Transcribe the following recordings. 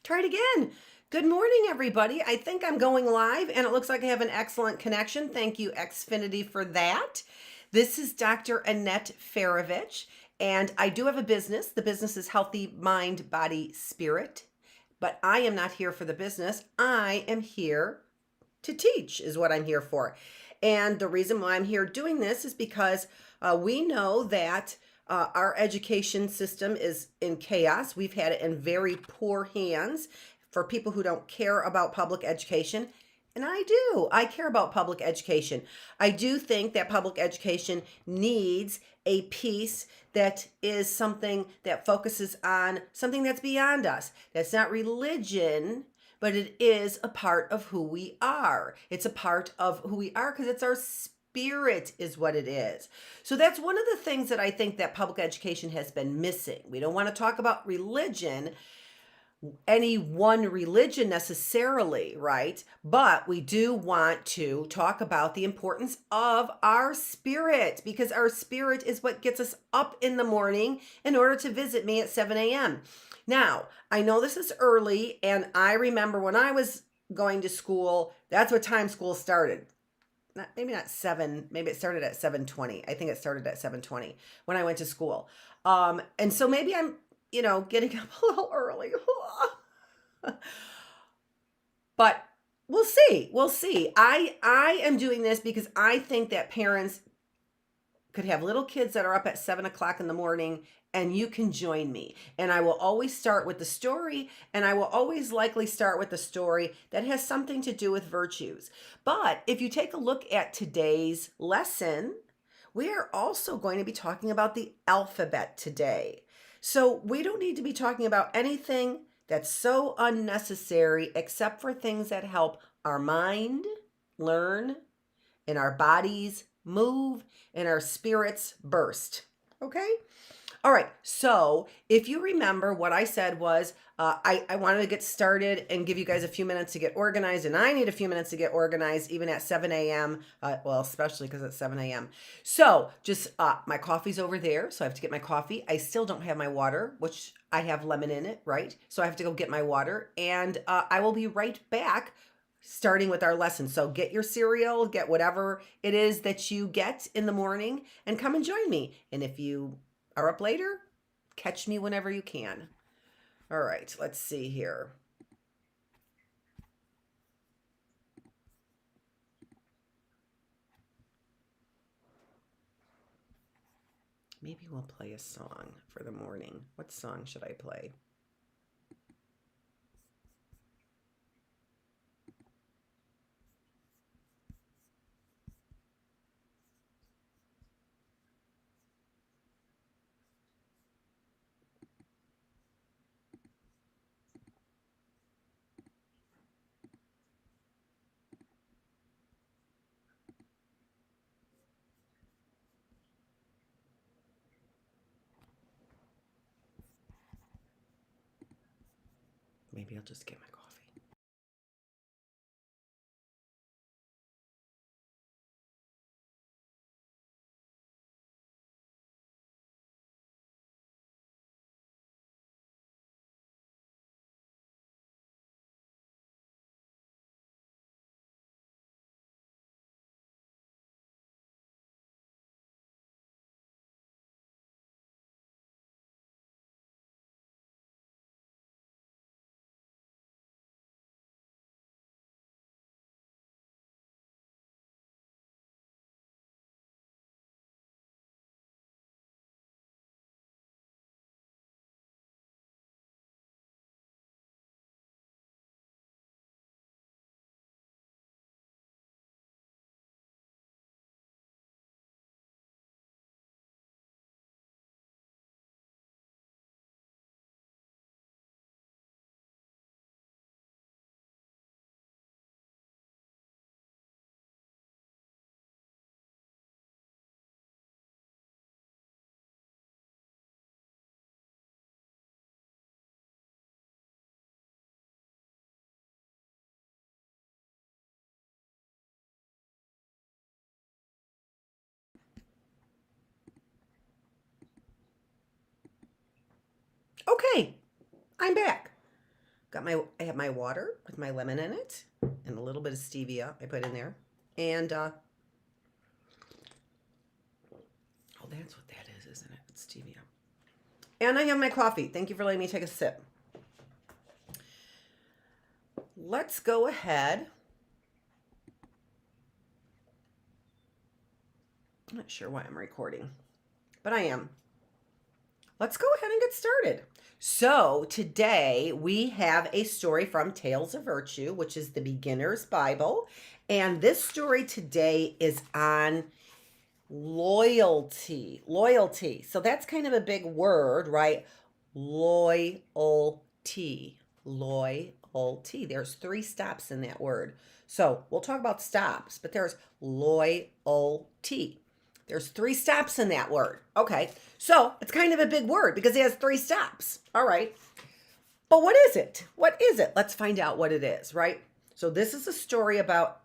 Try it again. Good morning, everybody. I think I'm going live and it looks like I have an excellent connection. Thank you, Xfinity, for that. This is Dr. Annette Feravich, and I do have a business. The business is Healthy Mind, Body, Spirit, but I am not here for the business. I am here to teach, is what I'm here for. And the reason why I'm here doing this is because we know that our education system is in chaos. We've had it in very poor hands for people who don't care about public education. And I do. I care about public education. I do think that public education needs a piece that is something that focuses on something that's beyond us. That's not religion, but it is a part of who we are. It's a part of who we are because it's our spirit is what it is. So that's one of the things that I think that public education has been missing. We don't want to talk about religion, any one religion necessarily, right? But we do want to talk about the importance of our spirit because our spirit is what gets us up in the morning in order to visit me at 7 a.m. Now, I know this is early, and I remember when I was going to school, that's what time school started. Maybe not 7, maybe it started at 7:20. I think it started at 7:20 when I went to school. And so maybe I'm, getting up a little early. But we'll see. We'll see. I am doing this because I think that parents could have little kids that are up at 7 o'clock in the morning, and you can join me. And I will always start with the story, and I will always likely start with the story that has something to do with virtues. But if you take a look at today's lesson, we are also going to be talking about the alphabet today. So we don't need to be talking about anything that's so unnecessary except for things that help our mind learn and our bodies move and our spirits burst. Okay? All right. So if you remember, what I said was I wanted to get started and give you guys a few minutes to get organized. And I need a few minutes to get organized, even at 7 a.m. Well, especially because it's 7 a.m. So just my coffee's over there. So I have to get my coffee. I still don't have my water, which I have lemon in it, right? So I have to go get my water. And I will be right back starting with our lesson. So get your cereal, get whatever it is that you get in the morning, and come and join me. And if you are up later, catch me whenever you can. All right, let's see here. Maybe we'll play a song for the morning. What song should I play? Maybe I'll just get my coffee. Okay, I'm back. I have my water with my lemon in it and a little bit of stevia I put in there. And oh, that's what that is, isn't it? It's stevia. And I have my coffee. Thank you for letting me take a sip. Let's go ahead. I'm not sure why I'm recording, but I am. Let's go ahead and get started. So today we have a story from Tales of Virtue, which is the Beginner's Bible. And this story today is on loyalty. Loyalty. So that's kind of a big word, right? Loyalty. Loyalty. There's 3 stops in that word. So we'll talk about stops, but there's loyalty. There's 3 stops in that word. Okay, so it's kind of a big word because it has 3 stops. All right, but what is it? What is it? Let's find out what it is, right? So this is a story about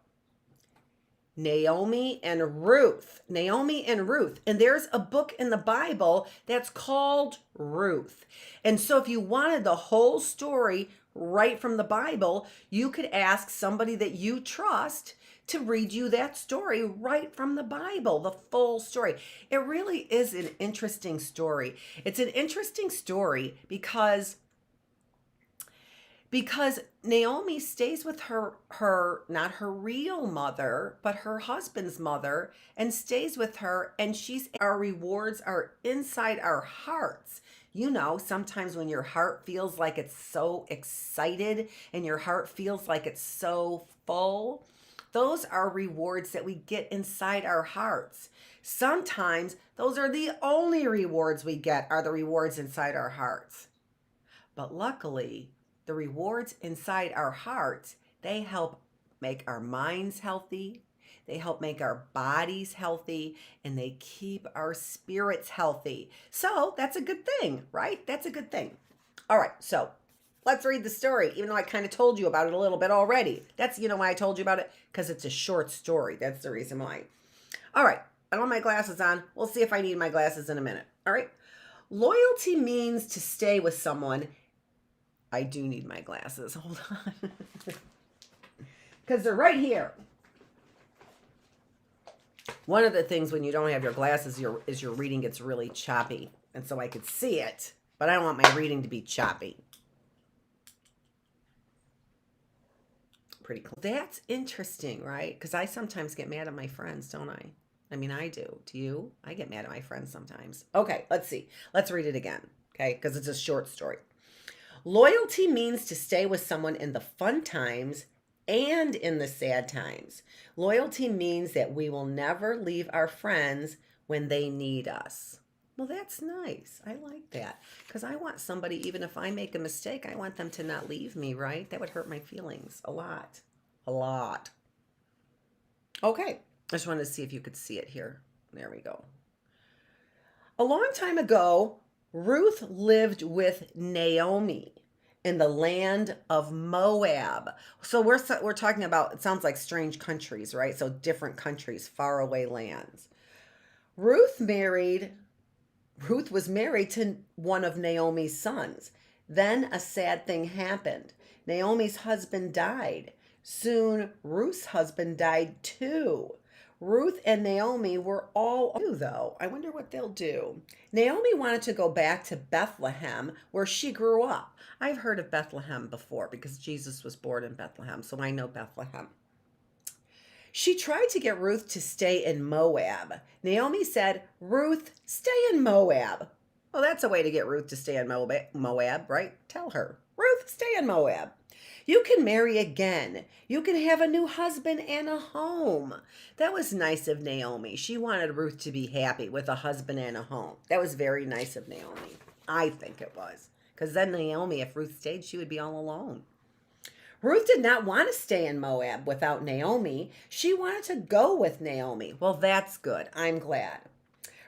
Naomi and Ruth. Naomi and Ruth. And there's a book in the Bible that's called Ruth. And so if you wanted the whole story right from the Bible, you could ask somebody that you trust to read you that story right from the Bible, the full story. It really is an interesting story. It's an interesting story because Naomi stays with her not her real mother, but her husband's mother, and stays with her, and our rewards are inside our hearts. You know, sometimes when your heart feels like it's so excited and your heart feels like it's so full, those are rewards that we get inside our hearts. Sometimes those are the only rewards we get, are the rewards inside our hearts. But luckily, the rewards inside our hearts, they help make our minds healthy, they help make our bodies healthy, and they keep our spirits healthy. So that's a good thing, right? That's a good thing. All right, so let's read the story, even though I kind of told you about it a little bit already. That's, why I told you about it, because it's a short story. That's the reason why. All right, I don't have my glasses on. We'll see if I need my glasses in a minute. All right. Loyalty means to stay with someone. I do need my glasses. Hold on. Because they're right here. One of the things when you don't have your glasses is your reading gets really choppy. And so I could see it, but I don't want my reading to be choppy. Pretty cool. That's interesting, right? Because I sometimes get mad at my friends, don't I? I mean, I do. Do you? I get mad at my friends sometimes. Okay, let's see. Let's read it again, okay? Because it's a short story. Loyalty means to stay with someone in the fun times and in the sad times. Loyalty means that we will never leave our friends when they need us. Well, that's nice. I like that. Because I want somebody, even if I make a mistake, I want them to not leave me, right? That would hurt my feelings a lot. A lot. Okay. I just wanted to see if you could see it here. There we go. A long time ago, Ruth lived with Naomi in the land of Moab. So we're talking about, it sounds like strange countries, right? So different countries, faraway lands. Ruth was married to one of Naomi's sons. Then a sad thing happened. Naomi's husband died. Soon Ruth's husband died too. Ruth and Naomi were all new, though. I wonder what they'll do. Naomi wanted to go back to Bethlehem, where she grew up. I've heard of Bethlehem before because Jesus was born in Bethlehem, so I know Bethlehem. She tried to get Ruth to stay in Moab. Naomi said, "Ruth, stay in Moab." Well, that's a way to get Ruth to stay in Moab, right? Tell her, "Ruth, stay in Moab. You can marry again. You can have a new husband and a home." That was nice of Naomi. She wanted Ruth to be happy with a husband and a home. That was very nice of Naomi. I think it was. Because then Naomi, if Ruth stayed, she would be all alone. Ruth did not want to stay in Moab without Naomi. She wanted to go with Naomi. Well, that's good. I'm glad.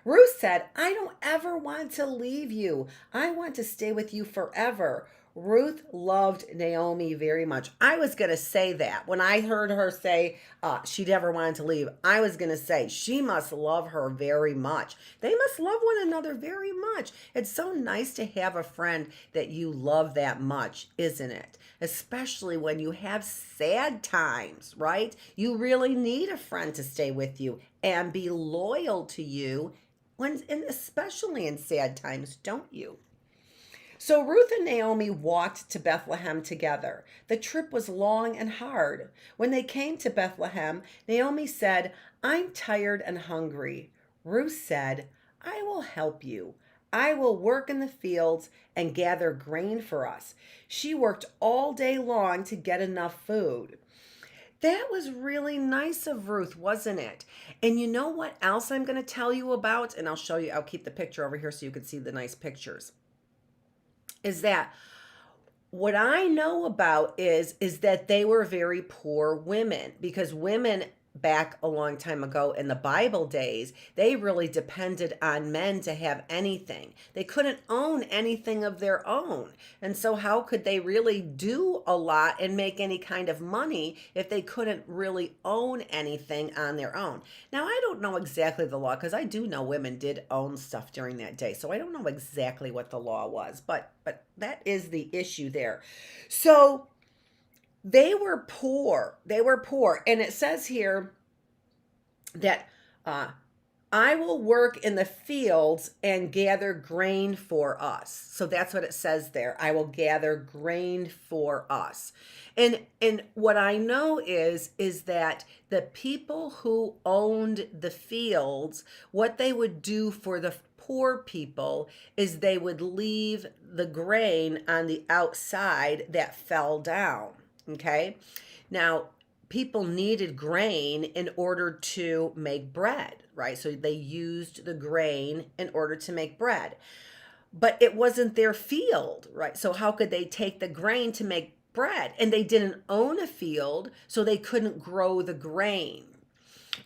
Ruth said, "I don't ever want to leave you. I want to stay with you forever." Ruth loved Naomi very much. I was going to say that. When I heard her say she never wanted to leave, I was going to say she must love her very much. They must love one another very much. It's so nice to have a friend that you love that much, isn't it? Especially when you have sad times, right? You really need a friend to stay with you and be loyal to you when, and especially in sad times, don't you? So Ruth and Naomi walked to Bethlehem together. The trip was long and hard. When they came to Bethlehem, Naomi said, "I'm tired and hungry." Ruth said, "I will help you. I will work in the fields and gather grain for us." She worked all day long to get enough food. That was really nice of Ruth, wasn't it? And you know what else I'm going to tell you about? And I'll show you, I'll keep the picture over here so you can see the nice pictures. Is that what I know about is that they were very poor women, because women back a long time ago in the Bible days, they really depended on men to have anything. They couldn't own anything of their own. And so how could they really do a lot and make any kind of money if they couldn't really own anything on their own? Now, I don't know exactly the law, because I do know women did own stuff during that day. So I don't know exactly what the law was, but that is the issue there. So they were poor. They were poor. And it says here that I will work in the fields and gather grain for us. So that's what it says there. I will gather grain for us. And what I know is that the people who owned the fields, what they would do for the poor people is they would leave the grain on the outside that fell down. Okay. Now, people needed grain in order to make bread, right? So they used the grain in order to make bread. But it wasn't their field, right? So how could they take the grain to make bread? And they didn't own a field, so they couldn't grow the grain.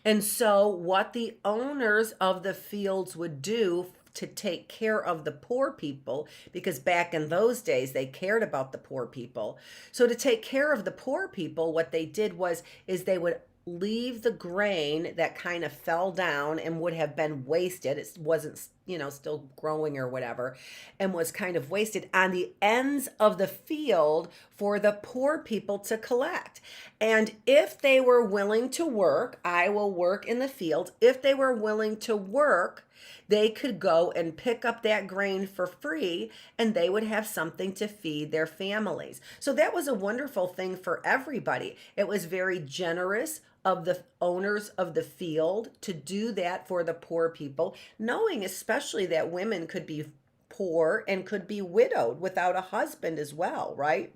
And so what the owners of the fields would do to take care of the poor people, because back in those days they cared about the poor people. So to take care of the poor people, what they did is they would leave the grain that kind of fell down and would have been wasted. It wasn't, still growing or whatever, and was kind of wasted on the ends of the field for the poor people to collect. And if they were willing to work, I will work in the field. If they were willing to work, they could go and pick up that grain for free, and they would have something to feed their families. So that was a wonderful thing for everybody. It was very generous of the owners of the field to do that for the poor people, knowing especially that women could be poor and could be widowed without a husband as well, right?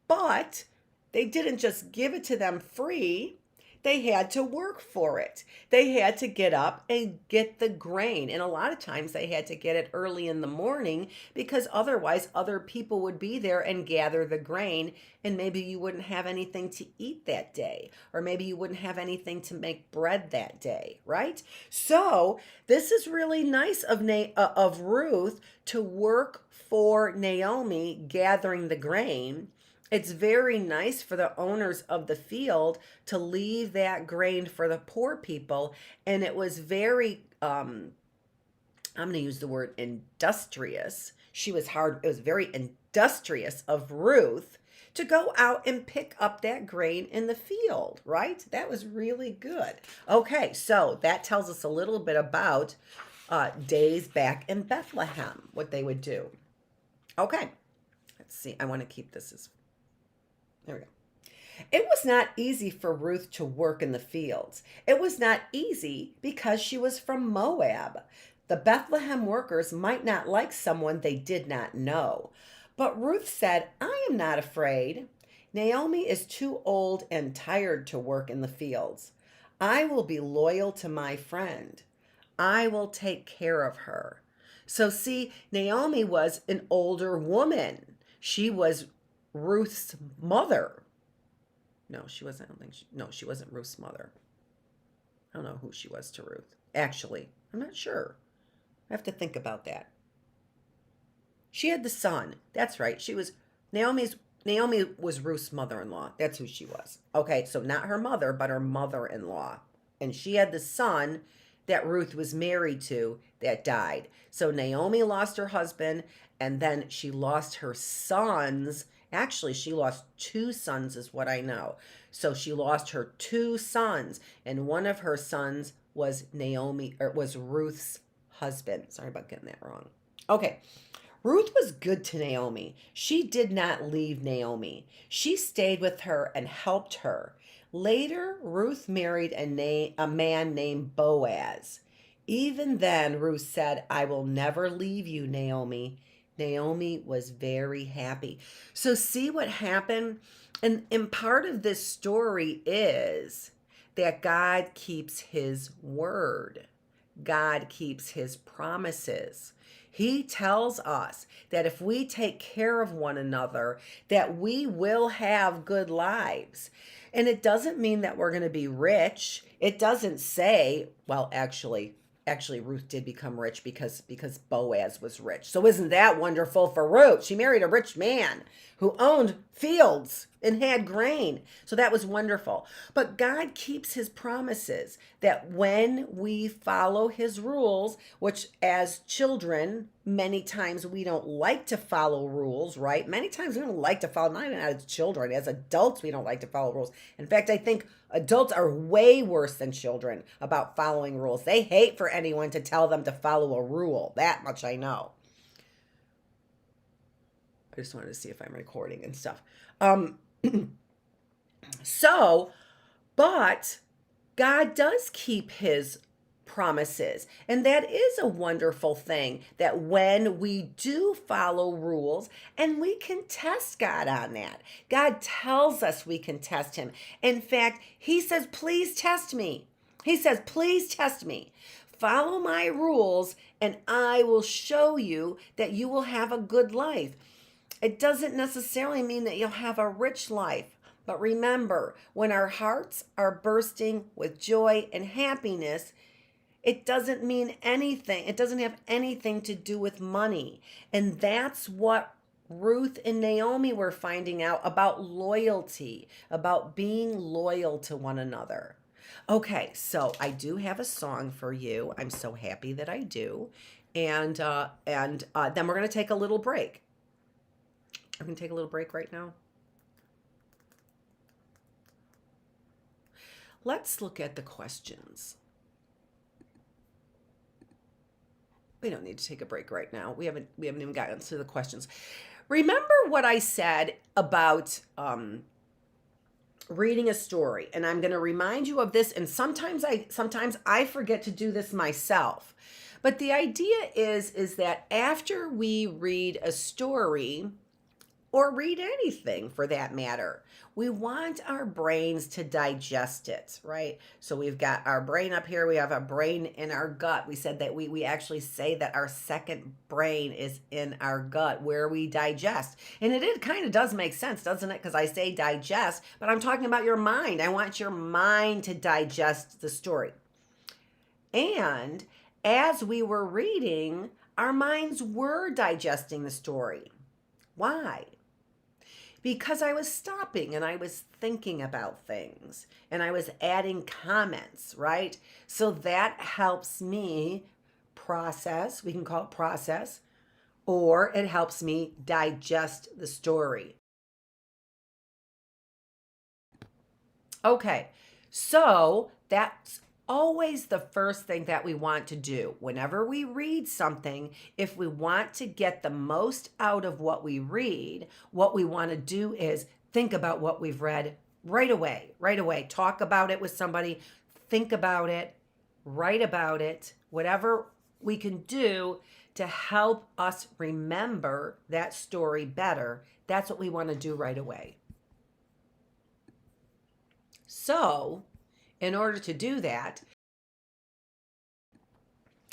But they didn't just give it to them free. They had to work for it. They had to get up and get the grain. And a lot of times they had to get it early in the morning, because otherwise other people would be there and gather the grain. And maybe you wouldn't have anything to eat that day. Or maybe you wouldn't have anything to make bread that day, right? So this is really nice of Ruth to work for Naomi gathering the grain. It's very nice for the owners of the field to leave that grain for the poor people. And it was very, I'm going to use the word industrious. It was very industrious of Ruth to go out and pick up that grain in the field, right? That was really good. Okay, so that tells us a little bit about days back in Bethlehem, what they would do. Okay, let's see. I want to keep this as... There we go. It was not easy for Ruth to work in the fields. It was not easy because she was from Moab. The Bethlehem workers might not like someone they did not know. But Ruth said, "I am not afraid. Naomi is too old and tired to work in the fields. I will be loyal to my friend. I will take care of her." So see, Naomi was an older woman. She was Ruth's mother. No, she wasn't. She wasn't Ruth's mother. I don't know who she was to Ruth. Actually, I'm not sure. I have to think about that. She had the son. That's right. Naomi was Ruth's mother-in-law. That's who she was. Okay, so not her mother, but her mother-in-law. And she had the son that Ruth was married to that died. So Naomi lost her husband, and then she lost her sons. Actually, she lost two sons, is what I know. So she lost her two sons, and one of her sons was was Ruth's husband. Sorry about getting that wrong. Okay. Ruth was good to Naomi. She did not leave Naomi. She stayed with her and helped her. Later, Ruth married a man named Boaz. Even then, Ruth said, I will never leave you, Naomi. Naomi was very happy. So see what happened? And part of this story is that God keeps his word. God keeps his promises. He tells us that if we take care of one another, that we will have good lives. And it doesn't mean that we're going to be rich. It doesn't say, well, actually Ruth did become rich because Boaz was rich. So isn't that wonderful for Ruth? She married a rich man who owned fields and had grain. So that was wonderful. But God keeps his promises that when we follow his rules, which as children, many times we don't like to follow rules, right? Many times we don't like to follow, not even as children, as adults, we don't like to follow rules. In fact, I think adults are way worse than children about following rules. They hate for anyone to tell them to follow a rule. That much I know. I just wanted to see if I'm recording and stuff. But God does keep his promises. And that is a wonderful thing, that when we do follow rules, and we can test God on that. God tells us we can test him. In fact, he says, please test me. He says, please test me. Follow my rules, and I will show you that you will have a good life. It doesn't necessarily mean that you'll have a rich life. But remember, when our hearts are bursting with joy and happiness, it doesn't mean anything. It doesn't have anything to do with money. And that's what Ruth and Naomi were finding out about loyalty, about being loyal to one another. Okay, so I do have a song for you. I'm so happy that I do. And then we're going to take a little break. I'm going to take a little break right now. Let's look at the questions. We don't need to take a break right now. We haven't even gotten to the questions. Remember what I said about reading a story, and I'm going to remind you of this. And sometimes I forget to do this myself. But the idea is that after we read a story, or read anything for that matter, we want our brains to digest it, right? So we've got our brain up here. We have a brain in our gut. We said that we actually say that our second brain is in our gut where we digest. And it kind of does make sense, doesn't it? Because I say digest, but I'm talking about your mind. I want your mind to digest the story. And as we were reading, our minds were digesting the story. Why? Because I was stopping and I was thinking about things and I was adding comments, right? So that helps me process, we can call it process, or it helps me digest the story. Okay, so that's always the first thing that we want to do. Whenever we read something, if we want to get the most out of what we read, what we want to do is think about what we've read right away. Talk about it with somebody, think about it, write about it, whatever we can do to help us remember that story better. That's what we want to do right away. So, in order to do that,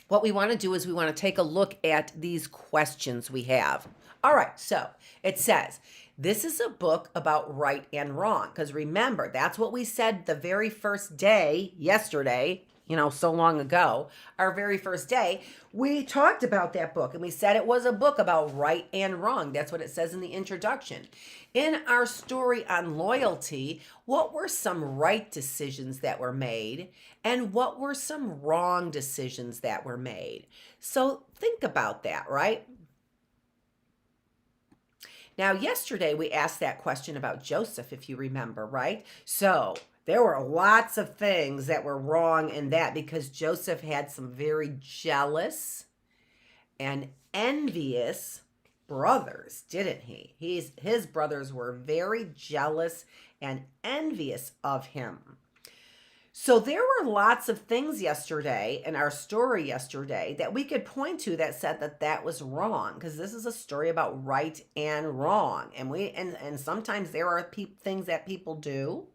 what we want to do is we want to take a look at these questions we have. All right, so it says, this is a book about right and wrong. Because remember, that's what we said the very first day, yesterday, so long ago, our very first day, we talked about that book and we said it was a book about right and wrong. That's what it says in the introduction. In our story on loyalty, what were some right decisions that were made and what were some wrong decisions that were made? So think about that, right? Now, yesterday we asked that question about Joseph, if you remember, right? So there were lots of things that were wrong in that because Joseph had some very jealous and envious brothers, didn't he? His brothers were very jealous and envious of him. So there were lots of things yesterday in our story yesterday that we could point to that said that that was wrong, because this is a story about right and wrong. And sometimes there are things that people do,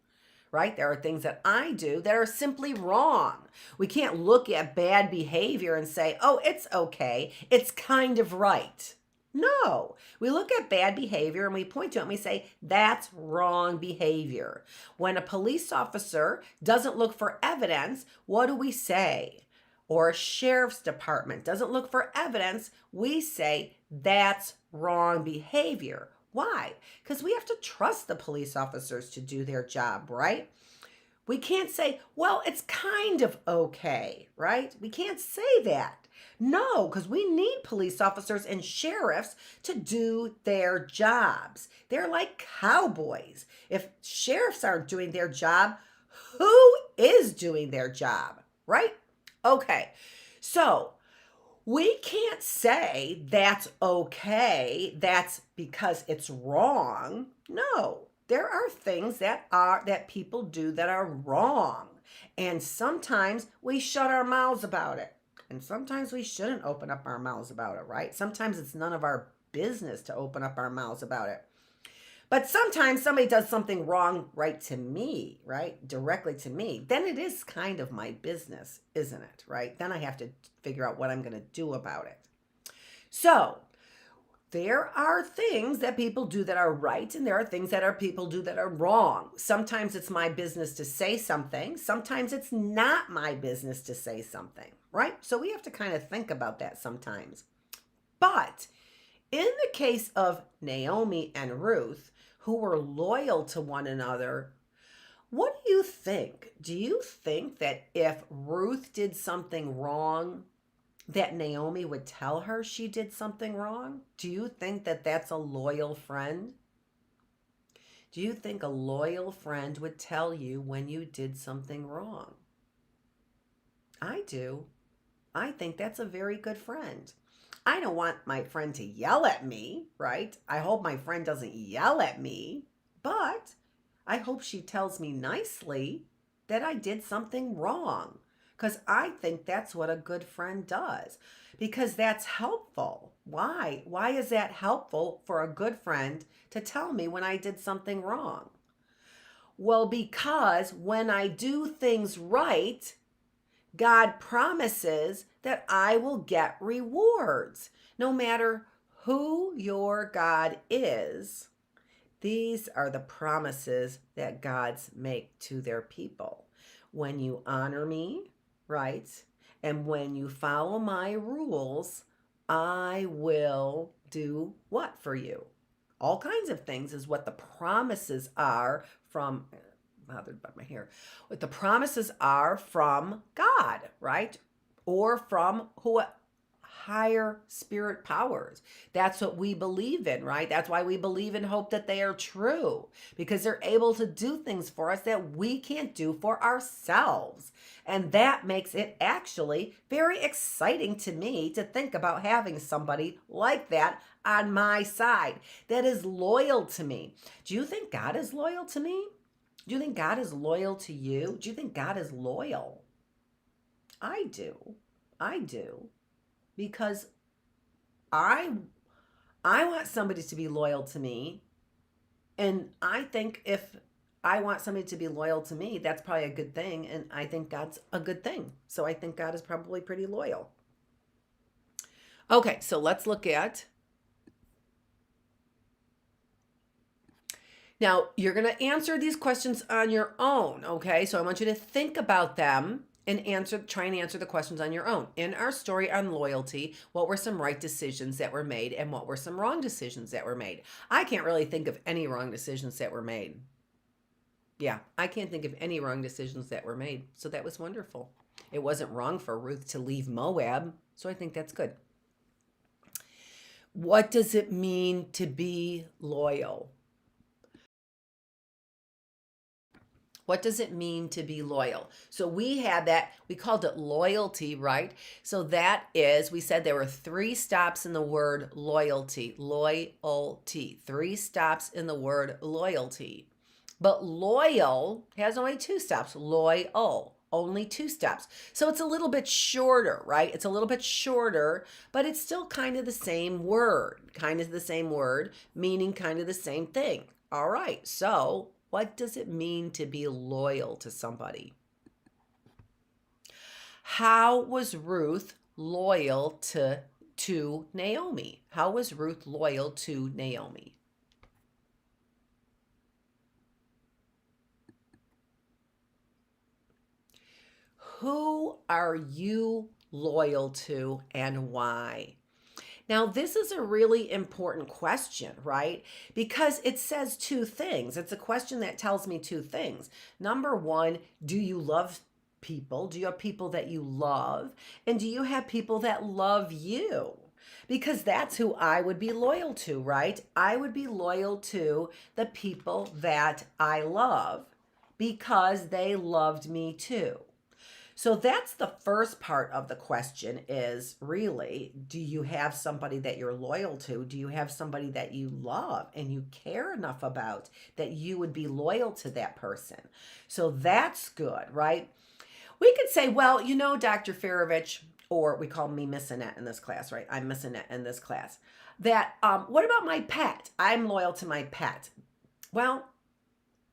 right? There are things that I do that are simply wrong. We can't look at bad behavior and say, "Oh, it's okay. It's kind of right." No, we look at bad behavior and we point to it and we say, that's wrong behavior. When a police officer doesn't look for evidence, what do we say? Or a sheriff's department doesn't look for evidence, we say, that's wrong behavior. Why? Because we have to trust the police officers to do their job, right? We can't say, well, it's kind of okay, right? We can't say that. No, because we need police officers and sheriffs to do their jobs. They're like cowboys. If sheriffs aren't doing their job, who is doing their job, right? Okay, so we can't say that's okay, that's because it's wrong. No, there are things that people do that are wrong. And sometimes we shut our mouths about it. And sometimes we shouldn't open up our mouths about it, right? Sometimes it's none of our business to open up our mouths about it. But sometimes somebody does something wrong right to me, right? Directly to me. Then it is kind of my business, isn't it? Right? Then I have to figure out what I'm going to do about it. So there are things that people do that are right, and there are things that people do that are wrong. Sometimes it's my business to say something. Sometimes it's not my business to say something, right? So we have to kind of think about that sometimes. But in the case of Naomi and Ruth, who were loyal to one another, what do you think? Do you think that if Ruth did something wrong, that Naomi would tell her she did something wrong? Do you think that that's a loyal friend? Do you think a loyal friend would tell you when you did something wrong? I do. I think that's a very good friend. I don't want my friend to yell at me, right? I hope my friend doesn't yell at me, but I hope she tells me nicely that I did something wrong, because I think that's what a good friend does, because that's helpful. Why? Why is that helpful for a good friend to tell me when I did something wrong? Well, because when I do things right, God promises that I will get rewards. No matter who your God is, these are the promises that God's make to their people. When you honor me, right, and when you follow my rules, I will do what for you? All kinds of things is what the promises are from bothered by my hair. What the promises are from God, right? Or from higher spirit powers. That's what we believe in, right? That's why we believe and hope that they are true, because they're able to do things for us that we can't do for ourselves. And that makes it actually very exciting to me to think about having somebody like that on my side that is loyal to me. Do you think God is loyal to me? Do you think God is loyal to you? Do you think God is loyal? I do. I do. Because I want somebody to be loyal to me. And I think if I want somebody to be loyal to me, that's probably a good thing. And I think God's a good thing. So I think God is probably pretty loyal. Okay, so let's look at. Now, you're going to answer these questions on your own, okay? So I want you to think about them and try and answer the questions on your own. In our story on loyalty, what were some right decisions that were made and what were some wrong decisions that were made? I can't really think of any wrong decisions that were made. Yeah, I can't think of any wrong decisions that were made. So that was wonderful. It wasn't wrong for Ruth to leave Moab, so I think that's good. What does it mean to be loyal? What does it mean to be loyal? So we had that, we called it loyalty, right? So that is, we said there were 3 stops in the word loyalty. Loyalty. 3 stops in the word loyalty. But loyal has only 2 stops. Loyal. Only 2 stops. So it's a little bit shorter, right? It's a little bit shorter, but it's still kind of the same word. Kind of the same word, meaning kind of the same thing. All right, so what does it mean to be loyal to somebody? How was Ruth loyal to Naomi? How was Ruth loyal to Naomi? Who are you loyal to and why? Now, this is a really important question, right? Because it says 2 things. It's a question that tells me 2 things. Number 1, do you love people? Do you have people that you love? And do you have people that love you? Because that's who I would be loyal to, right? I would be loyal to the people that I love because they loved me too. So that's the first part of the question is really, do you have somebody that you're loyal to? Do you have somebody that you love and you care enough about that you would be loyal to that person? So that's good, right? We could say, well, you know, Dr. Feravich, or we call me Miss Annette in this class, right? I'm Miss Annette in this class. That, what about my pet? I'm loyal to my pet. Well,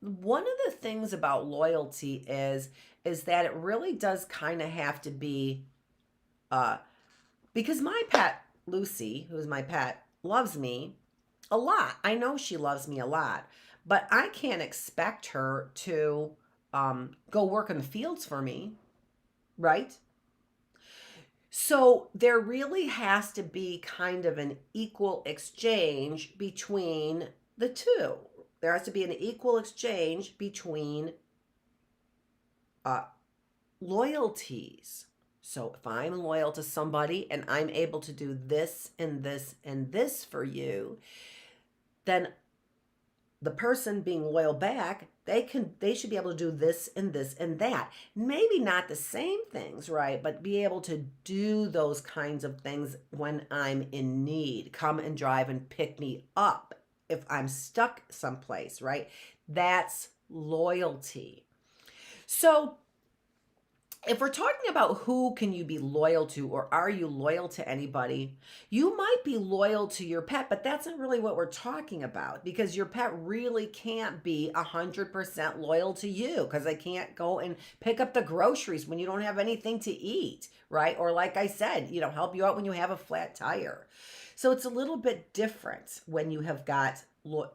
one of the things about loyalty is that it really does kind of have to be because my pet Lucy, who's my pet, loves me a lot. I know she loves me a lot, but I can't expect her to go work in the fields for me, right? So there really has to be kind of an equal exchange between the two. There has to be an equal exchange between loyalties. So if I'm loyal to somebody and I'm able to do this and this and this for you, then the person being loyal back, they should be able to do this and this and that. Maybe not the same things, right? But be able to do those kinds of things when I'm in need. Come and drive and pick me up if I'm stuck someplace, right? That's loyalty. So if we're talking about who can you be loyal to or are you loyal to anybody, you might be loyal to your pet, but that's not really what we're talking about because your pet really can't be 100% loyal to you because they can't go and pick up the groceries when you don't have anything to eat, right? Or like I said, help you out when you have a flat tire. So it's a little bit different when you have got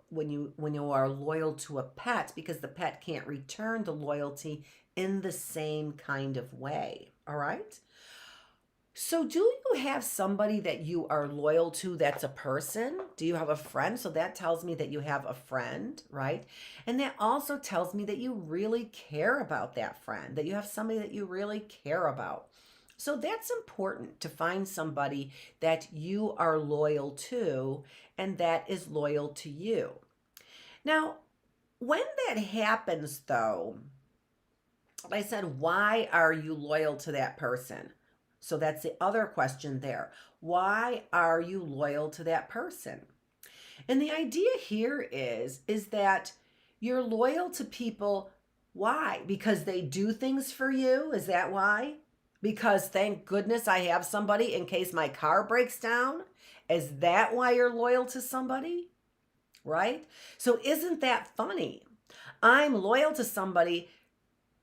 when you are loyal to a pet because the pet can't return the loyalty in the same kind of way. All right. So do you have somebody that you are loyal to that's a person? Do you have a friend? So that tells me that you have a friend, right? And that also tells me that you really care about that friend, that you have somebody that you really care about. So that's important to find somebody that you are loyal to and that is loyal to you. Now, when that happens though, I said, why are you loyal to that person? So that's the other question there. Why are you loyal to that person? And the idea here is that you're loyal to people. Why? Because they do things for you? Is that why? Because thank goodness I have somebody in case my car breaks down? Is that why you're loyal to somebody? Right? So isn't that funny? I'm loyal to somebody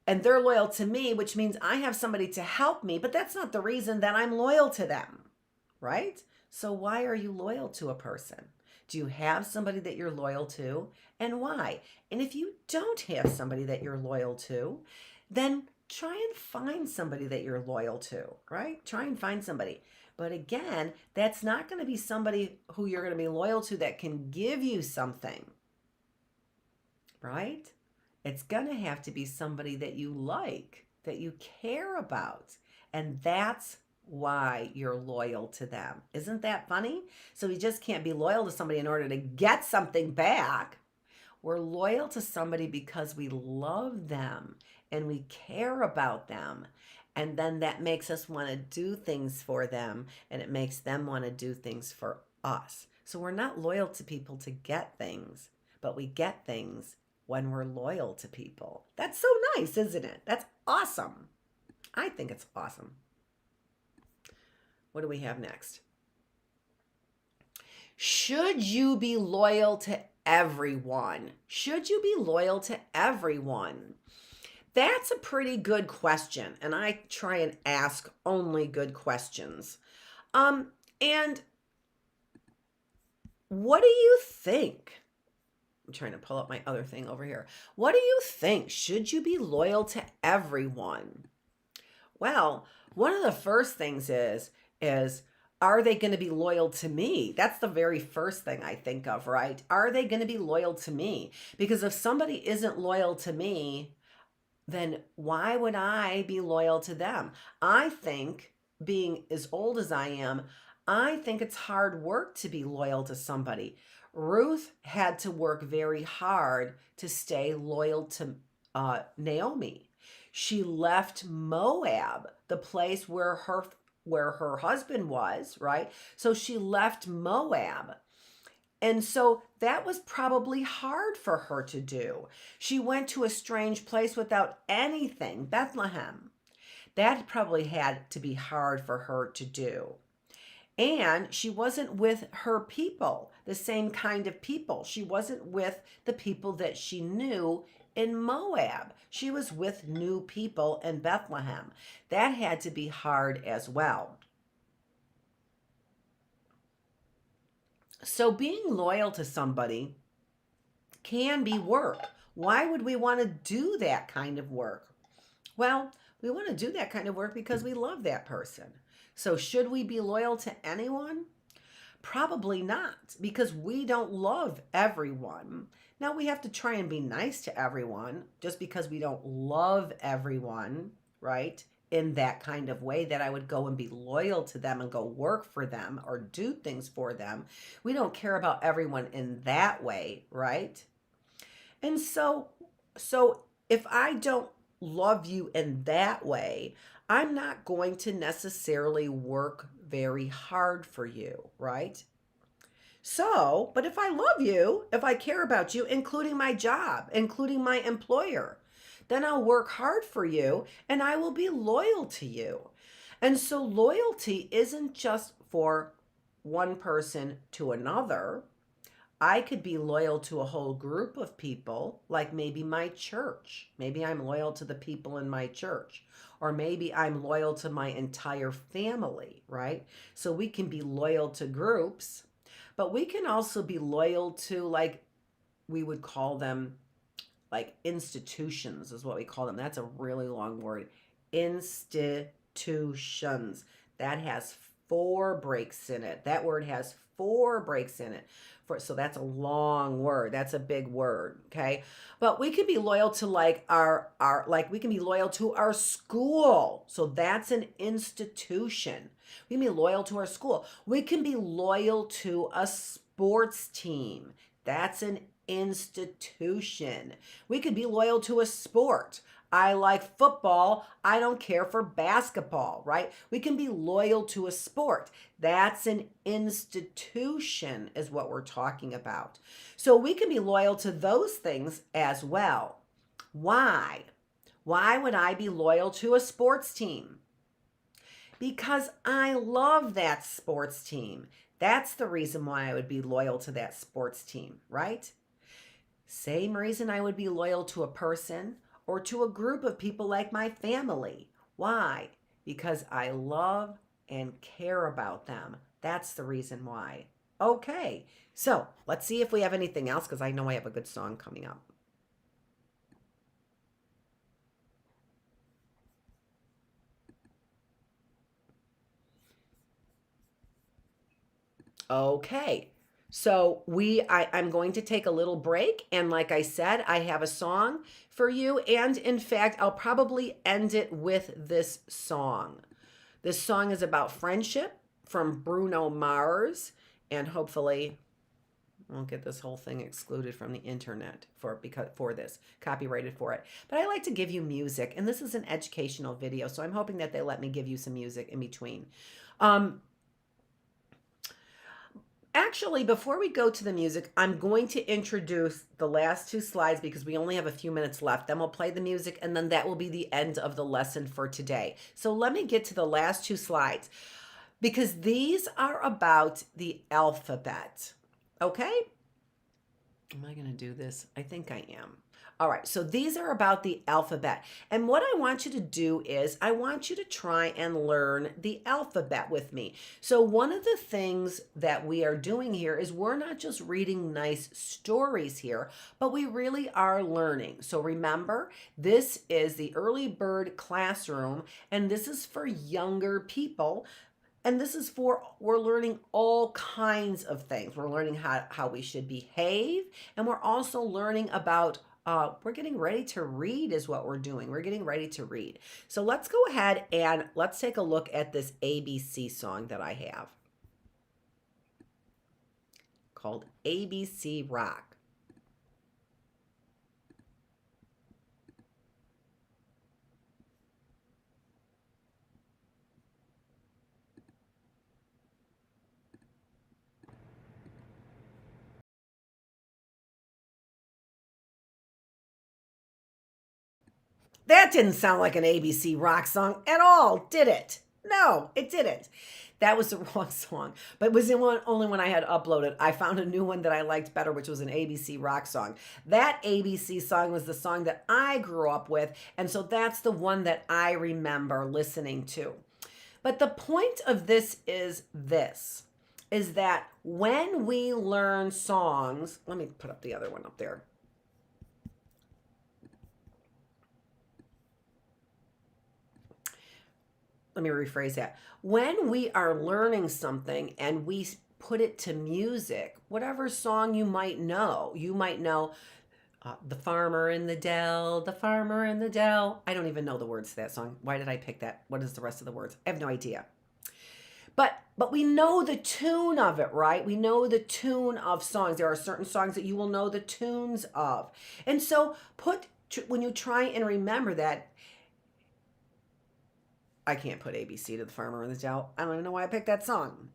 and they're loyal to me, which means I have somebody to help me, but that's not the reason that I'm loyal to them, right? So why are you loyal to a person? Do you have somebody that you're loyal to and why? And if you don't have somebody that you're loyal to, then try and find somebody that you're loyal to, right? Try and find somebody. But again, that's not going to be somebody who you're going to be loyal to that can give you something, right? It's going to have to be somebody that you like, that you care about. And that's why you're loyal to them. Isn't that funny? So we just can't be loyal to somebody in order to get something back. We're loyal to somebody because we love them and we care about them. And then that makes us want to do things for them, and it makes them want to do things for us. So we're not loyal to people to get things, but we get things when we're loyal to people. That's so nice, isn't it? That's awesome. I think it's awesome. What do we have next? Should you be loyal to everyone? Should you be loyal to everyone? That's a pretty good question, and I try and ask only good questions. And what do you think? I'm trying to pull up my other thing over here. What do you think? Should you be loyal to everyone? Well, one of the first things is are they going to be loyal to me? That's the very first thing I think of, right? Are they going to be loyal to me? Because if somebody isn't loyal to me, then why would I be loyal to them? I think, being as old as I am, I think it's hard work to be loyal to somebody. Ruth had to work very hard to stay loyal to Naomi. She left Moab, the place where her husband was, right? So she left Moab. And so that was probably hard for her to do. She went to a strange place without anything, Bethlehem. That probably had to be hard for her to do. And she wasn't with her people, the same kind of people. She wasn't with the people that she knew in Moab. She was with new people in Bethlehem. That had to be hard as well. So being loyal to somebody can be work. Why would we want to do that kind of work? Well, we want to do that kind of work because we love that person. So should we be loyal to anyone? Probably not, because we don't love everyone. Now we have to try and be nice to everyone. Just because we don't love everyone, right? In that kind of way that I would go and be loyal to them and go work for them or do things for them. We don't care about everyone in that way, right? And so if I don't love you in that way, I'm not going to necessarily work very hard for you, right? So, but if I love you, if I care about you, including my job, including my employer, then I'll work hard for you and I will be loyal to you. And so loyalty isn't just for one person to another. I could be loyal to a whole group of people, like maybe my church. Maybe I'm loyal to the people in my church. Or maybe I'm loyal to my entire family, right? So we can be loyal to groups, but we can also be loyal to, like, we would call them like institutions is what we call them. That's a really long word. Institutions. That has 4 breaks in it. That word has 4 breaks in it. So that's a long word. That's a big word, okay? But we can be loyal to like our like we can be loyal to our school. So that's an institution. We can be loyal to our school. We can be loyal to a sports team. That's an institution. We could be loyal to a sport. I like football. I don't care for basketball, right? We can be loyal to a sport. That's an institution is what we're talking about. So we can be loyal to those things as well. Why? Why would I be loyal to a sports team? Because I love that sports team. That's the reason why I would be loyal to that sports team, right? Same reason I would be loyal to a person or to a group of people like my family. Why? Because I love and care about them. That's the reason why. Okay, so let's see if we have anything else, because I know I have a good song coming up. Okay. So I'm going to take a little break, and like I said, I have a song for you, and in fact, I'll probably end it with this song. This song is about friendship from Bruno Mars, and hopefully I won't get this whole thing excluded from the internet for this, copyrighted for it. But I like to give you music, and this is an educational video, so I'm hoping that they let me give you some music in between. Um, Actually, before we go to the music, I'm going to introduce the last two slides because we only have a few minutes left. Then we'll play the music, and then that will be the end of the lesson for today. So let me get to the last two slides because these are about the alphabet. Okay? Am I going to do this? I think I am. All right, so these are about the alphabet. And what I want you to do is I want you to try and learn the alphabet with me. So one of the things that we are doing here is we're not just reading nice stories here, but we really are learning. So remember, this is the Early Bird Classroom, and this is for younger people. And this is we're learning all kinds of things. We're learning how we should behave, and we're also learning about we're getting ready to read is what we're doing. We're getting ready to read. So let's go ahead and let's take a look at this ABC song that I have called ABC Rock. That didn't sound like an ABC rock song at all, did it? No, it didn't. That was the wrong song, but it was the only one I had uploaded. I found a new one that I liked better, which was an ABC rock song. That ABC song was the song that I grew up with, and so that's the one that I remember listening to. But the point of this is that when we learn songs, let me put up the other one up there. Let me rephrase that. When we are learning something and we put it to music, whatever song you might know The Farmer in the Dell, The Farmer in the Dell. I don't even know the words to that song. Why did I pick that? What is the rest of the words? I have no idea. But we know the tune of it, right? We know the tune of songs. There are certain songs that you will know the tunes of. And so when you try and remember that, I can't put ABC to The Farmer in the Dell. I don't even know why I picked that song.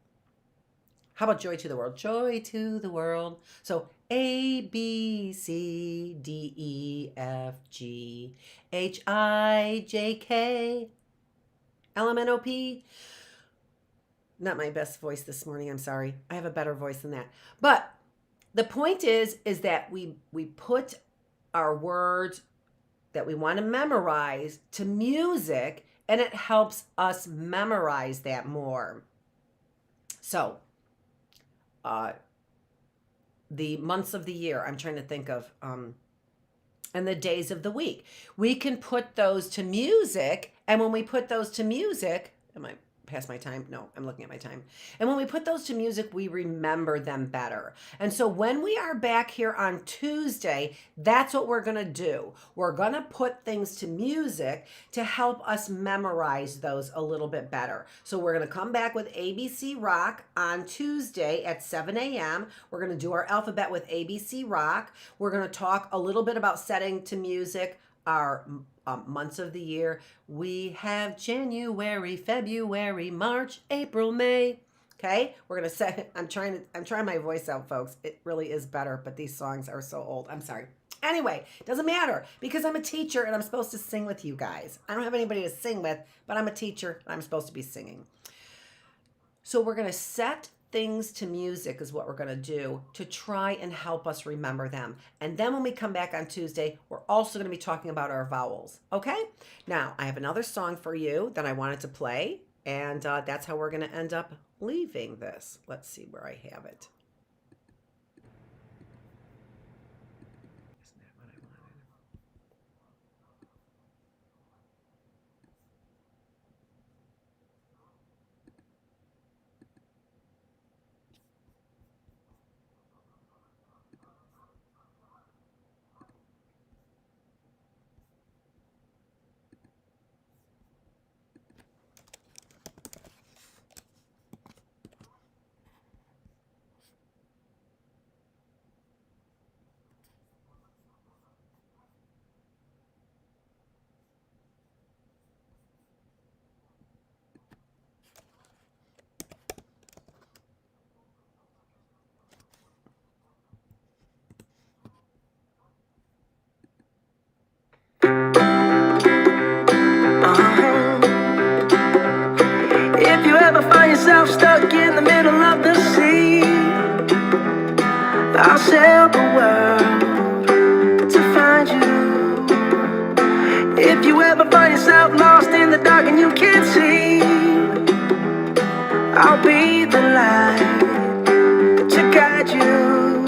How about Joy to the World? Joy to the World. So A, B, C, D, E, F, G, H, I, J, K, L, M, N, O, P. Not my best voice this morning. I'm sorry. I have a better voice than that. But the point is that we put our words that we want to memorize to music, and it helps us memorize that more. So, the months of the year, I'm trying to think of, and the days of the week. We can put those to music, and when we put those to music, am I past my time? No, I'm looking at my time. And when we put those to music, we remember them better. And so when we are back here on Tuesday, that's what we're going to do. We're going to put things to music to help us memorize those a little bit better. So we're going to come back with ABC Rock on Tuesday at 7 a.m. We're going to do our alphabet with ABC Rock. We're going to talk a little bit about setting to music our months of the year. We have January, February, March, April, May. Okay, we're gonna set. I'm trying my voice out, folks. It really is better, but these songs are so old. I'm sorry. Anyway, doesn't matter because I'm a teacher and I'm supposed to sing with you guys. I don't have anybody to sing with, but I'm a teacher and I'm supposed to be singing. So we're gonna set things to music is what we're going to do to try and help us remember them. And then when we come back on Tuesday, we're also going to be talking about our vowels. Okay? Now, I have another song for you that I wanted to play, and that's how we're going to end up leaving this. Let's see where I have it. myself stuck in the middle of the sea, I'll sail the world to find you. If you ever find yourself lost in the dark and you can't see, I'll be the light to guide you.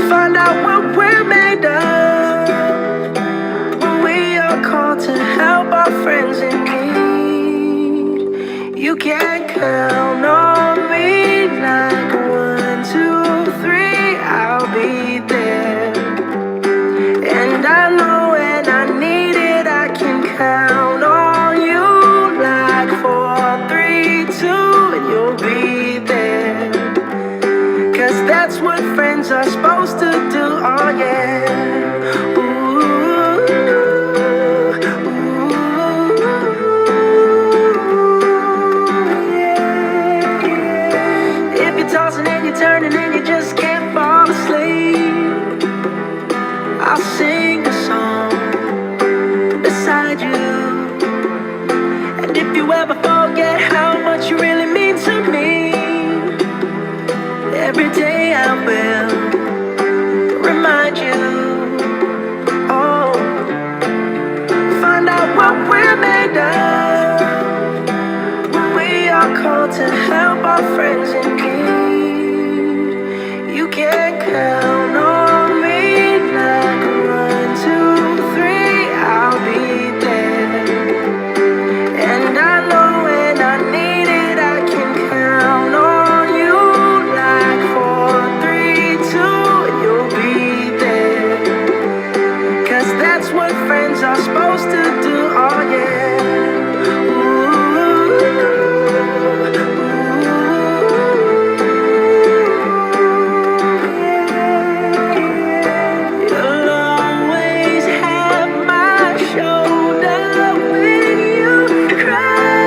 Find out what we're made of when we are called to help our friends in need. You can count on me like 1, 2, 3, I'll be there. And I know when I need it, I can count on you like 4, 3, 2, and you'll be there. 'Cause that's what friends are supposed to do, oh yeah. Ooh, yeah. If you're tossing and you're turning and you just can't fall asleep, I'll sing a song beside you. And if you ever forget how much you really mean to me, every day I will remind you. Oh, find out what we're made of when we are called to help our friends in need. You can count on me like 1, 2, 3, I'll be there. And I know when I need it, I can count on you like 4, 3, 2, and you'll be there. 'Cause that's what friends are supposed to do, oh yeah. You'll always have my shoulder when you cry.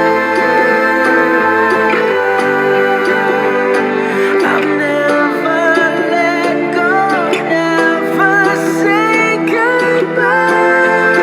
I'll never let go, never say goodbye.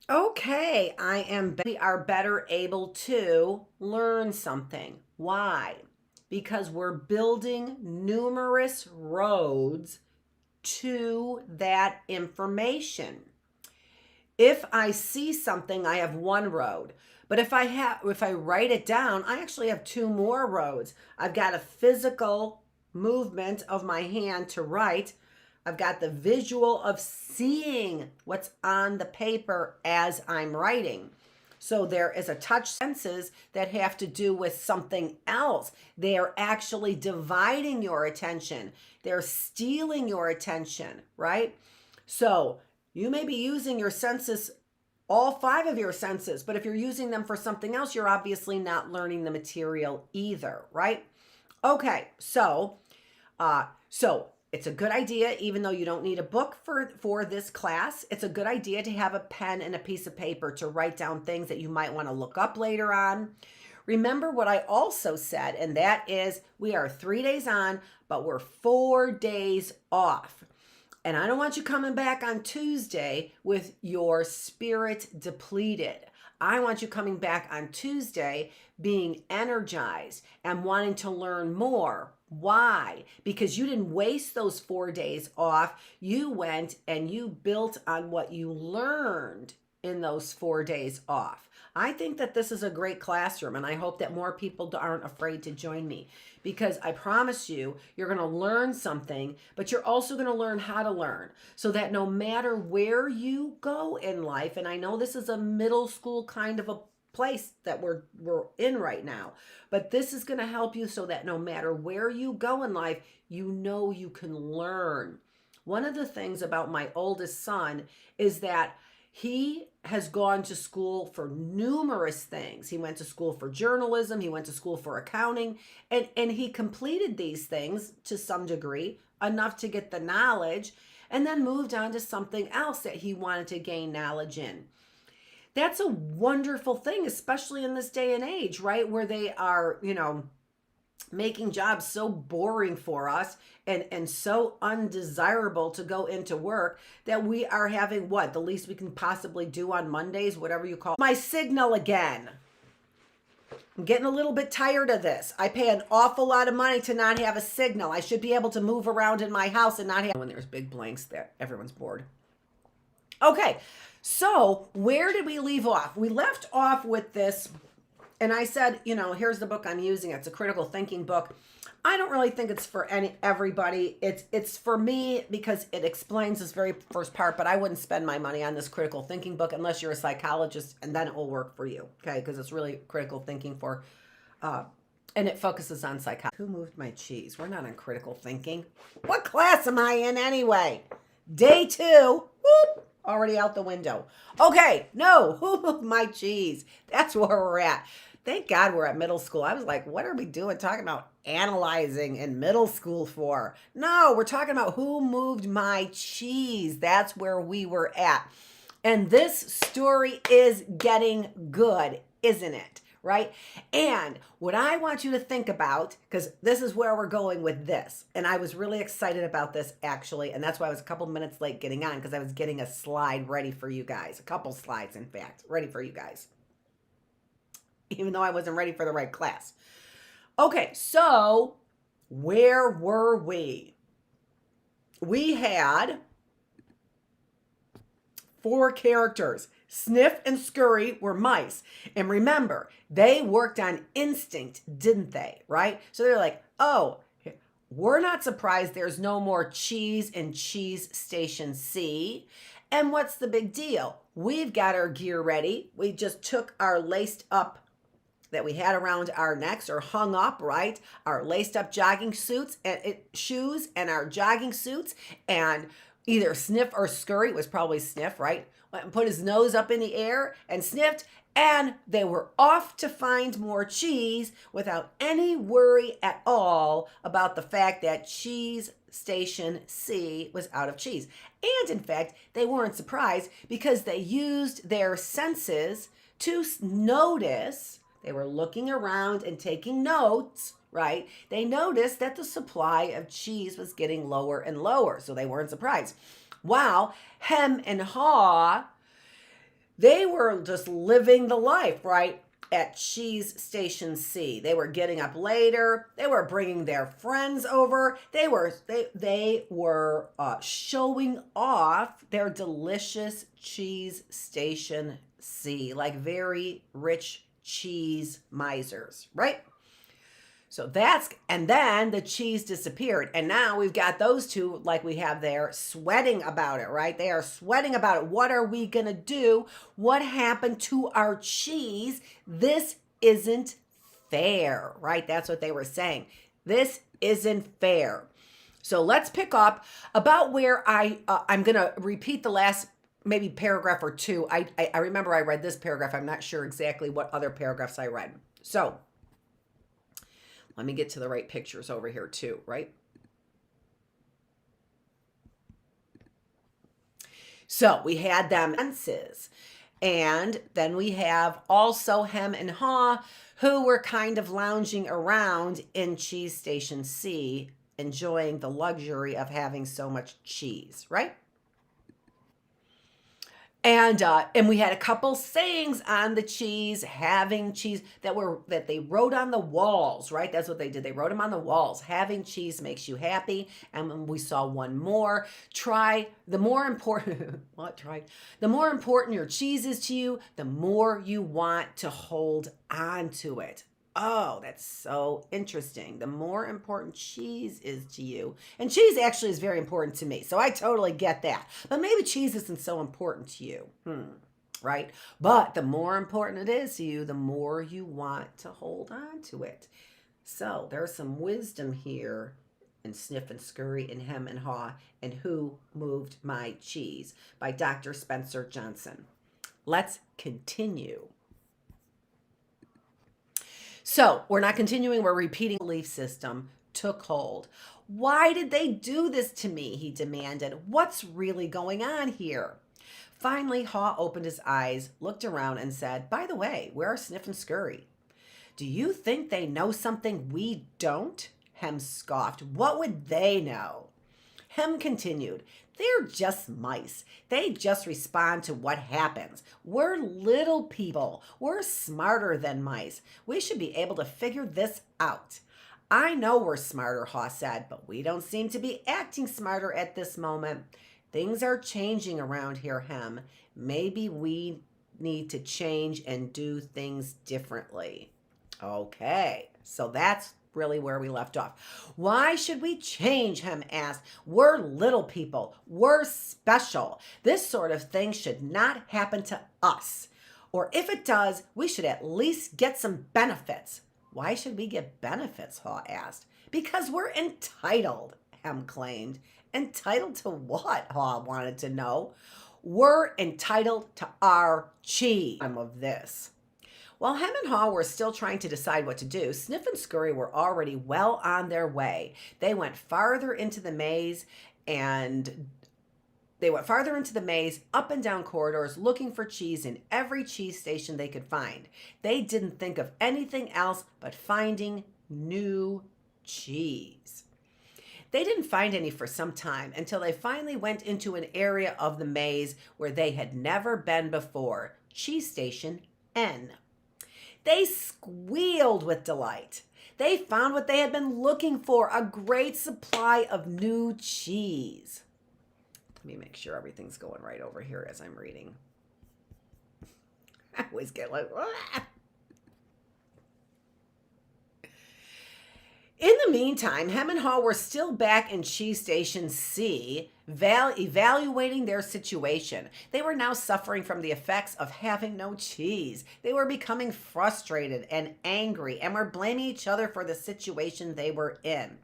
Okay, we are better able to learn something. Why? Because we're building numerous roads to that information. If I see something, I have one road. But if I write it down, I actually have two more roads. I've got a physical movement of my hand to write. I've got the visual of seeing what's on the paper as I'm writing. So there is a touch senses that have to do with something else. They are actually dividing your attention. They're stealing your attention, right? So you may be using your senses, all five of your senses, but if you're using them for something else, you're obviously not learning the material either, right? Okay, so it's a good idea, even though you don't need a book for this class. It's a good idea to have a pen and a piece of paper to write down things that you might want to look up later on. Remember what I also said, and that is we are 3 days on, but we're 4 days off. And I don't want you coming back on Tuesday with your spirit depleted. I want you coming back on Tuesday being energized and wanting to learn more. Why? Because you didn't waste those 4 days off. You went and you built on what you learned in those 4 days off. I think that this is a great classroom, and I hope that more people aren't afraid to join me, because I promise you, you're going to learn something, but you're also going to learn how to learn, so that no matter where you go in life, and I know this is a middle school kind of a place that we're in right now, but this is going to help you so that no matter where you go in life, you know you can learn. One of the things about my oldest son is that he has gone to school for numerous things. He went to school for journalism, he went to school for accounting, and he completed these things to some degree, enough to get the knowledge, and then moved on to something else that he wanted to gain knowledge in. That's a wonderful thing, especially in this day and age, right? Where they are, making jobs so boring for us and so undesirable to go into work that we are having the least we can possibly do on Mondays, whatever you call it. My signal again. I'm getting a little bit tired of this. I pay an awful lot of money to not have a signal. I should be able to move around in my house and not have when there's big blanks there. Everyone's bored. Okay, so where did we leave off? We left off with this. And I said, here's the book I'm using. It's a critical thinking book. I don't really think it's for everybody. It's for me because it explains this very first part, but I wouldn't spend my money on this critical thinking book unless you're a psychologist, and then it will work for you, okay? Because it's really critical thinking and it focuses on psychology. Who moved my cheese? We're not on critical thinking. What class am I in anyway? Day 2. Whoop. Already out the window. Okay, no, who moved my cheese? That's where we're at. Thank God we're at middle school. I was like, what are we doing talking about analyzing in middle school for? No, we're talking about who moved my cheese. That's where we were at. And this story is getting good, isn't it? Right? And what I want you to think about, because this is where we're going with this, and I was really excited about this actually, and that's why I was a couple minutes late getting on, because I was getting a slide ready for you guys, a couple slides in fact, ready for you guys, even though I wasn't ready for the right class. Okay, so where were we? We had 4 characters. Sniff and Scurry were mice. And remember, they worked on instinct, didn't they? Right? So they're like, oh, we're not surprised there's no more cheese in Cheese Station C. And what's the big deal? We've got our gear ready. We just took our laced up that we had around our necks or hung up, right? Our laced up jogging suits and shoes and our jogging suits, and either Sniff or Scurry, it was probably Sniff, right? Went and put his nose up in the air and sniffed, and they were off to find more cheese without any worry at all about the fact that Cheese Station C was out of cheese. And in fact, they weren't surprised because they used their senses to notice. They were looking around and taking notes, right? They noticed that the supply of cheese was getting lower and lower, so they weren't surprised. Wow, hem and haw, They were just living the life, right? At Cheese Station C. They were getting up later. They were bringing their friends over. They were showing off their delicious Cheese Station C, like very rich cheese misers, right? So and then the cheese disappeared. And now we've got those two, like we have there, sweating about it, right? They are sweating about it. What are we going to do? What happened to our cheese? This isn't fair, right? That's what they were saying. This isn't fair. So let's pick up about where I'm going to repeat the last maybe paragraph or two. I remember I read this paragraph. I'm not sure exactly what other paragraphs I read. So let me get to the right pictures over here too, right? So we had them fences. And then we have also Hem and Haw, who were kind of lounging around in Cheese Station C, enjoying the luxury of having so much cheese, right? And we had a couple sayings on the cheese, having cheese that they wrote on the walls, right? That's what they did. They wrote them on the walls. Having cheese makes you happy. And we saw one more. The more important your cheese is to you, the more you want to hold on to it. Oh, that's so interesting. The more important cheese is to you. And cheese actually is very important to me. So I totally get that. But maybe cheese isn't so important to you. Right? But the more important it is to you, the more you want to hold on to it. So there's some wisdom here in Sniff and Scurry and Hem and Haw and Who Moved My Cheese by Dr. Spencer Johnson. Let's continue. So we're not continuing, we're repeating. The belief system took hold. Why did they do this to me? He demanded. What's really going on here? Finally, Haw opened his eyes, looked around, and said, by the way, where are Sniff and Scurry? Do you think they know something we don't? Hem scoffed. What would they know? Hem continued, they're just mice. They just respond to what happens. We're little people. We're smarter than mice. We should be able to figure this out. I know we're smarter, Haw said, but we don't seem to be acting smarter at this moment. Things are changing around here, Hem. Maybe we need to change and do things differently. Okay, so that's really where we left off. Why should we change? Hem asked. We're little people. We're special. This sort of thing should not happen to us. Or if it does, we should at least get some benefits. Why should we get benefits? Haw asked. Because we're entitled, Hem claimed. Entitled to what? Haw wanted to know. We're entitled to our cheese. Of this. While Hem and Haw were still trying to decide what to do, Sniff and Scurry were already well on their way. They went farther into the maze up and down corridors, looking for cheese in every cheese station they could find. They didn't think of anything else but finding new cheese. They didn't find any for some time until they finally went into an area of the maze where they had never been before, Cheese Station N. They squealed with delight. They found what they had been looking for, a great supply of new cheese. Let me make sure everything's going right over here as I'm reading. I always get like, ah. In the meantime, Hem and Haw were still back in Cheese Station C, evaluating their situation. They were now suffering from the effects of having no cheese. They were becoming frustrated and angry and were blaming each other for the situation they were in.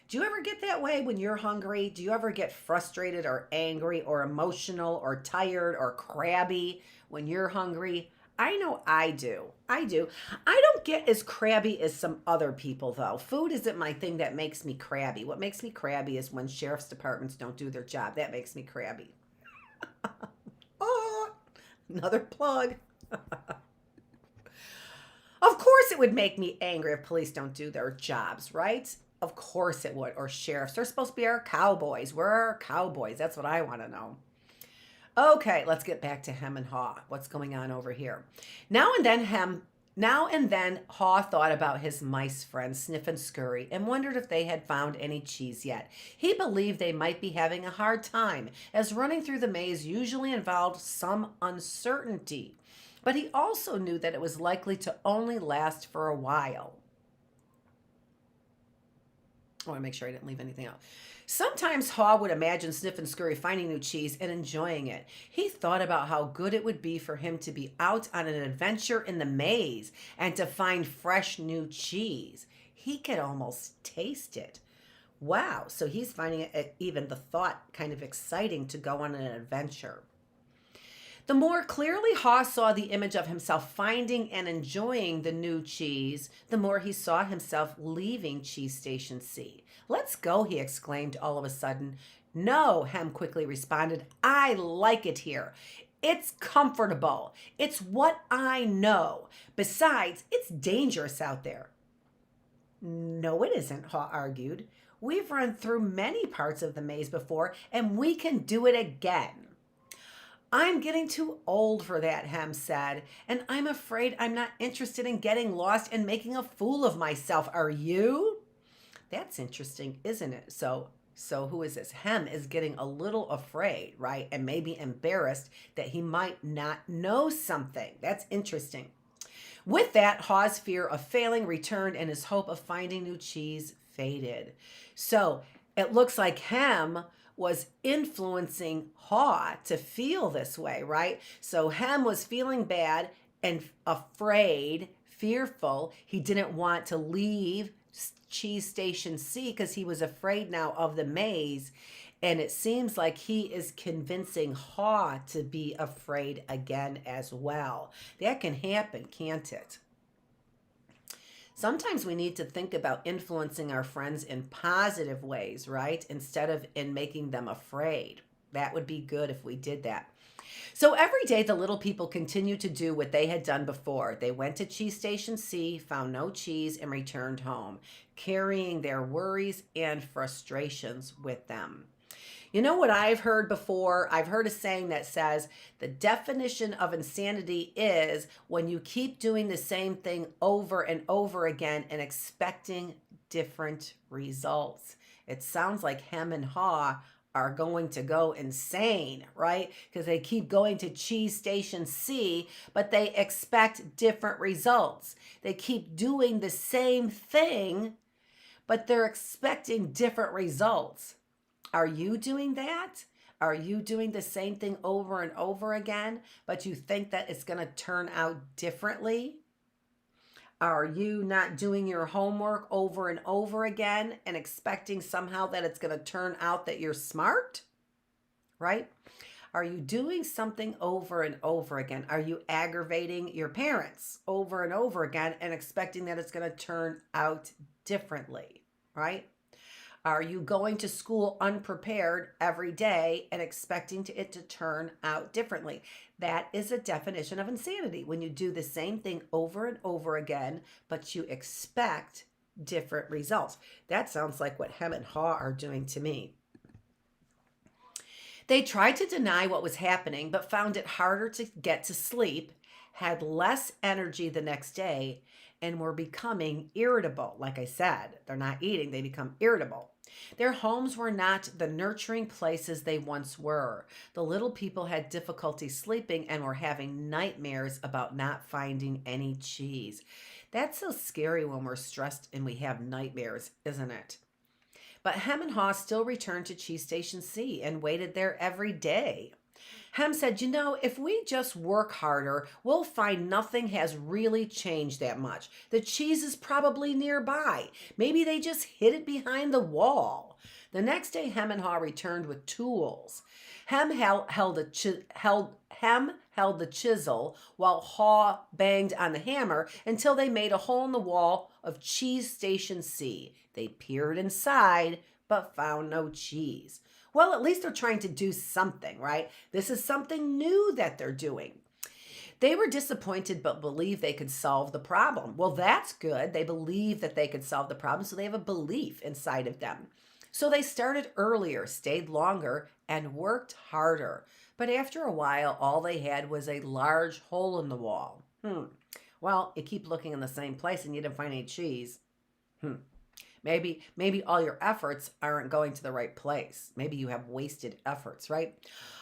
Do you ever get that way when you're hungry? Do you ever get frustrated or angry or emotional or tired or crabby when you're hungry? I know I do. I don't get as crabby as some other people, though. Food isn't my thing that makes me crabby. What makes me crabby is when sheriff's departments don't do their job. That makes me crabby. Oh, another plug. Of course it would make me angry if police don't do their jobs, right? Of course it would. Or sheriffs. They're supposed to be our cowboys. Where are our cowboys? That's what I want to know. Okay, let's get back to hem and haw. What's going on over here? Now and then Haw thought about his mice friends Sniff and Scurry and wondered if they had found any cheese yet. He believed they might be having a hard time, as running through the maze usually involved some uncertainty. But he also knew that it was likely to only last for a while. I want to make sure I didn't leave anything out. Sometimes Haw would imagine Sniff and Scurry finding new cheese and enjoying it. He thought about how good it would be for him to be out on an adventure in the maze and to find fresh new cheese. He could almost taste it. Wow, so he's finding it, even the thought, kind of exciting to go on an adventure. The more clearly Haw saw the image of himself finding and enjoying the new cheese, the more he saw himself leaving Cheese Station C. "Let's go," he exclaimed all of a sudden. "No," Hem quickly responded. "I like it here. It's comfortable. It's what I know. Besides, it's dangerous out there." "No, it isn't," Haw argued. "We've run through many parts of the maze before, and we can do it again." "I'm getting too old for that," Hem said, "and I'm afraid I'm not interested in getting lost and making a fool of myself. Are you?" That's interesting, isn't it? So who is this? Hem is getting a little afraid, right? And maybe embarrassed that he might not know something. That's interesting. With that, Haw's fear of failing returned and his hope of finding new cheese faded. So it looks like Hem was influencing Haw to feel this way, right? So Hem was feeling bad and afraid, fearful. He didn't want to leave Cheese Station C because he was afraid now of the maze. And it seems like he is convincing Haw to be afraid again as well. That can happen, can't it? Sometimes we need to think about influencing our friends in positive ways, right? Instead of in making them afraid. That would be good if we did that. So every day the little people continued to do what they had done before. They went to Cheese Station C, found no cheese, and returned home, carrying their worries and frustrations with them. You know what I've heard before? I've heard a saying that says the definition of insanity is when you keep doing the same thing over and over again and expecting different results. It sounds like Hem and Haw are going to go insane, right? Because they keep going to Cheese Station C, but they expect different results. They keep doing the same thing, but they're expecting different results. Are you doing that? Are you doing the same thing over and over again, but you think that it's going to turn out differently? Are you not doing your homework over and over again and expecting somehow that it's going to turn out that you're smart? Right? Are you doing something over and over again? Are you aggravating your parents over and over again and expecting that it's going to turn out differently? Right? Are you going to school unprepared every day and expecting it to turn out differently? That is a definition of insanity, when you do the same thing over and over again, but you expect different results. That sounds like what Hem and Haw are doing to me. They tried to deny what was happening, but found it harder to get to sleep, had less energy the next day, and were becoming irritable. Like I said, they're not eating, they become irritable. Their homes were not the nurturing places they once were. The little people had difficulty sleeping and were having nightmares about not finding any cheese. That's so scary when we're stressed and we have nightmares, isn't it? But Hem and Haw still returned to Cheese Station C and waited there every day. Hem said, "You know, if we just work harder, we'll find nothing has really changed that much. The cheese is probably nearby. Maybe they just hid it behind the wall." The next day, Hem and Haw returned with tools. Hem held the chisel while Haw banged on the hammer until they made a hole in the wall of Cheese Station C. They peered inside, but found no cheese. Well, at least they're trying to do something, right? This is something new that they're doing. They were disappointed but believed they could solve the problem. Well, that's good. They believe that they could solve the problem, so they have a belief inside of them. So they started earlier, stayed longer, and worked harder. But after a while, all they had was a large hole in the wall. Well, you keep looking in the same place and you didn't find any cheese. Maybe all your efforts aren't going to the right place. Maybe you have wasted efforts, right?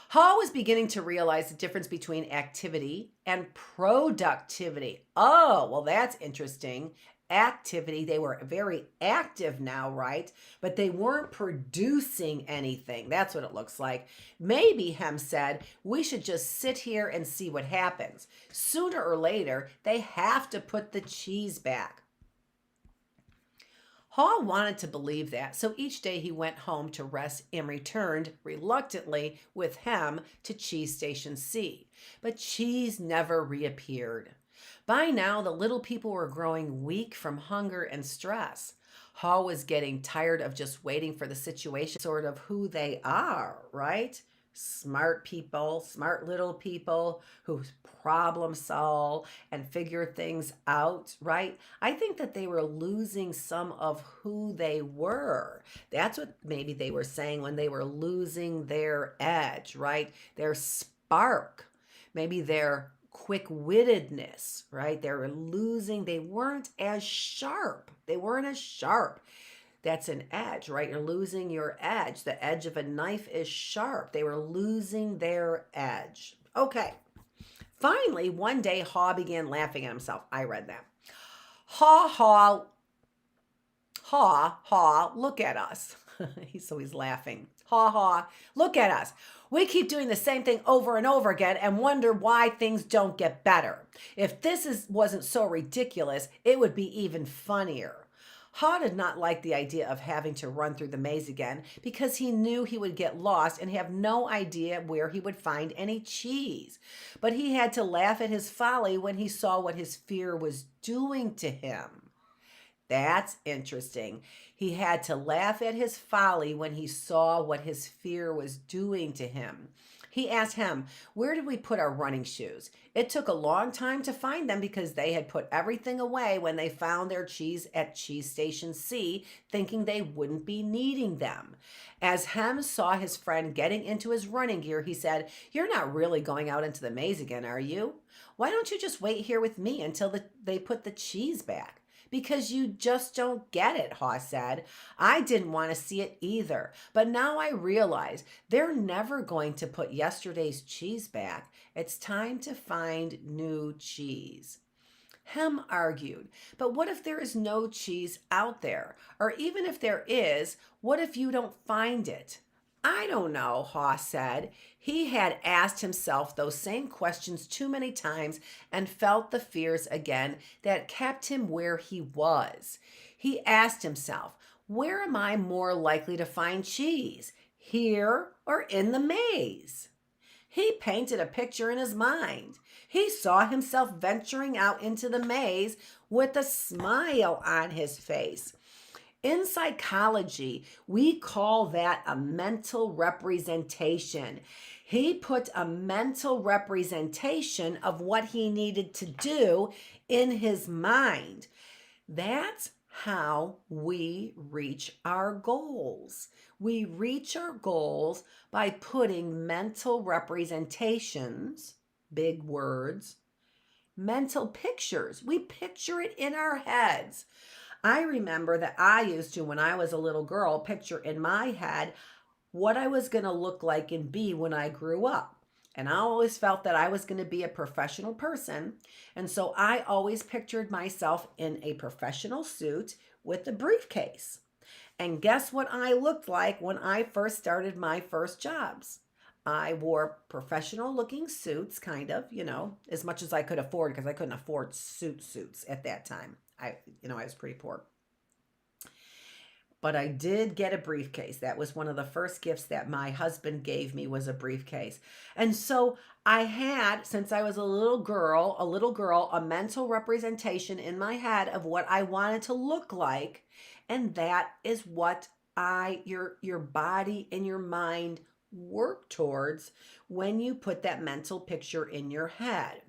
Hall was beginning to realize the difference between activity and productivity. Oh, well, that's interesting. Activity, they were very active now, right? But they weren't producing anything. That's what it looks like. Maybe Hem said, we should just sit here and see what happens. Sooner or later, they have to put the cheese back. Hall wanted to believe that, so each day he went home to rest and returned reluctantly with Hem to Cheese Station C. But cheese never reappeared. By now, the little people were growing weak from hunger and stress. Hall was getting tired of just waiting for the situation, sort of who they are, right? Smart people, smart little people who problem solve and figure things out, right? I think that they were losing some of who they were. That's what maybe they were saying when they were losing their edge, right? Their spark, maybe their quick-wittedness, right? They weren't as sharp. They weren't as sharp. That's an edge, right? You're losing your edge. The edge of a knife is sharp. They were losing their edge. Okay. Finally, one day, Haw began laughing at himself. I read that. Haw, haw, haw, haw, look at us. So he's laughing. Haw, haw, look at us. We keep doing the same thing over and over again and wonder why things don't get better. If wasn't so ridiculous, it would be even funnier. Haw did not like the idea of having to run through the maze again because he knew he would get lost and have no idea where he would find any cheese. But he had to laugh at his folly when he saw what his fear was doing to him. That's interesting. He had to laugh at his folly when he saw what his fear was doing to him. He asked him, where did we put our running shoes? It took a long time to find them because they had put everything away when they found their cheese at Cheese Station C, thinking they wouldn't be needing them. As Hem saw his friend getting into his running gear, he said, you're not really going out into the maze again, are you? Why don't you just wait here with me until they put the cheese back? Because you just don't get it, Haw said. I didn't want to see it either, but now I realize they're never going to put yesterday's cheese back. It's time to find new cheese. Hem argued, but what if there is no cheese out there? Or even if there is, what if you don't find it? I don't know, Haw said. He had asked himself those same questions too many times and felt the fears again that kept him where he was. He asked himself, where am I more likely to find cheese? Here or in the maze? He painted a picture in his mind. He saw himself venturing out into the maze with a smile on his face. In psychology, we call that a mental representation. He put a mental representation of what he needed to do in his mind. That's how we reach our goals. We reach our goals by putting mental representations, big words, mental pictures. We picture it in our heads. I remember that I used to, when I was a little girl, picture in my head what I was going to look like and be when I grew up. And I always felt that I was going to be a professional person. And so I always pictured myself in a professional suit with a briefcase. And guess what I looked like when I first started my first jobs? I wore professional looking suits, kind of, as much as I could afford, because I couldn't afford suits at that time. I was pretty poor. But I did get a briefcase. That was one of the first gifts that my husband gave me, was a briefcase. And so I had, since I was a little girl, a mental representation in my head of what I wanted to look like. And that is what your body and your mind work towards when you put that mental picture in your head.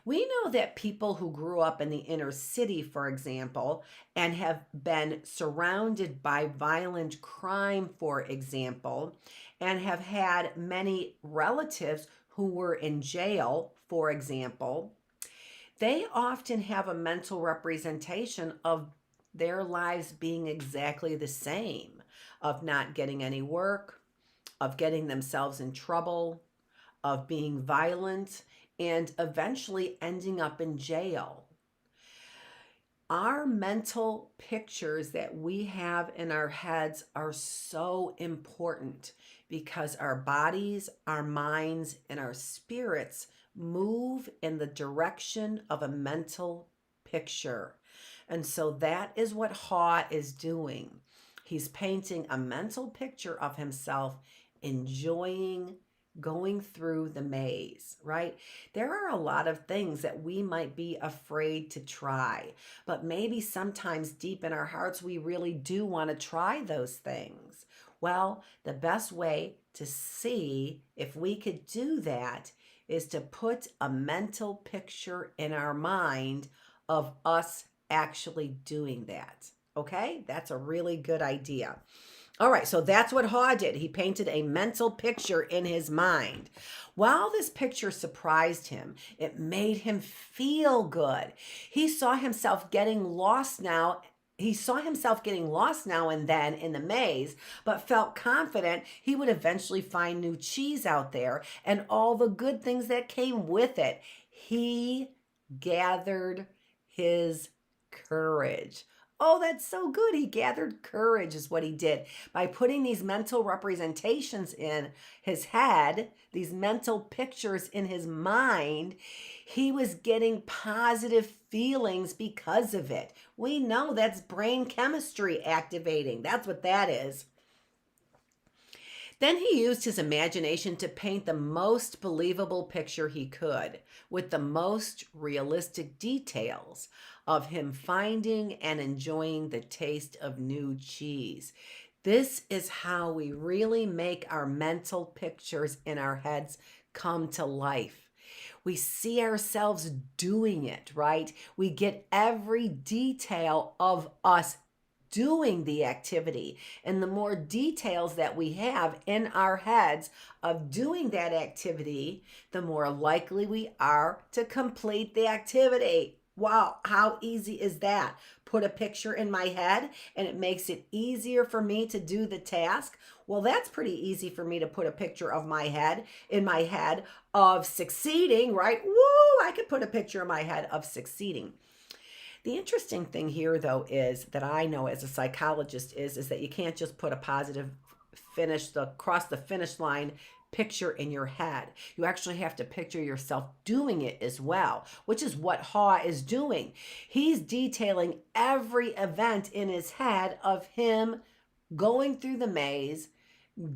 We know that people who grew up in the inner city, for example, and have been surrounded by violent crime, for example, and have had many relatives who were in jail, for example, they often have a mental representation of their lives being exactly the same, of not getting any work, of getting themselves in trouble, of being violent, and eventually ending up in jail. Our mental pictures that we have in our heads are so important because our bodies, our minds, and our spirits move in the direction of a mental picture. And so that is what Haw is doing. He's painting a mental picture of himself enjoying going through the maze, right? There are a lot of things that we might be afraid to try, but maybe sometimes deep in our hearts, we really do want to try those things. Well, the best way to see if we could do that is to put a mental picture in our mind of us actually doing that. Okay? That's a really good idea. All right, so that's what Haw did. He painted a mental picture in his mind. While this picture surprised him, it made him feel good. He saw himself getting lost now. He saw himself getting lost now and then in the maze, but felt confident he would eventually find new cheese out there and all the good things that came with it. He gathered his courage. Oh, that's so good. He gathered courage, is what he did. By putting these mental representations in his head, these mental pictures in his mind, he was getting positive feelings because of it. We know that's brain chemistry activating. That's what that is. Then he used his imagination to paint the most believable picture he could, with the most realistic details of him finding and enjoying the taste of new cheese. This is how we really make our mental pictures in our heads come to life. We see ourselves doing it, right? We get every detail of us doing the activity. And the more details that we have in our heads of doing that activity, the more likely we are to complete the activity. Wow, how easy is that? Put a picture in my head and it makes it easier for me to do the task. Well, that's pretty easy for me to put a picture of my head in my head of succeeding, right? Woo, I could put a picture in my head of succeeding. The interesting thing here, though, is that I know as a psychologist is that you can't just put a positive cross the finish line picture in your head. You actually have to picture yourself doing it as well, which is what Haw is doing. He's detailing every event in his head of him going through the maze,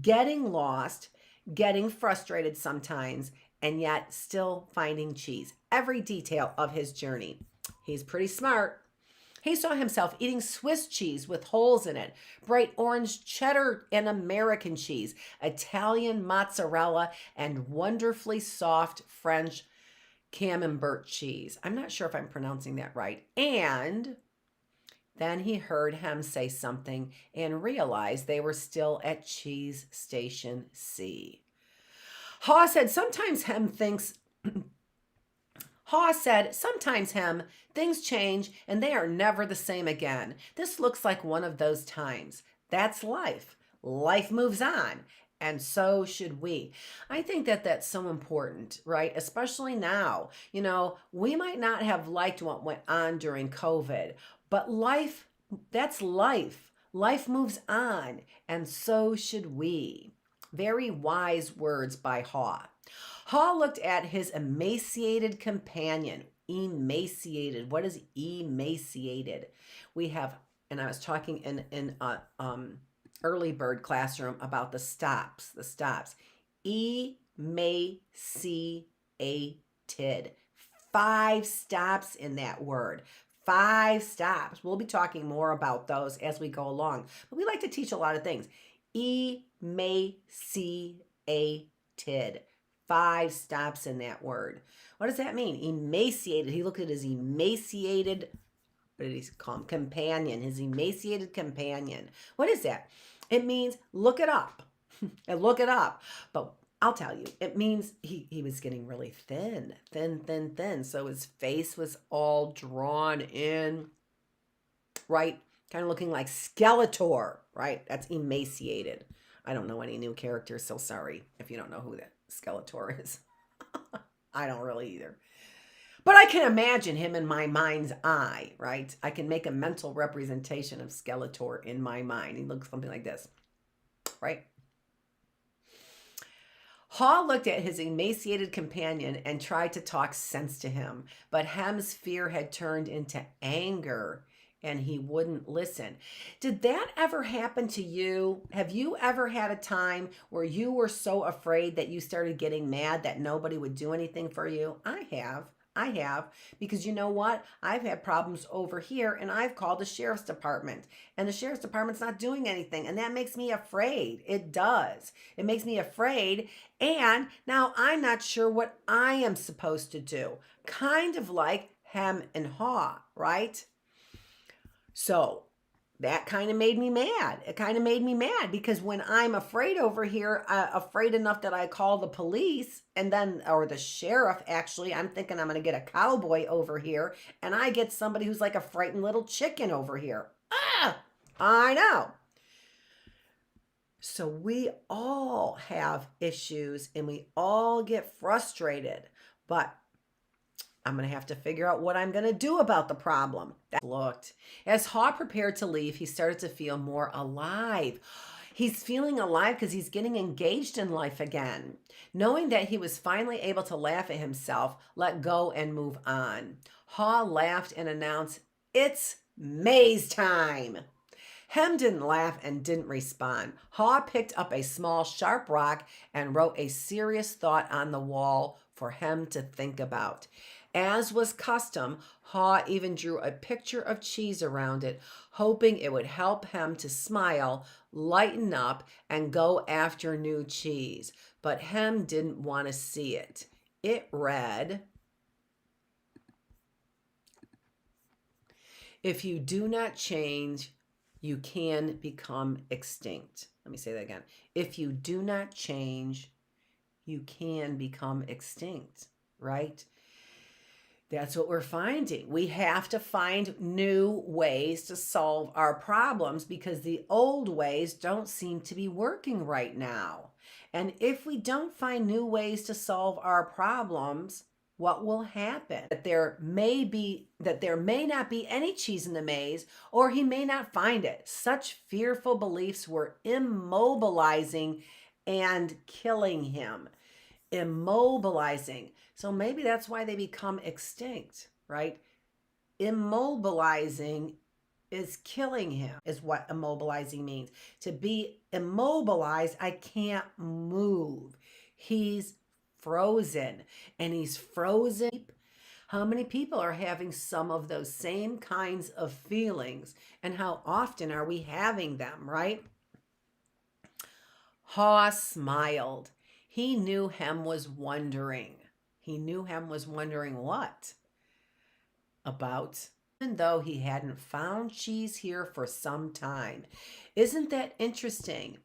getting lost, getting frustrated sometimes, and yet still finding cheese. Every detail of his journey. He's pretty smart. He saw himself eating Swiss cheese with holes in it, bright orange cheddar and American cheese, Italian mozzarella, and wonderfully soft French camembert cheese. I'm not sure if I'm pronouncing that right. And then he heard him say something and realized they were still at Cheese Station C. Haw said sometimes things change and they are never the same again. This looks like one of those times. That's life. Life moves on. And so should we. I think that that's so important, right? Especially now. You know, we might not have liked what went on during COVID, but that's life. Life moves on. And so should we. Very wise words by Haw. Haw looked at his emaciated companion. Emaciated. What is emaciated? We have, and I was talking in early bird classroom about the stops. The stops. Emaciated. 5 stops in that word. 5 stops. We'll be talking more about those as we go along. But we like to teach a lot of things. Emaciated. 5 stops in that word. What does that mean? Emaciated. He looked at his emaciated, what did he call him? Companion, his emaciated companion. What is that? It means look it up. And look it up. But I'll tell you, it means he was getting really thin. So his face was all drawn in, right? Kind of looking like Skeletor, right? That's emaciated. I don't know any new characters, so sorry if you don't know who that Skeletor is. I don't really either. But I can imagine him in my mind's eye, right? I can make a mental representation of Skeletor in my mind. He looks something like this, right? Haw looked at his emaciated companion and tried to talk sense to him, but Hem's fear had turned into anger and he wouldn't listen. Did that ever happen to you? Have you ever had a time where you were so afraid that you started getting mad that nobody would do anything for you? I have, because you know what? I've had problems over here and I've called the sheriff's department and the sheriff's department's not doing anything. And that makes me afraid. It does. It makes me afraid. And now I'm not sure what I am supposed to do. Kind of like Hem and Haw, right? So that kind of made me mad. It kind of made me mad because when I'm afraid over here, afraid enough that I call the police and then, or the sheriff, actually, I'm thinking I'm going to get a cowboy over here and I get somebody who's like a frightened little chicken over here. I know. So we all have issues and we all get frustrated, but I'm going to have to figure out what I'm going to do about the problem. That looked. As Haw prepared to leave, he started to feel more alive. He's feeling alive because he's getting engaged in life again. Knowing that he was finally able to laugh at himself, let go and move on. Haw laughed and announced, "It's maze time." Hem didn't laugh and didn't respond. Haw picked up a small sharp rock and wrote a serious thought on the wall for Hem to think about. As was custom, Haw even drew a picture of cheese around it, hoping it would help Hem to smile, lighten up, and go after new cheese. But Hem didn't want to see it. It read, "If you do not change, you can become extinct." Let me say that again. If you do not change, you can become extinct, right? That's what we're finding. We have to find new ways to solve our problems because the old ways don't seem to be working right now. And if we don't find new ways to solve our problems, what will happen? That there may not be any cheese in the maze, or he may not find it. Such fearful beliefs were immobilizing and killing him. Immobilizing. So maybe that's why they become extinct, right? Immobilizing is killing him, is what immobilizing means. To be immobilized, I can't move. He's frozen, and he's frozen. How many people are having some of those same kinds of feelings, and how often are we having them, right? Haw smiled. He knew Hem was wondering. He knew Hem was wondering what? About, even though he hadn't found cheese here for some time. Isn't that interesting?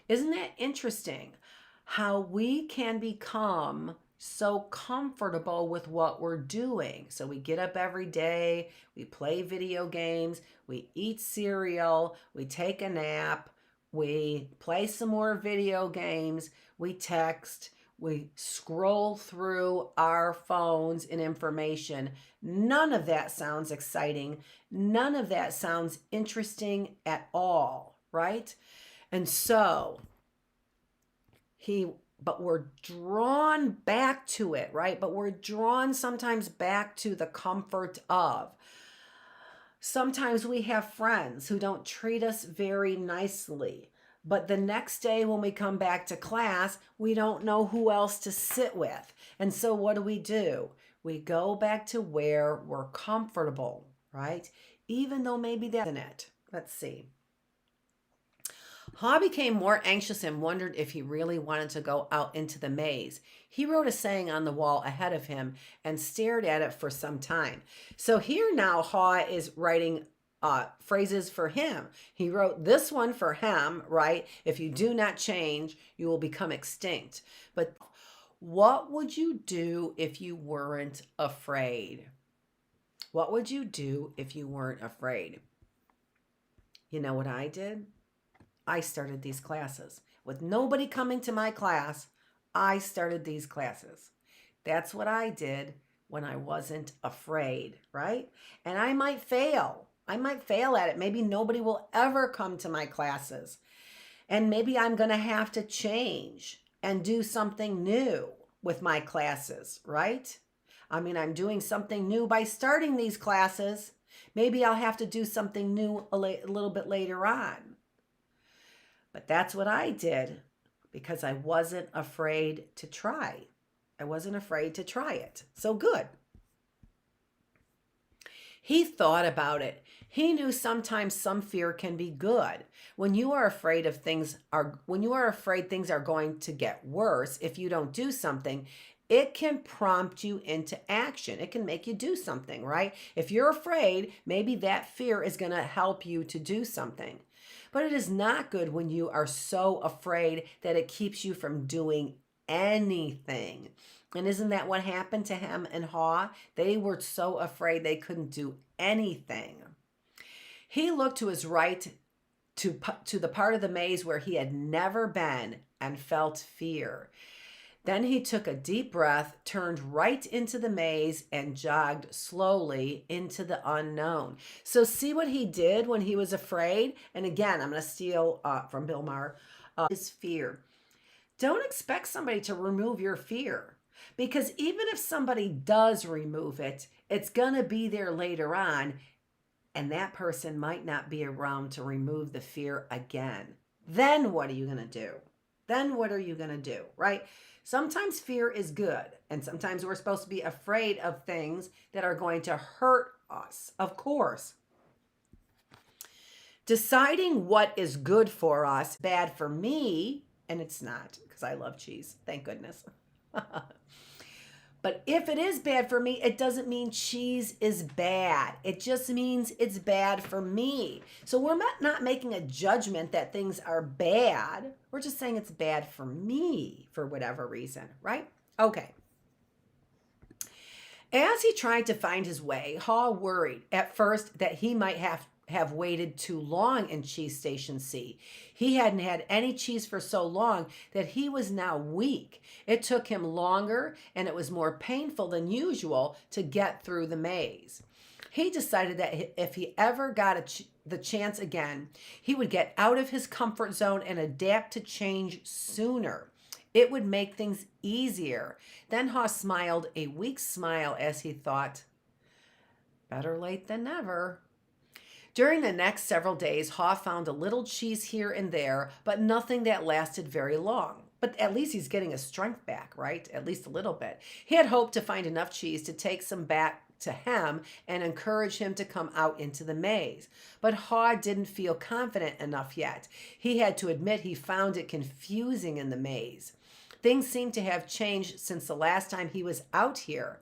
Isn't that interesting how we can become so comfortable with what we're doing? So we get up every day, we play video games, we eat cereal, we take a nap, we play some more video games, we text, we scroll through our phones and information. None of that sounds exciting. None of that sounds interesting at all, right? And so but we're drawn back to it, right? But we're drawn sometimes back to the comfort of. Sometimes we have friends who don't treat us very nicely. But the next day when we come back to class, we don't know who else to sit with. And so what do? We go back to where we're comfortable, right? Even though maybe that's in it. Let's see. Haw became more anxious and wondered if he really wanted to go out into the maze. He wrote a saying on the wall ahead of him and stared at it for some time. So here now, Haw is writing phrases for him. He wrote this one for him, right? If you do not change, you will become extinct. But what would you do if you weren't afraid? What would you do if you weren't afraid? You know what I did? I started these classes. With nobody coming to my class, I started these classes. That's what I did when I wasn't afraid, right? And I might fail. I might fail at it. Maybe nobody will ever come to my classes. And maybe I'm going to have to change and do something new with my classes, right? I mean, I'm doing something new by starting these classes. Maybe I'll have to do something new a little bit later on. But that's what I did because I wasn't afraid to try. I wasn't afraid to try it. So good. He thought about it. He knew sometimes some fear can be good. When you are afraid things are going to get worse if you don't do something, it can prompt you into action. It can make you do something, right? If you're afraid, maybe that fear is going to help you to do something. But it is not good when you are so afraid that it keeps you from doing anything. And isn't that what happened to him and Haw? They were so afraid they couldn't do anything. He looked to his right to the part of the maze where he had never been and felt fear. Then he took a deep breath, turned right into the maze, and jogged slowly into the unknown. So see what he did when he was afraid? And again, I'm going to steal from Bill Maher, his fear. Don't expect somebody to remove your fear. Because even if somebody does remove it, it's going to be there later on. And that person might not be around to remove the fear again. Then what are you going to do? Then what are you going to do, right? Sometimes fear is good, and sometimes we're supposed to be afraid of things that are going to hurt us, of course. Deciding what is good for us, bad for me, and it's not, because I love cheese, thank goodness. But if it is bad for me, it doesn't mean cheese is bad. It just means it's bad for me. So we're not making a judgment that things are bad. We're just saying it's bad for me for whatever reason, right? Okay. As he tried to find his way, Haw worried at first that he might have waited too long in cheese station C. He hadn't had any cheese for so long that he was now weak. It took him longer and it was more painful than usual to get through the maze. He decided that if he ever got the chance again, he would get out of his comfort zone and adapt to change sooner. It would make things easier. Then Haw smiled a weak smile as he thought, better late than never. During the next several days, Haw found a little cheese here and there, but nothing that lasted very long. But at least he's getting his strength back, right? At least a little bit. He had hoped to find enough cheese to take some back to him and encourage him to come out into the maze. But Haw didn't feel confident enough yet. He had to admit he found it confusing in the maze. Things seemed to have changed since the last time he was out here.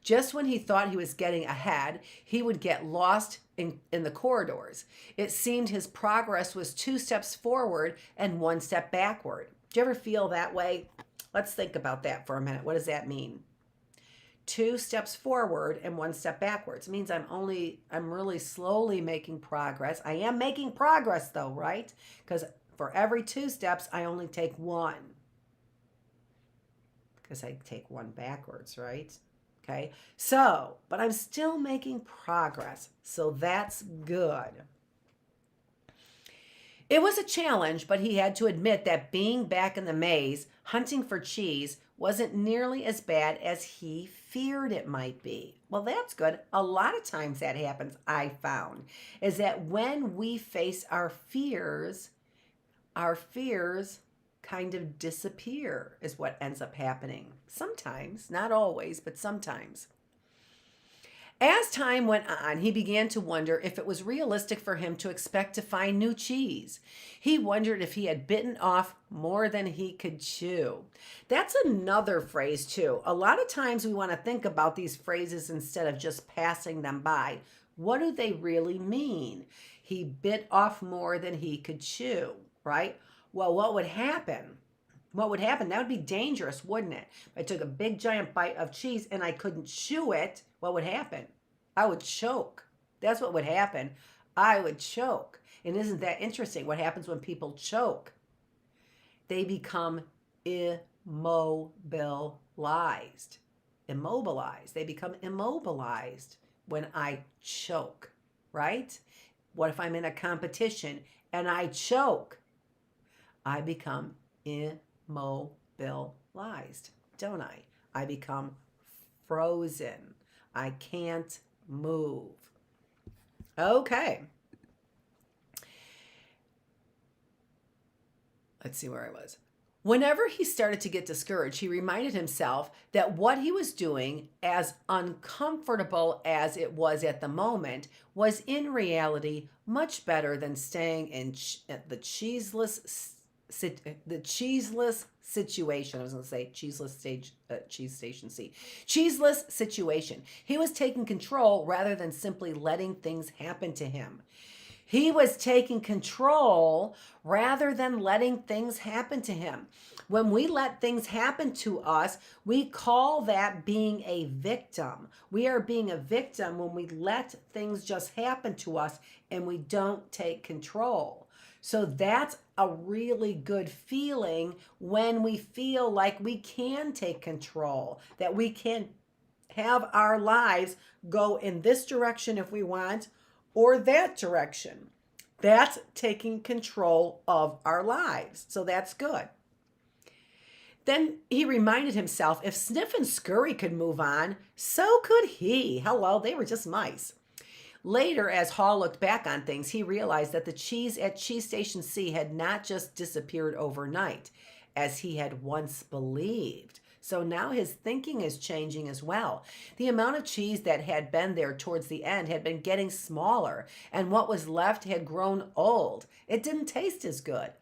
Just when he thought he was getting ahead, he would get lost in the corridors. It seemed his progress was 2 steps forward and 1 step backward. Do you ever feel that way? Let's think about that for a minute. What does that mean? 2 steps forward and 1 step backwards. It means I'm really slowly making progress. I am making progress though, right? Because for every 2 steps, I only take 1. Because I take 1 backwards, right? Okay, so, but I'm still making progress, so that's good. It was a challenge, but he had to admit that being back in the maze, hunting for cheese, wasn't nearly as bad as he feared it might be. Well, that's good. A lot of times that happens, I found, is that when we face our fears kind of disappear is what ends up happening. Sometimes, not always, but sometimes. As time went on, he began to wonder if it was realistic for him to expect to find new cheese. He wondered if he had bitten off more than he could chew. That's another phrase, too. A lot of times we want to think about these phrases instead of just passing them by. What do they really mean? He bit off more than he could chew, right? Well, what would happen? What would happen? That would be dangerous, wouldn't it? If I took a big giant bite of cheese and I couldn't chew it, what would happen? I would choke. That's what would happen. I would choke. And isn't that interesting? What happens when people choke? They become immobilized. Immobilized. They become immobilized when I choke, right? What if I'm in a competition and I choke? I become immobilized, don't I? I become frozen. I can't move. Okay. Let's see where I was. Whenever he started to get discouraged, he reminded himself that what he was doing, as uncomfortable as it was at the moment, was in reality much better than staying in the cheeseless situation. I was going to say cheese station C. Cheeseless situation. He was taking control rather than simply letting things happen to him. He was taking control rather than letting things happen to him. When we let things happen to us, we call that being a victim. We are being a victim when we let things just happen to us and we don't take control. So that's a really good feeling when we feel like we can take control, that we can have our lives go in this direction if we want, or that direction. That's taking control of our lives. So that's good. Then he reminded himself if Sniff and Scurry could move on, so could he. Hello, they were just mice. Later, as Hall looked back on things, he realized that the cheese at Cheese Station C had not just disappeared overnight, as he had once believed. So now his thinking is changing as well. The amount of cheese that had been there towards the end had been getting smaller, and what was left had grown old. It didn't taste as good.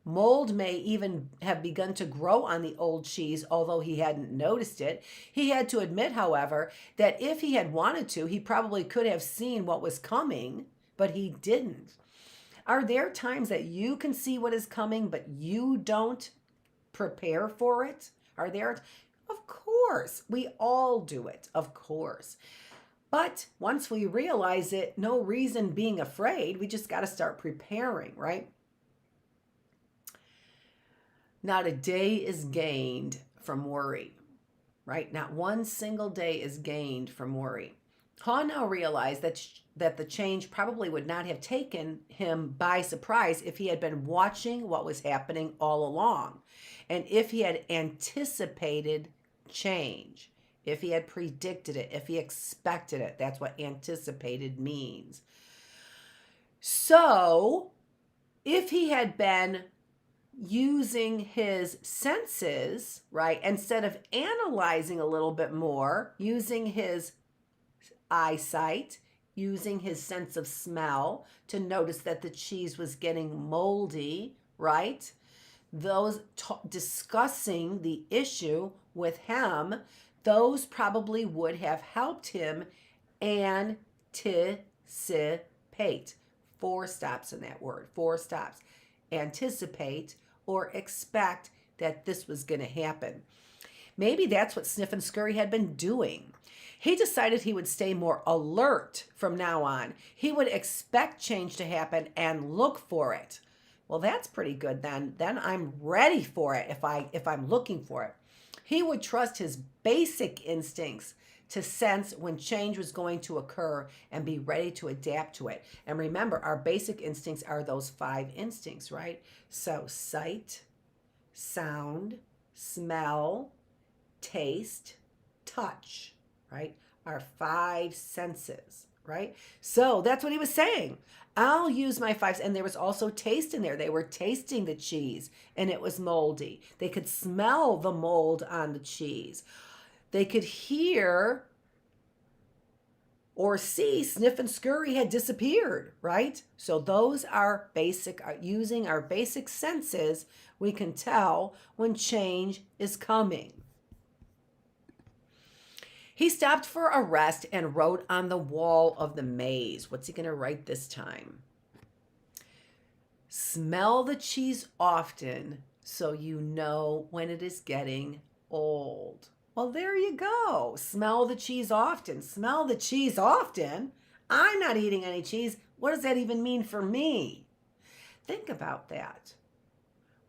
Mold may even have begun to grow on the old cheese, although he hadn't noticed it. He had to admit, however, that if he had wanted to, he probably could have seen what was coming, but he didn't. Are there times that you can see what is coming, but you don't prepare for it? Are there? Of course. We all do it, of course. But once we realize it, no reason being afraid. We just got to start preparing, right? Not a day is gained from worry, right? Not one single day is gained from worry. Hall now realized that the change probably would not have taken him by surprise if he had been watching what was happening all along, and if he had anticipated change, if he had predicted it, if he expected it. That's what anticipated means. So, if he had been using his senses, right, instead of analyzing a little bit more, using his eyesight, using his sense of smell to notice that the cheese was getting moldy, right? Discussing the issue with him, those probably would have helped him anticipate. 4 stops in that word, 4 stops. Anticipate or expect that this was going to happen. Maybe that's what Sniff and Scurry had been doing. He decided he would stay more alert from now on. He would expect change to happen and look for it. Well, that's pretty good then. Then I'm ready for it if I'm looking for it. He would trust his basic instincts to sense when change was going to occur and be ready to adapt to it. And remember, our basic instincts are those 5 instincts, right? So sight, sound, smell, taste, touch, right? Our 5 senses, right? So that's what he was saying. I'll use my 5, and there was also taste in there. They were tasting the cheese and it was moldy. They could smell the mold on the cheese. They could hear Or C, Sniff and Scurry had disappeared, right? So those are basic, using our basic senses, we can tell when change is coming. He stopped for a rest and wrote on the wall of the maze. What's he going to write this time? Smell the cheese often so you know when it is getting old. Well, there you go. Smell the cheese often. Smell the cheese often. I'm not eating any cheese. What does that even mean for me? Think about that.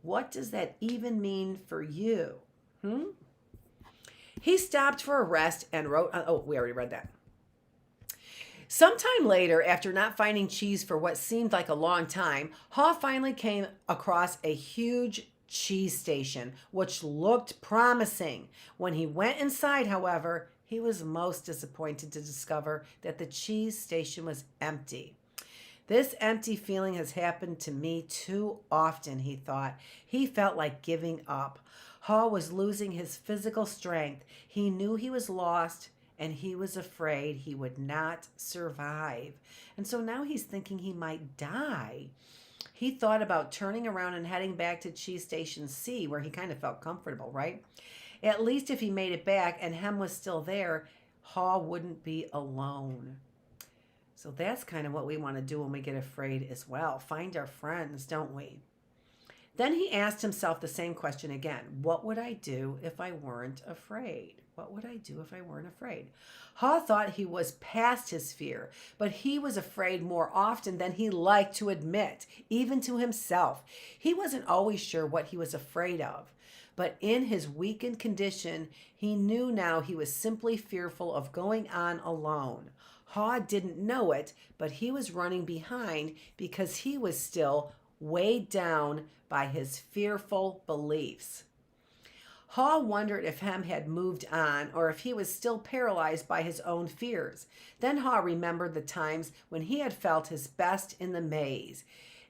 What does that even mean for you? He stopped for a rest and wrote, oh, we already read that. Sometime later, after not finding cheese for what seemed like a long time, Haw finally came across a huge cheese station, which looked promising. When he went inside, however, he was most disappointed to discover that the cheese station was empty. This empty feeling has happened to me too often, he thought. He felt like giving up. Haw was losing his physical strength. He knew he was lost, and he was afraid he would not survive. And so now he's thinking he might die. He thought about turning around and heading back to Cheese Station C, where he kind of felt comfortable, right? At least if he made it back and Hem was still there, Haw wouldn't be alone. So that's kind of what we want to do when we get afraid as well. Find our friends, don't we? Then he asked himself the same question again. What would I do if I weren't afraid? What would I do if I weren't afraid? Haw thought he was past his fear, but he was afraid more often than he liked to admit, even to himself. He wasn't always sure what he was afraid of, but in his weakened condition, he knew now he was simply fearful of going on alone. Haw didn't know it, but he was running behind because he was still weighed down by his fearful beliefs. Haw wondered if Hem had moved on or if he was still paralyzed by his own fears. Then Haw remembered the times when he had felt his best in the maze.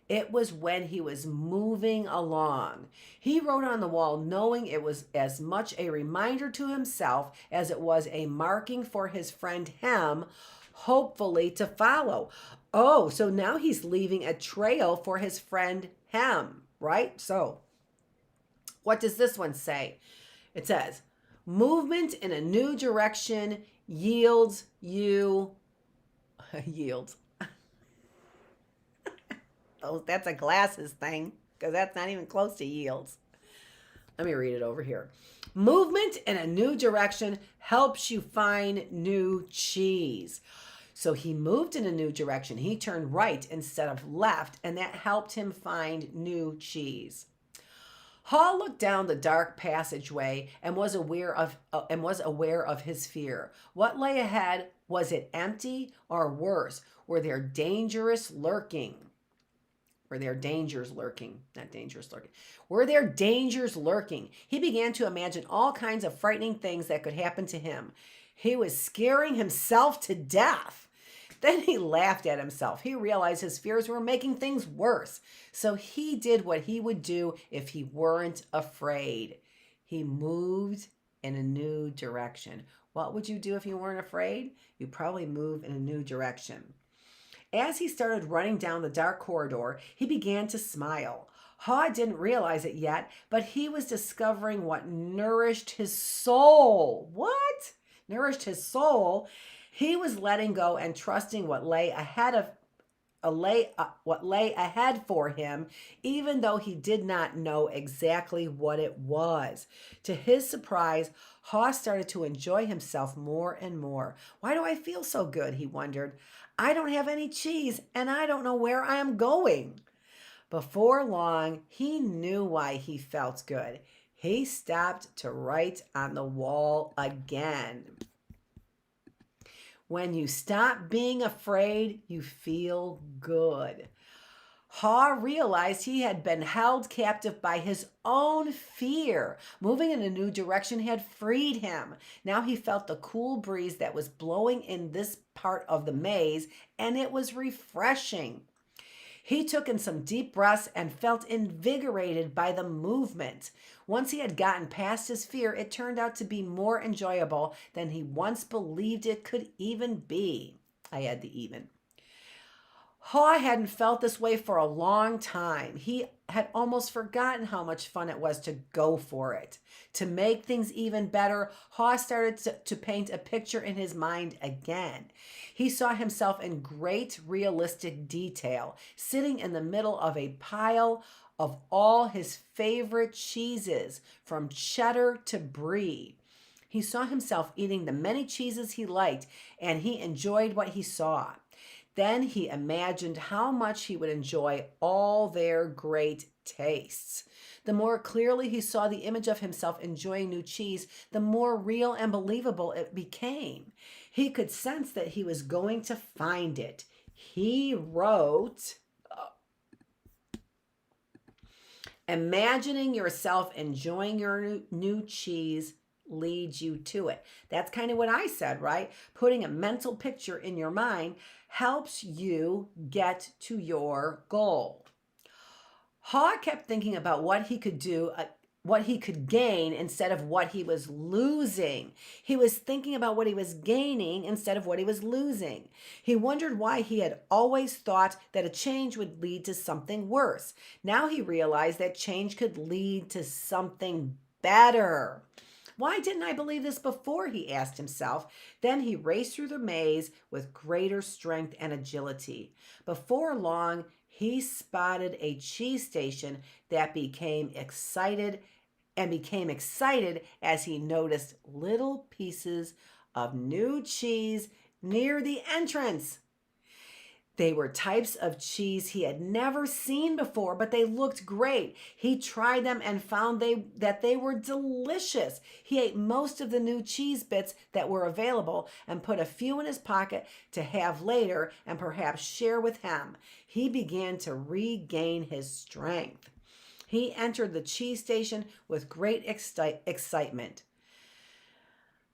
It was when he was moving along. He wrote on the wall knowing it was as much a reminder to himself as it was a marking for his friend Hem, hopefully to follow. Oh, so now he's leaving a trail for his friend Hem, right? So what does this one say? It says, movement in a new direction yields you, yields. Oh, that's a glasses thing because that's not even close to yields. Let me read it over here. Movement in a new direction helps you find new cheese. So he moved in a new direction. He turned right instead of left, and that helped him find new cheese. Haw looked down the dark passageway and was aware of his fear. What lay ahead? Was it empty or worse? Were there dangers lurking? Were there dangers lurking? Not dangerous lurking. Were there dangers lurking? He began to imagine all kinds of frightening things that could happen to him. He was scaring himself to death. Then he laughed at himself. He realized his fears were making things worse. So he did what he would do if he weren't afraid. He moved in a new direction. What would you do if you weren't afraid? You'd probably move in a new direction. As he started running down the dark corridor, he began to smile. Haw didn't realize it yet, but he was discovering what nourished his soul. What? Nourished his soul. He was letting go and trusting what lay ahead for him, even though he did not know exactly what it was. To his surprise, Haw started to enjoy himself more and more. Why do I feel so good? He wondered. I don't have any cheese, and I don't know where I am going. Before long, he knew why he felt good. He stopped to write on the wall again. When you stop being afraid, you feel good. Haw realized he had been held captive by his own fear. Moving in a new direction had freed him. Now he felt the cool breeze that was blowing in this part of the maze, and it was refreshing. He took in some deep breaths and felt invigorated by the movement. Once he had gotten past his fear, it turned out to be more enjoyable than he once believed it could even be. I had the even. Haw hadn't felt this way for a long time. He had almost forgotten how much fun it was to go for it. To make things even better, Haw started to paint a picture in his mind again. He saw himself in great realistic detail, sitting in the middle of a pile of all his favorite cheeses, from cheddar to brie. He saw himself eating the many cheeses he liked, and he enjoyed what he saw. Then he imagined how much he would enjoy all their great tastes. The more clearly he saw the image of himself enjoying new cheese, the more real and believable it became. He could sense that he was going to find it. He wrote, imagining yourself enjoying your new cheese leads you to it. That's kind of what I said, right? Putting a mental picture in your mind helps you get to your goal. Haw kept thinking about what he could do, what he could gain instead of what he was losing. He was thinking about what he was gaining instead of what he was losing. He wondered why he had always thought that a change would lead to something worse. Now he realized that change could lead to something better. Why didn't I believe this before? He asked himself. Then he raced through the maze with greater strength and agility. Before long, he spotted a cheese station that became excited as he noticed little pieces of new cheese near the entrance. They were types of cheese he had never seen before, but they looked great. He tried them and found that they were delicious. He ate most of the new cheese bits that were available and put a few in his pocket to have later and perhaps share with him. He began to regain his strength. He entered the cheese station with great excitement.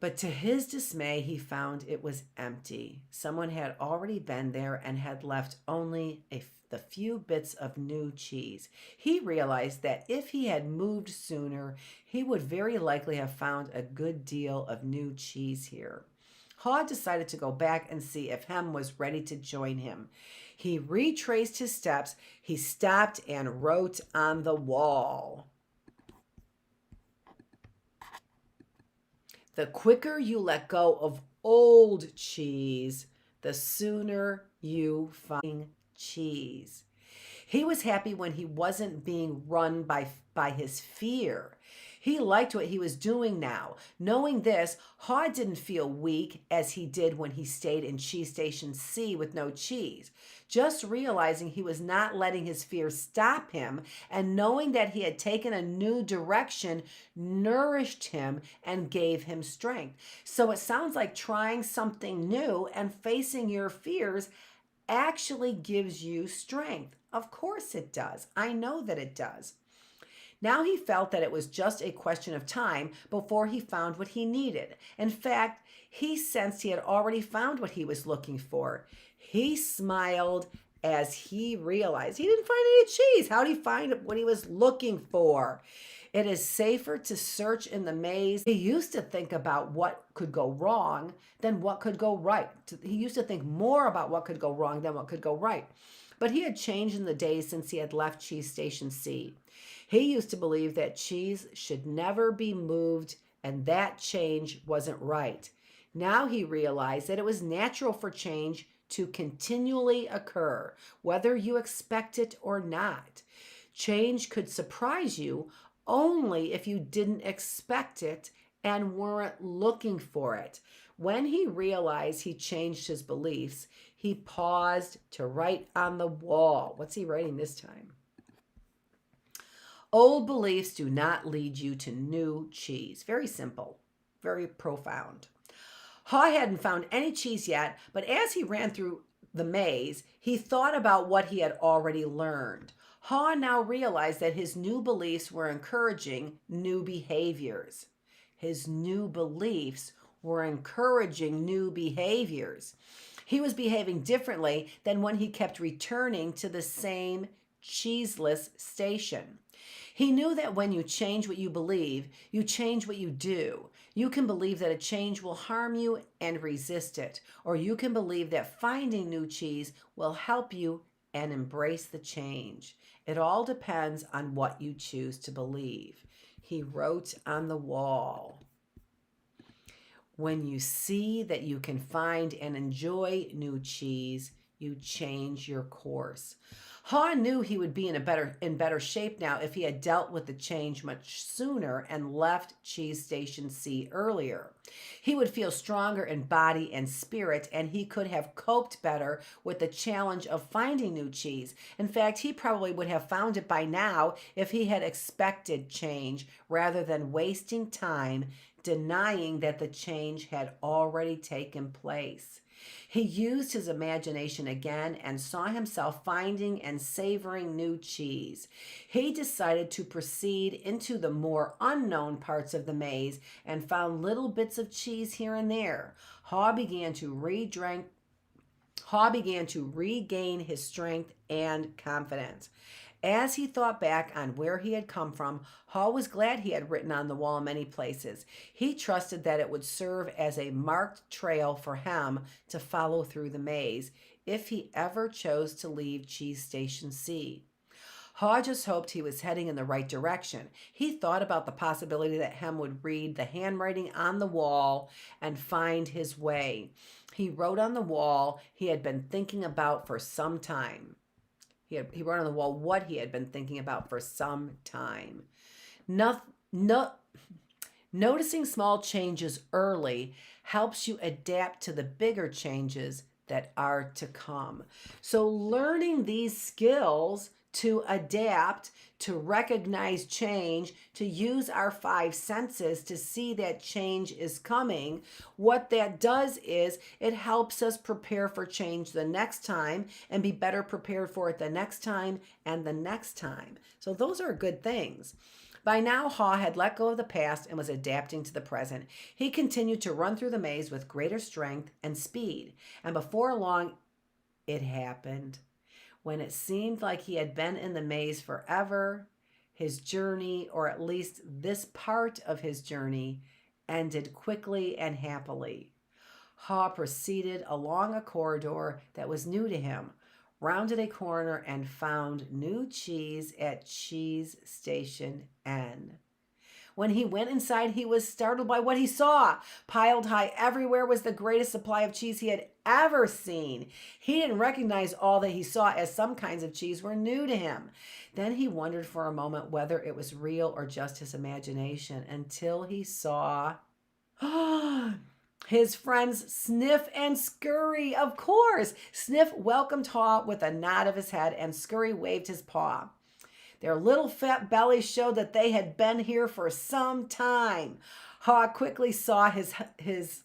But to his dismay, he found it was empty. Someone had already been there and had left only the few bits of new cheese. He realized that if he had moved sooner, he would very likely have found a good deal of new cheese here. Haw decided to go back and see if Hem was ready to join him. He retraced his steps. He stopped and wrote on the wall, "The quicker you let go of old cheese, the sooner you find cheese." He was happy when he wasn't being run by his fear. He liked what he was doing now. Knowing this, Haw didn't feel weak as he did when he stayed in Cheese Station C with no cheese. Just realizing he was not letting his fear stop him and knowing that he had taken a new direction nourished him and gave him strength. So it sounds like trying something new and facing your fears actually gives you strength. Of course it does. I know that it does. Now he felt that it was just a question of time before he found what he needed. In fact, he sensed he had already found what he was looking for. He smiled as he realized he didn't find any cheese. How did he find what he was looking for? It is safer to search in the maze. He used to think about what could go wrong than what could go right. He used to think more about what could go wrong than what could go right. But he had changed in the days since he had left Cheese Station C. He used to believe that cheese should never be moved, and that change wasn't right. Now he realized that it was natural for change to continually occur, whether you expect it or not. Change could surprise you only if you didn't expect it and weren't looking for it. When he realized he changed his beliefs, he paused to write on the wall. What's he writing this time? Old beliefs do not lead you to new cheese. Very simple, very profound. Haw hadn't found any cheese yet, but as he ran through the maze, he thought about what he had already learned. Haw now realized that his new beliefs were encouraging new behaviors. His new beliefs were encouraging new behaviors. He was behaving differently than when he kept returning to the same cheeseless station. He knew that when you change what you believe, you change what you do. You can believe that a change will harm you and resist it, or you can believe that finding new cheese will help you and embrace the change. It all depends on what you choose to believe. He wrote on the wall. When you see that you can find and enjoy new cheese, you change your course. Haw knew he would be in better shape now if he had dealt with the change much sooner and left Cheese Station C earlier. He would feel stronger in body and spirit, and he could have coped better with the challenge of finding new cheese. In fact, he probably would have found it by now if he had expected change rather than wasting time denying that the change had already taken place. He used his imagination again and saw himself finding and savoring new cheese. He decided to proceed into the more unknown parts of the maze and found little bits of cheese here and there. Haw began to regain his strength and confidence. As he thought back on where he had come from, Haw was glad he had written on the wall many places. He trusted that it would serve as a marked trail for him to follow through the maze if he ever chose to leave Cheese Station C. Haw just hoped he was heading in the right direction. He thought about the possibility that Hem would read the handwriting on the wall and find his way. He wrote on the wall he had been thinking about for some time. He wrote on the wall what he had been thinking about for some time. Noticing small changes early helps you adapt to the bigger changes that are to come. So learning these skills to adapt, to recognize change, to use our five senses to see that change is coming, what that does is it helps us prepare for change the next time and be better prepared for it the next time and the next time. So those are good things. By now, Haw had let go of the past and was adapting to the present. He continued to run through the maze with greater strength and speed, and before long, it happened. When it seemed like he had been in the maze forever, his journey, or at least this part of his journey, ended quickly and happily. Haw proceeded along a corridor that was new to him, rounded a corner, and found new cheese at Cheese Station N. When he went inside, he was startled by what he saw. Piled high everywhere was the greatest supply of cheese he had ever seen. He didn't recognize all that he saw, as some kinds of cheese were new to him. Then he wondered for a moment whether it was real or just his imagination, until he saw his friends Sniff and Scurry. Of course, Sniff welcomed Haw with a nod of his head, and Scurry waved his paw. Their little fat bellies showed that they had been here for some time. Haw quickly said his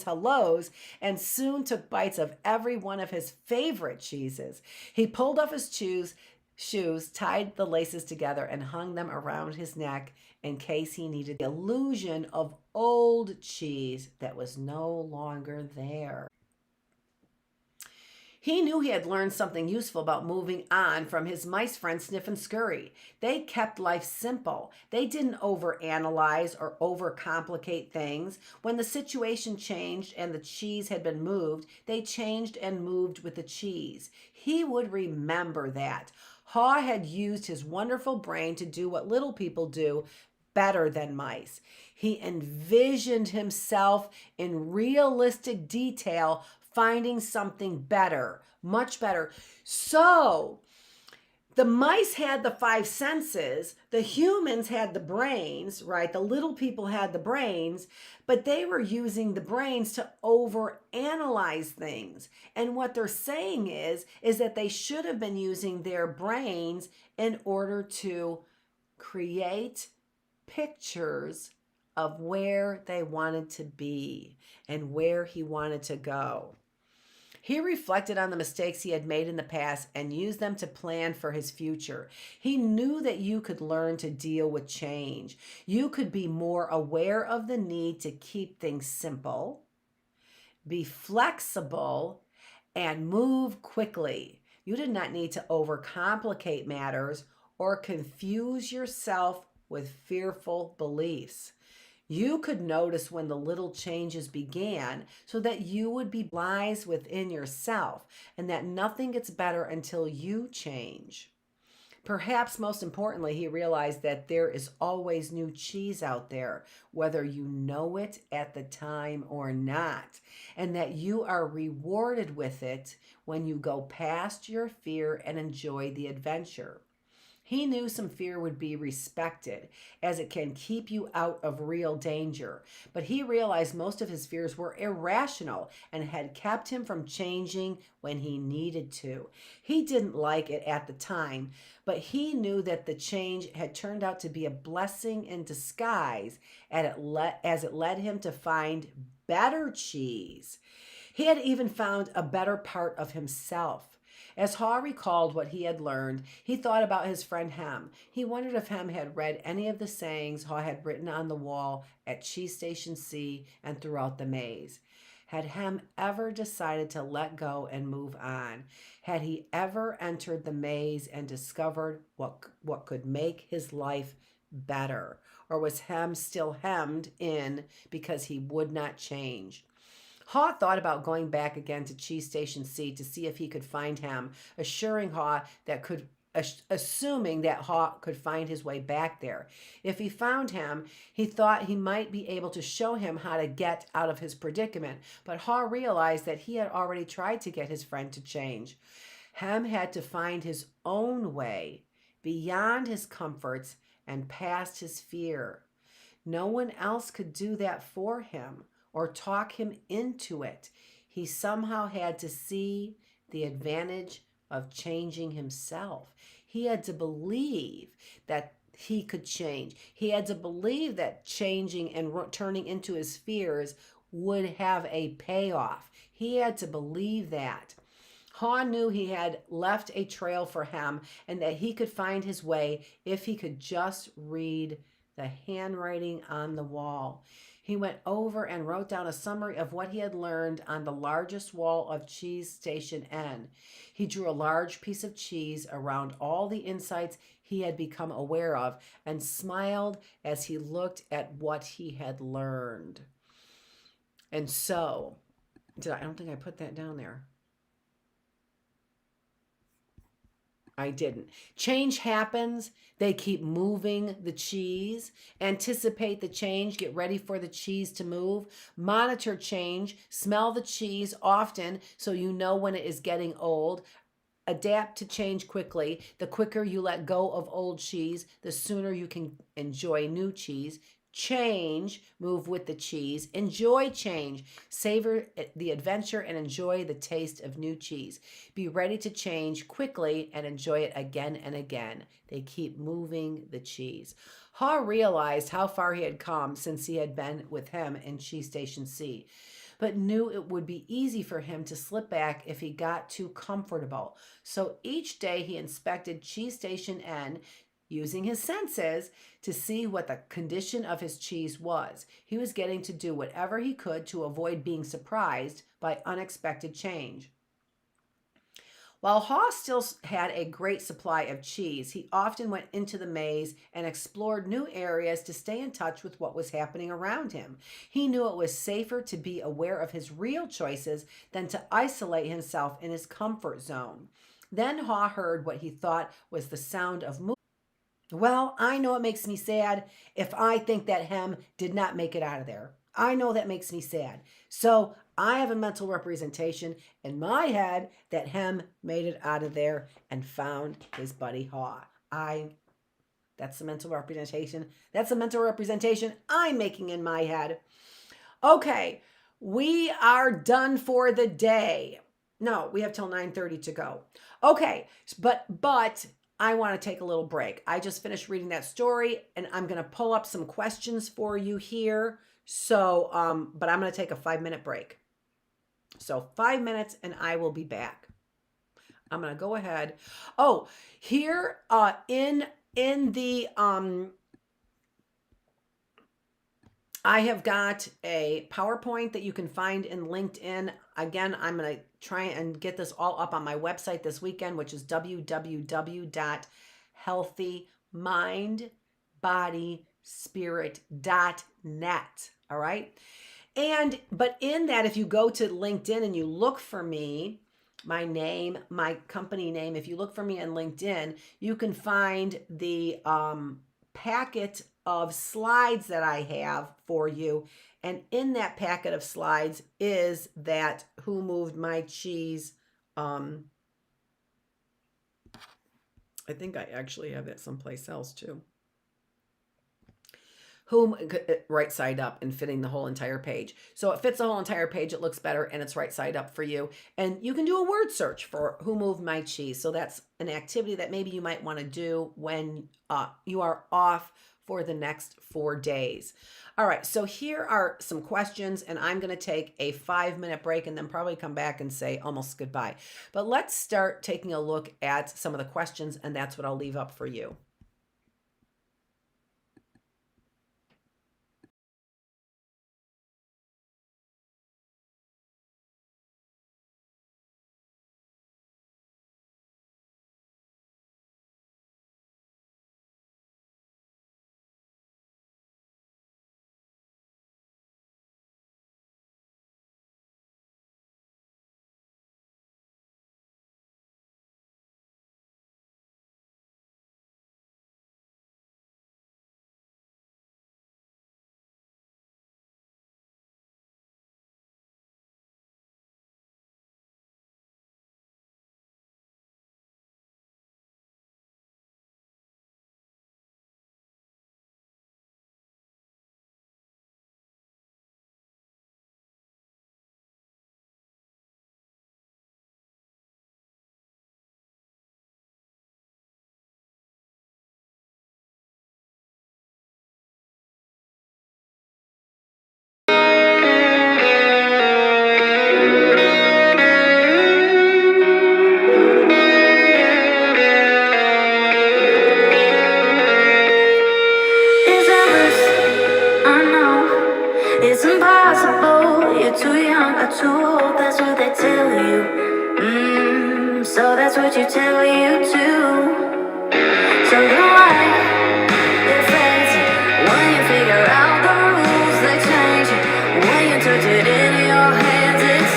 hellos and soon took bites of every one of his favorite cheeses. He pulled off his shoes, tied the laces together, and hung them around his neck in case he needed the illusion of old cheese that was no longer there. He knew he had learned something useful about moving on from his mice friends Sniff and Scurry. They kept life simple. They didn't overanalyze or overcomplicate things. When the situation changed and the cheese had been moved, they changed and moved with the cheese. He would remember that. Haw had used his wonderful brain to do what little people do better than mice. He envisioned himself in realistic detail finding something better, much better. So the mice had the five senses, the humans had the brains, right? The little people had the brains, but they were using the brains to overanalyze things. And what they're saying is that they should have been using their brains in order to create pictures of where they wanted to be and where he wanted to go. He reflected on the mistakes he had made in the past and used them to plan for his future. He knew that you could learn to deal with change. You could be more aware of the need to keep things simple, be flexible, and move quickly. You did not need to overcomplicate matters or confuse yourself with fearful beliefs. You could notice when the little changes began so that you would be lies within yourself and that nothing gets better until you change. Perhaps most importantly, he realized that there is always new cheese out there, whether you know it at the time or not, and that you are rewarded with it when you go past your fear and enjoy the adventure. He knew some fear would be respected, as it can keep you out of real danger. But he realized most of his fears were irrational and had kept him from changing when he needed to. He didn't like it at the time, but he knew that the change had turned out to be a blessing in disguise as it led him to find better cheese. He had even found a better part of himself. As Haw recalled what he had learned, he thought about his friend Hem. He wondered if Hem had read any of the sayings Haw had written on the wall at Cheese Station C and throughout the maze. Had Hem ever decided to let go and move on? Had he ever entered the maze and discovered what could make his life better? Or was Hem still hemmed in because he would not change? Haw thought about going back again to Cheese Station C to see if he could find him, assuming that Haw could find his way back there. If he found him, he thought he might be able to show him how to get out of his predicament, but Haw realized that he had already tried to get his friend to change. Hem had to find his own way, beyond his comforts and past his fear. No one else could do that for him or talk him into it. He somehow had to see the advantage of changing himself. He had to believe that he could change. He had to believe that changing and turning into his fears would have a payoff. He had to believe that. Haw knew he had left a trail for him and that he could find his way if he could just read the handwriting on the wall. He went over and wrote down a summary of what he had learned on the largest wall of Cheese Station N. He drew a large piece of cheese around all the insights he had become aware of and smiled as he looked at what he had learned. And so, I don't think I put that down there. I didn't. Change happens. They keep moving the cheese. Anticipate the change. Get ready for the cheese to move. Monitor change. Smell the cheese often so you know when it is getting old. Adapt to change quickly. The quicker you let go of old cheese, the sooner you can enjoy new cheese. Change, move with the cheese, enjoy change, savor the adventure and enjoy the taste of new cheese. Be ready to change quickly and enjoy it again and again. They keep moving the cheese. Haw realized how far he had come since he had been with him in Cheese Station C, but knew it would be easy for him to slip back if he got too comfortable. So each day he inspected Cheese Station N, using his senses to see what the condition of his cheese was. He was getting to do whatever he could to avoid being surprised by unexpected change. While Haw still had a great supply of cheese, he often went into the maze and explored new areas to stay in touch with what was happening around him. He knew it was safer to be aware of his real choices than to isolate himself in his comfort zone. Then Haw heard what he thought was the sound of movement. Well, I know it makes me sad if I think that Hem did not make it out of there. I know that makes me sad. So I have a mental representation in my head that Hem made it out of there and found his buddy Haw. That's the mental representation. That's the mental representation I'm making in my head. Okay, we are done for the day. No, we have till 9:30 to go. Okay, but I want to take a little break. I just finished reading that story and I'm going to pull up some questions for you here. So, but I'm going to take a 5-minute break. So 5 minutes and I will be back. I'm going to go ahead. Oh, here in the I have got a PowerPoint that you can find in LinkedIn. Again, I'm going to try and get this all up on my website this weekend, which is www.healthymindbodyspirit.com. spirit.net. All right. But in that, if you go to LinkedIn and you look for me, my name, my company name, if you look for me on LinkedIn, you can find the packet of slides that I have for you. And in that packet of slides is that Who Moved My Cheese. I think I actually have that someplace else too. Whom right side up and fitting the whole entire page. So it fits the whole entire page. It looks better and it's right side up for you. And you can do a word search for Who Moved My Cheese. So that's an activity that maybe you might want to do when you are off for the next 4 days. All right, so here are some questions, and I'm going to take a 5-minute break and then probably come back and say almost goodbye. But let's start taking a look at some of the questions, and that's what I'll leave up for you. It's impossible, you're too young or too old, that's what they tell you. So that's what you tell you too. So then why it fades when you figure out the rules they change. When you touch it in your hands, it's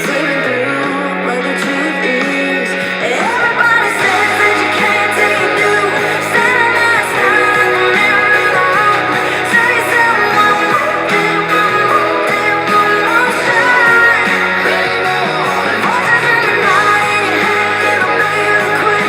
slipping through. But the truth is, everybody says that you can't take it through. Standing there staring in the mirror alone. Tell yourself one more day, one more shot. Voices in the night in your head, don't make you quit.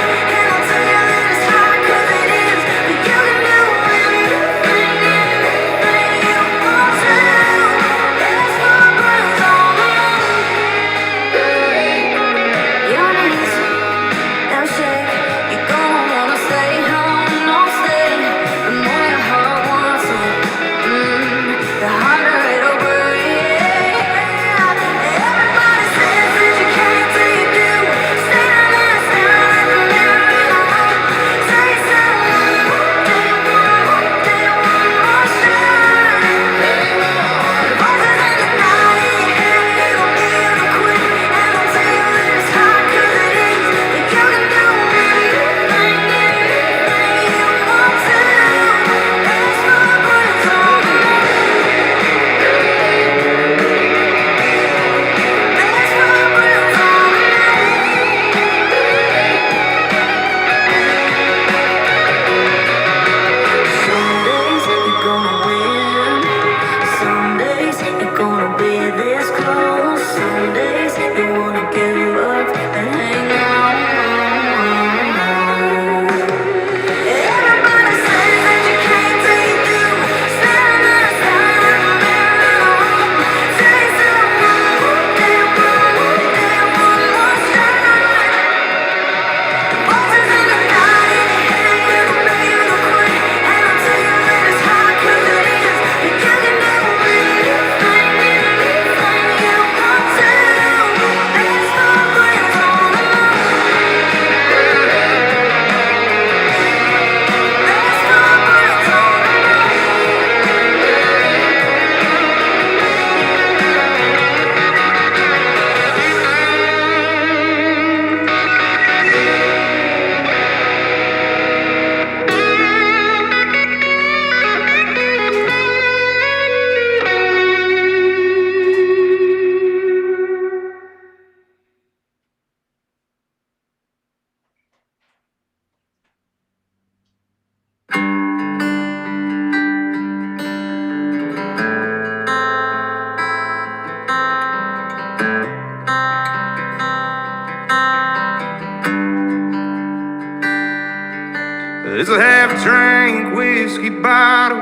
There's a half-drank whiskey bottle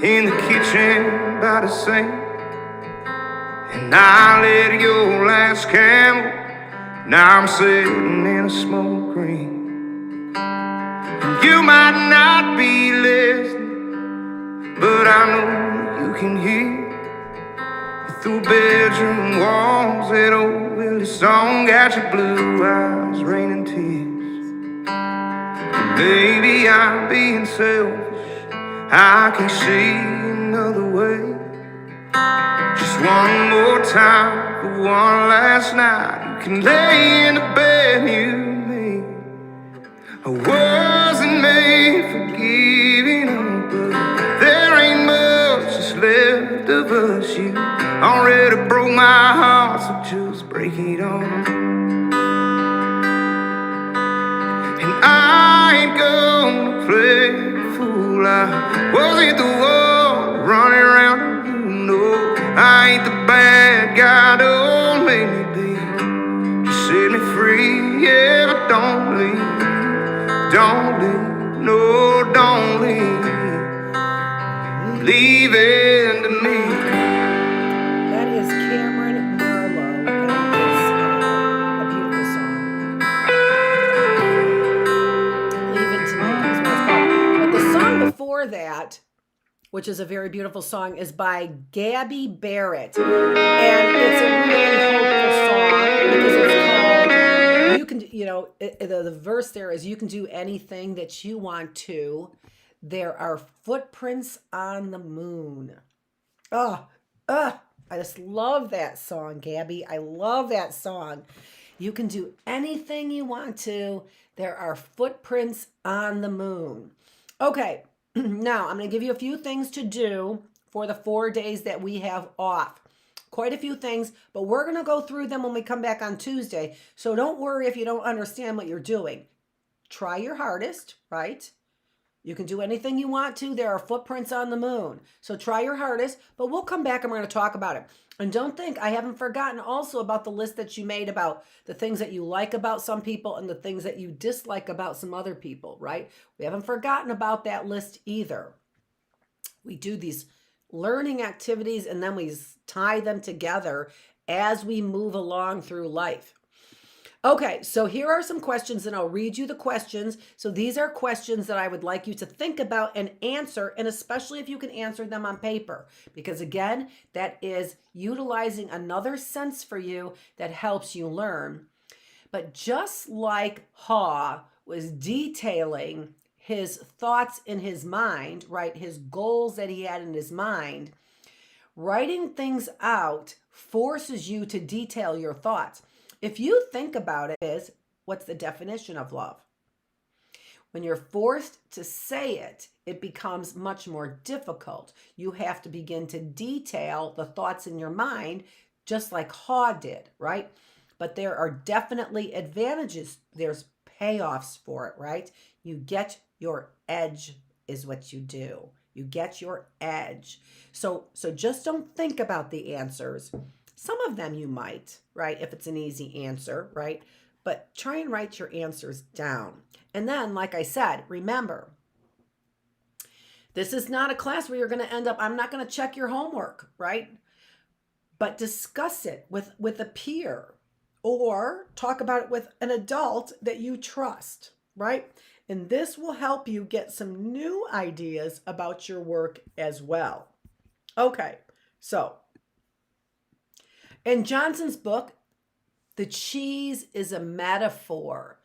in the kitchen by the sink, and I lit your last candle. Now I'm sitting in a smoke ring, and you might not be listening, but I know you can hear through bedroom walls that old Willie song got your blue eyes raining tears. Maybe I'm being selfish, I can see another way. Just one more time for one last night, you can lay in the bed you made. I wasn't made for giving up, but there ain't much that's left of us. You already broke my heart, so just break it on. And I ain't gonna play the fool. I wasn't the one running around the room. No, I ain't the bad guy, don't make me be. Just set me free, yeah, but don't leave. Don't leave, no, don't leave. Leave it to me. That is Cameron Marlowe, and it's a beautiful song. Leave It To Me is what it's called. But the song before that, which is a very beautiful song, is by Gabby Barrett. And it's a really hopeful song because it's called, you can, the verse there is, you can do anything that you want to. There are footprints on the moon. I just love that song, Gabby. I love that song. You can do anything you want to. There are footprints on the moon. Okay, now I'm going to give you a few things to do for the 4 days that we have off. Quite a few things, but we're going to go through them when we come back on Tuesday. So don't worry if you don't understand what you're doing. Try your hardest, right? You can do anything you want to. There are footprints on the moon. So try your hardest, but we'll come back and we're going to talk about it. And don't think, I haven't forgotten also about the list that you made about the things that you like about some people and the things that you dislike about some other people, right? We haven't forgotten about that list either. We do these learning activities and then we tie them together as we move along through life. Okay, so here are some questions and I'll read you the questions. So these are questions that I would like you to think about and answer, and especially if you can answer them on paper, because again, that is utilizing another sense for you that helps you learn. But just like Haw was detailing his thoughts in his mind, right, his goals that he had in his mind, writing things out forces you to detail your thoughts. If you think about it, what's the definition of love? When you're forced to say it, it becomes much more difficult. You have to begin to detail the thoughts in your mind, just like Haw did, right? But there are definitely advantages. There's payoffs for it, right? You get your edge is what you do. You get your edge. So just don't think about the answers. Some of them you might, right, if it's an easy answer, right? But try and write your answers down. And then, like I said, remember, this is not a class where you're going to end up, I'm not going to check your homework, right? But discuss it with a peer or talk about it with an adult that you trust, right? And this will help you get some new ideas about your work as well. Okay, so in Johnson's book, the cheese is a metaphor.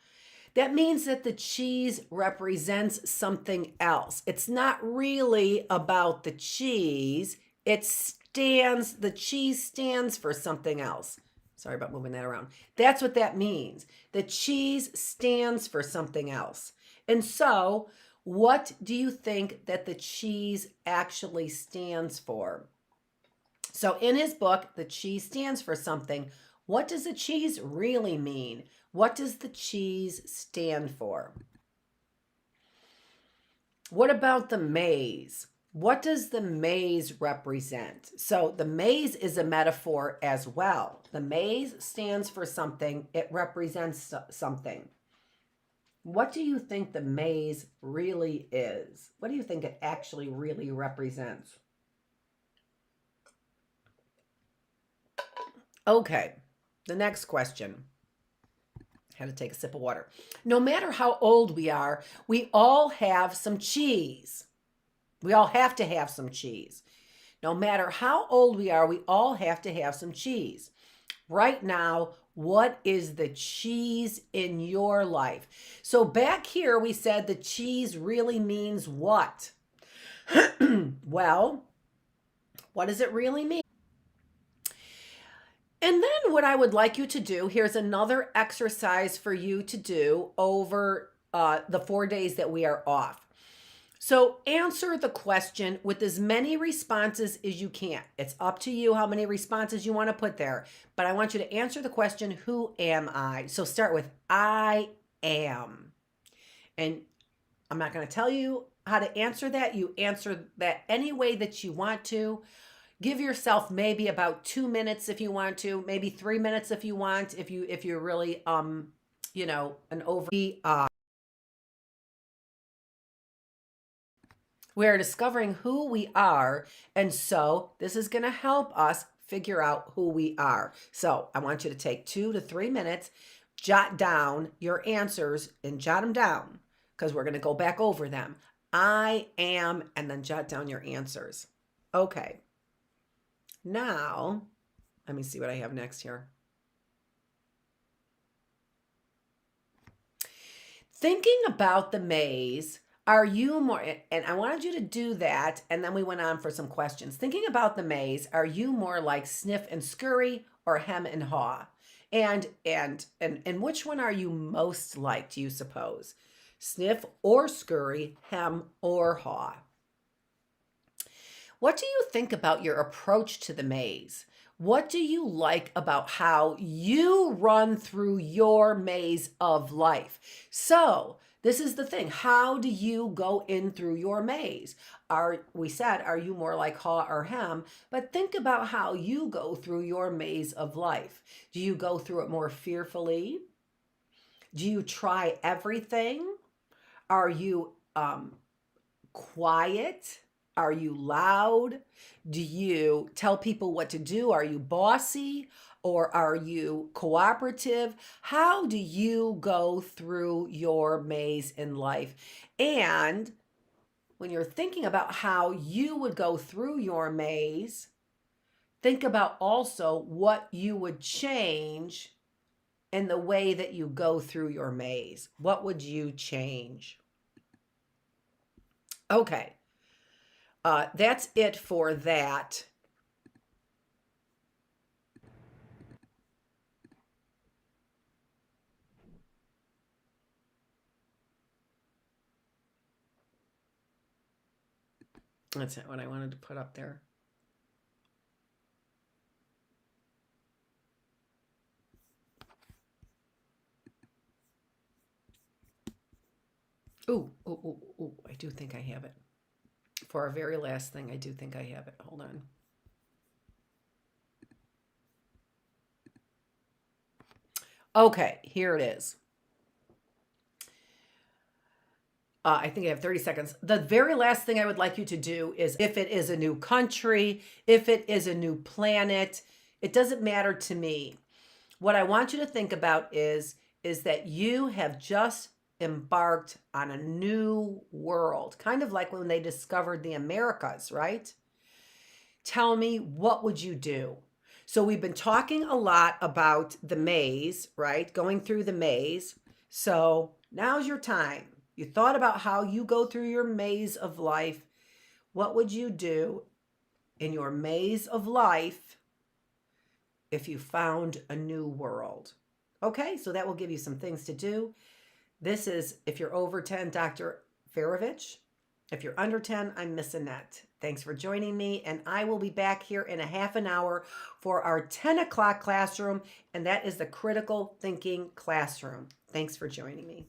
That means that the cheese represents something else. It's not really about the cheese. The cheese stands for something else. Sorry about moving that around. That's what that means. The cheese stands for something else. And so, what do you think that the cheese actually stands for? So in his book, the cheese stands for something. What does the cheese really mean? What does the cheese stand for? What about the maze? What does the maze represent? So the maze is a metaphor as well. The maze stands for something. It represents something. What do you think the maze really is? What do you think it actually really represents? Okay, the next question. Had to take a sip of water. No matter how old we are, we all have some cheese. We all have to have some cheese. No matter how old we are, we all have to have some cheese. Right now, what is the cheese in your life? So back here, we said the cheese really means what? Well, what does it really mean? And then what I would like you to do, here's another exercise for you to do over the 4 days that we are off. So answer the question with as many responses as you can. It's up to you how many responses you want to put there. But I want you to answer the question, who am I? So start with I am. And I'm not going to tell you how to answer that. You answer that any way that you want to. Give yourself maybe about 2 minutes if you want to, maybe 3 minutes if you want, if you're really an over we're discovering who we are, and so this is going to help us figure out who we are. So I want you to take 2 to 3 minutes, jot down your answers and jot them down because we're going to go back over them. I am, and then jot down your answers. Okay. Now, let me see what I have next here. Thinking about the maze, are you more, and I wanted you to do that, and then we went on for some questions. Thinking about the maze, are you more like sniff and scurry or hem and haw? And which one are you most like, do you suppose? Sniff or scurry, hem or haw? What do you think about your approach to the maze? What do you like about how you run through your maze of life? So, this is the thing. How do you go in through your maze? We said, are you more like haw or hem? But think about how you go through your maze of life. Do you go through it more fearfully? Do you try everything? Are you quiet? Are you loud? Do you tell people what to do? Are you bossy or are you cooperative? How do you go through your maze in life? And when you're thinking about how you would go through your maze, think about also what you would change in the way that you go through your maze. What would you change? Okay. That's it for that. That's not what I wanted to put up there. Ooh, I do think I have it. For our very last thing, I do think I have it. Hold on. Okay, here it is. I think I have 30 seconds. The very last thing I would like you to do is if it is a new country, if it is a new planet, it doesn't matter to me. What I want you to think about is that you have just embarked on a new world, kind of like when they discovered the Americas, right? Tell me, what would you do? So we've been talking a lot about the maze, right? Going through the maze. So now's your time. You thought about how you go through your maze of life. What would you do in your maze of life if you found a new world? Okay, so that will give you some things to do. This is, if you're over 10, Dr. Feravich. If you're under 10, I'm Miss Annette. Thanks for joining me, and I will be back here in a half an hour for our 10 o'clock classroom, and that is the critical thinking classroom. Thanks for joining me.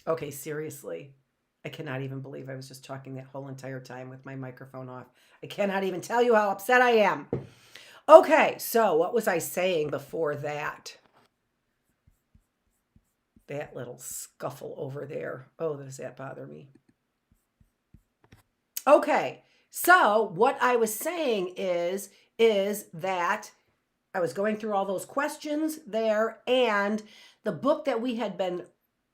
Okay, seriously. I cannot even believe I was just talking that whole entire time with my microphone off. I cannot even tell you how upset I am. Okay, so what was I saying before that? That little scuffle over there. Oh, does that bother me? Okay, so what I was saying is that I was going through all those questions there, and the book that we had been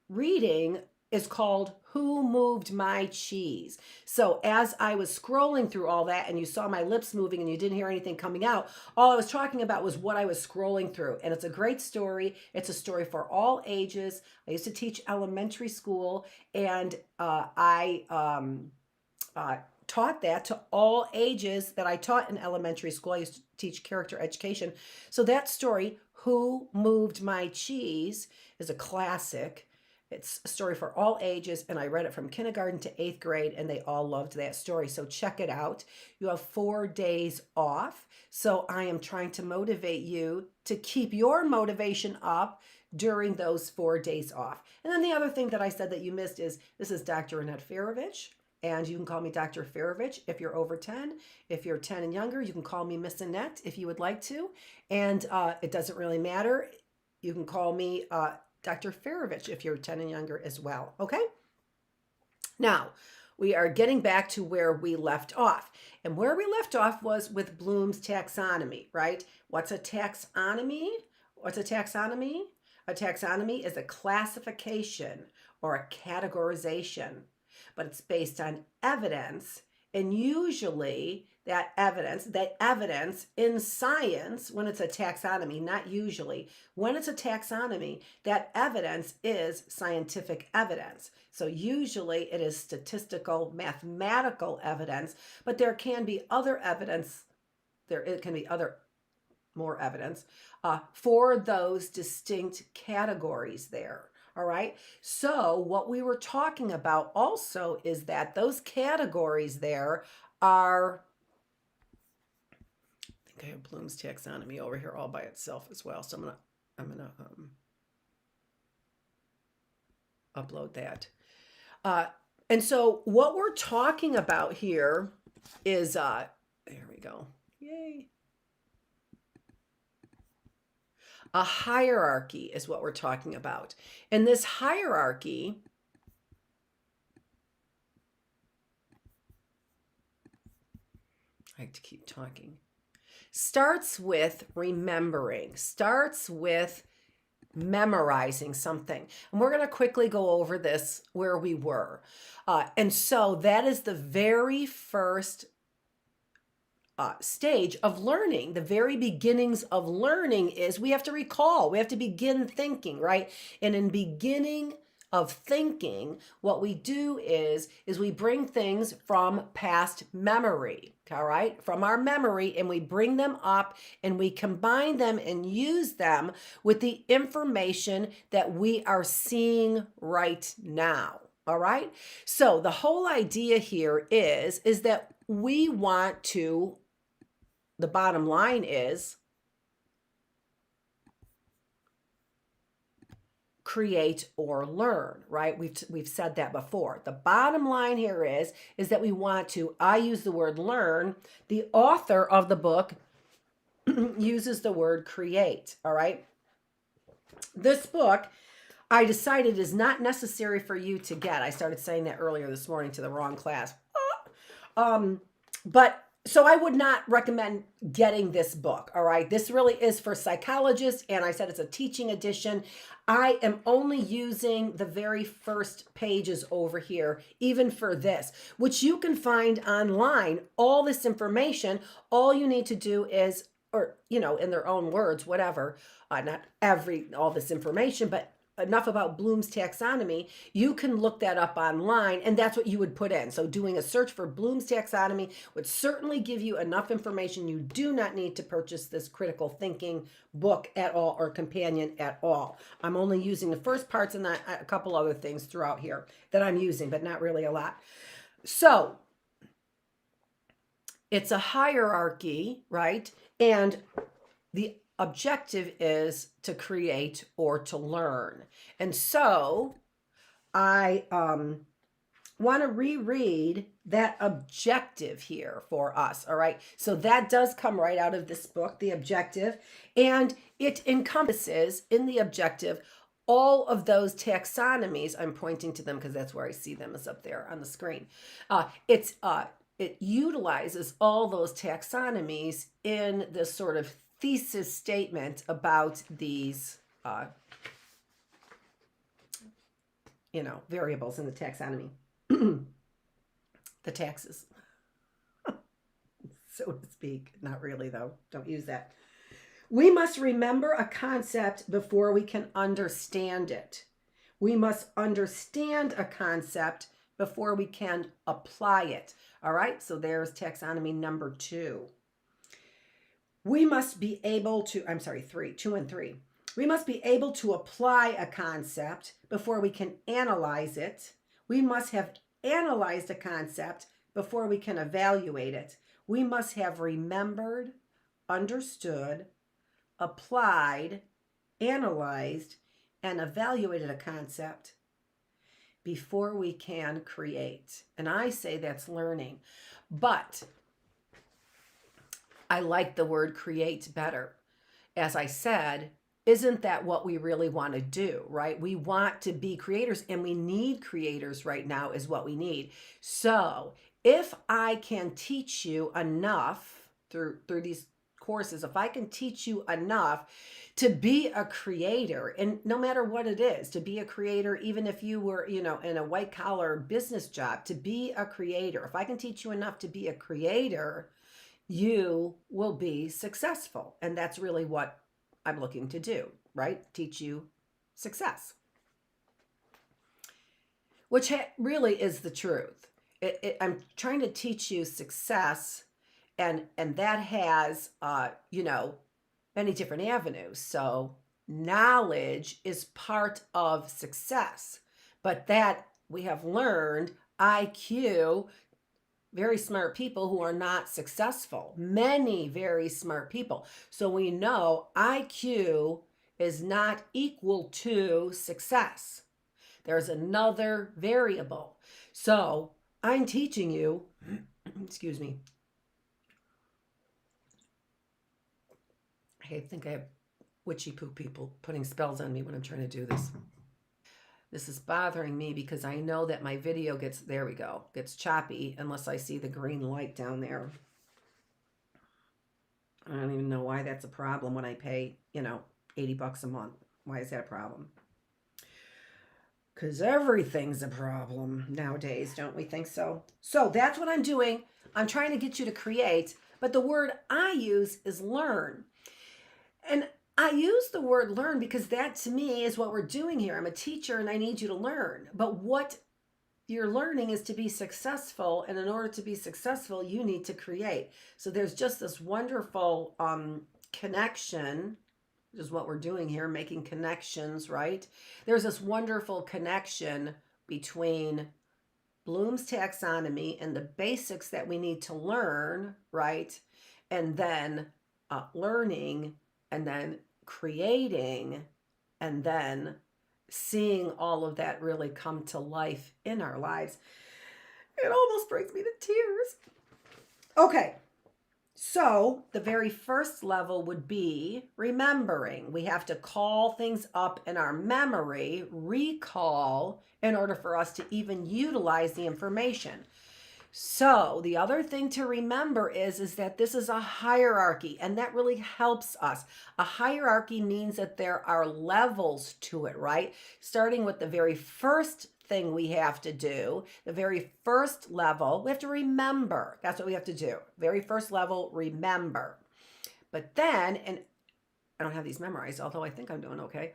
reading is called Who Moved My Cheese? So as I was scrolling through all that and you saw my lips moving and you didn't hear anything coming out, all I was talking about was what I was scrolling through. And it's a great story. It's a story for all ages. I used to teach elementary school, and I taught that to all ages that I taught in elementary school. I used to teach character education. So that story, Who Moved My Cheese, is a classic. It's a story for all ages, and I read it from kindergarten to eighth grade, and they all loved that story. So check it out. You have 4 days off. So I am trying to motivate you to keep your motivation up during those 4 days off. And then the other thing that I said that you missed is this is Dr. Annette Feravich. And you can call me Dr. Feravich if you're over 10. If you're 10 and younger, you can call me Miss Annette if you would like to. And it doesn't really matter. You can call me Dr. Feravich if you're 10 and younger as well. Okay? Now, we are getting back to where we left off. And where we left off was with Bloom's taxonomy, right? What's a taxonomy? What's a taxonomy? A taxonomy is a classification or a categorization, but it's based on evidence. And usually that evidence in science, when it's a taxonomy, not usually, when it's a taxonomy, that evidence is scientific evidence. So usually it is statistical, mathematical evidence, but there can be other evidence, it can be other more evidence for those distinct categories there. All right. So what we were talking about also is that those categories there are, I think I have Bloom's taxonomy over here all by itself as well. So I'm gonna upload that. And so what we're talking about here is there we go. Yay. A hierarchy is what we're talking about. And this hierarchy I like to keep talking. Starts with remembering, starts with memorizing something. And we're going to quickly go over this where we were. And so that is the very first stage of learning. The very beginnings of learning is we have to recall, we have to begin thinking, right? And in beginning of thinking, what we do is we bring things from past memory, all right, from our memory, and we bring them up and we combine them and use them with the information that we are seeing right now. All right. So the whole idea here is that we want to, the bottom line is create or learn, right? We've said that before. The bottom line here is that we want to, I use the word learn. The author of the book uses the word create, all right? This book, I decided, is not necessary for you to get. I started saying that earlier this morning to the wrong class. But so I would not recommend getting this book, all right? This really is for psychologists, and I said it's a teaching edition. I am only using the very first pages over here, even for this, which you can find online. All this information, all you need to do is, or, you know, in their own words, whatever, not all this information, but enough about Bloom's taxonomy, you can look that up online, and that's what you would put in. So doing a search for Bloom's taxonomy would certainly give you enough information. You do not need to purchase this critical thinking book at all, or companion at all. I'm only using the first parts and a couple other things throughout here that I'm using, but not really a lot. So it's a hierarchy, right? And the objective is to create or to learn. And so I want to reread that objective here for us. All right. So that does come right out of this book, The Objective, and it encompasses in the objective all of those taxonomies. I'm pointing to them because that's where I see them, is up there on the screen. It utilizes all those taxonomies in this sort of thesis statement about these variables in the taxonomy. The taxes, so to speak. Not really, though. Don't use that. We must remember a concept before we can understand it. We must understand a concept before we can apply it. All right, so there's taxonomy number 2. We must be able to, 2 and 3. We must be able to apply a concept before we can analyze it. We must have analyzed a concept before we can evaluate it. We must have remembered, understood, applied, analyzed, and evaluated a concept before we can create. And I say that's learning. But I like the word create better. As I said, isn't that what we really want to do, right? We want to be creators, and we need creators right now, is what we need. So if I can teach you enough through these courses, if I can teach you enough to be a creator, and no matter what it is, to be a creator, even if you were, in a white collar business job, to be a creator, if I can teach you enough to be a creator, you will be successful. And that's really what I'm looking to do, right? Teach you success, which really is the truth. I'm trying to teach you success, and that has, many different avenues. So knowledge is part of success, but that we have learned IQ. Very smart people who are not successful, many very smart people. So we know IQ is not equal to success. There's another variable. So I'm teaching you, excuse me. I think I have witchy poo people putting spells on me when I'm trying to do this. This is bothering me because I know that my video gets choppy unless I see the green light down there. I don't even know why that's a problem when I pay, $80 a month. Why is that a problem? Because everything's a problem nowadays, don't we think so? So that's what I'm doing. I'm trying to get you to create, but the word I use is learn. And I use the word learn because that to me is what we're doing here. I'm a teacher and I need you to learn. But what you're learning is to be successful. And in order to be successful, you need to create. So there's just this wonderful connection, which is what we're doing here, making connections, right? There's this wonderful connection between Bloom's taxonomy and the basics that we need to learn, right? And then learning, and then creating, and then seeing all of that really come to life in our lives. It almost brings me to tears. Okay, so the very first level would be remembering. We have to call things up in our memory, recall, in order for us to even utilize the information. So the other thing to remember is that this is a hierarchy, and that really helps us. A hierarchy means that there are levels to it, right? Starting with the very first thing we have to do, the very first level, we have to remember. That's what we have to do. Very first level, remember. But then, and I don't have these memorized, although I think I'm doing okay,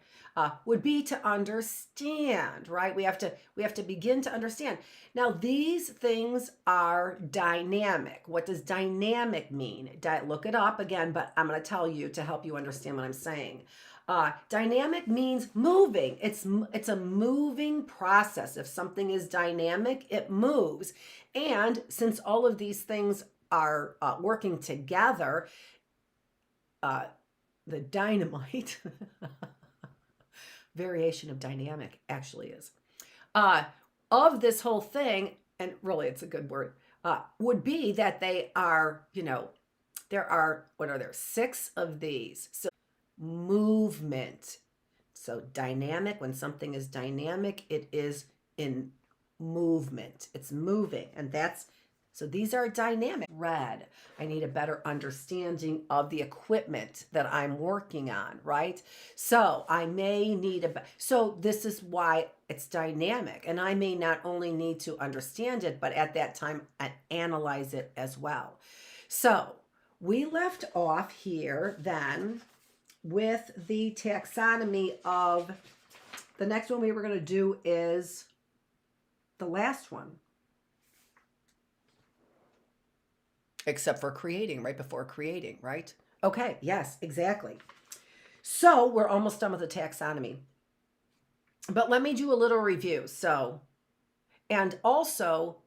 would be to understand, right? We have to begin to understand. Now, these things are dynamic. What does dynamic mean? Look it up again, but I'm going to tell you to help you understand what I'm saying. Dynamic means moving. It's a moving process. If something is dynamic, it moves. And since all of these things are working together, the dynamite variation of dynamic actually is. of this whole thing, and really it's a good word, would be that they are, there are, what are there, 6 of these. So movement. So dynamic, when something is dynamic, it is in movement. It's moving. And that's, so these are dynamic. Red. I need a better understanding of the equipment that I'm working on, right? So I may need so this is why it's dynamic. And I may not only need to understand it, but at that time, analyze it as well. So we left off here then with the taxonomy of, the next one we were going to do is the last one. Except for creating, right before creating, right? Okay, yes, exactly. So we're almost done with the taxonomy. But let me do a little review. So, and also,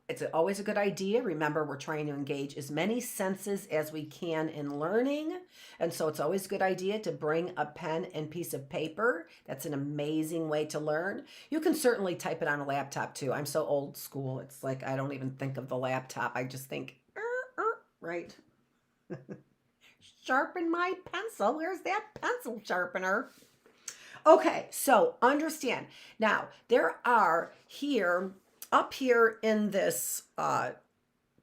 it's always a good idea. Remember, we're trying to engage as many senses as we can in learning. And so it's always a good idea to bring a pen and piece of paper. That's an amazing way to learn. You can certainly type it on a laptop too. I'm so old school. It's like, I don't even think of the laptop. I just think, right? Sharpen my pencil. Where's that pencil sharpener? Okay, so understand. Now, there are here, up here in this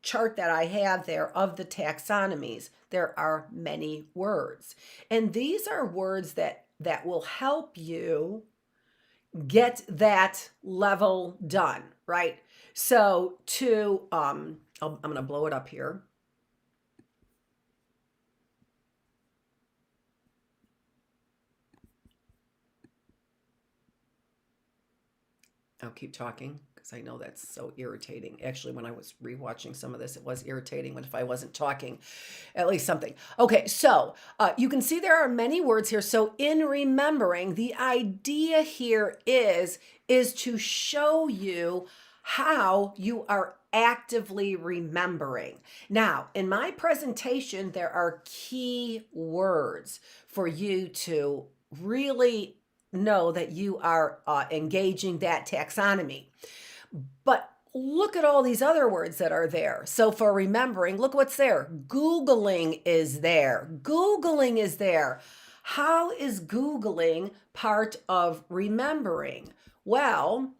chart that I have there of the taxonomies, there are many words. And these are words that will help you get that level done, right? So to, I'm going to blow it up here. I'll keep talking because I know that's so irritating. Actually, when I was rewatching some of this, it was irritating when if I wasn't talking, at least something. Okay, so you can see there are many words here. So in remembering, the idea here is to show you how you are actively remembering. Now, in my presentation, there are key words for you to really know that you are engaging that taxonomy. But look at all these other words that are there. So for remembering, look what's there. Googling is there. Googling is there. How is Googling part of remembering? Well,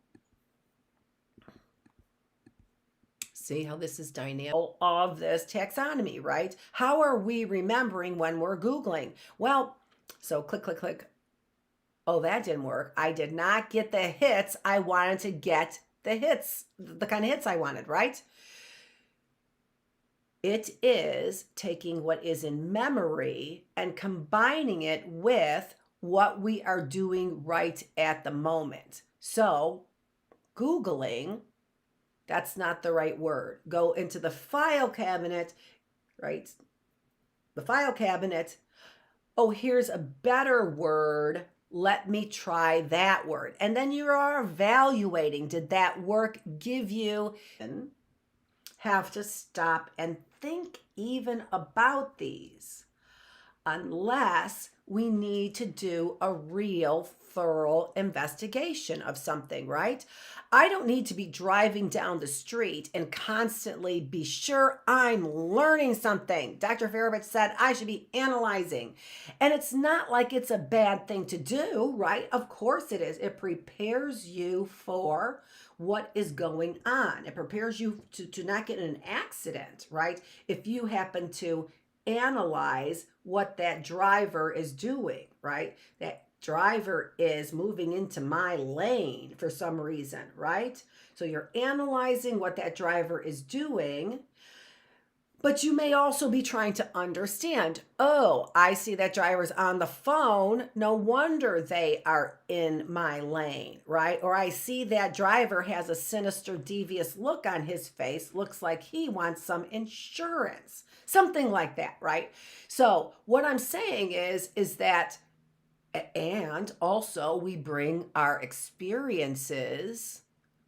see how this is dynamic of this taxonomy, right? How are we remembering when we're Googling? Well, so click, click, click. Oh, that didn't work. I did not get the hits. I wanted to get the hits, the kind of hits I wanted, right? It is taking what is in memory and combining it with what we are doing right at the moment. So, Googling, that's not the right word. Go into the file cabinet, right? The file cabinet. Oh, here's a better word. Let me try that word. And then you are evaluating, did that work give you, have to stop and think even about these, unless we need to do a real thorough investigation of something, right? I don't need to be driving down the street and constantly be sure I'm learning something. Dr. Feravich said I should be analyzing. And it's not like it's a bad thing to do, right? Of course it is. It prepares you for what is going on. It prepares you to not get in an accident, right? If you happen to analyze what that driver is doing, right? That driver is moving into my lane for some reason, right? So you're analyzing what that driver is doing, but you may also be trying to understand, oh, I see that driver's on the phone. No wonder they are in my lane, right? Or I see that driver has a sinister, devious look on his face. Looks like he wants some insurance, something like that, right? So what I'm saying is that, and also we bring our experiences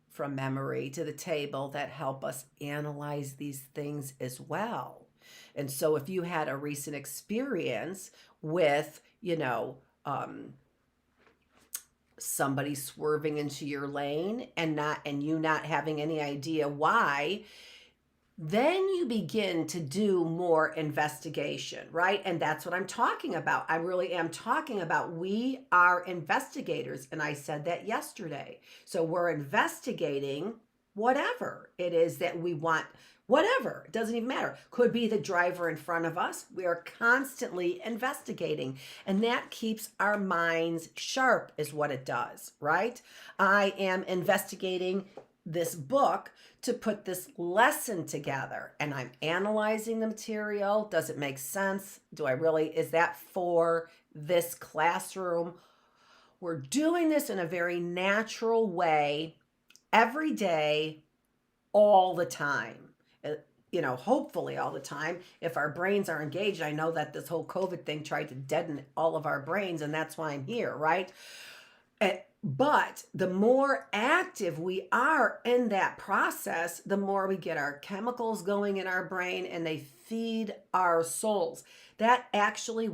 from memory to the table that help us analyze these things as well. And so if you had a recent experience with, somebody swerving into your lane and you not having any idea why, then you begin to do more investigation, right? And that's what I'm talking about. I really am talking about we are investigators. And I said that yesterday. So we're investigating whatever it is that we want, whatever, it doesn't even matter. Could be the driver in front of us. We are constantly investigating, and that keeps our minds sharp, is what it does, right? I am investigating this book to put this lesson together, and I'm analyzing the material. Does it make sense? Is that for this classroom? We're doing this in a very natural way every day, all the time. Hopefully all the time. If our brains are engaged, I know that this whole COVID thing tried to deaden all of our brains, and that's why I'm here, right? But the more active we are in that process, the more we get our chemicals going in our brain, and they feed our souls. That actually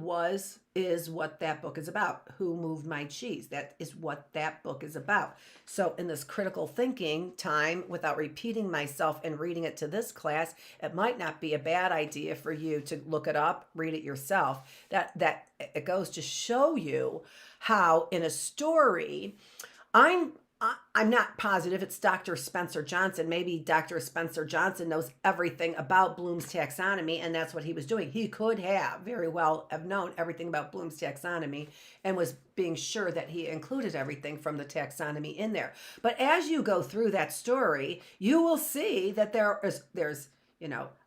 is what that book is about. Who Moved My Cheese? That is what that book is about. So in this critical thinking time, without repeating myself and reading it to this class, it might not be a bad idea for you to look it up, read it yourself. That it goes to show you how in a story, I'm not positive it's Dr. Spencer Johnson. Maybe Dr. Spencer Johnson knows everything about Bloom's taxonomy, and that's what he was doing. He could have very well have known everything about Bloom's taxonomy and was being sure that he included everything from the taxonomy in there. But as you go through that story, you will see that there's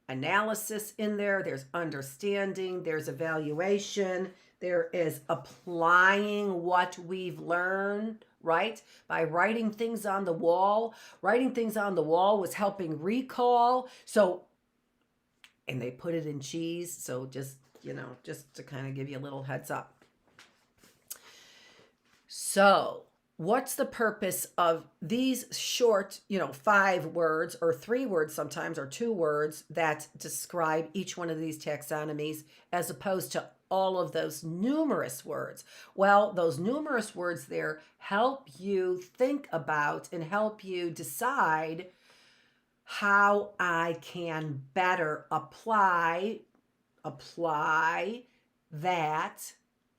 analysis in there, there's understanding, there's evaluation, there is applying what we've learned, right? By writing things on the wall. Writing things on the wall was helping recall. And they put it in cheese. So just to kind of give you a little heads up. So what's the purpose of these short, 5 words or 3 words sometimes, or 2 words that describe each one of these taxonomies, as opposed to all of those numerous words? Well, those numerous words there help you think about and help you decide how I can better apply that,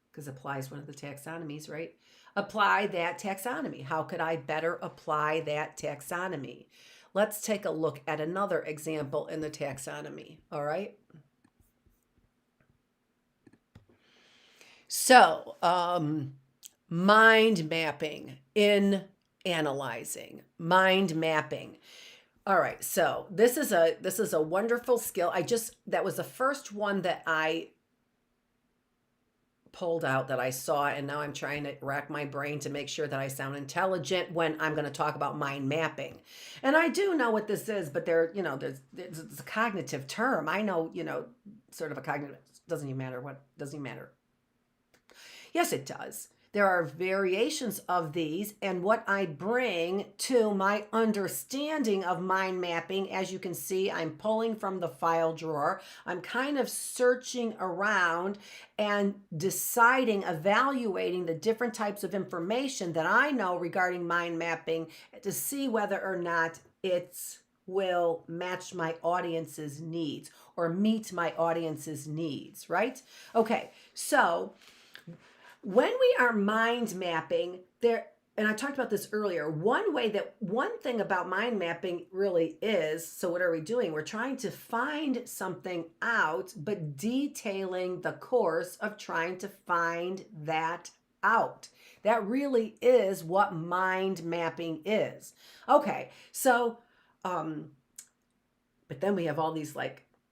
because apply is one of the taxonomies, right? Apply that taxonomy. How could I better apply that taxonomy? Let's take a look at another example in the taxonomy, all right? So, mind mapping in analyzing. Mind mapping. All right, so this is a wonderful skill. That was the first one that I pulled out that I saw, and now I'm trying to rack my brain to make sure that I sound intelligent when I'm going to talk about mind mapping. And I do know what this is, but there's a cognitive term. I know, sort of a cognitive, doesn't even matter. Yes, it does. There are variations of these, and what I bring to my understanding of mind mapping, as you can see, I'm pulling from the file drawer. I'm kind of searching around and evaluating the different types of information that I know regarding mind mapping to see whether or not it will match my audience's needs or meet my audience's needs, right? Okay, so when we are mind mapping, and I talked about this earlier, one thing about mind mapping really is, so what are we doing? We're trying to find something out, but detailing the course of trying to find that out. That really is what mind mapping is. Okay, so, but then we have all these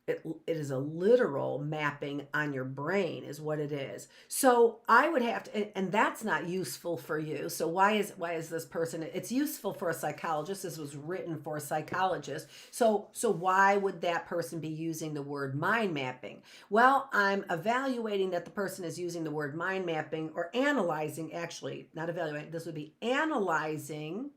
it is a literal mapping on your brain is what it is. So I would have to, and that's not useful for you. So why is this person, it's useful for a psychologist. This was written for a psychologist. So why would that person be using the word mind mapping? Well, I'm evaluating that the person is using the word mind mapping, or analyzing, actually, not evaluating, this would be analyzing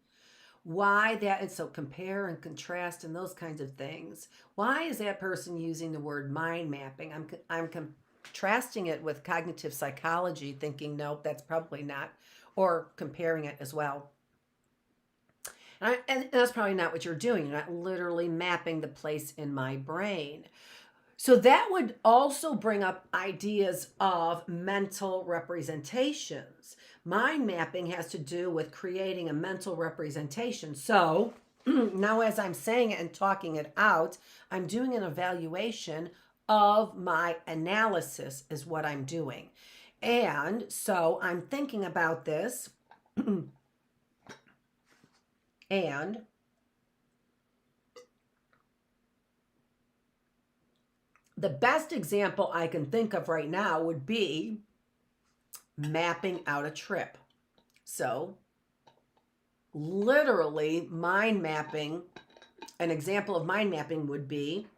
why that, and so compare and contrast and those kinds of things. Why is that person using the word mind mapping? I'm contrasting it with cognitive psychology, thinking, nope, that's probably not, or comparing it as well. And that's probably not what you're doing. You're not literally mapping the place in my brain. So that would also bring up ideas of mental representations. Mind mapping has to do with creating a mental representation. So now, as I'm saying it and talking it out, I'm doing an evaluation of my analysis, is what I'm doing. And so I'm thinking about this. And the best example I can think of right now would be mapping out a trip. So, literally, mind mapping, an example of mind mapping would be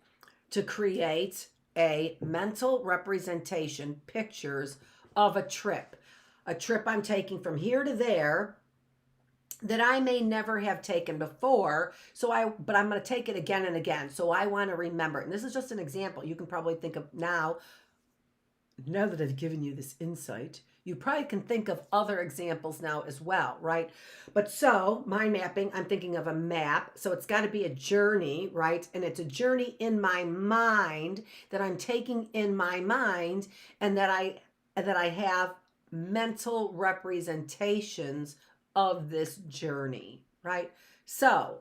to create a mental representation, pictures of a trip I'm taking from here to there that I may never have taken before. But I'm going to take it again and again. So I want to remember it. And this is just an example. You can probably think of now that I've given you this insight, you probably can think of other examples now as well, right? But so mind mapping, I'm thinking of a map. So it's got to be a journey, right? And it's a journey in my mind that I'm taking in my mind, and that I have mental representations of this journey, right? So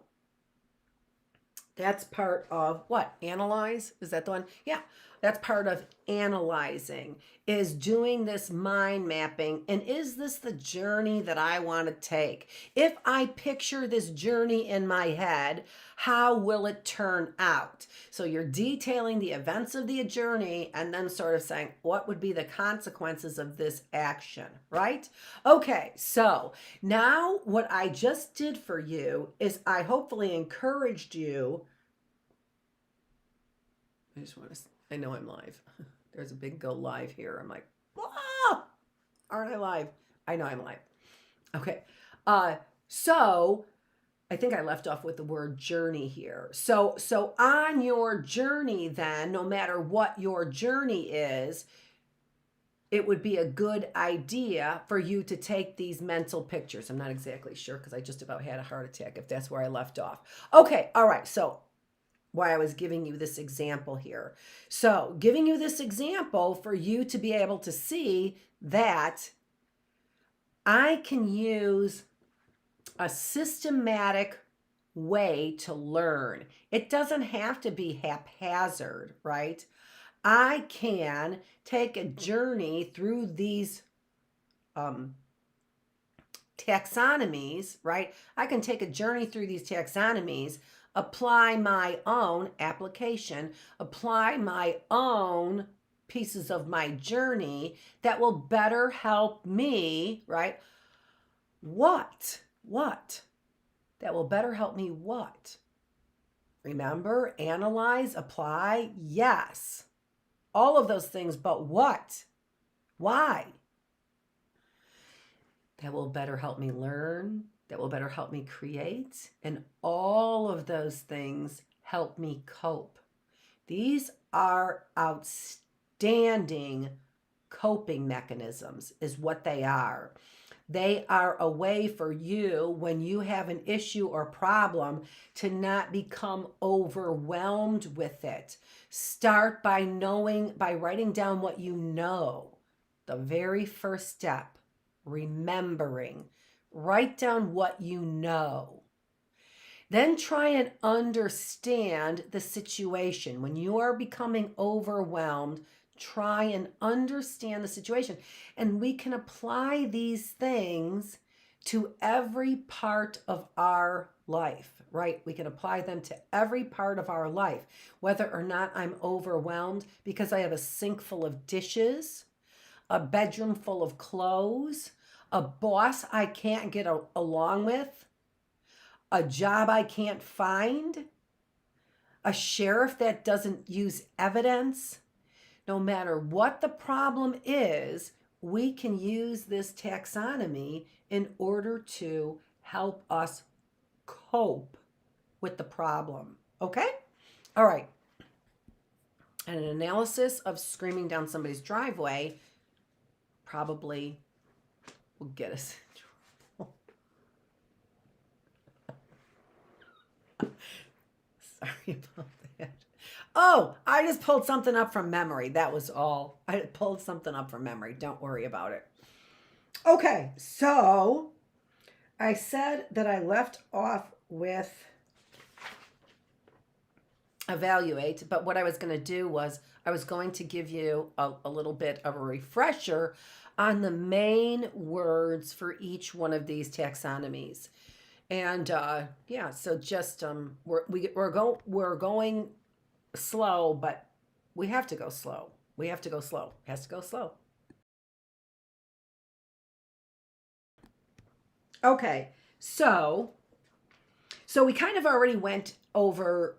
that's part of what? Analyze? Is that the one? Yeah. That's part of analyzing, is doing this mind mapping. And is this the journey that I want to take? If I picture this journey in my head, how will it turn out? So you're detailing the events of the journey and then sort of saying, what would be the consequences of this action, right? Okay, so now what I just did for you is I hopefully encouraged you. I know I'm live. There's a big go live here. I'm like, aren't I live? I know I'm live. Okay. So I think I left off with the word journey here. So on your journey then, no matter what your journey is, it would be a good idea for you to take these mental pictures. I'm not exactly sure because I just about had a heart attack if that's where I left off. Okay. All right. So why I was giving you this example here. So giving you this example for you to be able to see that I can use a systematic way to learn. It doesn't have to be haphazard, right? I can take a journey through these taxonomies, right? I can take a journey through these taxonomies, apply my own application, apply my own pieces of my journey that will better help me, right? What? That will better help me what? Remember, analyze, apply, yes. All of those things, but what? Why? That will better help me learn, that will better help me create, and all of those things help me cope. These are outstanding coping mechanisms, is what they are. They are a way for you, when you have an issue or problem, to not become overwhelmed with it. Start by writing down what you know. The very first step, remembering. Write down what you know. Then try and understand the situation. When you are becoming overwhelmed, try and understand the situation. And we can apply these things to every part of our life, right? We can apply them to every part of our life, whether or not I'm overwhelmed because I have a sink full of dishes, a bedroom full of clothes, a boss I can't get along with, a job I can't find, a sheriff that doesn't use evidence. No matter what the problem is, we can use this taxonomy in order to help us cope with the problem. Okay? All right. And an analysis of screaming down somebody's driveway probably will get us in Sorry about that. Oh, I just pulled something up from memory. That was all. I pulled something up from memory. Don't worry about it. Okay, so I said that I left off with evaluate, but what I was going to do was I was going to give you a little bit of a refresher on the main words for each one of these taxonomies. And yeah, so just we're going slow, but we have to go slow. We have to go slow. It has to go slow. Okay, so we kind of already went over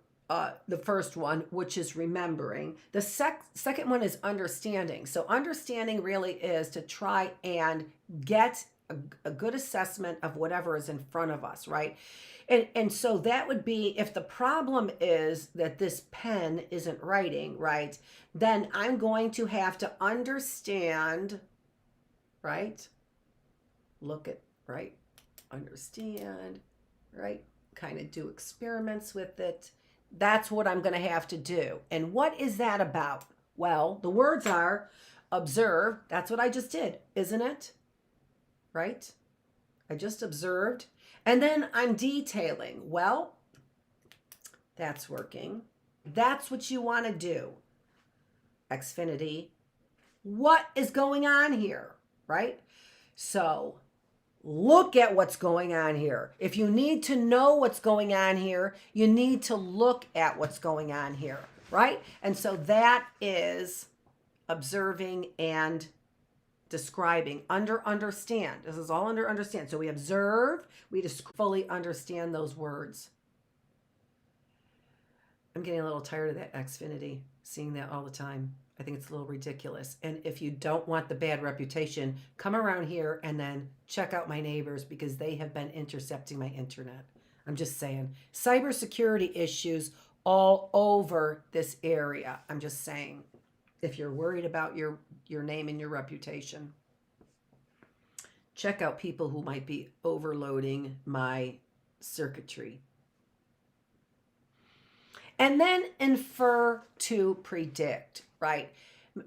the first one, which is remembering. The second one is understanding. So understanding really is to try and get a good assessment of whatever is in front of us, right? And so that would be if the problem is that this pen isn't writing, right? Then I'm going to have to understand, right? Look at, right? Understand, right? Kind of do experiments with it. That's what I'm going to have to do. And what is that about? Well, the words are observe. That's what I just did, isn't it? Right? I just observed. And then I'm detailing. Well, that's working. That's what you want to do. Xfinity. What is going on here? Right? So look at what's going on here. If you need to know what's going on here, you need to look at what's going on here, right? And so that is observing and describing. Understand. This is all under understand. So we observe, we just fully understand those words. I'm getting a little tired of that Xfinity, seeing that all the time. I think it's a little ridiculous. And if you don't want the bad reputation, come around here and then check out my neighbors because they have been intercepting my internet. I'm just saying. Cybersecurity issues all over this area. I'm just saying. If you're worried about your name and your reputation, check out people who might be overloading my circuitry. And then infer to predict, right?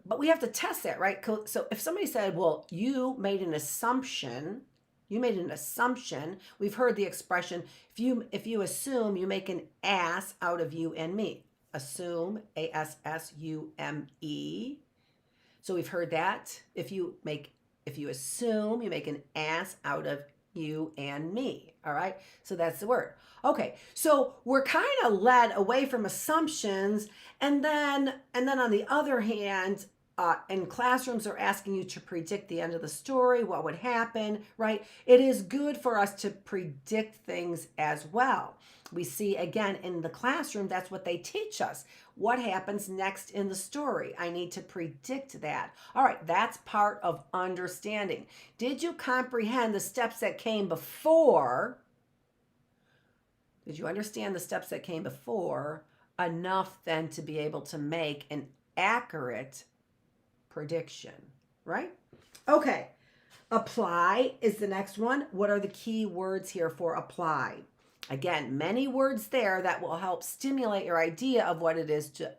But we have to test that, right? So if somebody said, well, you made an assumption, we've heard the expression, if you assume, you make an ass out of you and me. Assume, ASSUME. So we've heard that. If you assume, you make an ass out of you and me. All right. So that's the word. Okay. So we're kind of led away from assumptions. And then on the other hand, in classrooms are asking you to predict the end of the story, what would happen, right? It is good for us to predict things as well. We see again in the classroom, that's what they teach us. What happens next in the story? I need to predict that. All right, that's part of understanding. Did you comprehend the steps that came before? Did you understand the steps that came before enough then to be able to make an accurate prediction, right? Okay, apply is the next one. What are the key words here for apply? Again, many words there that will help stimulate your idea of what it is to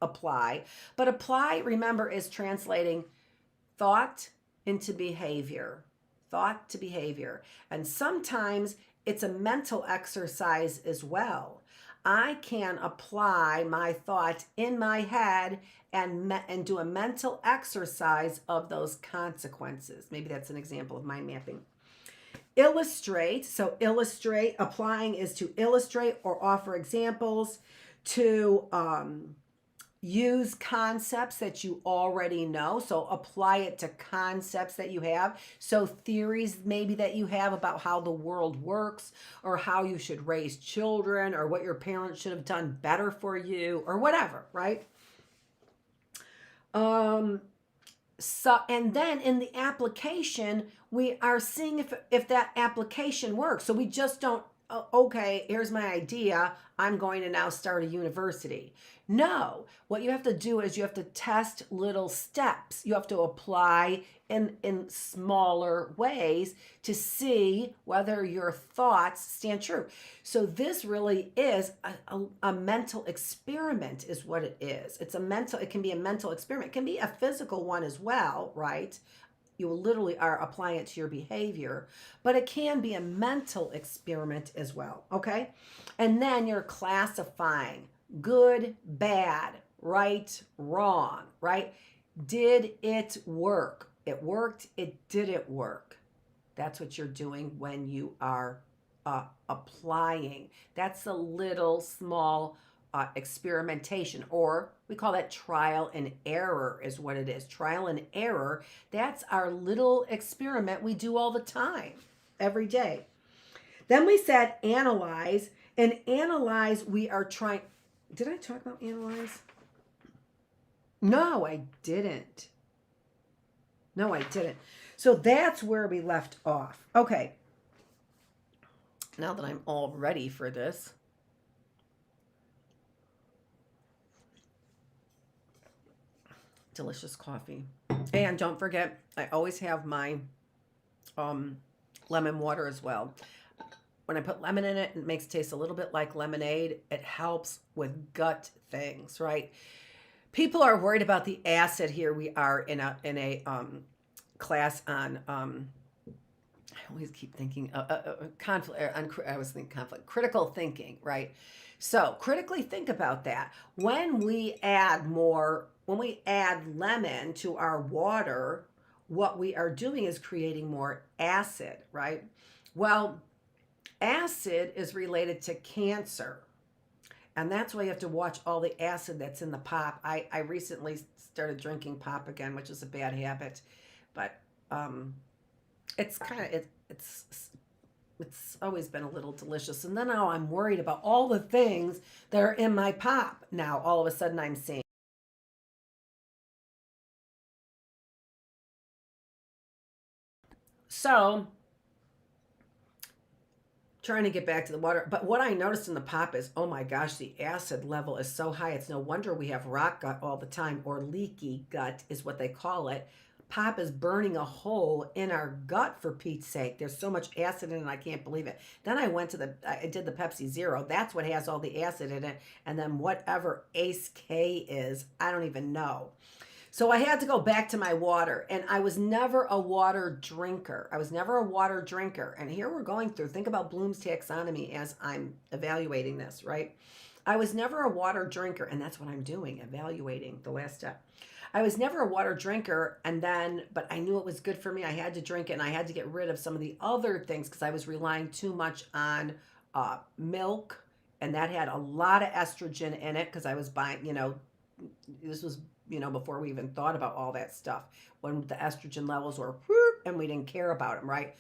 apply. But apply, remember, is translating thought into behavior. Thought to behavior. And sometimes it's a mental exercise as well. I can apply my thought in my head and do a mental exercise of those consequences. Maybe that's an example of mind mapping. Illustrate. So illustrate, applying is to illustrate or offer examples, to use concepts that you already know. So apply it to concepts that you have. So theories maybe that you have about how the world works or how you should raise children or what your parents should have done better for you or whatever, right? So, and then in the application, we are seeing if that application works. So we just don't oh, okay, here's my idea. I'm going to now start a university. No, what you have to do is you have to test little steps. You have to apply in smaller ways to see whether your thoughts stand true. So this really is a mental experiment is what it is. It can be a mental experiment. It can be a physical one as well, right? You literally are applying it to your behavior, but it can be a mental experiment as well, okay? And then you're classifying good, bad, right, wrong, right? Did it work? It worked, it didn't work. That's what you're doing when you are applying. That's a little small experimentation, or we call that trial and error, is what it is. Trial and error. That's our little experiment we do all the time, every day. Then we said analyze, and analyze, we are trying. Did I talk about analyze? No, I didn't. No, I didn't. So that's where we left off. Okay. Now that I'm all ready for this, delicious coffee. And don't forget, I always have my lemon water as well. When I put lemon in it, it makes it taste a little bit like lemonade. It helps with gut things, right? People are worried about the acid here. We are in a class on I always keep thinking conflict. I was thinking conflict, critical thinking, right? So critically think about that. When we add lemon to our water, what we are doing is creating more acid, right? Well, acid is related to cancer. And that's why you have to watch all the acid that's in the pop. I recently started drinking pop again, which is a bad habit, but it's kind of it's always been a little delicious. And then now I'm worried about all the things that are in my pop. Now all of a sudden I'm seeing. So trying to get back to the water. But what I noticed in the pop is, oh my gosh, the acid level is so high. It's no wonder we have rock gut all the time, or leaky gut is what they call it. Pop is burning a hole in our gut, for Pete's sake. There's so much acid in it, I can't believe it. Then I did the Pepsi Zero. That's what has all the acid in it. And then whatever Ace K is, I don't even know. So I had to go back to my water, and I was never a water drinker. And here we're going through, think about Bloom's taxonomy as I'm evaluating this, right? I was never a water drinker, and that's what I'm doing, evaluating the last step. I was never a water drinker, but I knew it was good for me. I had to drink it, and I had to get rid of some of the other things because I was relying too much on milk, and that had a lot of estrogen in it because I was buying, this was before we even thought about all that stuff, when the estrogen levels were and we didn't care about them, right?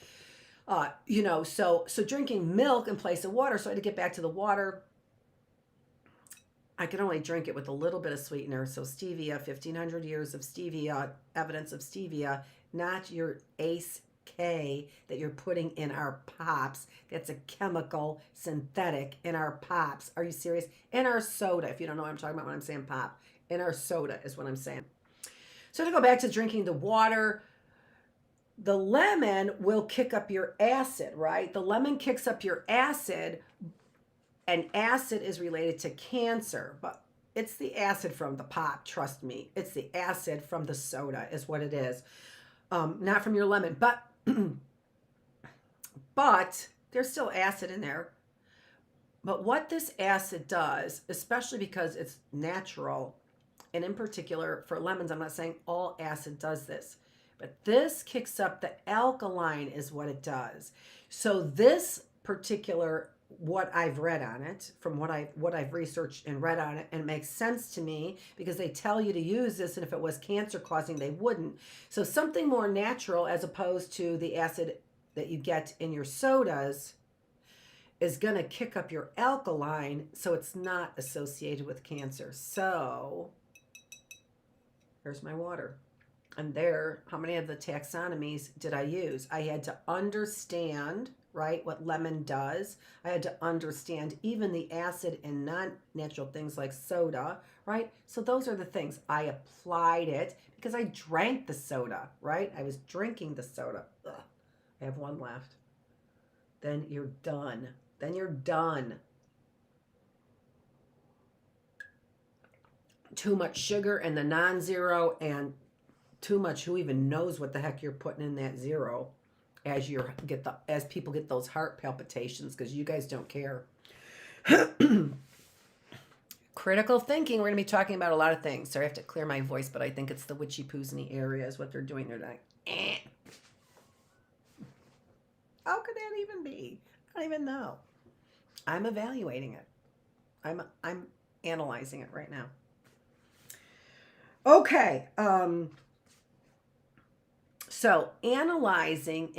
So drinking milk in place of water. So I had to get back to the water. I could only drink it with a little bit of sweetener. So stevia, 1,500 years of stevia, evidence of stevia, not your Ace K that you're putting in our pops. That's a chemical synthetic in our pops. Are you serious? In our soda, if you don't know what I'm talking about when I'm saying pop. In our soda is what I'm saying. So to go back to drinking the water, the lemon will kick up your acid, right? The lemon kicks up your acid, and acid is related to cancer, but it's the acid from the pop, trust me. It's the acid from the soda is what it is. Not from your lemon, but there's still acid in there. But what this acid does, especially because it's natural, and in particular for lemons, I'm not saying all acid does this, but this kicks up the alkaline is what it does. So this particular, what I've read on it, from what I've researched and read on it, and it makes sense to me because they tell you to use this, and if it was cancer causing, they wouldn't. So something more natural as opposed to the acid that you get in your sodas is going to kick up your alkaline, so it's not associated with cancer. So there's my water. And there, how many of the taxonomies did I use? I had to understand right? What lemon does. I had to understand even the acid in non-natural things like soda, right? So those are the things. I applied it because I drank the soda, right? I was drinking the soda. Ugh. I have one left. Then you're done. Then you're done. Too much sugar in the non-zero and too much, who even knows what the heck you're putting in that zero as as people get those heart palpitations, because you guys don't care. Critical thinking, we're going to be talking about a lot of things. Sorry, I have to clear my voice, but I think it's the witchy poos in the area is what they're doing. They're like, eh. How could that even be? I don't even know. I'm evaluating it. I'm analyzing it right now. Okay. So analyzing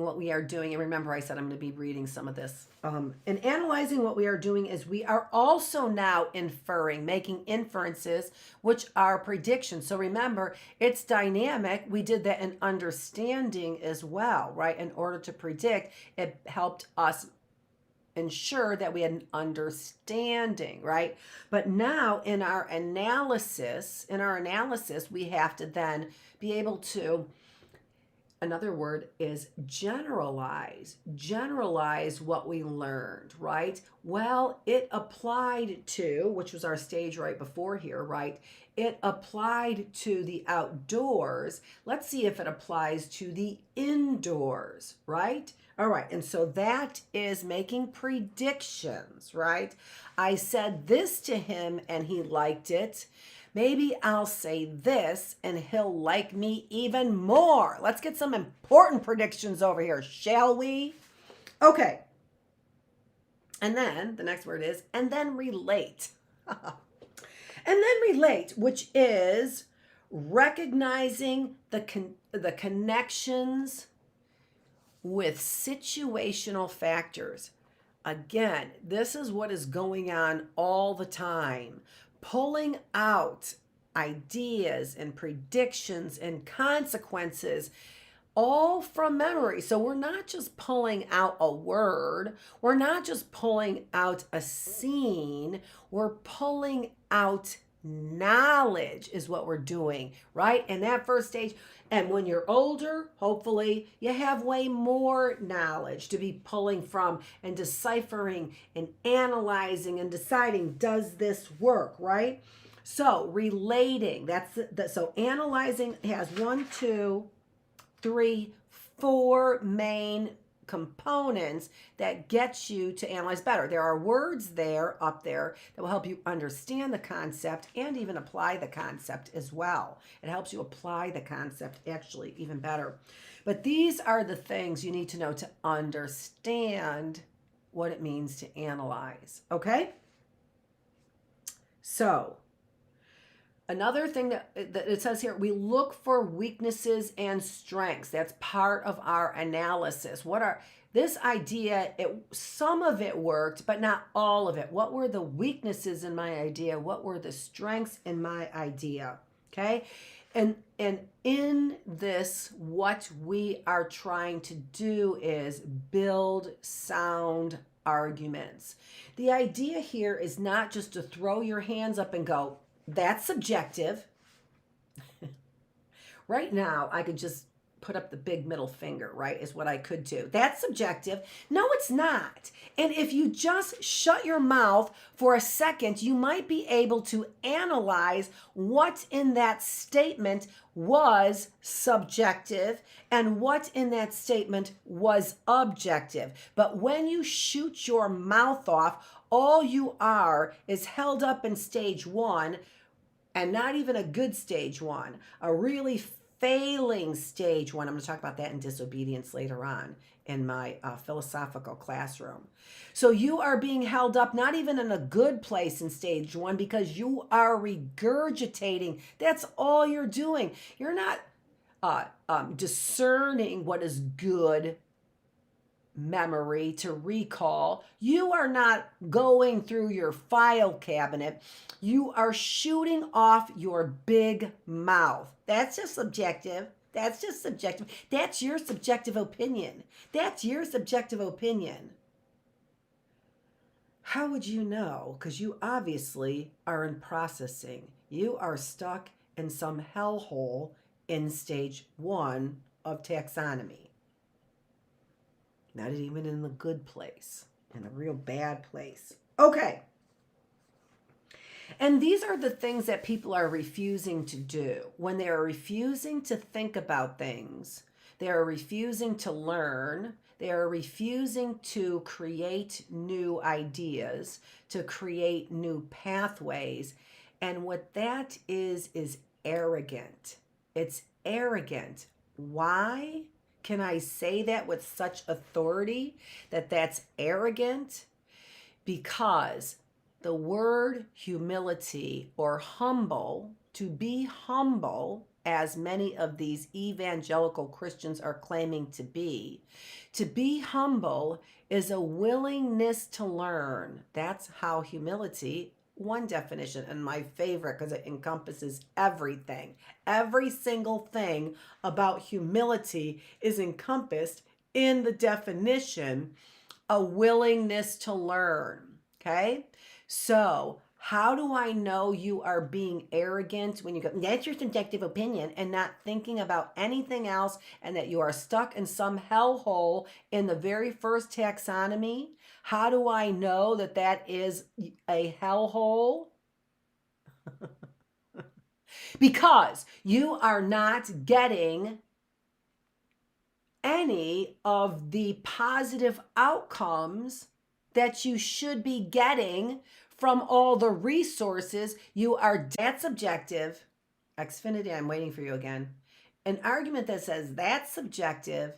what we are doing, and remember I said I'm going to be reading some of this. In analyzing what we are doing is we are also now inferring, making inferences, which are predictions. So remember, it's dynamic. We did that in understanding as well, right? In order to predict, it helped us ensure that we had an understanding, right? But now in our analysis, we have to then be able to, another word is generalize what we learned, right? Well, it applied to, which was our stage right before here, right? It applied to the outdoors. Let's see if it applies to the indoors, right? All right, and so that is making predictions, right? I said this to him and he liked it. Maybe I'll say this and he'll like me even more. Let's get some important predictions over here, shall we? Okay. And then the next word is, and then relate. And then relate, which is recognizing the connections with situational factors. Again, this is what is going on all the time. Pulling out ideas and predictions and consequences all from memory. So we're not just pulling out a word, we're not just pulling out a scene, we're pulling out knowledge is what we're doing, right? In that first stage. And when you're older, hopefully you have way more knowledge to be pulling from and deciphering and analyzing and deciding, does this work, right? So relating, so analyzing has 1, 2, 3, 4 main components that get you to analyze better. There are words up there that will help you understand the concept and even apply the concept as well. It helps you apply the concept actually even better. But these are the things you need to know to understand what it means to analyze. Okay? So, another thing that it says here, we look for weaknesses and strengths. That's part of our analysis. This idea, some of it worked, but not all of it. What were the weaknesses in my idea? What were the strengths in my idea? Okay? And in this, what we are trying to do is build sound arguments. The idea here is not just to throw your hands up and go, that's subjective. Right now, I could just put up the big middle finger, right, is what I could do. That's subjective. No, it's not. And if you just shut your mouth for a second, you might be able to analyze what in that statement was subjective and what in that statement was objective. But when you shoot your mouth off, all you are is held up in stage 1, and not even a good stage 1, a really failing stage 1. I'm going to talk about that in Disobedience later on in my philosophical classroom. So you are being held up not even in a good place in stage 1 because you are regurgitating. That's all you're doing. You're not discerning what is good memory to recall. You are not going through your file cabinet. You are shooting off your big mouth. That's just subjective. That's just subjective. That's your subjective opinion. That's your subjective opinion. How would you know? Because you obviously are in processing. You are stuck in some hellhole in stage 1 of taxonomy. Not even in the good place, in a real bad place. Okay. And these are the things that people are refusing to do. When they are refusing to think about things, they are refusing to learn, they are refusing to create new ideas, to create new pathways. And what that is arrogant. It's arrogant. Why can I say that with such authority that that's arrogant? Because the word humility or humble, to be humble, as many of these evangelical Christians are claiming to be humble is a willingness to learn. That's how humility, one definition, and my favorite because it encompasses everything. Every single thing about humility is encompassed in the definition, a willingness to learn. Okay? So, how do I know you are being arrogant when you go, that's your subjective opinion, and not thinking about anything else, and that you are stuck in some hellhole in the very first taxonomy? How do I know that that is a hellhole? Because you are not getting any of the positive outcomes that you should be getting from all the resources. You are that subjective. Xfinity, I'm waiting for you again. An argument that says that's subjective,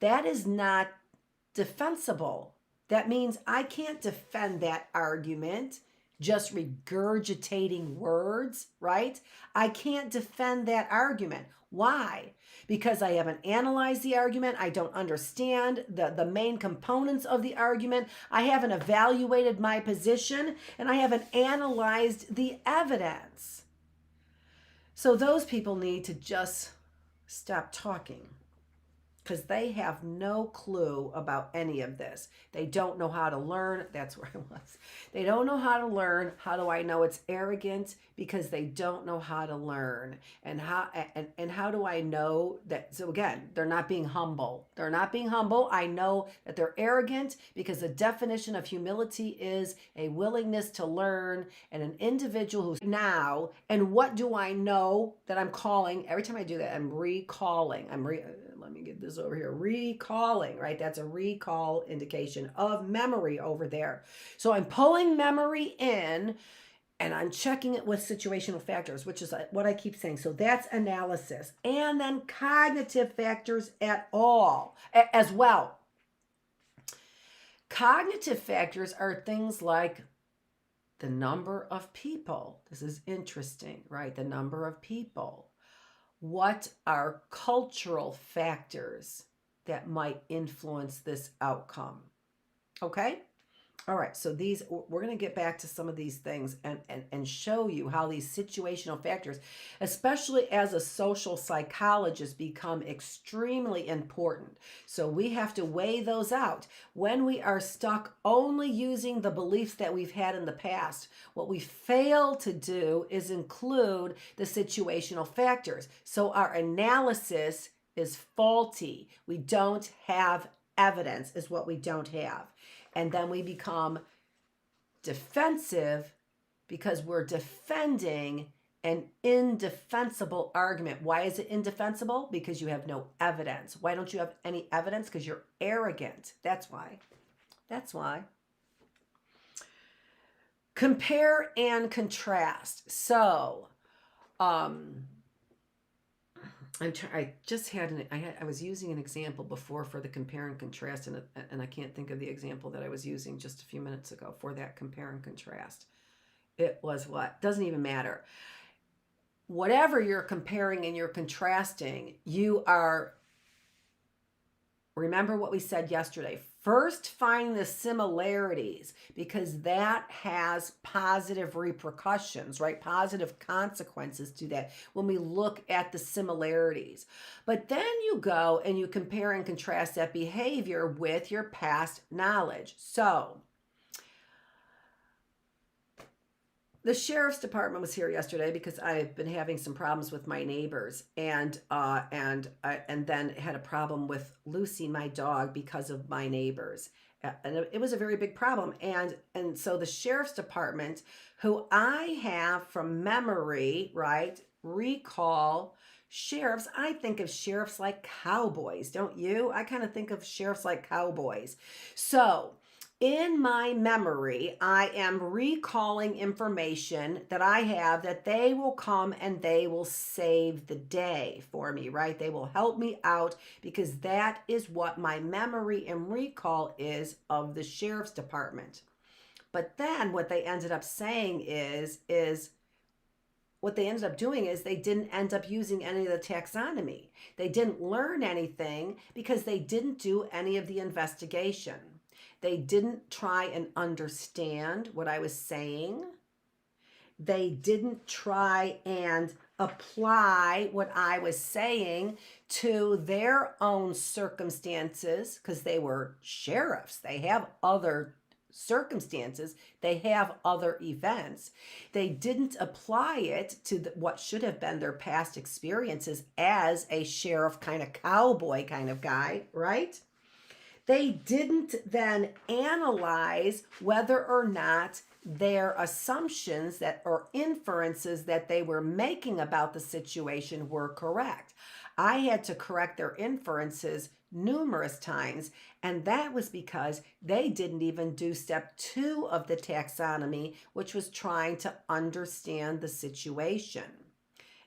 that is not defensible. That means I can't defend that argument just regurgitating words, right? I can't defend that argument. Why? Because I haven't analyzed the argument. I don't understand the main components of the argument. I haven't evaluated my position, and I haven't analyzed the evidence. So those people need to just stop talking, because they have no clue about any of this. They don't know how to learn. That's where I was. They don't know how to learn. How do I know it's arrogant? Because they don't know how to learn. And how do I know that? So again, they're not being humble. They're not being humble. I know that they're arrogant because the definition of humility is a willingness to learn, and an individual who's now. And what do I know that I'm calling? Every time I do that, I'm recalling. Let me get this over here. Recalling, right? That's a recall indication of memory over there. So I'm pulling memory in, and I'm checking it with situational factors, which is what I keep saying. So that's analysis. And then cognitive factors as well. Cognitive factors are things like the number of people. This is interesting, right? The number of people. What are cultural factors that might influence this outcome? Okay? All right, so we're going to get back to some of these things and show you how these situational factors, especially as a social psychologist, become extremely important. So we have to weigh those out. When we are stuck only using the beliefs that we've had in the past, what we fail to do is include the situational factors. So our analysis is faulty. We don't have evidence, is what we don't have. And then we become defensive because we're defending an indefensible argument. Why is it indefensible? Because you have no evidence. Why don't you have any evidence? Because you're arrogant. That's why. That's why. Compare and contrast. So, I was using an example before for the compare and contrast, and I can't think of the example that I was using just a few minutes ago for that compare and contrast. It was what? Doesn't even matter. Whatever you're comparing and you're contrasting, you are, remember what we said yesterday, First, find the similarities, because that has positive repercussions, right? Positive consequences to that when we look at the similarities. But then you go and you compare and contrast that behavior with your past knowledge. So, the sheriff's department was here yesterday because I've been having some problems with my neighbors, and then had a problem with Lucy, my dog, because of my neighbors. And it was a very big problem. And so the sheriff's department, who I have from memory, right, recall sheriffs. I think of sheriffs like cowboys, don't you? I kind of think of sheriffs like cowboys. So in my memory, I am recalling information that I have, that they will come and they will save the day for me, right? They will help me out, because that is what my memory and recall is of the sheriff's department. But then what they ended up saying is what they ended up doing is they didn't end up using any of the taxonomy. They didn't learn anything because they didn't do any of the investigation. They didn't try and understand what I was saying. They didn't try and apply what I was saying to their own circumstances, because they were sheriffs. They have other circumstances, they have other events. They didn't apply it to what should have been their past experiences as a sheriff, kind of cowboy kind of guy, right? They didn't then analyze whether or not their assumptions that or inferences that they were making about the situation were correct. I had to correct their inferences numerous times, and that was because they didn't even do step 2 of the taxonomy, which was trying to understand the situation.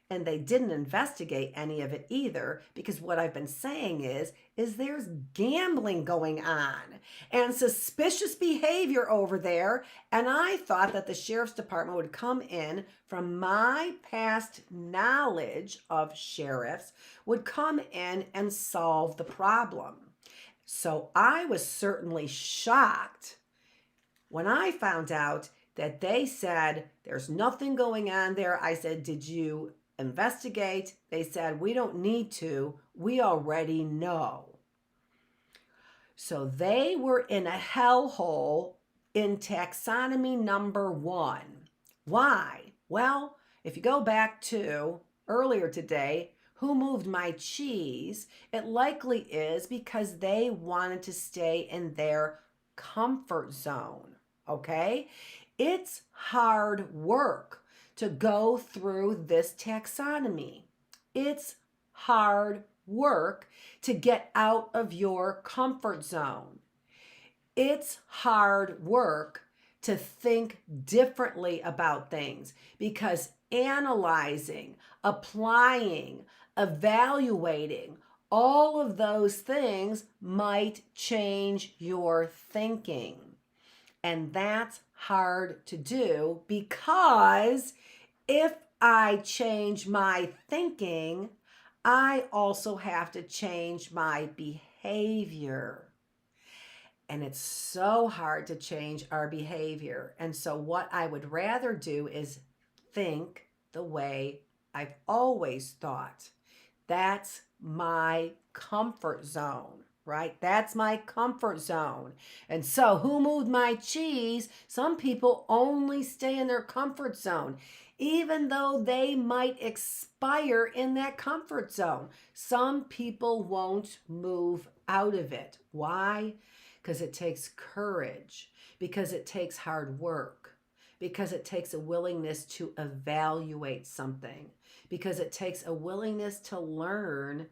And they didn't investigate any of it either, because what I've been saying is there's gambling going on and suspicious behavior over there. And I thought that the sheriff's department would come in, from my past knowledge of sheriffs, would come in and solve the problem. So I was certainly shocked when I found out that they said there's nothing going on there. I said, did you investigate? They said, we don't need to. We already know. So they were in a hellhole in taxonomy number 1. Why? Well, if you go back to earlier today, who moved my cheese? It likely is because they wanted to stay in their comfort zone. Okay? It's hard work to go through this taxonomy. It's hard work to get out of your comfort zone. It's hard work to think differently about things, because analyzing, applying, evaluating, all of those things might change your thinking. And that's hard to do, because if I change my thinking, I also have to change my behavior. And it's so hard to change our behavior. And so what I would rather do is think the way I've always thought. That's my comfort zone, right? That's my comfort zone. And so who moved my cheese? Some people only stay in their comfort zone, even though they might expire in that comfort zone. Some people won't move out of it. Why? Because it takes courage, because it takes hard work, because it takes a willingness to evaluate something, because it takes a willingness to learn,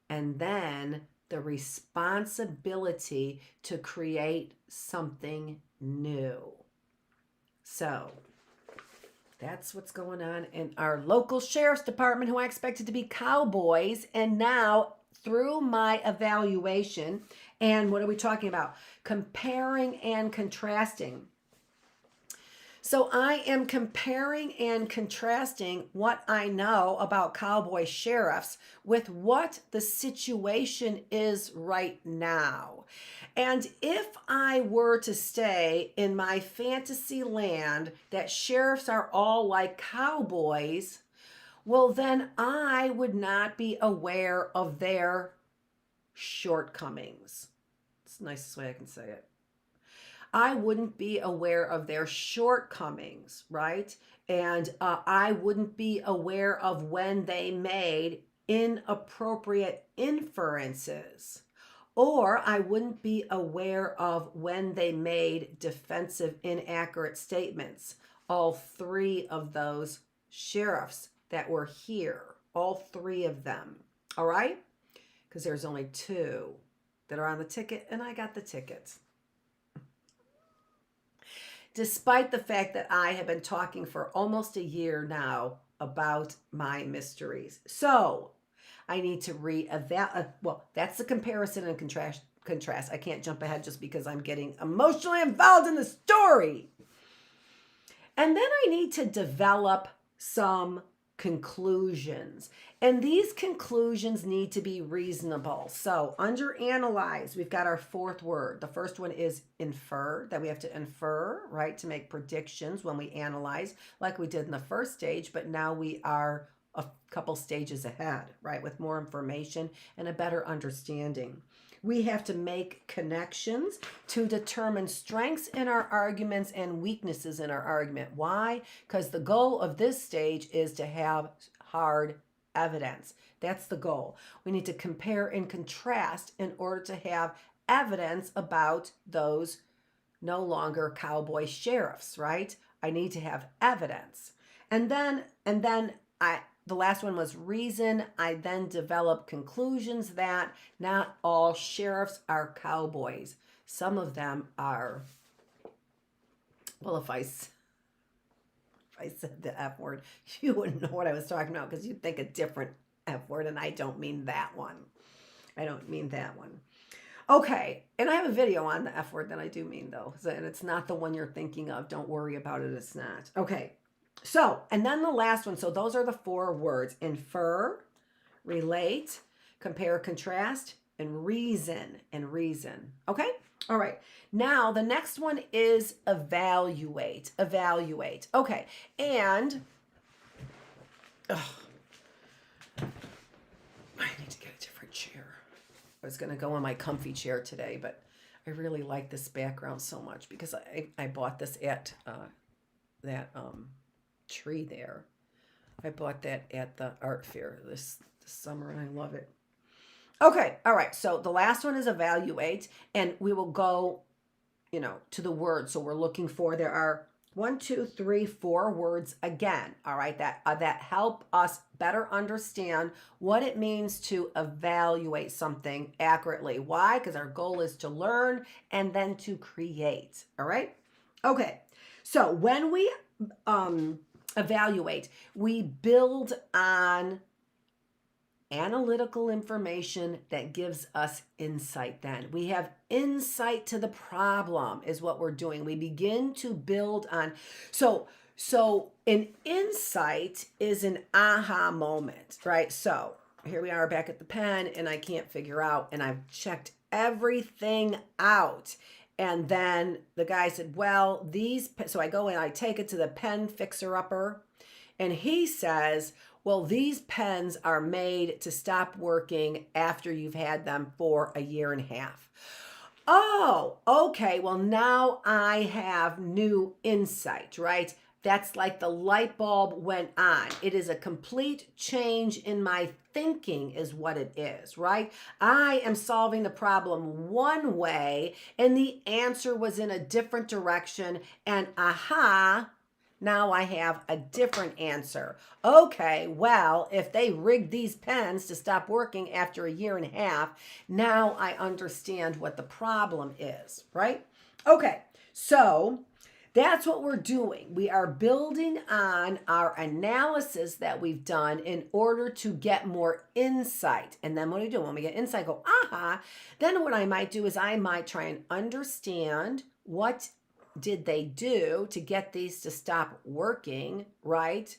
and then the responsibility to create something new. So that's what's going on in our local sheriff's department, who I expected to be cowboys. And now, through my evaluation, and what are we talking about? Comparing and contrasting. So I am comparing and contrasting what I know about cowboy sheriffs with what the situation is right now. And if I were to stay in my fantasy land that sheriffs are all like cowboys, well, then I would not be aware of their shortcomings. It's the nicest way I can say it. I wouldn't be aware of their shortcomings, right? And I wouldn't be aware of when they made inappropriate inferences. Or I wouldn't be aware of when they made defensive, inaccurate statements. All three of those sheriffs that were here, all three of them. All right? Because there's only two that are on the ticket, and I got the tickets. Despite the fact that I have been talking for almost a year now about my mysteries. So I need to reevaluate. Well, that's the comparison and contrast. I can't jump ahead just because I'm getting emotionally involved in the story. And then I need to develop some conclusions. And these conclusions need to be reasonable. So under analyze, we've got our fourth word. The first one is infer, that we have to infer, right, to make predictions when we analyze, like we did in the first stage, but now we are a couple stages ahead, right, with more information and a better understanding. We have to make connections to determine strengths in our arguments and weaknesses in our argument. Why? Because the goal of this stage is to have hard evidence. That's the goal. We need to compare and contrast in order to have evidence about those no longer cowboy sheriffs, right? I need to have evidence. And then the last one was reason. I then developed conclusions that not all sheriffs are cowboys. Some of them are. Well, if I said the F word, you wouldn't know what I was talking about because you'd think a different F word, and I don't mean that one. I don't mean that one. Okay, and I have a video on the F word that I do mean, though, and it's not the one you're thinking of. Don't worry about it, it's not. Okay. So, and then the last one. So those are the four words: infer, relate, compare, contrast, and reason. Okay? All right. Now, the next one is evaluate. Okay. And I need to get a different chair. I was going to go on my comfy chair today, but I really like this background so much because I bought this at that tree there. I bought that at the art fair this summer and I love it. Okay, all right. So the last one is evaluate, and we will go, to the word. So we're looking for, there are 1, 2, 3, 4 words again. All right, that help us better understand what it means to evaluate something accurately. Why? Because our goal is to learn and then to create. All right. Okay. So when we evaluate, we build on analytical information that gives us insight. Then we have insight to the problem is what we're doing. We begin to build on. So an insight is an aha moment, right? So here we are back at the pen and I can't figure out, and I've checked everything out. And then the guy said, well, so I go and I take it to the pen fixer-upper, and he says, well, these pens are made to stop working after you've had them for a year and a half. Oh, okay. Well, now I have new insight, right? That's like the light bulb went on. It is a complete change in my thinking is what it is, right? I am solving the problem one way and the answer was in a different direction, and aha, now I have a different answer. Okay, well, if they rigged these pens to stop working after a year and a half, now I understand what the problem is, right? Okay, so that's what we're doing. We are building on our analysis that we've done in order to get more insight. And then what do we do? When we get insight, go, aha, then what I might do is I might try and understand what did they do to get these to stop working, right?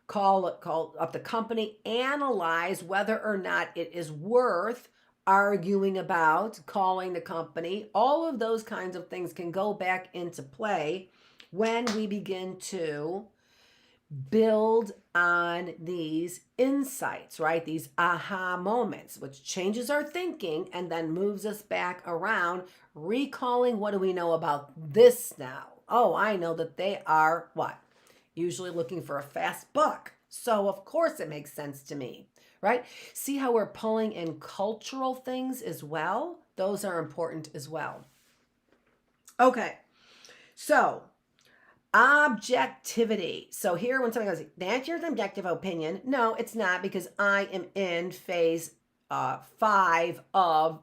Call up the company, analyze whether or not it is worth arguing about, calling the company. All of those kinds of things can go back into play when we begin to build on these insights, right? These aha moments, which changes our thinking and then moves us back around, recalling, what do we know about this now? Oh, I know that they are what? Usually looking for a fast buck. So of course it makes sense to me, right? See how we're pulling in cultural things as well? Those are important as well. Okay, so objectivity. So here when somebody goes, that's your subjective opinion. No, it's not, because I am in phase 5 of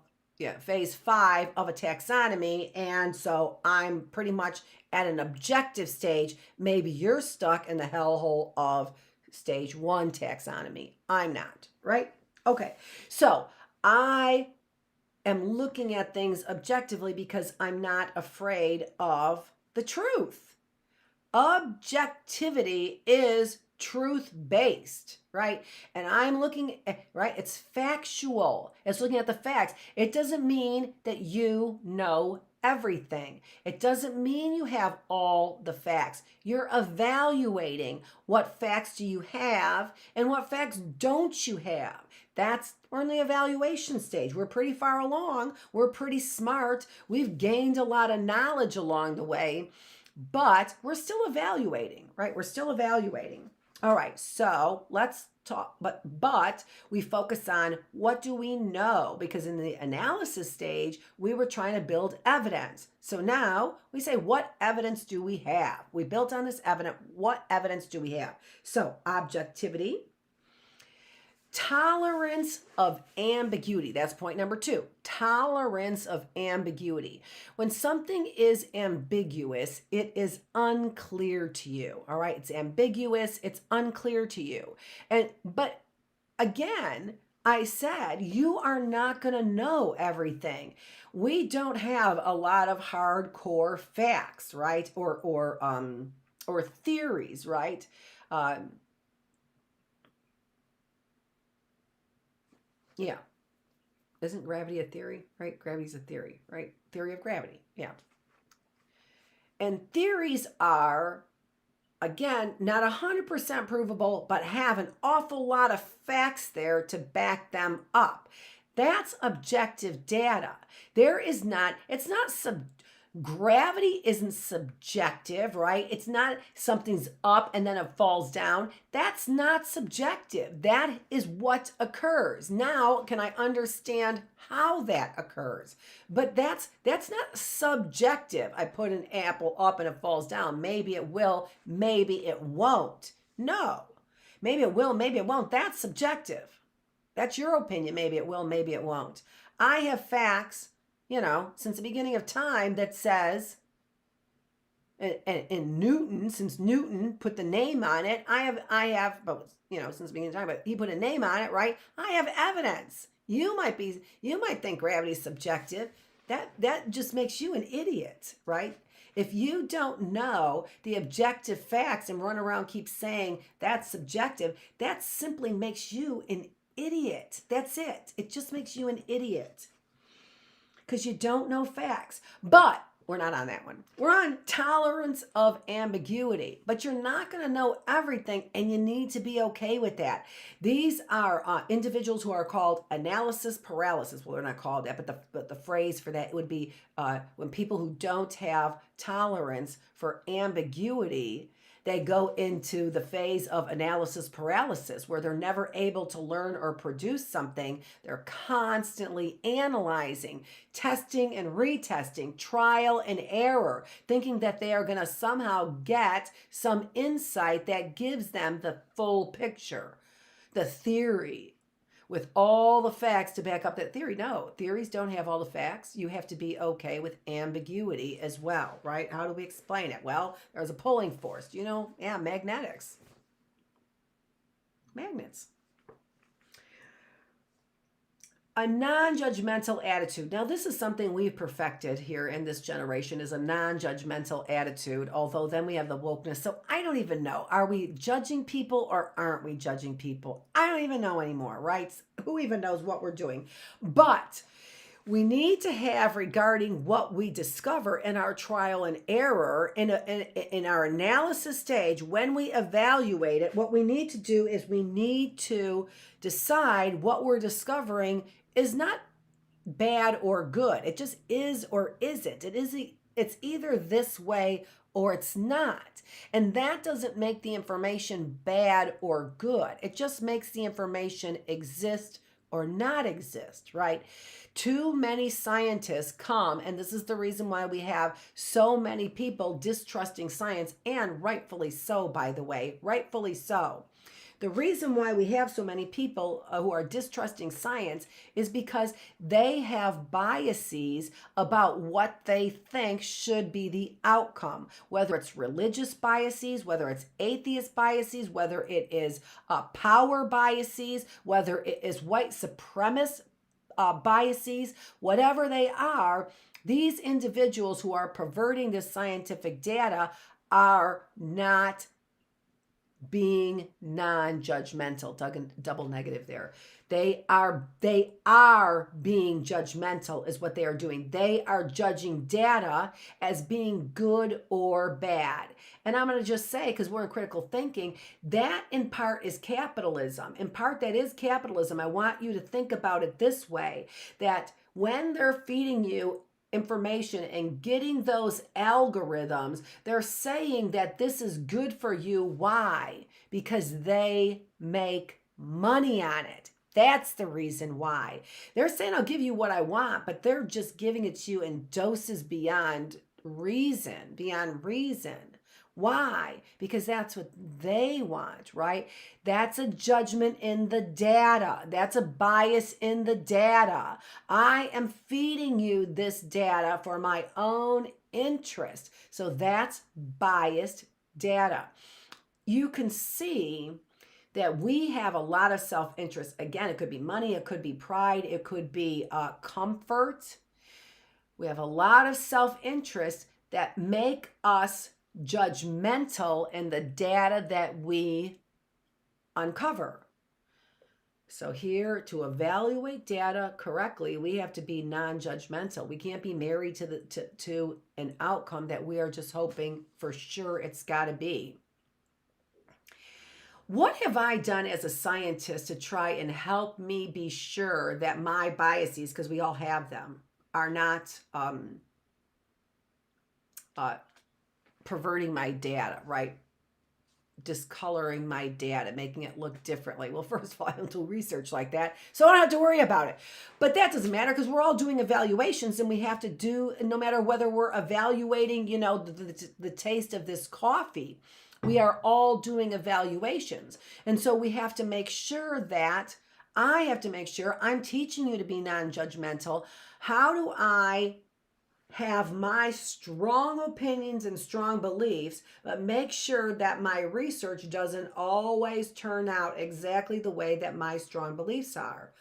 phase 5 of a taxonomy, and so I'm pretty much at an objective stage. Maybe you're stuck in the hellhole of stage 1 taxonomy. I'm not, right? Okay, so I am looking at things objectively because I'm not afraid of the truth. Objectivity is truth-based, right? And I'm looking at, right? It's factual. It's looking at the facts. It doesn't mean that you know everything. It doesn't mean you have all the facts. You're evaluating what facts do you have and what facts don't you have. We're in the evaluation stage. We're pretty far along. We're pretty smart. We've gained a lot of knowledge along the way, but we're still evaluating, right? We're still evaluating. All right, so let's talk, but we focus on what do we know, because in the analysis stage, we were trying to build evidence. So now we say, what evidence do we have? We built on this evidence. What evidence do we have? So objectivity, tolerance of ambiguity. That's point number 2. Tolerance of ambiguity. When something is ambiguous, it is unclear to you. All right, it's ambiguous, it's unclear to you. But again, I said you are not going to know everything. We don't have a lot of hardcore facts, right? Or theories, right? Yeah. Isn't gravity a theory, right? Gravity's a theory, right? Theory of gravity. Yeah. And theories are, again, not 100% provable, but have an awful lot of facts there to back them up. That's objective data. It's not gravity isn't subjective, right? It's not something's up and then it falls down. That's not subjective. That is what occurs. Now, can I understand how that occurs? But that's not subjective. I put an apple up and it falls down. Maybe it will, maybe it won't. No. Maybe it will, maybe it won't. That's subjective. That's your opinion. Maybe it will, maybe it won't. I have facts, since the beginning of time that says, and Newton, since Newton put the name on it, I have, but since the beginning of time, but he put a name on it, right? I have evidence. You might think gravity is subjective. That just makes you an idiot, right? If you don't know the objective facts and run around keep saying that's subjective, that simply makes you an idiot. That's it. It just makes you an idiot, because you don't know facts. But we're not on that one. We're on tolerance of ambiguity. But you're not going to know everything, and you need to be okay with that. These are individuals who are called analysis paralysis. Well, they're not called that, but the phrase for that would be when people who don't have tolerance for ambiguity, they go into the phase of analysis paralysis, where they're never able to learn or produce something. They're constantly analyzing, testing and retesting, trial and error, thinking that they are going to somehow get some insight that gives them the full picture, the theory, with all the facts to back up that theory. No, theories don't have all the facts. You have to be okay with ambiguity as well, right? How do we explain it? Well, there's a pulling force. Magnetics. Magnets. A non-judgmental attitude. Now, this is something we've perfected here in this generation, is a non-judgmental attitude, although then we have the wokeness. So I don't even know. Are we judging people or aren't we judging people? I don't even know anymore, right? Who even knows what we're doing? But we need to have, regarding what we discover in our trial and error, in our analysis stage, when we evaluate it, what we need to do is we need to decide what we're discovering is not bad or good. It just is or isn't. It's either this way or it's not. And that doesn't make the information bad or good. It just makes the information exist or not exist, right? Too many scientists come, and this is the reason why we have so many people distrusting science, and rightfully so, by the way, rightfully so. The reason why we have so many people who are distrusting science is because they have biases about what they think should be the outcome, whether it's religious biases, whether it's atheist biases, whether it is power biases, whether it is white supremacist biases, whatever they are. These individuals who are perverting this scientific data are not being non-judgmental. Double negative there. They are being judgmental is what they are doing. They are judging data as being good or bad. And I'm going to just say, because we're in critical thinking, that in part is capitalism. In part, that is capitalism. I want you to think about it this way, that when they're feeding you information and getting those algorithms, they're saying that this is good for you. Why? Because they make money on it. That's the reason why. They're saying, I'll give you what I want, but they're just giving it to you in doses beyond reason, Why? Because that's what they want, right? That's a judgment in the data. That's a bias in the data. I am feeding you this data for my own interest. So that's biased data. You can see that we have a lot of self-interest. Again, it could be money, it could be pride, it could be comfort. We have a lot of self-interest that make us judgmental in the data that we uncover. So here, to evaluate data correctly, we have to be non-judgmental. We can't be married to an outcome that we are just hoping for sure it's got to be. What have I done as a scientist to try and help me be sure that my biases, because we all have them, are not perverting my data, right? Discoloring my data, making it look differently. Well, first of all, I don't do research like that, so I don't have to worry about it. But that doesn't matter, because we're all doing evaluations, and we have to do, no matter whether we're evaluating, the taste of this coffee, we are all doing evaluations. And so we have to make sure that I have to make sure I'm teaching you to be non-judgmental. How do I have my strong opinions and strong beliefs, but make sure that my research doesn't always turn out exactly the way that my strong beliefs are?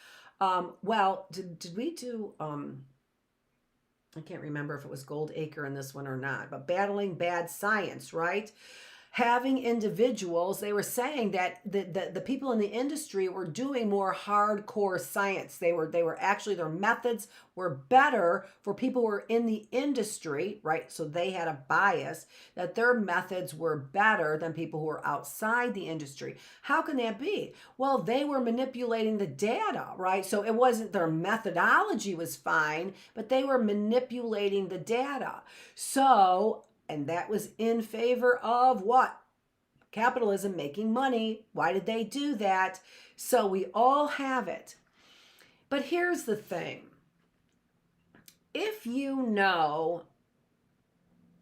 Did we do, I can't remember if it was Goldacre in this one or not, but battling bad science, right? Having individuals, they were saying that the people in the industry were doing more hardcore science. They were actually, their methods were better for people who were in the industry, right? So they had a bias that their methods were better than people who were outside the industry. How can that be? Well, they were manipulating the data, right? So it wasn't their methodology was fine, but they were manipulating the data. So, and that was in favor of what? Capitalism, making money. Why did they do that? So we all have it. But here's the thing. If you know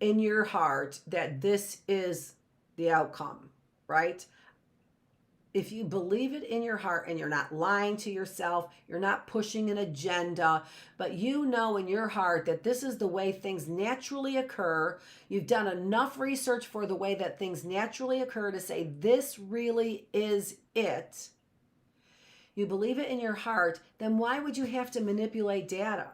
in your heart that this is the outcome, right? If you believe it in your heart and you're not lying to yourself, you're not pushing an agenda, but you know in your heart that this is the way things naturally occur, you've done enough research for the way that things naturally occur to say this really is it, you believe it in your heart, then why would you have to manipulate data?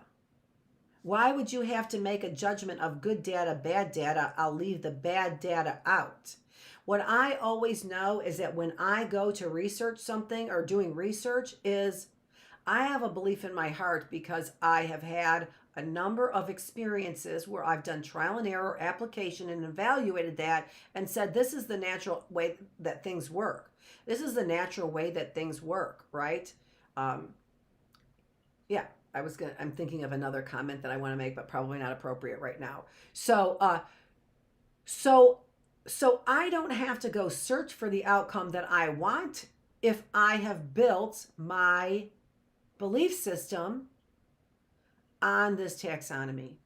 Why would you have to make a judgment of good data, bad data? I'll leave the bad data out. What I always know is that when I go to research something or doing research is I have a belief in my heart because I have had a number of experiences where I've done trial and error application and evaluated that and said, this is the natural way that things work. This is the natural way that things work, right? Yeah, I'm thinking of another comment that I want to make, but probably not appropriate right now. So I don't have to go search for the outcome that I want if I have built my belief system on this taxonomy,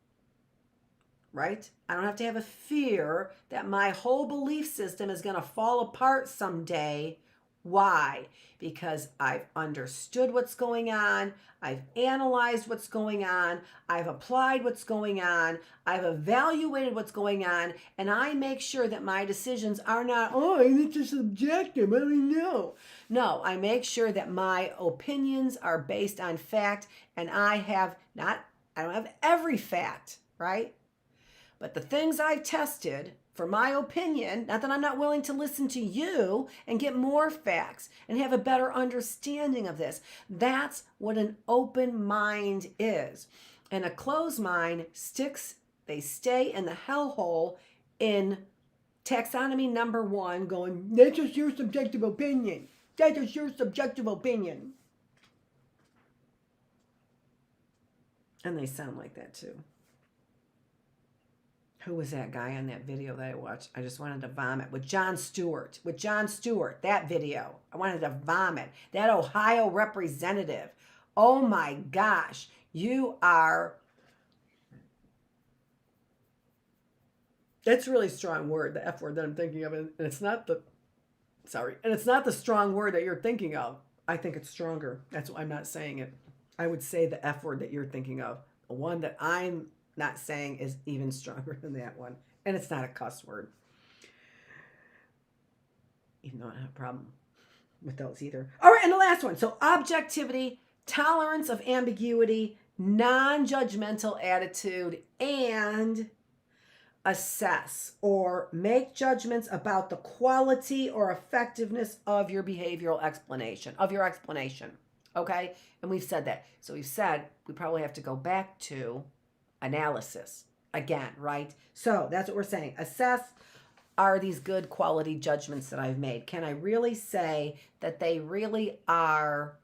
right? I don't have to have a fear that my whole belief system is going to fall apart someday. Why? Because I've understood what's going on, I've analyzed what's going on, I've applied what's going on, I've evaluated what's going on, and I make sure that my decisions are not, oh, it's just subjective, I don't know. No, I make sure that my opinions are based on fact, and I don't have every fact, right? But the things I've tested, for my opinion, not that I'm not willing to listen to you and get more facts and have a better understanding of this. That's what an open mind is. And a closed mind they stay in the hellhole in taxonomy number 1 going, that's just your subjective opinion. That is your subjective opinion. And they sound like that too. Who was that guy on that video that I watched? I just wanted to vomit. With Jon Stewart, that video. I wanted to vomit. That Ohio representative. Oh my gosh. That's a really strong word, the F word that I'm thinking of. And it's not the strong word that you're thinking of. I think it's stronger. That's why I'm not saying it. I would say the F word that you're thinking of. The one that I'm not saying is even stronger than that one. And it's not a cuss word. Even though I don't have a problem with those either. All right, and the last one. So objectivity, tolerance of ambiguity, non-judgmental attitude, and assess or make judgments about the quality or effectiveness of your behavioral explanation, Okay? And we've said that. So we've said we probably have to go back to analysis again, right? So that's what we're saying. Assess, are these good quality judgments that I've made? Can I really say that they really are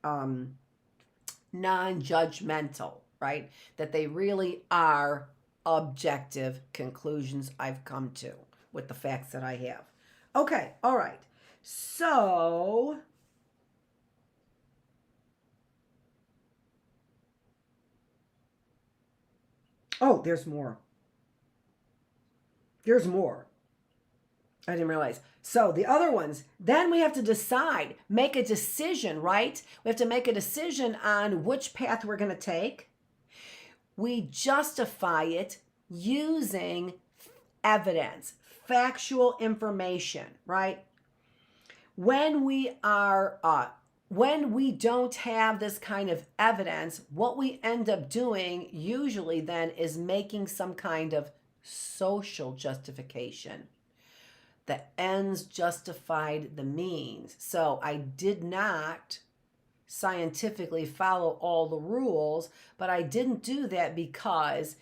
non-judgmental, right? That they really are objective conclusions I've come to with the facts that I have. Okay, all right. So oh, there's more. I didn't realize. So the other ones, then we have to decide, make a decision, right? We have to make a decision on which path we're going to take. We justify it using evidence, factual information, right? When we don't have this kind of evidence, what we end up doing usually then is making some kind of social justification. The ends justified the means. So I did not scientifically follow all the rules, but I didn't do that because,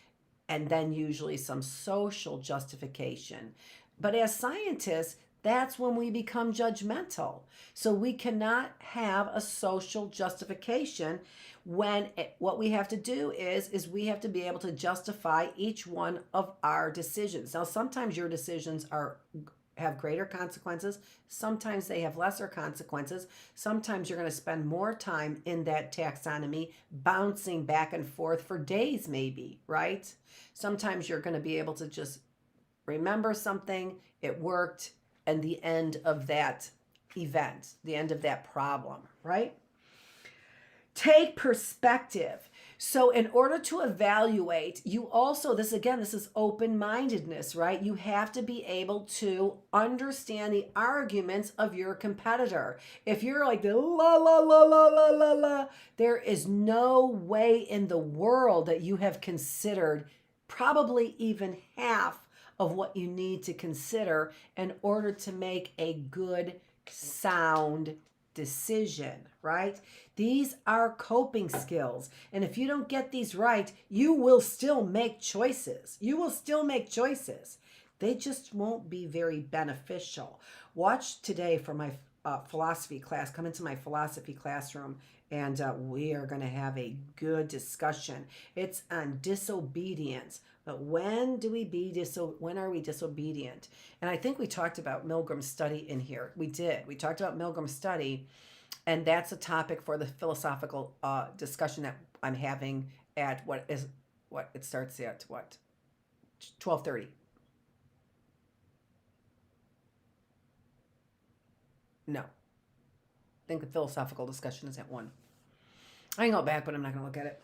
and then usually some social justification. But as scientists, that's when we become judgmental. So we cannot have a social justification what we have to do is we have to be able to justify each one of our decisions. Now, sometimes your decisions have greater consequences. Sometimes they have lesser consequences. Sometimes you're going to spend more time in that taxonomy, bouncing back and forth for days maybe, right? Sometimes you're going to be able to just remember something, it worked, and the end of that event, the end of that problem, right? Take perspective. So in order to evaluate, you also, this again, this is open-mindedness, right? You have to be able to understand the arguments of your competitor. If you're like the la la la la la la la, there is no way in the world that you have considered probably even half of what you need to consider in order to make a good, sound decision, right? These are coping skills. And if you don't get these right, you will still make choices. You will still make choices. They just won't be very beneficial. Watch today for my philosophy class. Come into my philosophy classroom and we are going to have a good discussion. It's on disobedience. But when are we disobedient? And I think we talked about Milgram's study in here. We did. We talked about Milgram's study, and that's a topic for the philosophical discussion that I'm having at it starts at 12:30. No, I think the philosophical discussion is at 1. I can go back, but I'm not going to look at it.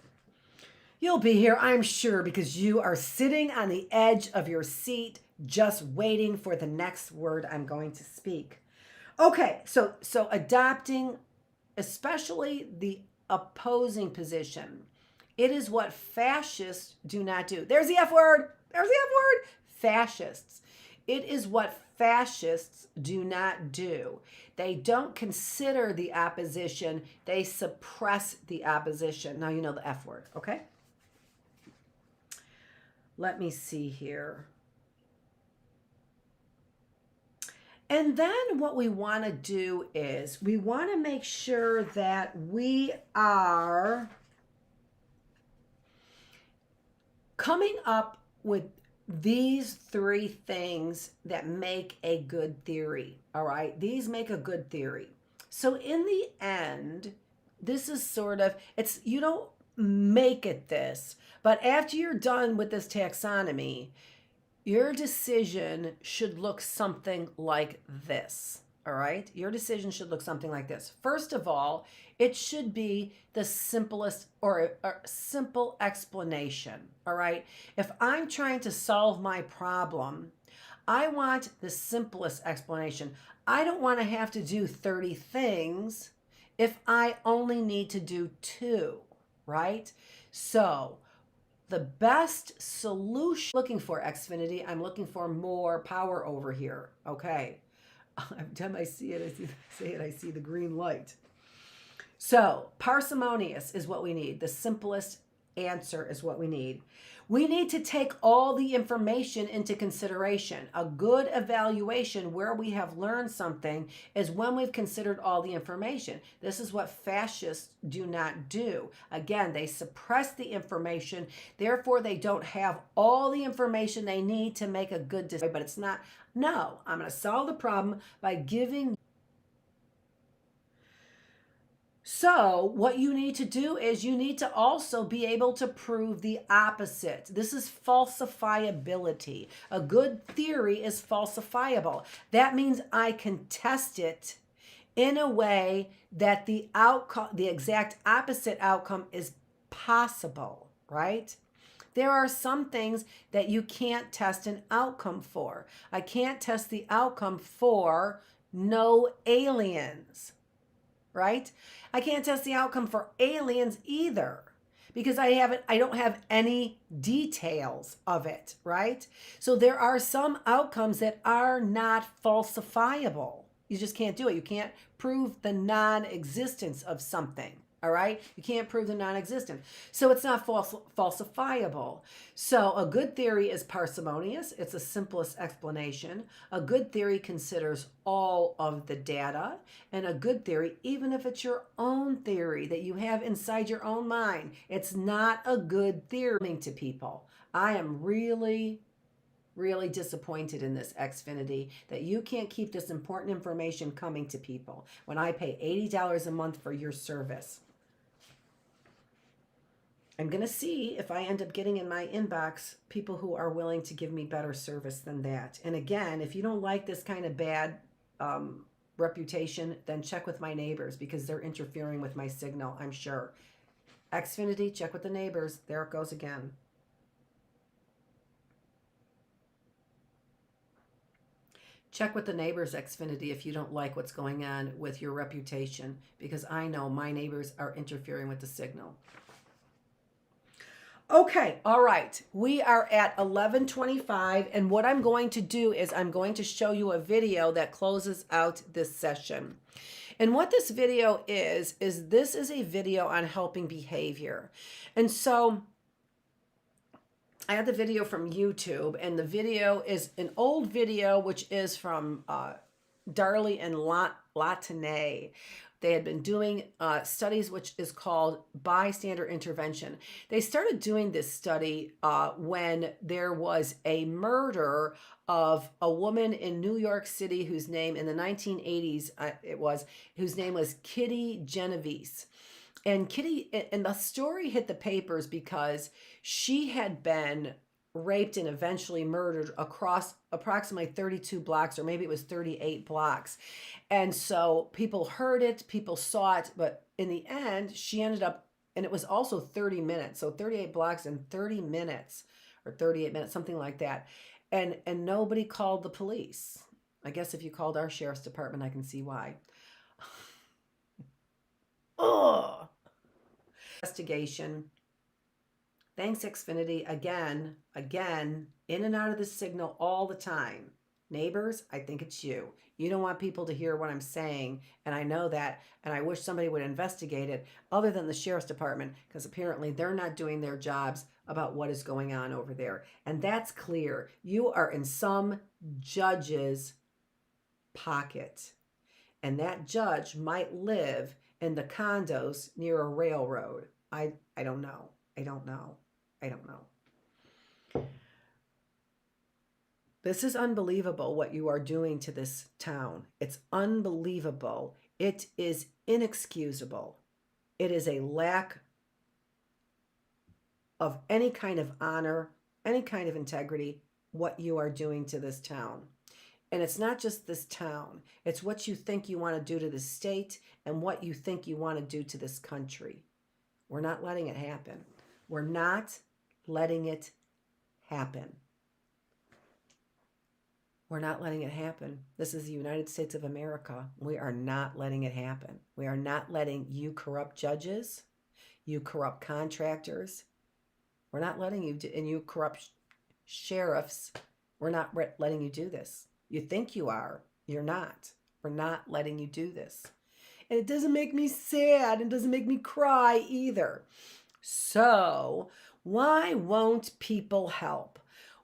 You'll be here, I'm sure, because you are sitting on the edge of your seat just waiting for the next word I'm going to speak. Okay, so adopting, especially the opposing position, it is what fascists do not do. There's the F word. There's the F word. Fascists. It is what fascists do not do. They don't consider the opposition. They suppress the opposition. Now you know the F word, okay? Let me see here. And then what we want to do is we want to make sure that we are coming up with these 3 things that make a good theory. All right. These make a good theory. So in the end, this is sort of, you don't make it this, but after you're done with this taxonomy, your decision should look something like this. All right. Your decision should look something like this. First of all, it should be the simplest or a simple explanation. All right. If I'm trying to solve my problem, I want the simplest explanation. I don't want to have to do 30 things if I only need to do 2, right? So the best solution, looking for Xfinity, I'm looking for more power over here. Okay. Every time I see it, I see the green light. So parsimonious is what we need. The simplest answer is what we need. We need to take all the information into consideration. A good evaluation where we have learned something is when we've considered all the information. This is what fascists do not do. Again, they suppress the information. Therefore, they don't have all the information they need to make a good decision. But it's not, no, I'm going to solve the problem by giving. So what you need to do is you need to also be able to prove the opposite. This is falsifiability. A good theory is falsifiable. That means I can test it in a way that the outcome, the exact opposite outcome is possible, right? There are some things that you can't test an outcome for. I can't test the outcome for no aliens, right? I can't test the outcome for aliens either because I don't have any details of it, right? So there are some outcomes that are not falsifiable. You just can't do it. You can't prove the non-existence of something. All right. You can't prove the non-existent. So it's not falsifiable. So a good theory is parsimonious. It's the simplest explanation. A good theory considers all of the data. And a good theory, even if it's your own theory that you have inside your own mind, it's not a good theory to people. I am really disappointed in this Xfinity that you can't keep this important information coming to people when I pay $80 a month for your service. I'm going to see if I end up getting in my inbox people who are willing to give me better service than that. And again, if you don't like this kind of bad reputation, then check with my neighbors because they're interfering with my signal, I'm sure. Xfinity, check with the neighbors. There it goes again. Check with the neighbors, Xfinity, if you don't like what's going on with your reputation, because I know my neighbors are interfering with the signal. Okay, all right. We are at 11:25, and what I'm going to do is I'm going to show you a video that closes out this session. And what this video is this is a video on helping behavior. And so I had the video from YouTube, and the video is an old video, which is from Darley and Latinay. They had been doing studies, which is called bystander intervention. They started doing this study when there was a murder of a woman in New York City whose name in the 1980s whose name was Kitty Genovese. And Kitty, and the story hit the papers because she had been raped and eventually murdered across approximately 32 blocks, or maybe it was 38 blocks. And so people heard it, people saw it, but in the end, she ended up, and it was also 30 minutes. So 38 blocks in 30 minutes, or 38 minutes, something like that. And nobody called the police. I guess if you called our sheriff's department, I can see why. Ugh. Investigation. Thanks, Xfinity. Again, in and out of the signal all the time. Neighbors, I think it's you. You don't want people to hear what I'm saying, and I know that, and I wish somebody would investigate it other than the sheriff's department, because apparently they're not doing their jobs about what is going on over there. And that's clear. You are in some judge's pocket, and that judge might live in the condos near a railroad. I don't know. I don't know. This is unbelievable what you are doing to this town. It's unbelievable. It is inexcusable. It is a lack of any kind of honor, any kind of integrity, what you are doing to this town. And it's not just this town. It's what you think you want to do to the state and what you think you want to do to this country. We're not letting it happen. We're not letting it happen. We're not letting it happen. This is the United States of America. We are not letting it happen. We are not letting you corrupt judges, you corrupt contractors. We're not letting you do, and you corrupt sheriffs. We're not letting you do this. You think you are. You're not. We're not letting you do this. And it doesn't make me sad. It doesn't make me cry either. So why won't people help?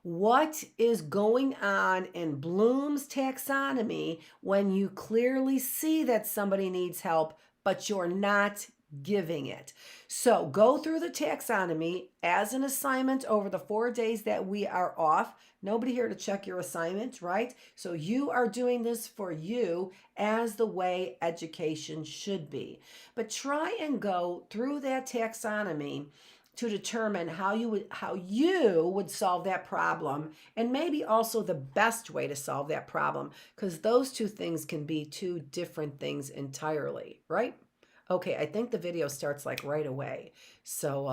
What is going on in Bloom's taxonomy when you clearly see that somebody needs help, but you're not giving it? So go through the taxonomy as an assignment over the 4 days that we are off. Nobody here to check your assignment, right? So you are doing this for you as the way education should be. But try and go through that taxonomy to determine how you would solve that problem, and maybe also the best way to solve that problem, because those two things can be two different things entirely, right? Okay, I think the video starts like right away. So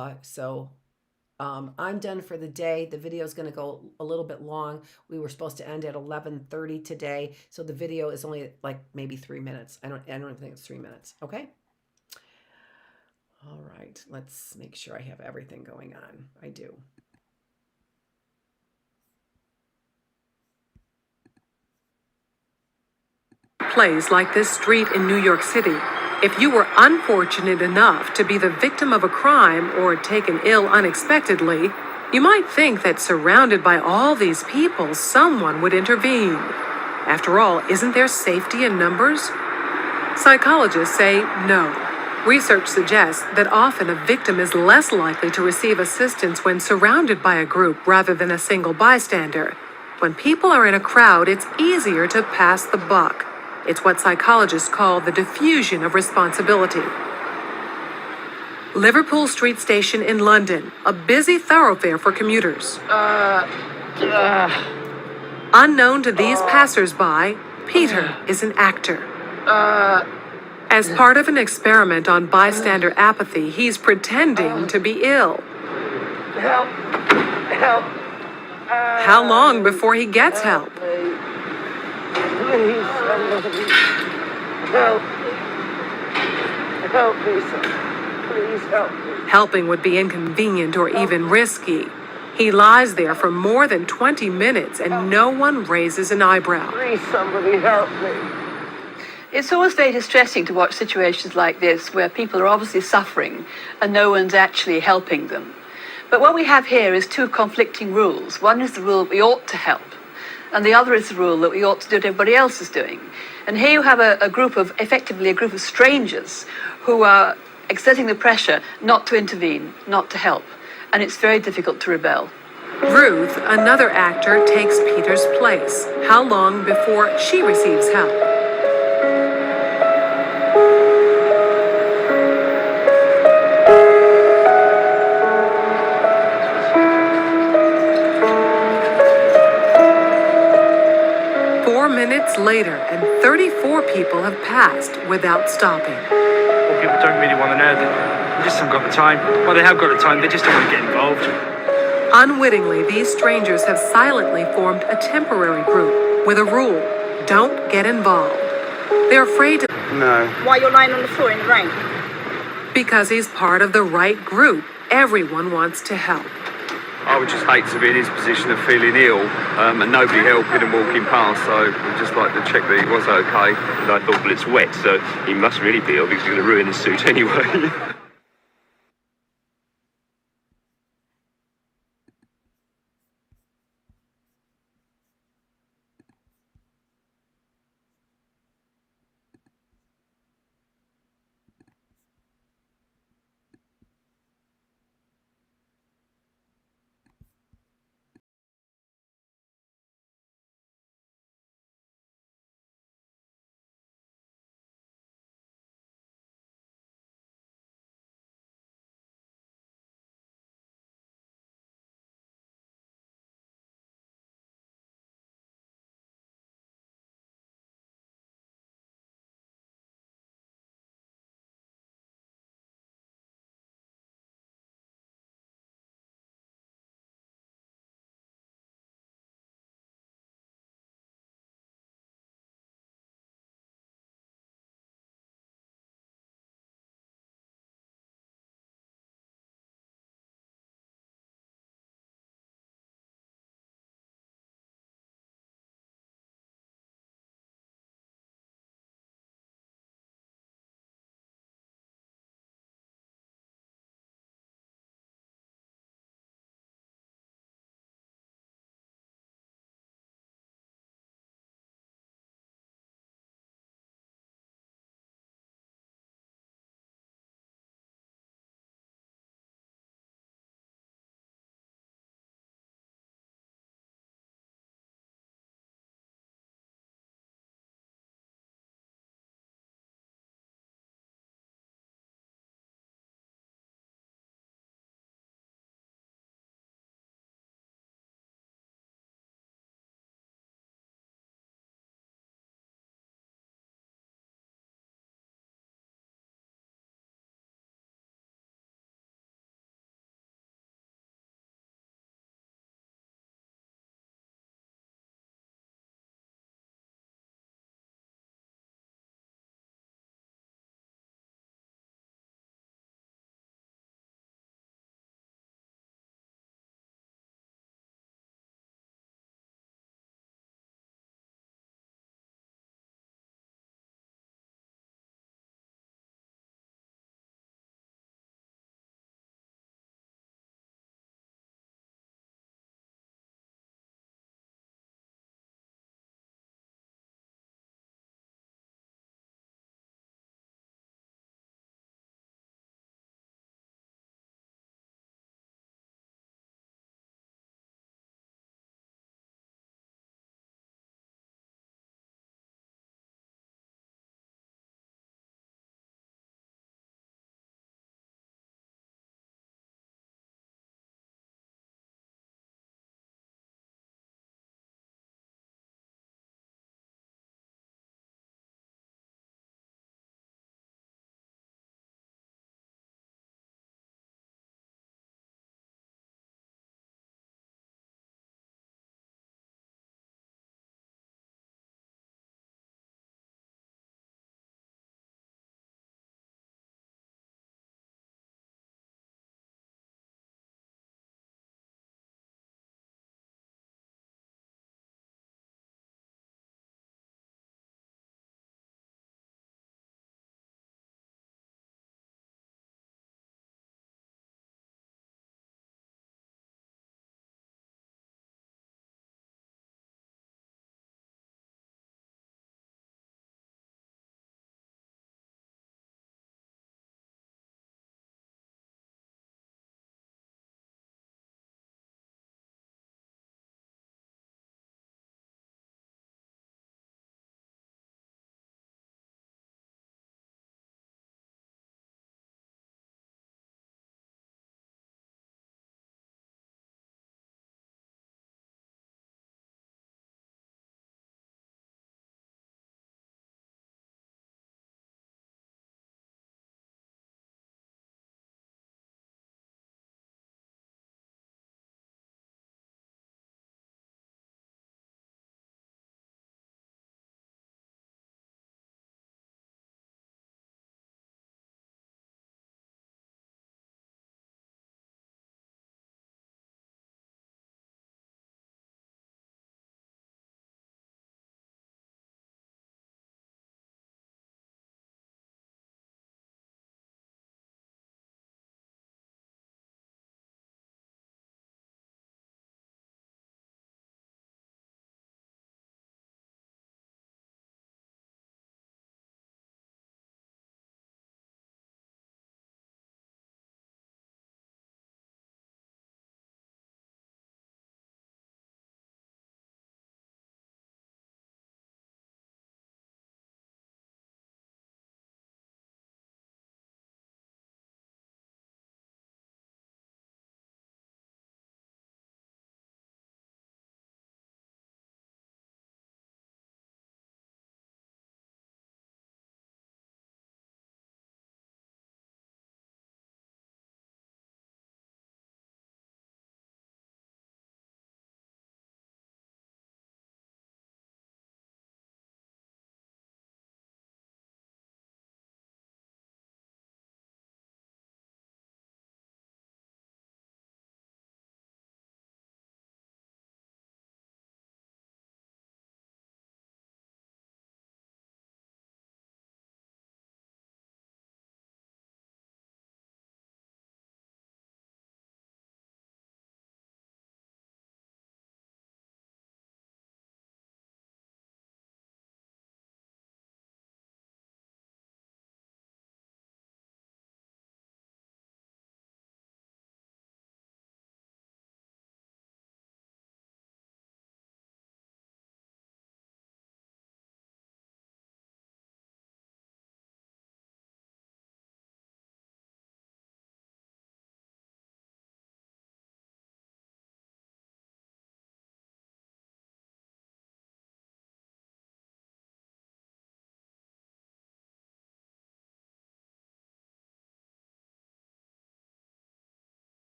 I'm done for the day. The video is going to go a little bit long. We were supposed to end at 11:30 today, so the video is only like maybe 3 minutes. I don't even think it's 3 minutes. Okay. All right, let's make sure I have everything going on. I do. Place like this street in New York City, if you were unfortunate enough to be the victim of a crime or taken ill unexpectedly, you might think that surrounded by all these people, someone would intervene. After all, isn't there safety in numbers? Psychologists say no. Research suggests that often a victim is less likely to receive assistance when surrounded by a group rather than a single bystander. When people are in a crowd, it's easier to pass the buck. It's what psychologists call the diffusion of responsibility. Liverpool Street Station in London, a busy thoroughfare for commuters. Unknown to these passers-by, Peter is an actor. As part of an experiment on bystander apathy, he's pretending to be ill. Help! Help! How long before he gets help? Please, somebody. Help. Help me, sir. Please help me. Helping would be inconvenient or even risky. He lies there for more than 20 minutes and no one raises an eyebrow. Please, somebody help me. It's always very distressing to watch situations like this where people are obviously suffering and no one's actually helping them. But what we have here is two conflicting rules. One is the rule that we ought to help, and the other is the rule that we ought to do what everybody else is doing. And here you have effectively a group of strangers who are exerting the pressure not to intervene, not to help. And it's very difficult to rebel. Ruth, another actor, takes Peter's place. How long before she receives help? Minutes later, and 34 people have passed without stopping. Well, people don't really want to know. They just haven't got the time. Well, they have got the time, they just don't want to get involved. Unwittingly, these strangers have silently formed a temporary group with a rule: don't get involved. They're afraid to... No. Why you're lying on the floor in the rain? Because he's part of the right group. Everyone wants to help. I would just hate to be in his position of feeling ill and nobody helping and walking past, so I'd just like to check that he was okay. And I thought, well, it's wet, so he must really be ill because he's going to ruin his suit anyway.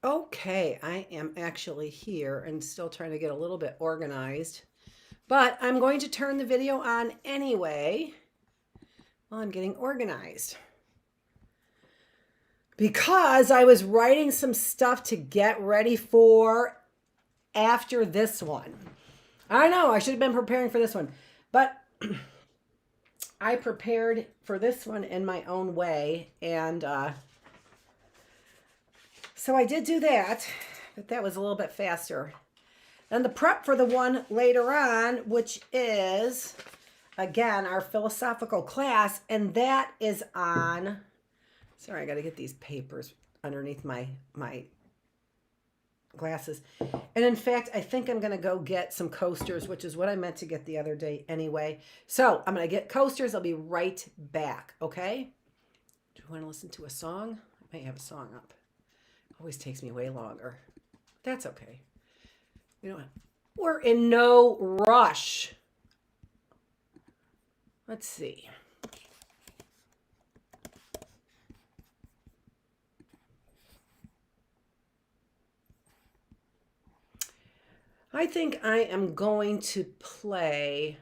Okay, I am actually here and still trying to get a little bit organized, but I'm going to turn the video on anyway while I'm getting organized, because I was writing some stuff to get ready for after this one. I know I should have been preparing for this one, but I prepared for this one in my own way, and so I did do that, but that was a little bit faster. And the prep for the one later on, which is, again, our philosophical class, and that is on, sorry, I got to get these papers underneath my glasses. And in fact, I think I'm going to go get some coasters, which is what I meant to get the other day anyway. So I'm going to get coasters. I'll be right back, okay? Do you want to listen to a song? I might have a song up. Always takes me way longer. That's okay. We're in no rush. Let's see. I think I am going to play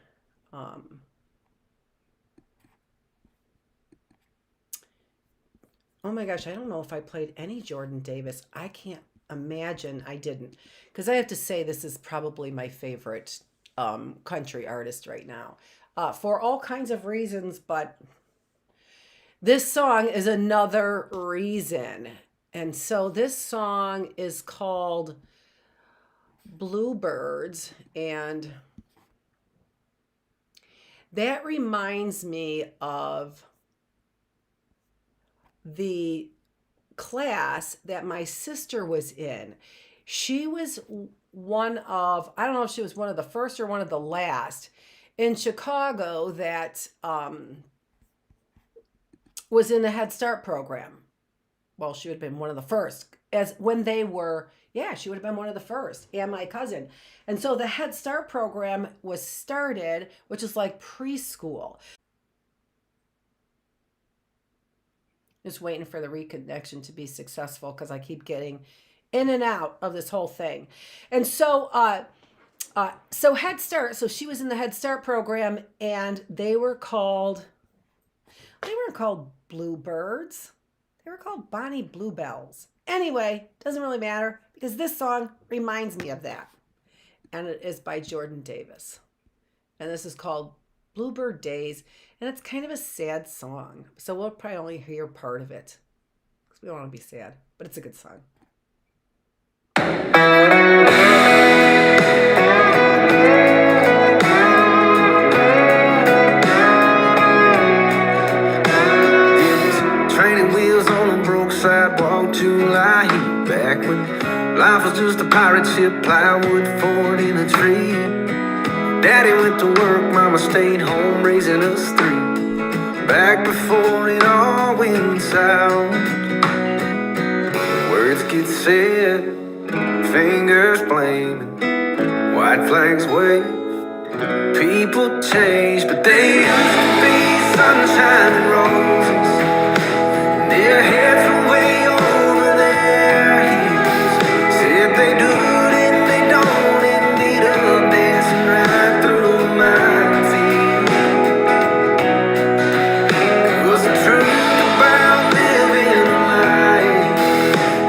oh my gosh, I don't know if I played any Jordan Davis. I can't imagine I didn't, because I have to say this is probably my favorite country artist right now, for all kinds of reasons, but this song is another reason. And so this song is called Bluebirds, and that reminds me of the class that my sister was in. She was one of, I don't know if she was one of the first or one of the last in Chicago that was in the Head Start program. Well, she would have been one of the first, as when they were, yeah, she would have been one of the first, and my cousin. And so the Head Start program was started, which is like preschool. Just waiting for the reconnection to be successful, because I keep getting in and out of this whole thing. And so so Head Start, so she was in the Head Start program, and they weren't called Bluebirds. They were called Bonnie Bluebells. Anyway, doesn't really matter, because this song reminds me of that. And it is by Jordan Davis. And this is called Bluebird Days. And it's kind of a sad song. So we'll probably only hear part of it, because we don't want to be sad. But it's a good song. Training wheels on a broke sidewalk, July heat. Back when life was just a pirate ship, plywood fort in a tree. Daddy went to work, mama stayed home raising us three. Back before it all went south, words get said, fingers blaming, white flags wave. People change, but they used to be sunshine and roses. Their heads were way over their heels. Said they do it and they don't, and ended up dancing right through a minefield. It was the truth about living a life,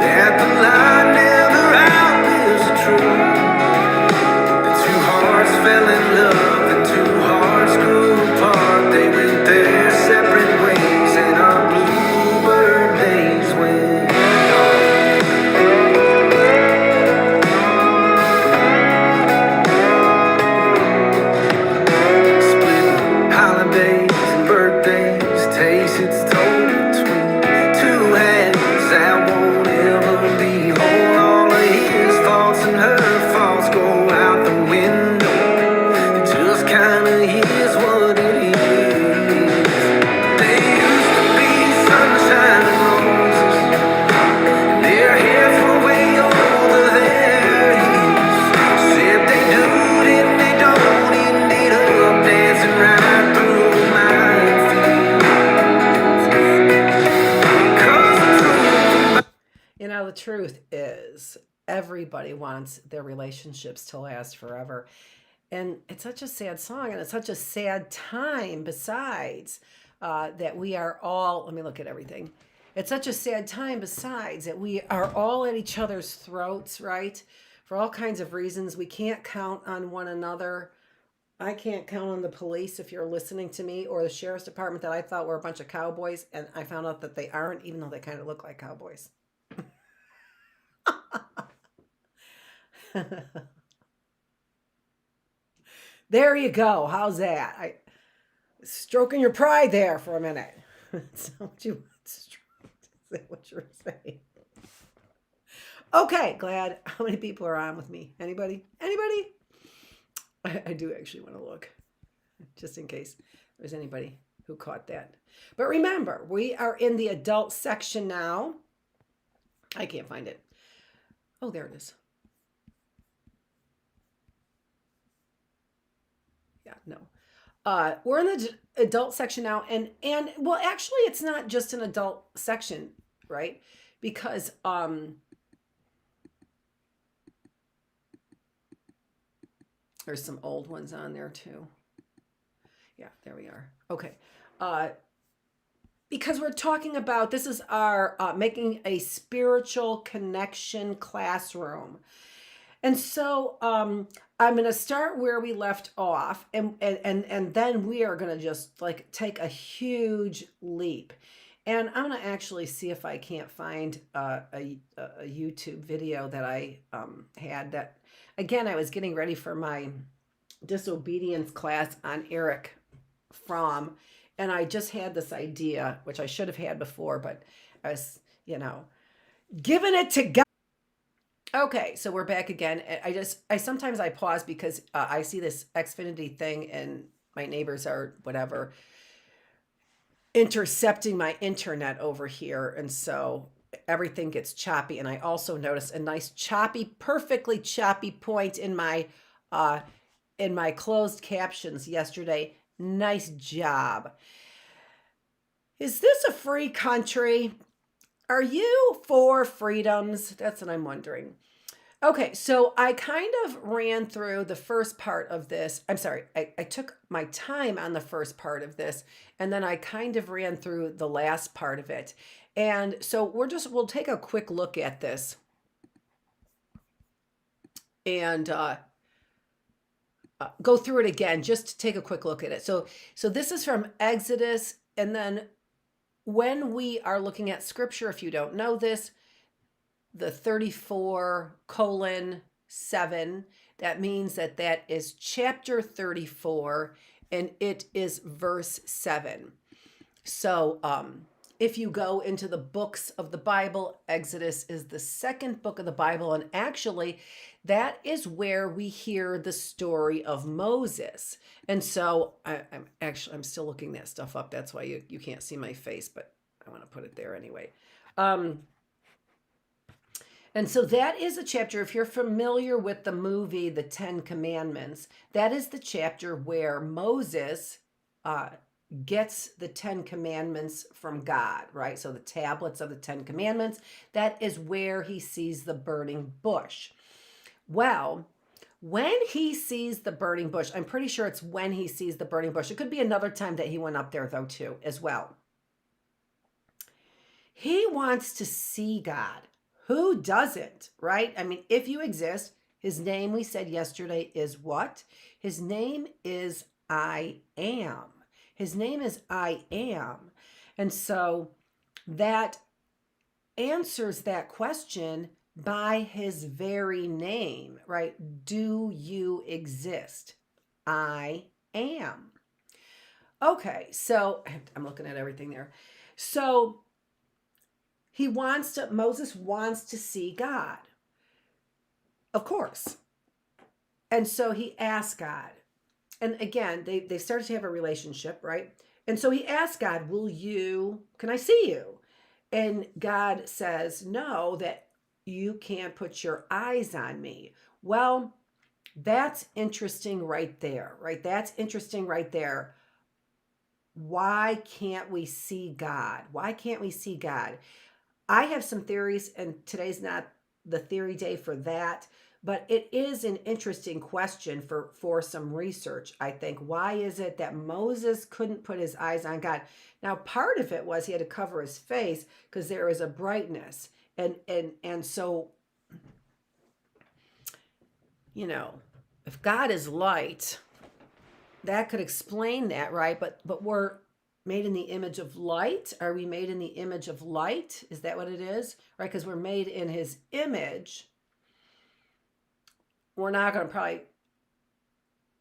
that the lie never outlives the truth. The two hearts fell in love, and two hearts grew apart. They went their separate ways, and our bluebird everybody wants their relationships to last forever. And it's such a sad song, and it's such a sad time besides that we are all, let me look at everything. It's such a sad time besides that we are all at each other's throats, right? For all kinds of reasons. We can't count on one another. I can't count on the police, if you're listening to me, or the sheriff's department that I thought were a bunch of cowboys, and I found out that they aren't, even though they kind of look like cowboys. There you go. How's that? I stroking your pride there for a minute. Is that what you're saying? Okay, glad. How many people are on with me? Anybody? Anybody? I do actually want to look, just in case there's anybody who caught that. But remember, we are in the adult section now. I can't find it. Oh, there it is. Yeah, no. We're in the adult section now, and well, actually, it's not just an adult section, right? Because there's some old ones on there too. Yeah, there we are. Okay. Because we're talking about, this is our making a spiritual connection classroom. And so I'm going to start where we left off, and then we are going to just like take a huge leap. And I'm going to actually see if I can't find a YouTube video that I had that, again, I was getting ready for my Disobedience class on Eric Fromm, and I just had this idea, which I should have had before, but I was, giving it to God. Okay, so we're back again. I sometimes I pause because I see this Xfinity thing, and my neighbors are whatever intercepting my internet over here, and so everything gets choppy. And I also notice a nice perfectly choppy point in my closed captions yesterday. Nice job. Is this a free country? Are you for freedoms? That's what I'm wondering. Okay, so I kind of ran through the first part of this. I'm sorry, I took my time on the first part of this, and then I kind of ran through the last part of it. And so we'll take a quick look at this. And go through it again, just to take a quick look at it. So this is from Exodus, and then when we are looking at scripture, if you don't know this, the 34:7, that means that is chapter 34, and it is verse 7. So if you go into the books of the Bible, Exodus is the second book of the Bible, and actually that is where we hear the story of Moses. And so I'm still looking that stuff up. That's why you can't see my face, but I want to put it there anyway. And so that is a chapter, if you're familiar with the movie, The 10 Commandments, that is the chapter where Moses gets the 10 Commandments from God, right? So the tablets of the 10 Commandments, that is where he sees the burning bush. Well, when he sees the burning bush, I'm pretty sure it's when he sees the burning bush. It could be another time that he went up there, though, too, as well. He wants to see God. Who doesn't, right? I mean, if you exist, his name, we said yesterday, is what? His name is I Am. His name is I Am. And so that answers that question by his very name, right? Do you exist? I am. Okay, so I'm looking at everything there. So Moses wants to see God, of course. And so he asks God. And again, they started to have a relationship, right? And so he asked God, can I see you? And God says, no, that you can't put your eyes on me. Well, that's interesting right there, right? That's interesting right there. Why can't we see God? Why can't we see God? I have some theories, and today's not the theory day for that, but it is an interesting question for some research, I think. Why is it that Moses couldn't put his eyes on God? Now, part of it was he had to cover his face because there is a brightness. And so, you know, if God is light, that could explain that, right? But we're made in the image of light. Are we made in the image of light? Is that what it is? Right? Because we're made in his image. We're not going to probably,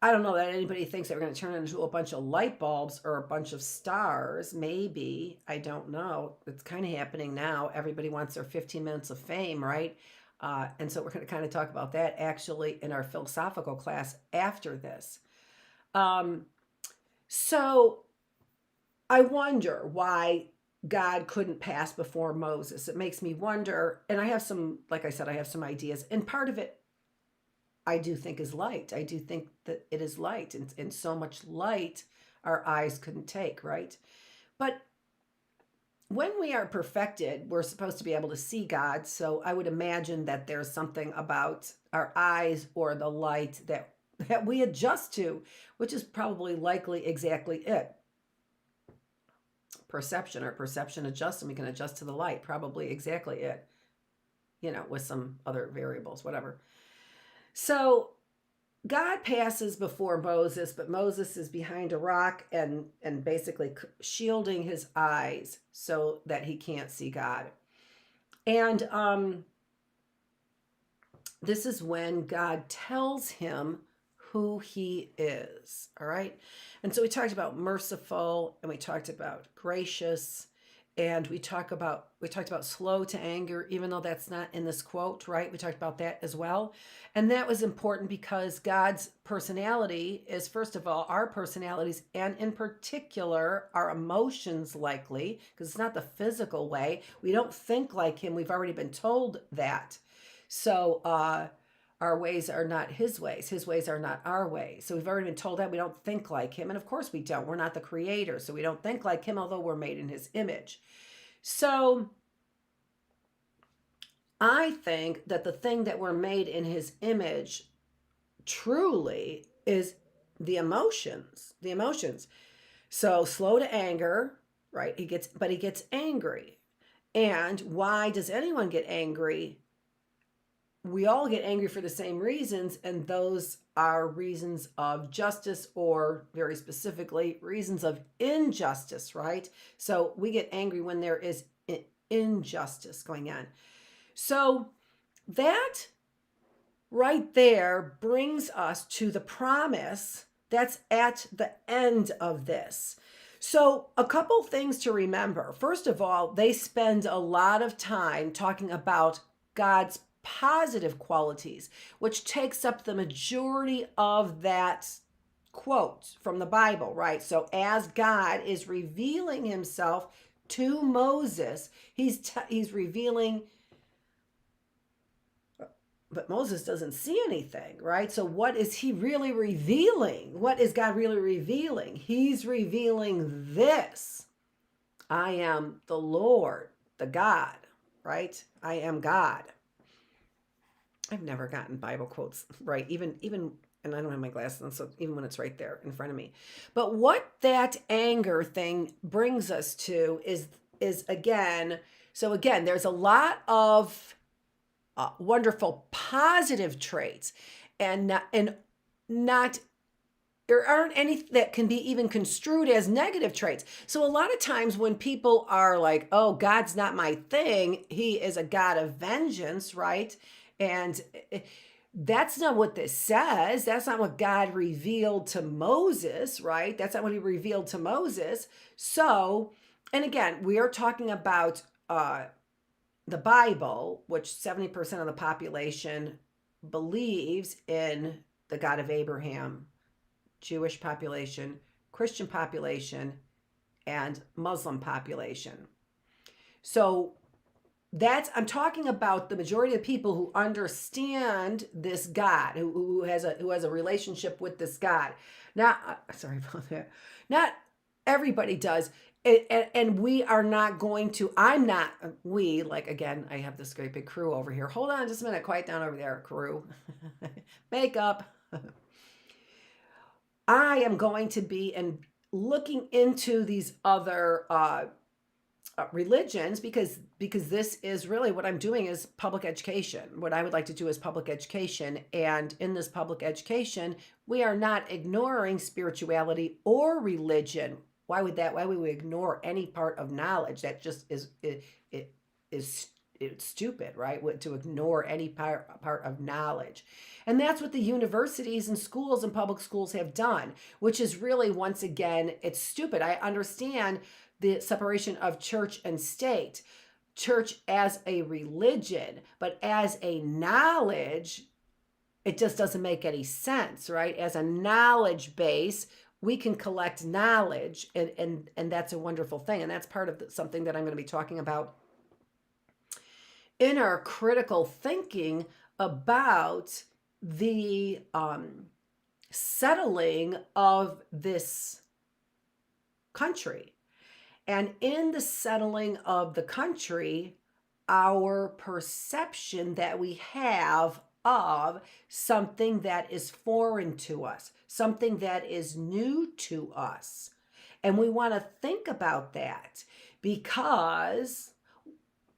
I don't know that anybody thinks that we're going to turn into a bunch of light bulbs or a bunch of stars. Maybe. I don't know. It's kind of happening now. Everybody wants their 15 minutes of fame, right? And so we're going to kind of talk about that actually in our philosophical class after this. So I wonder why God couldn't pass before Moses. It makes me wonder, and I have some, like I said, I have some ideas, and part of it I do think is light. I do think that it is light, and so much light our eyes couldn't take, right? But when we are perfected, we're supposed to be able to see God. So I would imagine that there's something about our eyes or the light that we adjust to, which is probably likely exactly it. Perception, our perception adjusts, and we can adjust to the light, probably exactly it, with some other variables, whatever. So God passes before Moses, but Moses is behind a rock and basically shielding his eyes so that he can't see God. And this is when God tells him who he is. All right. And so we talked about merciful, and we talked about gracious, and we talked about slow to anger, even though that's not in this quote, right? We talked about that as well. And that was important because God's personality is, first of all, our personalities, and in particular, our emotions, likely, because it's not the physical way. We don't think like him. We've already been told that. So our ways are not his ways. His ways are not our ways. So we've already been told that we don't think like him. And of course we don't. We're not the creator. So we don't think like him, although we're made in his image. So I think that the thing that we're made in his image truly is the emotions. The emotions. So slow to anger, right? He gets angry. And why does anyone get angry? We all get angry for the same reasons, and those are reasons of justice, or very specifically, reasons of injustice, right? So we get angry when there is injustice going on. So that right there brings us to the promise that's at the end of this. So a couple things to remember. First of all, they spend a lot of time talking about God's positive qualities, which takes up the majority of that quote from the Bible, right? So as God is revealing himself to Moses, he's revealing, but Moses doesn't see anything, right? So what is he really revealing? What is God really revealing? He's revealing this. I am the Lord, the God, right? I am God. I've never gotten Bible quotes right, even, and I don't have my glasses on, so even when it's right there in front of me. But what that anger thing brings us to is again, there's a lot of wonderful positive traits, and not there aren't any that can be even construed as negative traits. So a lot of times when people are like, oh, God's not my thing, he is a God of vengeance, right? And that's not what this says. That's not what God revealed to Moses, right? That's not what he revealed to Moses. So, and again, we are talking about the Bible, which 70% of the population believes in the God of Abraham, Jewish population, Christian population, and Muslim population. So I'm talking about the majority of people who understand this God, who has a relationship with this God. Not, sorry about that. Not everybody does. And we are not going to, I'm not, we, like, again, I have this great big crew over here. Hold on just a minute. Quiet down over there, crew. Makeup. I am going to be looking into these other religions because this is really what I'm doing is public education. What I would like to do is public education, and in this public education, we are not ignoring spirituality or religion. Why would we ignore any part of knowledge? That just it is it's stupid, right? To ignore any part of knowledge. And that's what the universities and schools and public schools have done, which is really, once again, it's stupid. I understand the separation of church and state, church as a religion, but as a knowledge, it just doesn't make any sense, right? As a knowledge base, we can collect knowledge, and that's a wonderful thing. And that's part of something that I'm going to be talking about in our critical thinking about the settling of this country. And in the settling of the country, our perception that we have of something that is foreign to us, something that is new to us. And we want to think about that because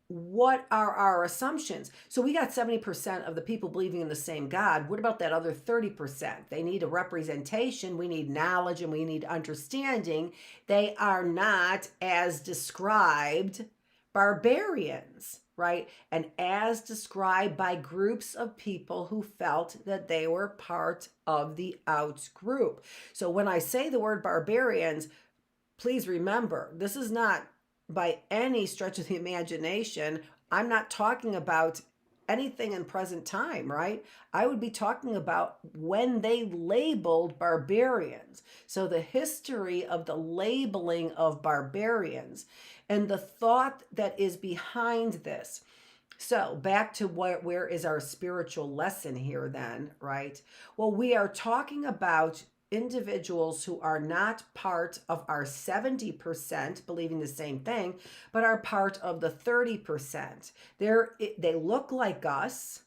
what are our assumptions? So we got 70% of the people believing in the same God. What about that other 30%? They need a representation. We need knowledge and we need understanding. They are not, as described, barbarians, right? And as described by groups of people who felt that they were part of the out group. So when I say the word barbarians, please remember, this is not by any stretch of the imagination. I'm not talking about anything in present time, right? I would be talking about when they labeled barbarians. So the history of the labeling of barbarians and the thought that is behind this. So back to where is our spiritual lesson here then, right? Well, we are talking about individuals who are not part of our 70% believing the same thing, but are part of the 30%. They look like us.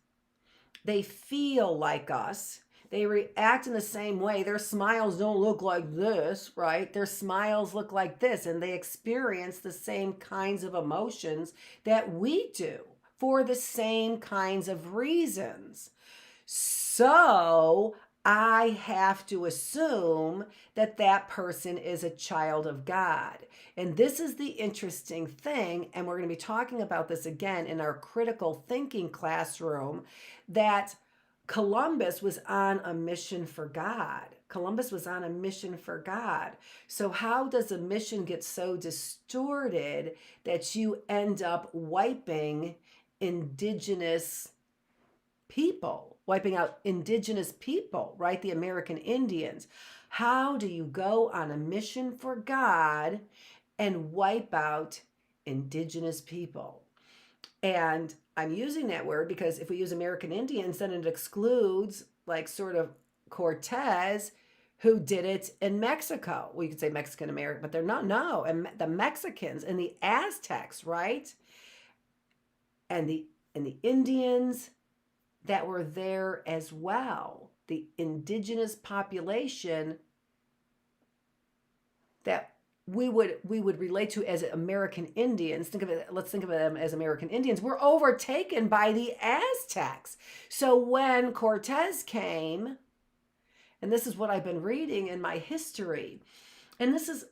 They feel like us. They react in the same way. Their smiles don't look like this, right? Their smiles look like this, and they experience the same kinds of emotions that we do for the same kinds of reasons. So I have to assume that that person is a child of God. And this is the interesting thing, and we're going to be talking about this again in our critical thinking classroom, that Columbus was on a mission for God. Columbus was on a mission for God. So how does a mission get so distorted that you end up wiping indigenous people, wiping out indigenous people, right? The American Indians. How do you go on a mission for God and wipe out indigenous people? And I'm using that word because if we use American Indians, then it excludes, like, sort of Cortez, who did it in Mexico. We could say Mexican American, but they're not. No, and the Mexicans and the Aztecs, right? And the Indians that were there as well, the indigenous population that we would relate to as American Indians. Let's think of them as American Indians. Were overtaken by the Aztecs. So when Cortez came, and this is what I've been reading in my history, and this is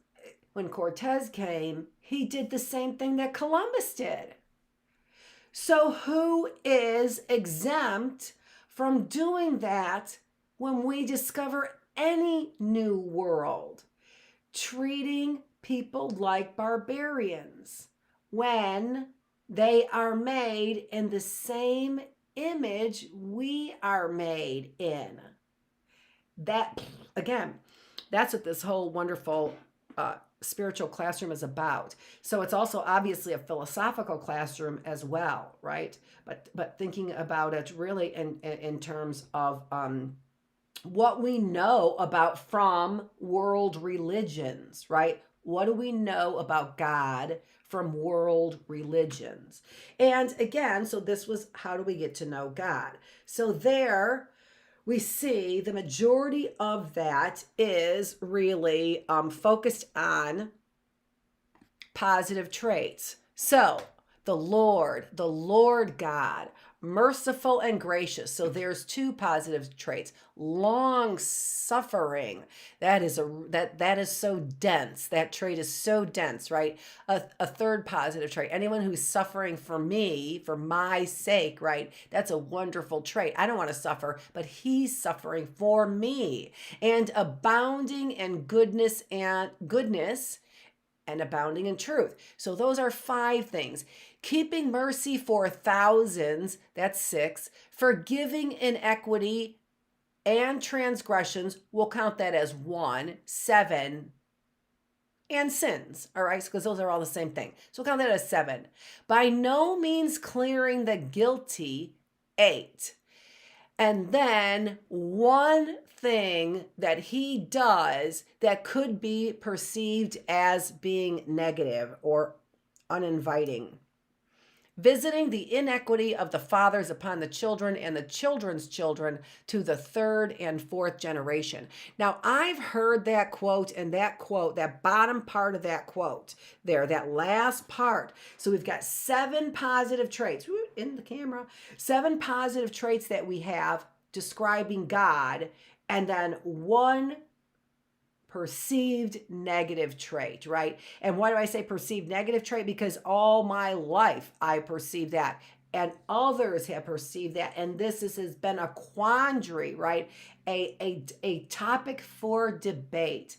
when Cortez came, he did the same thing that Columbus did. So who is exempt from doing that when we discover any new world? Treating people like barbarians when they are made in the same image we are made in. That, again, that's what this whole wonderful spiritual classroom is about. So it's also obviously a philosophical classroom as well, right? But thinking about it really in terms of what we know about from world religions, right? What do we know about God from world religions? And again, so this was how do we get to know God? So there we see the majority of that is really focused on positive traits. So the Lord God, merciful and gracious. So there's two positive traits. Long suffering. That is so dense. That trait is so dense, right? A third positive trait. Anyone who's suffering for me, for my sake, right? That's a wonderful trait. I don't want to suffer, but he's suffering for me. And abounding in goodness and abounding in truth. So those are 5 things. Keeping mercy for thousands, that's 6. Forgiving inequity and transgressions, we'll count that as 1. 7. And sins, all right? Because those are all the same thing. So we'll count that as 7. By no means clearing the guilty, 8. And then one thing that he does that could be perceived as being negative or uninviting. Visiting the inequity of the fathers upon the children and the children's children to the 3rd and 4th generation. Now, I've heard that quote, that bottom part of that quote there, that last part. So we've got 7 positive traits in the camera, 7 positive traits that we have describing God, and then 1 perceived negative trait, right? And why do I say perceived negative trait? Because all my life I perceive that, and others have perceived that, and this has been a quandary, right? A topic for debate.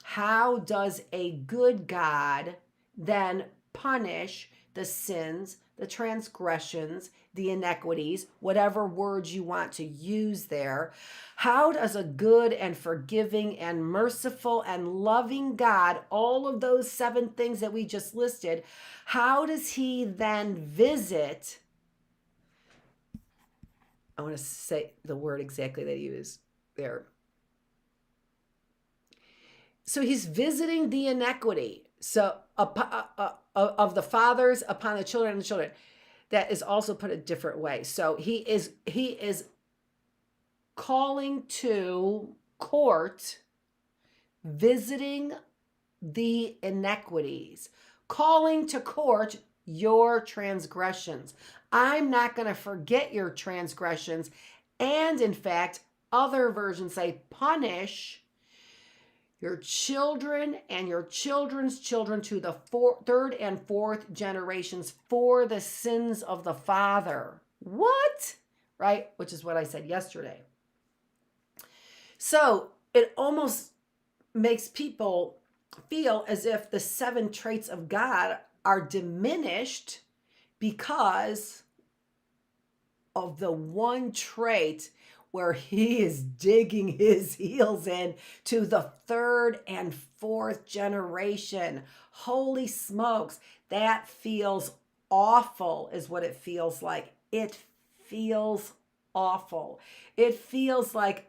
How does a good God then punish the sins, the transgressions, the inequities, whatever words you want to use there? How does a good and forgiving and merciful and loving God, all of those 7 things that we just listed, how does he then visit? I want to say the word exactly that he used there. So he's visiting the inequity. So of the fathers upon the children and the children. That is also put a different way. So he is calling to court, visiting the inequities, calling to court your transgressions. I'm not going to forget your transgressions. And in fact, other versions say punish your children and your children's children to the 3rd and 4th generations for the sins of the father. What? Right? Which is what I said yesterday. So it almost makes people feel as if the 7 traits of God are diminished because of the one trait where he is digging his heels in to the 3rd and 4th generation. Holy smokes, that feels awful is what it feels like. It feels awful. It feels like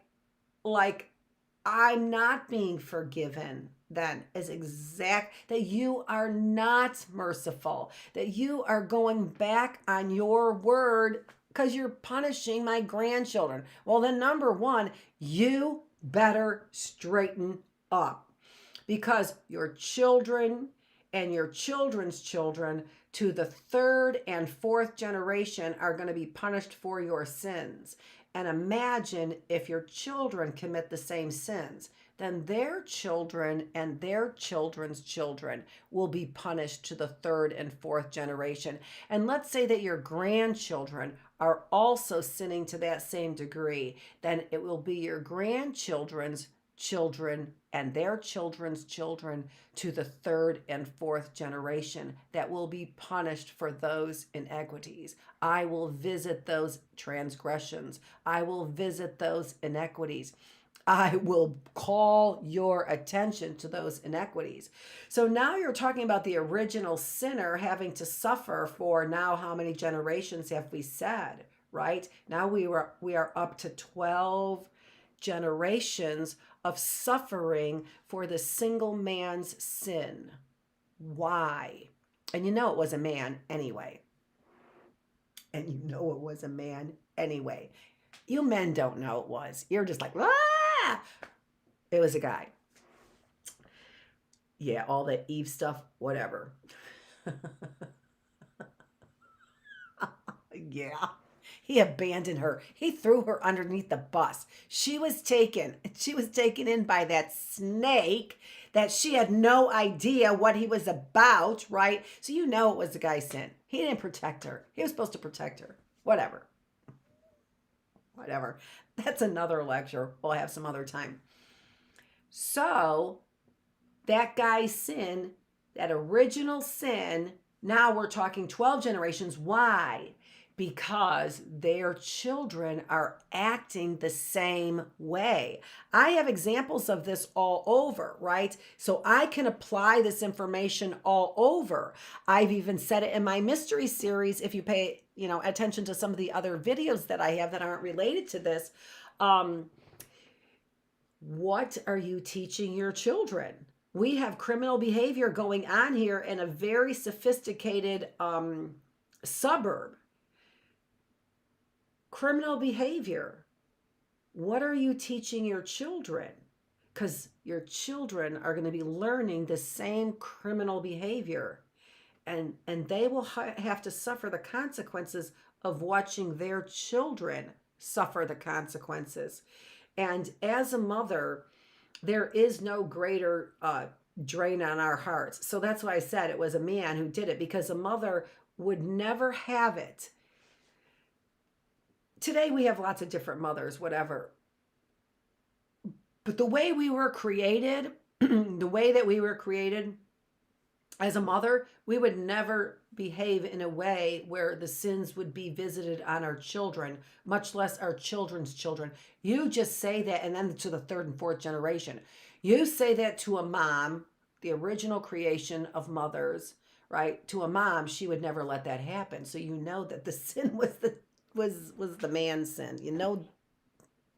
I'm not being forgiven then, is exact, that you are not merciful, that you are going back on your word because you're punishing my grandchildren. Well, then number 1, you better straighten up, because your children and your children's children to the 3rd and 4th generation are going to be punished for your sins. And imagine if your children commit the same sins, then their children and their children's children will be punished to the 3rd and 4th generation. And let's say that your grandchildren are also sinning to that same degree, then it will be your grandchildren's children and their children's children to the 3rd and 4th generation that will be punished for those inequities. I will visit those transgressions. I will visit those inequities. I will call your attention to those inequities. So now you're talking about the original sinner having to suffer for now how many generations have we said, right? Now we are up to 12 generations of suffering for the single man's sin. Why? And you know it was a man anyway. And you know it was a man anyway. You men don't know it was. You're just like, ah! It was a guy. Yeah, all that Eve stuff, whatever. Yeah. He abandoned her. He threw her underneath the bus. She was taken in by that snake that she had no idea what he was about, right? So you know it was the guy's sin. He didn't protect her. He was supposed to protect her. Whatever. That's another lecture. We'll have some other time. So that guy's sin, that original sin, now we're talking 12 generations. Why? Because their children are acting the same way. I have examples of this all over, right? So I can apply this information all over. I've even said it in my mystery series. If you pay, attention to some of the other videos that I have that aren't related to this, what are you teaching your children? We have criminal behavior going on here in a very sophisticated suburb. Criminal behavior. What are you teaching your children? Because your children are going to be learning the same criminal behavior. And they will have to suffer the consequences of watching their children suffer the consequences. And as a mother, there is no greater drain on our hearts. So that's why I said it was a man who did it, because a mother would never have it. Today we have lots of different mothers, whatever. But the way we were created, the way that we were created as a mother, we would never behave in a way where the sins would be visited on our children, much less our children's children. You just say that, and then to the third and fourth generation. You say that to a mom, the original creation of mothers, right? To a mom, she would never let that happen. So you know that the sin was the man's sin. You know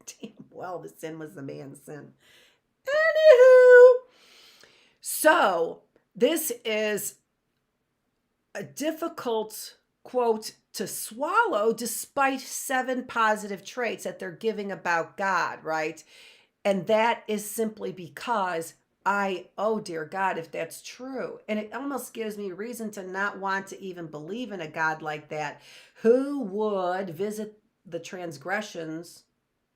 damn well the sin was the man's sin. Anywho, so this is a difficult quote to swallow, despite 7 positive traits that they're giving about God, right? And that is simply because oh dear God, if that's true. And it almost gives me reason to not want to even believe in a God like that, who would visit the transgressions,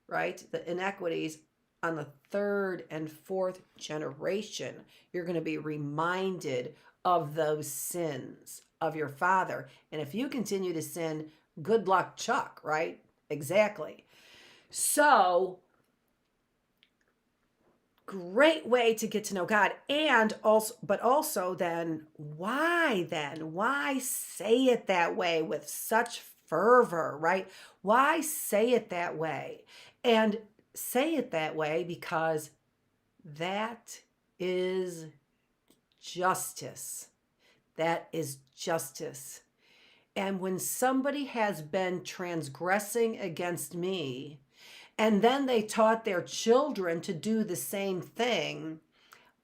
right? The inequities on the 3rd and 4th generation. You're going to be reminded of those sins of your father. And if you continue to sin, good luck, Chuck, right? Exactly. So, great way to get to know God. And also then why say it that way with such fervor, right? Why say it that way? And say it that way because that is justice. That is justice. And when somebody has been transgressing against me, and then they taught their children to do the same thing,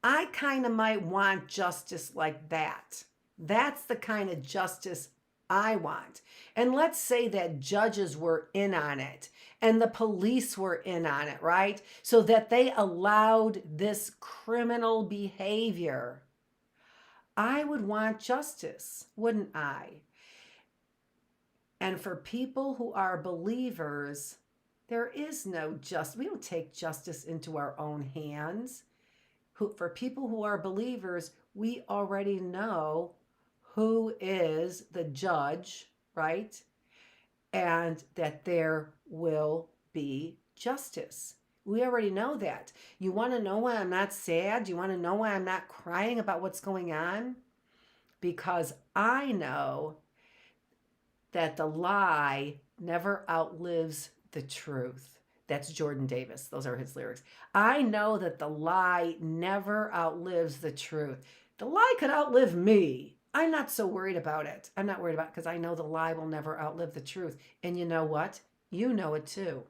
I kind of might want justice like that. That's the kind of justice I want. And let's say that judges were in on it and the police were in on it, right? So that they allowed this criminal behavior. I would want justice, wouldn't I? And for people who are believers, there is no justice. We don't take justice into our own hands. For people who are believers, we already know who is the judge, right? And that there will be justice. We already know that. You want to know why I'm not sad? You want to know why I'm not crying about what's going on? Because I know that the lie never outlives the truth. That's Jordan Davis. Those are his lyrics. I know that the lie never outlives the truth. The lie could outlive me. I'm not so worried about it. I'm not worried about it because I know the lie will never outlive the truth. And you know what? You know it too.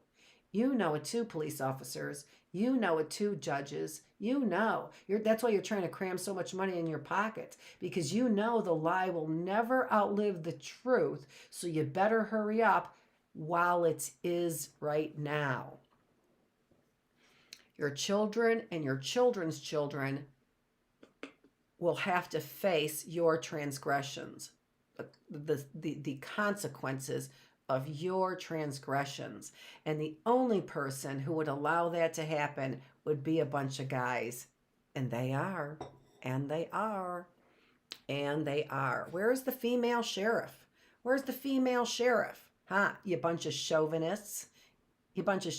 You know it too, police officers. You know it too, judges. You know. That's why you're trying to cram so much money in your pockets, because you know the lie will never outlive the truth. So you better hurry up while it is right now. Your children and your children's children will have to face your transgressions, the consequences of your transgressions. And the only person who would allow that to happen would be a bunch of guys. And they are. And they are. And they are. Where's the female sheriff? Where's the female sheriff? Huh? You bunch of chauvinists. You bunch of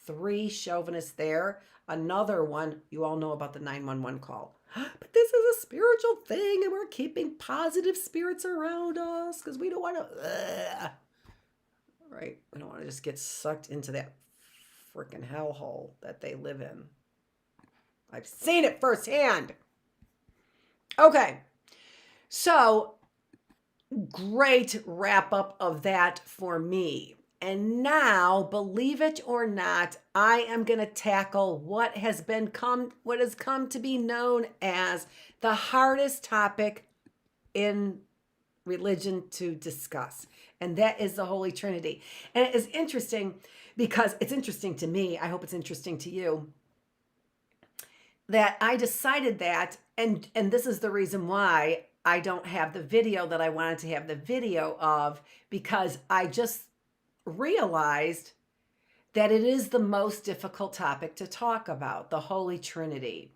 3 chauvinists there. Another one, you all know about the 911 call. But this is a spiritual thing, and we're keeping positive spirits around us because we don't want to, right? We don't want to just get sucked into that freaking hellhole that they live in. I've seen it firsthand. Okay, so great wrap up of that for me. And now, believe it or not, I am going to tackle what has come to be known as the hardest topic in religion to discuss. And that is the Holy Trinity. And it is interesting because it's interesting to me. I hope it's interesting to you. That I decided that, and this is the reason why I don't have the video that I wanted to have the video of, because I just realized that it is the most difficult topic to talk about, the Holy Trinity.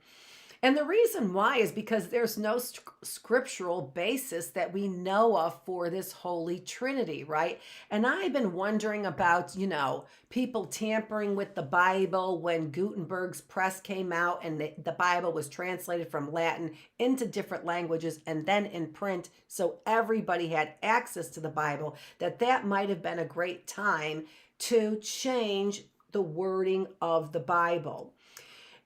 And the reason why is because there's no scriptural basis that we know of for this Holy Trinity, right? And I've been wondering about, people tampering with the Bible when Gutenberg's press came out and the Bible was translated from Latin into different languages and then in print, so everybody had access to the Bible, that might have been a great time to change the wording of the Bible.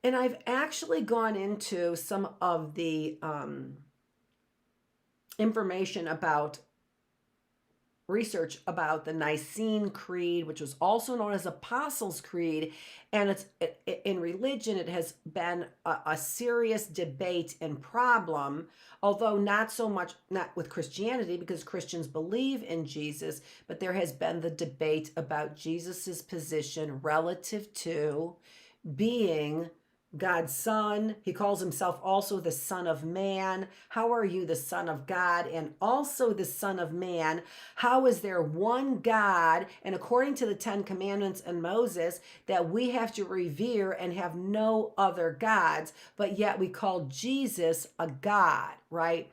And I've actually gone into some of the information about research about the Nicene Creed, which was also known as Apostles' Creed. And in religion, it has been a serious debate and problem, although not with Christianity, because Christians believe in Jesus, but there has been the debate about Jesus's position relative to being God's son. He calls himself also the Son of Man. How are you the Son of God and also the Son of Man? How is there one God? And according to the 10 Commandments and Moses, that we have to revere and have no other gods, but yet we call Jesus a God, right?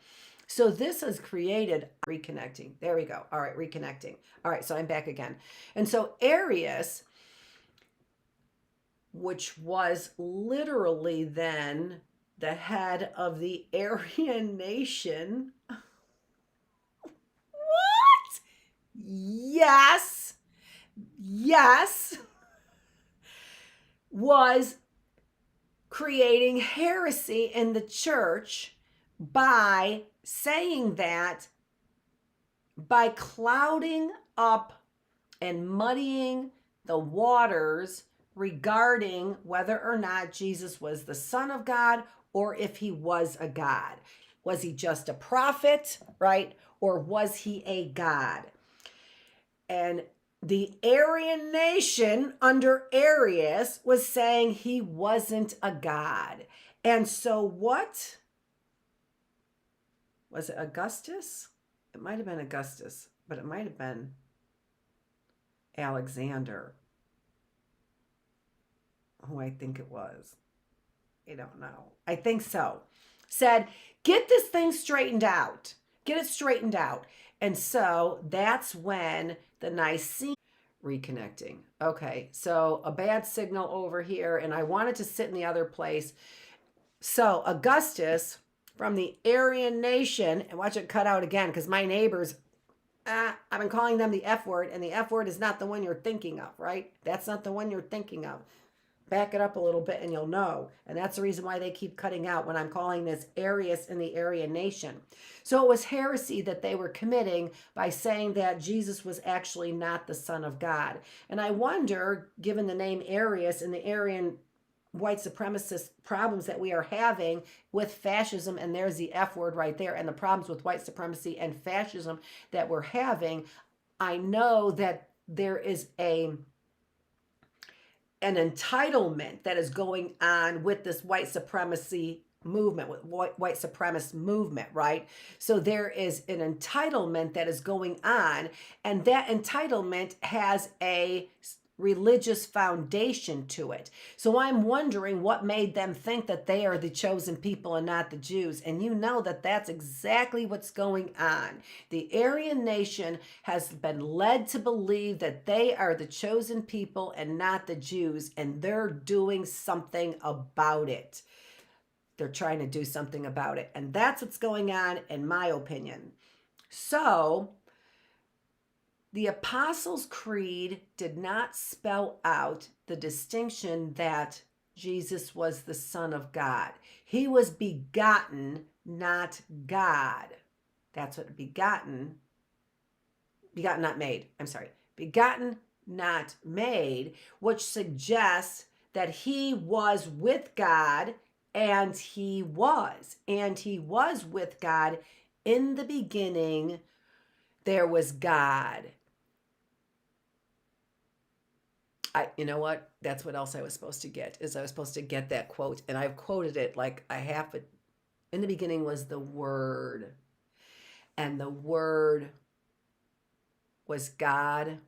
So this has created reconnecting. There we go. All right, reconnecting. All right, so I'm back again. And so Arius, which was literally then the head of the Aryan nation. What? Yes. Was creating heresy in the church by saying that, by clouding up and muddying the waters regarding whether or not Jesus was the Son of God or if he was a God. Was he just a prophet, right? Or was he a God? And the Aryan nation under Arius was saying he wasn't a God. And so what? Was it Augustus? It might have been Augustus, but it might have been Alexander, who I think it was. I don't know. I think so. Said, get this thing straightened out. Get it straightened out. And so that's when the Nicene reconnecting. Okay, so a bad signal over here, and I wanted to sit in the other place. So Augustus from the Aryan nation, and watch it cut out again because my neighbors, I've been calling them the F word, and the F word is not the one you're thinking of, right? That's not the one you're thinking of. Back it up a little bit and you'll know. And that's the reason why they keep cutting out when I'm calling this Arius in the Aryan nation. So it was heresy that they were committing by saying that Jesus was actually not the Son of God. And I wonder, given the name Arius in the Aryan white supremacist problems that we are having with fascism, and there's the F word right there, and the problems with white supremacy and fascism that we're having, I know that there is an entitlement that is going on with this white supremacy movement, with white supremacist movement, right? So there is an entitlement that is going on, and that entitlement has a religious foundation to it. So I'm wondering what made them think that they are the chosen people and not the Jews. And you know that that's exactly what's going on. The Aryan nation has been led to believe that they are the chosen people and not the Jews, and they're doing something about it. They're trying to do something about it. And that's what's going on, in my opinion. So the Apostles' Creed did not spell out the distinction that Jesus was the Son of God. He was begotten, not God. That's what begotten, not made. I'm sorry. Begotten, not made, which suggests that he was with God, and he was with God in the beginning. There was God. You know what? That's what else I was supposed to get, is I was supposed to get that quote. And I've quoted it like I have it. In the beginning was the Word. And the Word was God.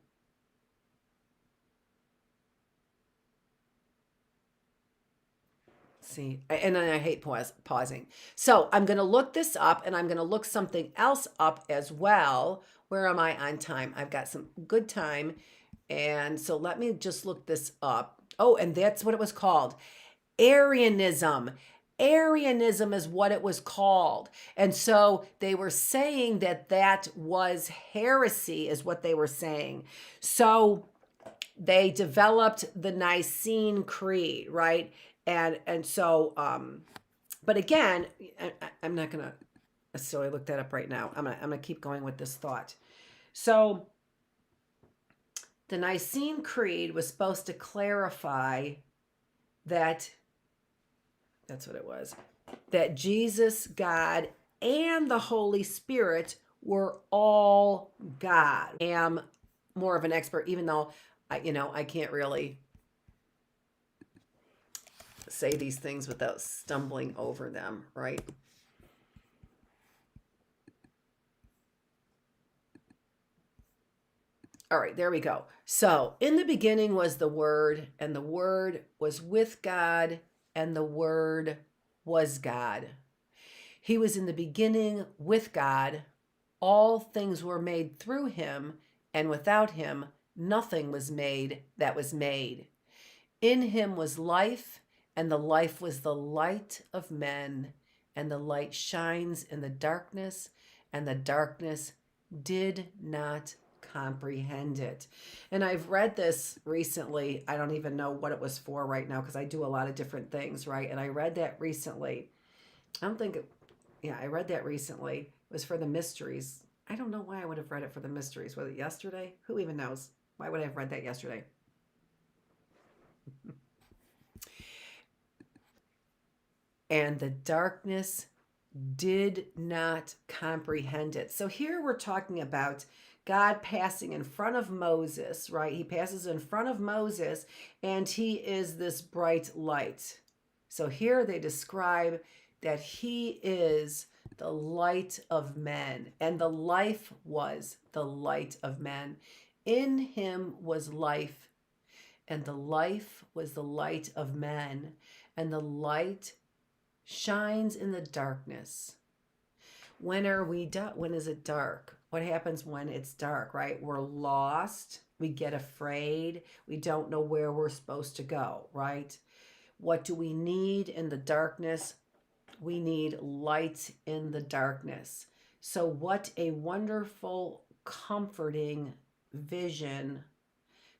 See, and I hate pausing. So I'm going to look this up, and I'm going to look something else up as well. Where am I on time? I've got some good time. And so let me just look this up. Oh, and that's what it was called. Arianism. Arianism is what it was called. And so they were saying that that was heresy, is what they were saying. So they developed the Nicene Creed, right? And so, but again, I'm not going to necessarily look that up right now. I'm gonna keep going with this thought. So the Nicene Creed was supposed to clarify that, that's what it was, that Jesus, God, and the Holy Spirit were all God. I am more of an expert, even though I can't really say these things without stumbling over them, right? All right, there we go. So in the beginning was the Word, and the Word was with God, and the Word was God. He was in the beginning with God. All things were made through him, and without him nothing was made that was made. In him was life, and the life was the light of men, and the light shines in the darkness, and the darkness did not comprehend it. And I've read this recently. I don't even know what it was for right now, because I do a lot of different things, right? And I read that recently. I read that recently. It was for the mysteries. I don't know why I would have read it for the mysteries. Was it yesterday? Who even knows? Why would I have read that yesterday? And the darkness did not comprehend it. So here we're talking about God passing in front of Moses, right? He passes in front of Moses, and he is this bright light. So here they describe that he is the light of men, and the life was the light of men. In him was life, and the life was the light of men, and the light shines in the darkness. When is it dark? What happens when it's dark, right? We're lost. We get afraid. We don't know where we're supposed to go, right? What do we need in the darkness? We need light in the darkness. So what a wonderful, comforting vision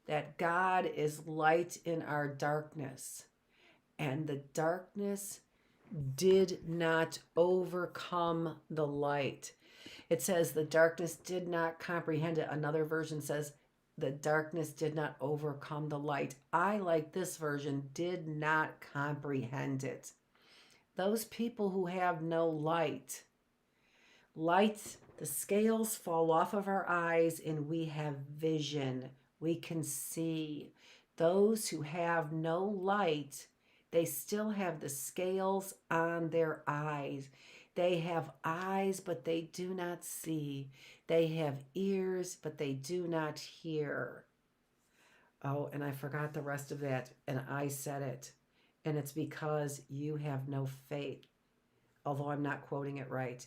that God is light in our darkness. And the darkness did not overcome the light. It says the darkness did not comprehend it. Another version says the darkness did not overcome the light. I, like this version, did not comprehend it. Those people who have no light, the scales fall off of our eyes and we have vision. We can see. Those who have no light, they still have the scales on their eyes. They have eyes, but they do not see. They have ears, but they do not hear. Oh, and I forgot the rest of that, and I said it. And it's because you have no faith. Although I'm not quoting it right.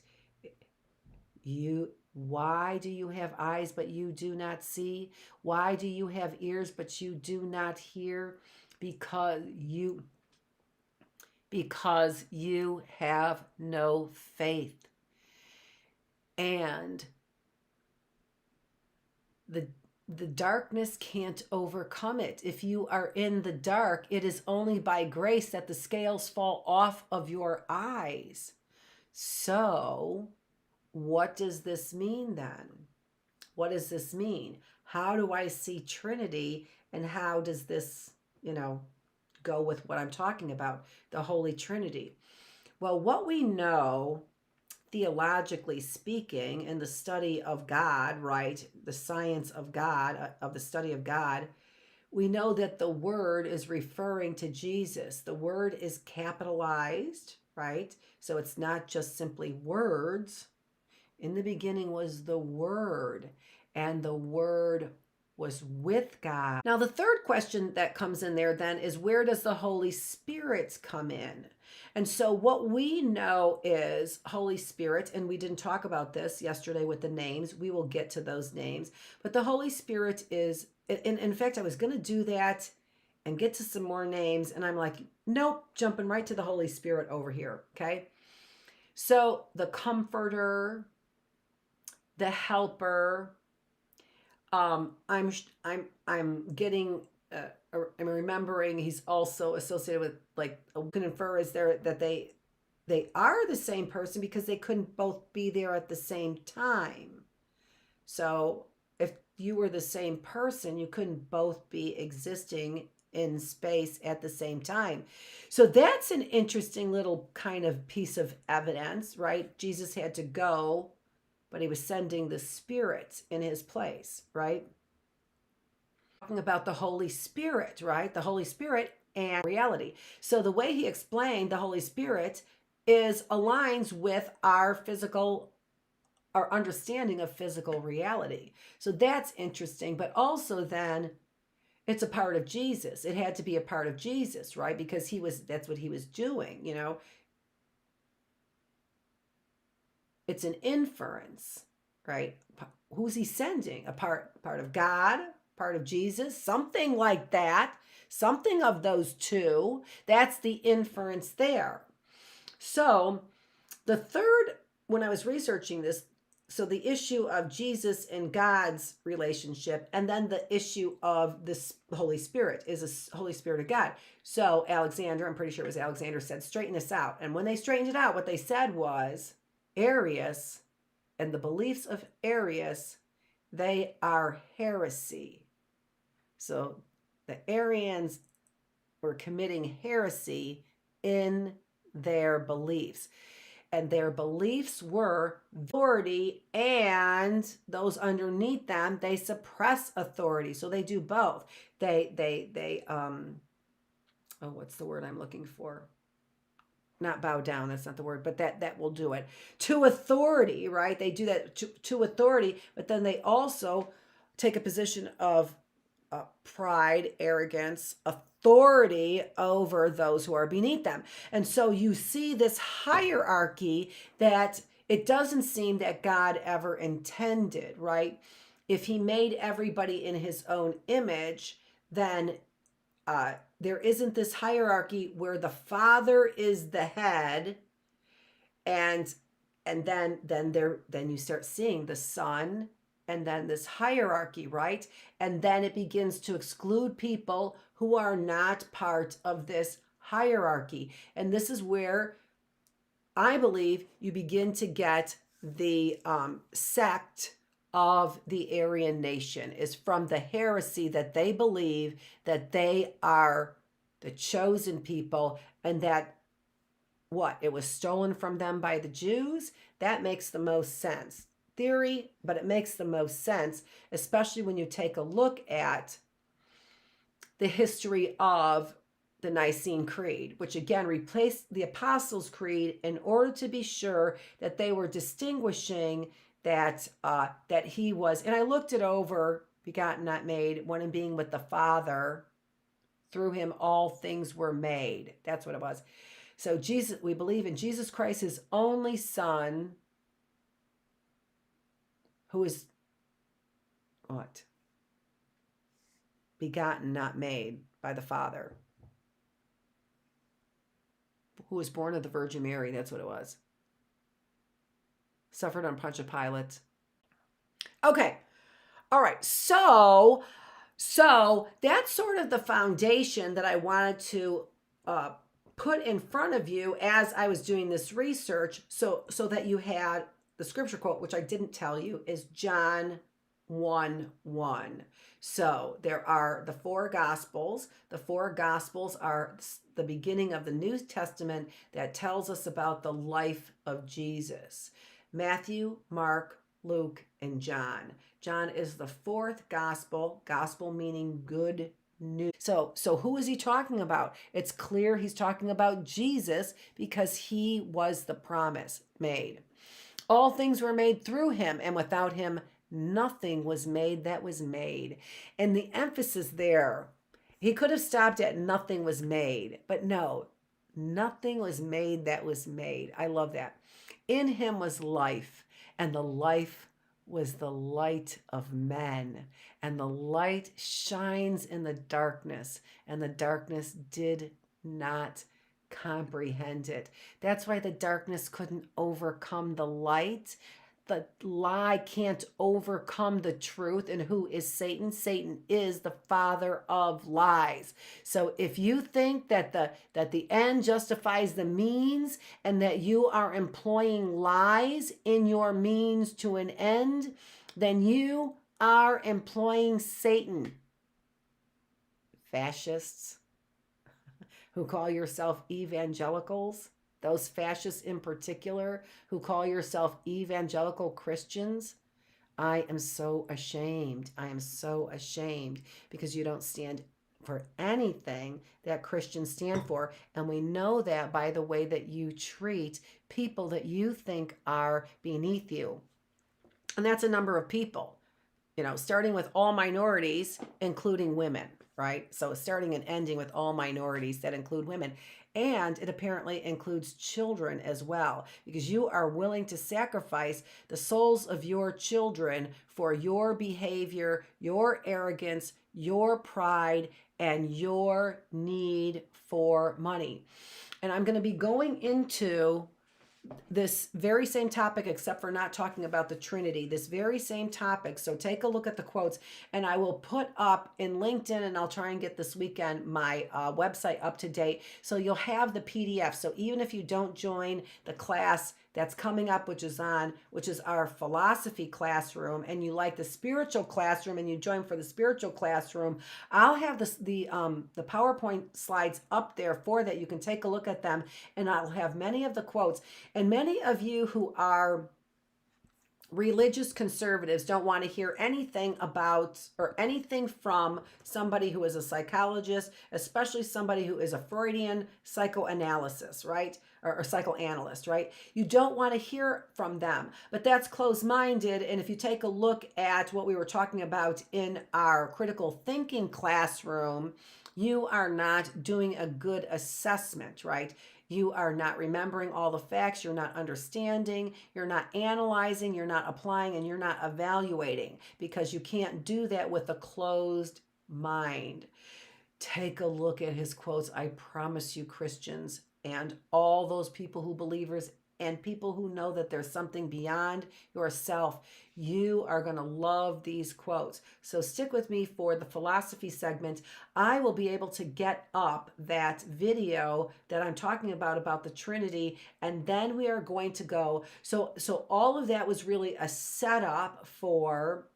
Why do you have eyes but you do not see? Why do you have ears but you do not hear? Because you have no faith. And the darkness can't overcome it. If you are in the dark, it is only by grace that the scales fall off of your eyes. So, what does this mean then? What does this mean? How do I see Trinity, and how does this, go with what I'm talking about, the Holy Trinity? Well, what we know, theologically speaking, in the study of God, right? The science of God, of the study of God, we know that the Word is referring to Jesus. The Word is capitalized, right? So it's not just simply words. In the beginning was the Word, and the Word was with God. Now, the third question that comes in there then is, where does the Holy Spirit come in? And so what we know is Holy Spirit, and we didn't talk about this yesterday with the names. We will get to those names. But the Holy Spirit is, in fact, I was going to do that and get to some more names, and I'm like, nope, jumping right to the Holy Spirit over here, okay? So the Comforter, the Helper, I'm getting, I'm remembering he's also associated with, like, we can infer is there that they are the same person because they couldn't both be there at the same time. So if you were the same person, you couldn't both be existing in space at the same time. So that's an interesting little kind of piece of evidence, right? Jesus had to go, but he was sending the Spirit in his place, right? Talking about the Holy Spirit, right? The Holy Spirit and reality. So the way he explained the Holy Spirit aligns with our understanding of physical reality. So that's interesting, but also then it's a part of Jesus. It had to be a part of Jesus, right? Because that's what he was doing, It's an inference, right? Who's he sending? A part of God, part of Jesus, something like that, something of those two. That's the inference there. So the third, when I was researching this, so the issue of Jesus and God's relationship, and then the issue of this Holy Spirit, is a Holy Spirit of God. So Alexander, I'm pretty sure it was Alexander, said, straighten this out. And when they straightened it out, what they said was, Arius and the beliefs of Arius, they are heresy. So the Arians were committing heresy in their beliefs. And their beliefs were authority, and those underneath them, they suppress authority. So they do both. What's the word I'm looking for? Not bow down, that's not the word, but that will do it. To authority, right? They do that to authority, but then they also take a position of pride, arrogance, authority over those who are beneath them. And so you see this hierarchy that it doesn't seem that God ever intended, right? If he made everybody in his own image, then there isn't this hierarchy where the Father is the head, and then you start seeing the Son, and then this hierarchy, right? And then it begins to exclude people who are not part of this hierarchy. And this is where I believe you begin to get the sect of the Aryan nation, is from the heresy that they believe that they are the chosen people, and that what? It was stolen from them by the Jews? That makes the most sense. Theory, but it makes the most sense, especially when you take a look at the history of the Nicene Creed, which again replaced the Apostles' Creed in order to be sure that they were distinguishing that that he was. And I looked it over: begotten, not made, one in being with the Father. Through him all things were made. That's what it was. So Jesus, we believe in Jesus Christ, his only Son, who is what? Begotten, not made, by the Father, who was born of the Virgin Mary. That's what it was. Suffered on Pontius Pilate. Okay. All right. So that's sort of the foundation that I wanted to put in front of you as I was doing this research, so that you had the scripture quote, which I didn't tell you, is John 1:1. So there are the four Gospels. The four Gospels are the beginning of the New Testament that tells us about the life of Jesus. Matthew, Mark, Luke, and John. John is the fourth gospel, gospel meaning good news. So who is he talking about? It's clear he's talking about Jesus, because he was the promise made. All things were made through him, and without him nothing was made that was made. And the emphasis there, he could have stopped at nothing was made, but no, nothing was made that was made. I love that. In him was life, and the life was the light of men, and the light shines in the darkness, and the darkness did not comprehend it. That's why the darkness couldn't overcome the light. The lie can't overcome the truth. And who is Satan? Satan is the father of lies. So if you think that the end justifies the means, and that you are employing lies in your means to an end, then you are employing Satan. Fascists who call yourself evangelicals, those fascists in particular who call yourself evangelical Christians, I am so ashamed. I am so ashamed, because you don't stand for anything that Christians stand for. And we know that by the way that you treat people that you think are beneath you. And that's a number of people, starting with all minorities, including women, right? So starting and ending with all minorities that include women. And it apparently includes children as well, because you are willing to sacrifice the souls of your children for your behavior, your arrogance, your pride, and your need for money. And I'm going to be going into this very same topic, except for not talking about the Trinity, this very same topic. So take a look at the quotes, and I will put up in LinkedIn, and I'll try and get this weekend my website up to date. So you'll have the PDF. So even if you don't join the class that's coming up, which is our philosophy classroom, and you like the spiritual classroom and you join for the spiritual classroom, I'll have the PowerPoint slides up there for that. You can take a look at them, and I'll have many of the quotes. And many of you who are religious conservatives don't want to hear anything about or anything from somebody who is a psychologist, especially somebody who is a Freudian psychoanalysis, right? Or psychoanalyst, right? You don't want to hear from them, but that's closed-minded. And if you take a look at what we were talking about in our critical thinking classroom, you are not doing a good assessment, right? You are not remembering all the facts. You're not understanding. You're not analyzing. You're not applying, and you're not evaluating, because you can't do that with a closed mind. Take a look at his quotes. I promise you, Christians and all those people who and people who know that there's something beyond yourself, you are going to love these quotes. So stick with me for the philosophy segment. I will be able to get up that video that I'm talking about the Trinity, and then we are going to go. So all of that was really a setup for,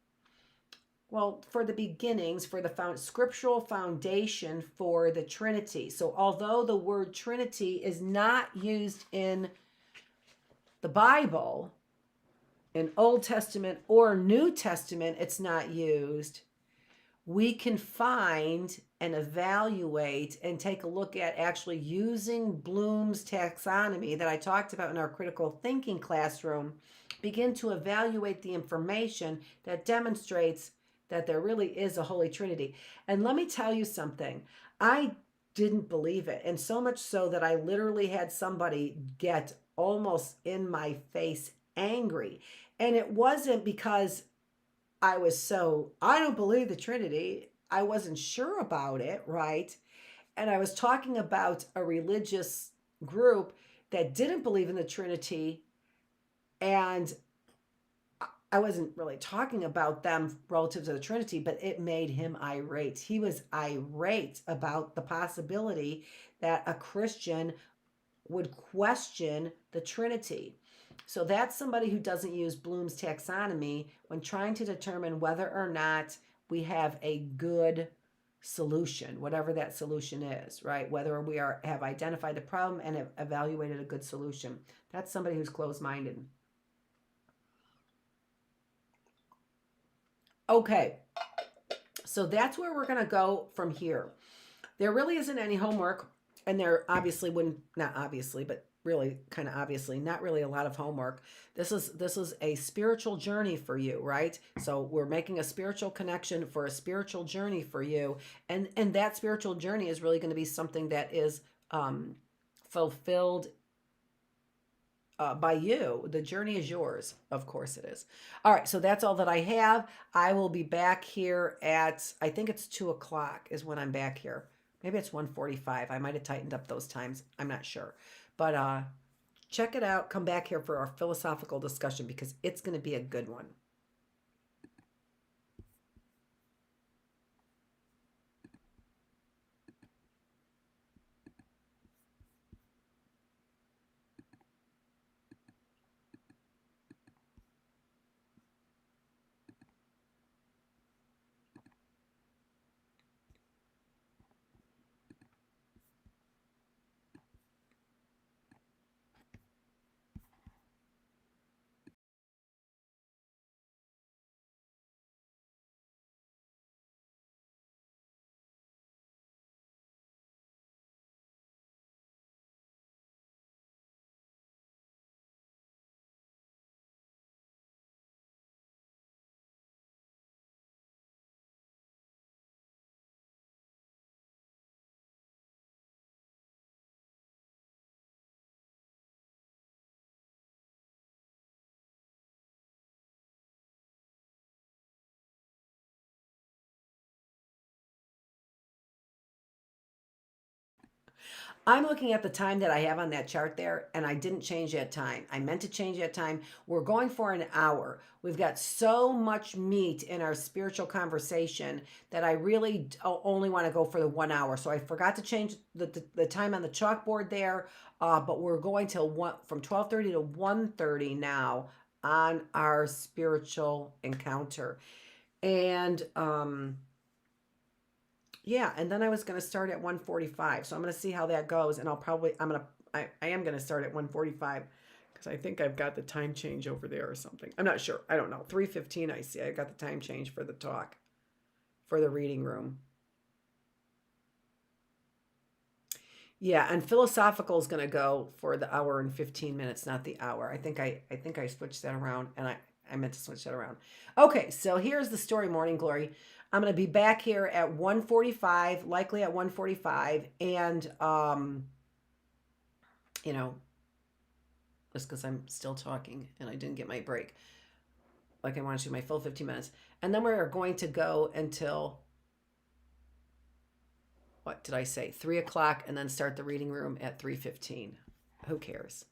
well, for the beginnings, for the scriptural foundation for the Trinity. So although the word Trinity is not used in the Bible, in Old Testament or New Testament, it's not used. We can find and evaluate and take a look at actually using Bloom's taxonomy that I talked about in our critical thinking classroom, begin to evaluate the information that demonstrates that there really is a Holy Trinity. And let me tell you something. I didn't believe it. And so much so that I literally had somebody get almost in my face angry. And it wasn't because I don't believe the Trinity. I wasn't sure about it, right? And I was talking about a religious group that didn't believe in the Trinity. And I wasn't really talking about them relative to the Trinity, but it made him irate. He was irate about the possibility that a Christian would question the Trinity. So that's somebody who doesn't use Bloom's taxonomy when trying to determine whether or not we have a good solution, whatever that solution is, right? Whether we have identified the problem and have evaluated a good solution. That's somebody who's closed-minded. Okay, so that's where we're going to go from here. There really isn't any homework, and there obviously wouldn't, not obviously, but really kind of obviously, not really a lot of homework. This is a spiritual journey for you, right? So we're making a spiritual connection for a spiritual journey for you, and that spiritual journey is really going to be something that is fulfilled by you. The journey is yours. Of course it is. All right. So that's all that I have. I will be back here at, I think it's 2:00 is when I'm back here. Maybe it's 1:45. I might have tightened up those times. I'm not sure. But check it out. Come back here for our philosophical discussion because it's going to be a good one. I'm looking at the time that I have on that chart there, and I didn't change that time. I meant to change that time. We're going for an hour. We've got so much meat in our spiritual conversation that I really only want to go for the 1 hour. So I forgot to change the time on the chalkboard there, but we're going till from 12:30 to 1:30 now on our spiritual encounter. And yeah, and then I was going to start at 1:45. So I'm going to see how that goes, and I am going to start at 1:45 because I think I've got the time change over there or something. I'm not sure. I don't know. 3:15 I see. I got the time change for the talk, for the reading room. Yeah, and philosophical is going to go for the hour and 15 minutes, not the hour. I think I switched that around, and I meant to switch that around. Okay, so here's the story, Morning Glory. I'm going to be back here at 1:45, likely at 1:45, and just because I'm still talking and I didn't get my break, like I wanted to, my full 15 minutes, and then we're going to go until, what did I say, 3:00, and then start the reading room at 3:15. Who cares?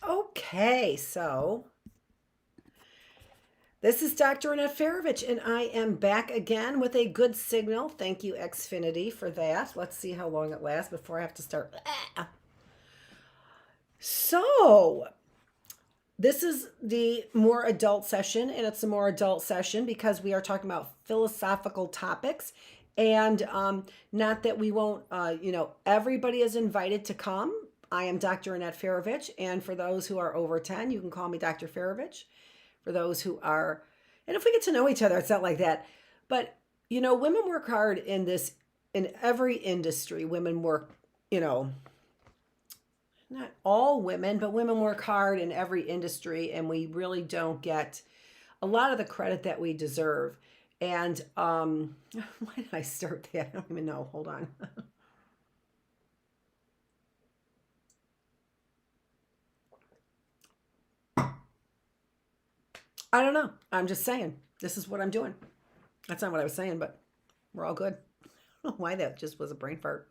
Okay, so this is Dr. Annette Feravich, and I am back again with a good signal. Thank you, Xfinity, for that. Let's see how long it lasts before I have to start. So, this is the more adult session, and it's a more adult session because we are talking about philosophical topics. And not that we won't, everybody is invited to come. I am Dr. Annette Feravich, and for those who are over 10, you can call me Dr. Feravich. For those who are, and if we get to know each other, it's not like that. But, women work hard in every industry. Women work, not all women, but women work hard in every industry, and we really don't get a lot of the credit that we deserve. And why did I start that? I don't even know. Hold on. I don't know. I'm just saying. This is what I'm doing. That's not what I was saying, but we're all good. I don't know why that just was a brain fart.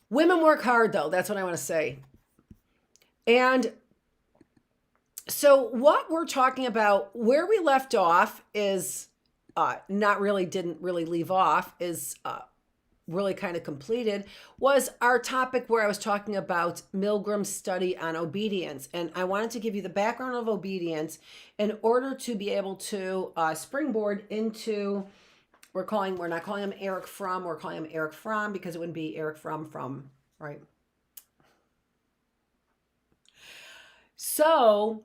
Women work hard, though. That's what I want to say. And so what we're talking about, where we left off is didn't really leave off, is really kind of completed, was our topic where I was talking about Milgram's study on obedience. And I wanted to give you the background of obedience in order to be able to springboard into, we're not calling him Eric Fromm, we're calling him Eric Fromm because it wouldn't be Eric Fromm, right? So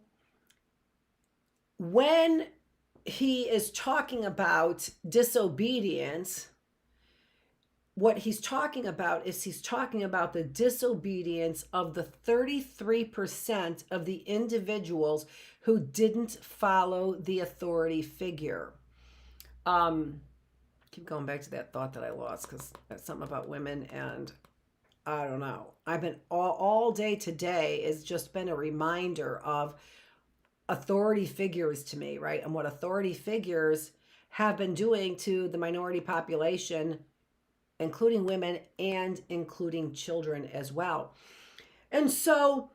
when he is talking about disobedience, what he's talking about is he's talking about the disobedience of the 33% of the individuals who didn't follow the authority figure. Keep going back to that thought that I lost because that's something about women, and I don't know. I've been all day today has just been a reminder of authority figures to me, right? And what authority figures have been doing to the minority population, including women and including children as well. And so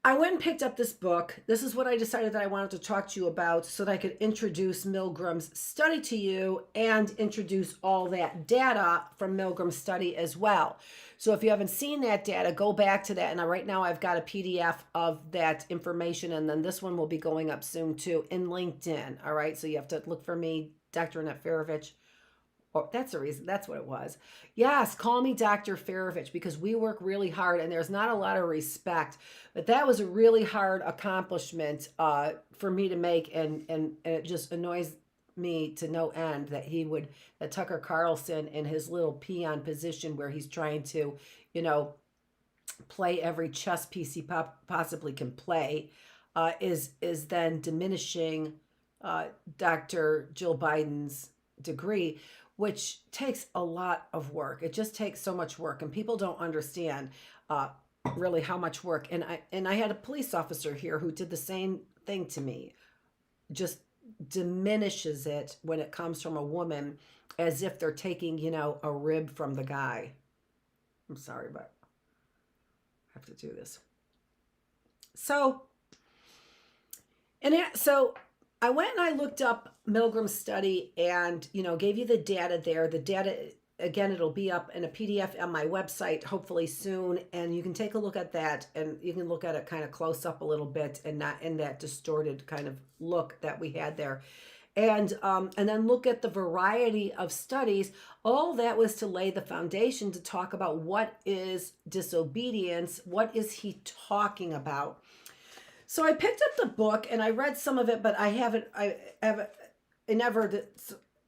I went and picked up this book. This is what I decided that I wanted to talk to you about so that I could introduce Milgram's study to you and introduce all that data from Milgram's study as well. So if you haven't seen that data, go back to that. And right now I've got a PDF of that information, and then this one will be going up soon too in LinkedIn. All right, so you have to look for me, Dr. Annette Feravich. Oh, that's the reason. That's what it was. Yes, call me Dr. Feravich because we work really hard and there's not a lot of respect. But that was a really hard accomplishment for me to make, and it just annoys me to no end that Tucker Carlson in his little peon position where he's trying to, play every chess piece he possibly can play, is then diminishing Dr. Jill Biden's degree, which takes a lot of work. It just takes so much work, and people don't understand really how much work. And I had a police officer here who did the same thing to me. Just diminishes it when it comes from a woman, as if they're taking, a rib from the guy. I'm sorry, but I have to do this. So I went and I looked up Milgram's study and, gave you the data there. The data, again, it'll be up in a PDF on my website, hopefully soon. And you can take a look at that, and you can look at it kind of close up a little bit and not in that distorted kind of look that we had there. And then look at the variety of studies. All that was to lay the foundation to talk about what is disobedience, what is he talking about. So I picked up the book and I read some of it, but I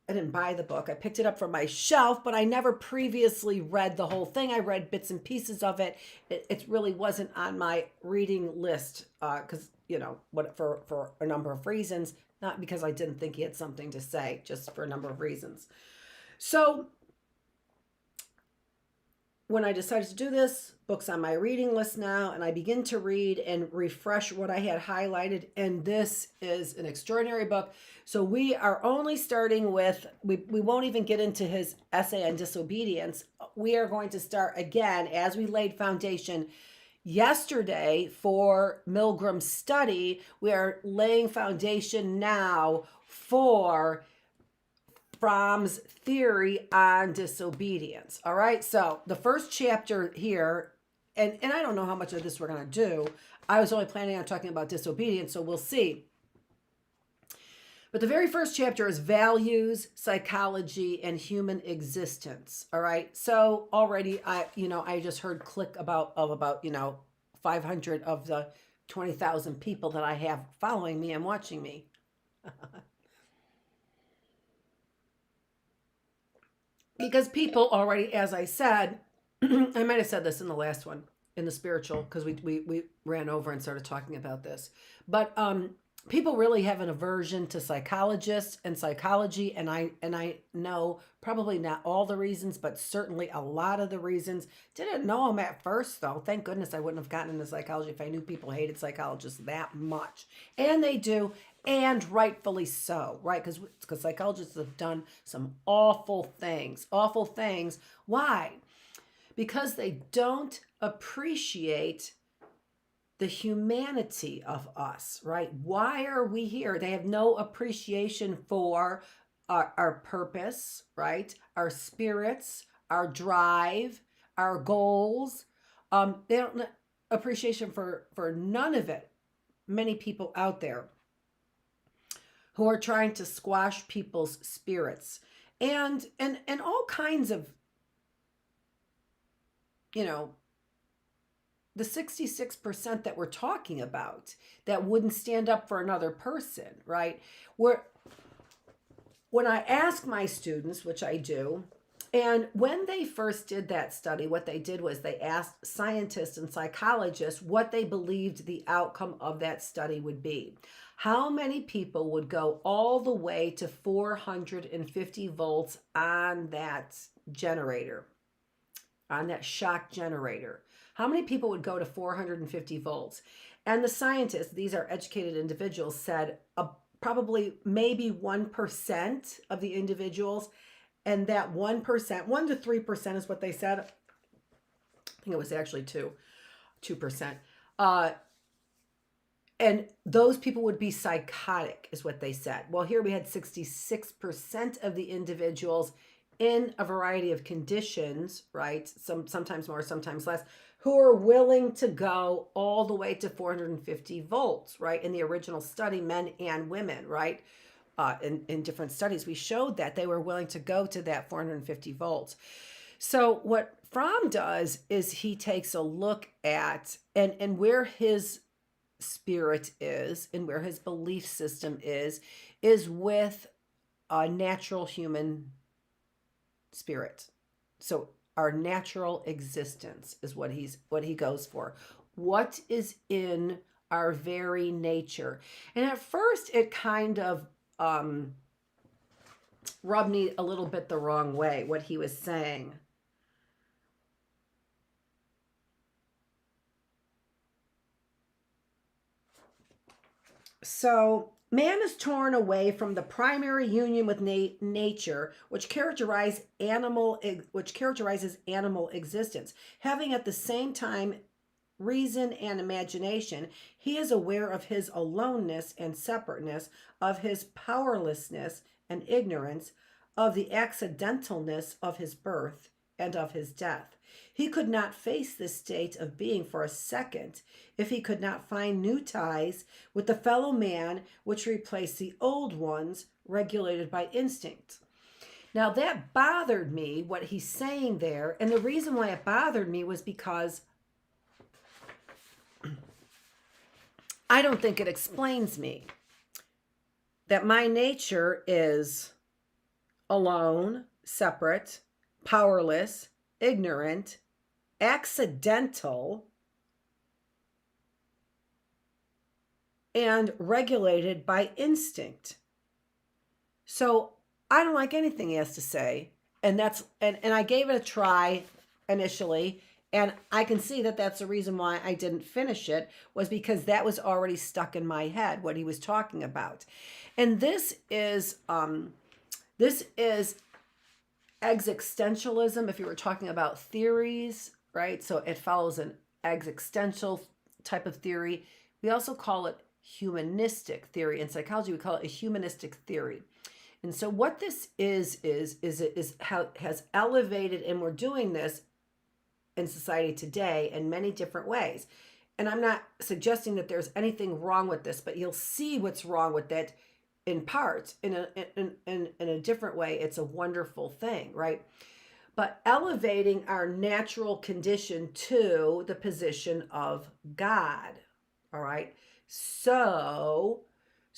didn't buy the book. I picked it up from my shelf, but I never previously read the whole thing. I read bits and pieces of it. It really wasn't on my reading list because, for a number of reasons, not because I didn't think he had something to say, just for a number of reasons. So when I decided to do this, books on my reading list now, and I begin to read and refresh what I had highlighted. And this is an extraordinary book. So we are only starting with, we won't even get into his essay on disobedience. We are going to start again as we laid foundation yesterday for Milgram's study. We are laying foundation now for Fromm's theory on disobedience. All right, so the first chapter here, and I don't know how much of this we're going to do. I was only planning on talking about disobedience, so we'll see. But the very first chapter is values, psychology, and human existence. All right, so already I just heard click about 500 of the 20,000 people that I have following me and watching me. Because people already, as I said, I might have said this in the last one, in the spiritual, because we ran over and started talking about this. But people really have an aversion to psychologists and psychology, and I know probably not all the reasons, but certainly a lot of the reasons. Didn't know them at first, though. Thank goodness I wouldn't have gotten into psychology if I knew people hated psychologists that much. And they do, and rightfully so, right? Because psychologists have done some awful things. Awful things. Why? Because they don't appreciate the humanity of us, right? Why are we here? They have no appreciation for our purpose, right? Our spirits, our drive, our goals. They don't appreciation for none of it. Many people out there who are trying to squash people's spirits and all kinds of, the 66% that we're talking about that wouldn't stand up for another person, right? When I ask my students, which I do, and when they first did that study, what they did was they asked scientists and psychologists what they believed the outcome of that study would be. How many people would go all the way to 450 volts on that generator, on that shock generator? How many people would go to 450 volts? And the scientists, these are educated individuals, said probably maybe 1% of the individuals. And that 1%, 1 to 3% is what they said. I think it was actually 2%. And those people would be psychotic, is what they said. Well, here we had 66% of the individuals in a variety of conditions, right? Sometimes more, sometimes less, who are willing to go all the way to 450 volts, right? In the original study, men and women, right? In different studies, we showed that they were willing to go to that 450 volts. So what Fromm does is he takes a look at and where his spirit is and where his belief system is with a natural human spirit. So our natural existence is what he goes for. What is in our very nature? And at first it kind of rubbed me a little bit the wrong way, what he was saying. So man is torn away from the primary union with nature, which characterizes animal existence. Having at the same time reason and imagination, he is aware of his aloneness and separateness, of his powerlessness and ignorance, of the accidentalness of his birth and of his death. He could not face this state of being for a second if he could not find new ties with the fellow man which replace the old ones regulated by instinct. Now that bothered me, what he's saying there, and the reason why it bothered me was because I don't think it explains me. That my nature is alone, separate, powerless, ignorant, accidental, and regulated by instinct. So I don't like anything he has to say. And I gave it a try initially. And I can see that that's the reason why I didn't finish it, was because that was already stuck in my head, what he was talking about. And this is existentialism, if you were talking about theories, right? So it follows an existential type of theory. We also call it humanistic theory. In psychology, we call it a humanistic theory. And so what this is how it has elevated, and we're doing this in society today in many different ways. And I'm not suggesting that there's anything wrong with this, but you'll see what's wrong with it in parts. In a different way, it's a wonderful thing, right? But elevating our natural condition to the position of God, all right? So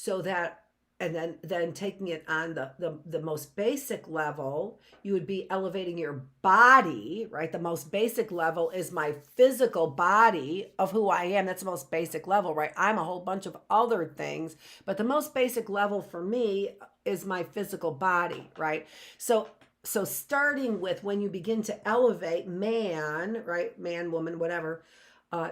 that, and then taking it on the most basic level, you would be elevating your body, right? The most basic level is my physical body of who I am. That's the most basic level, right? I'm a whole bunch of other things, but the most basic level for me is my physical body, right? So starting with when you begin to elevate man, right? Man, woman, whatever,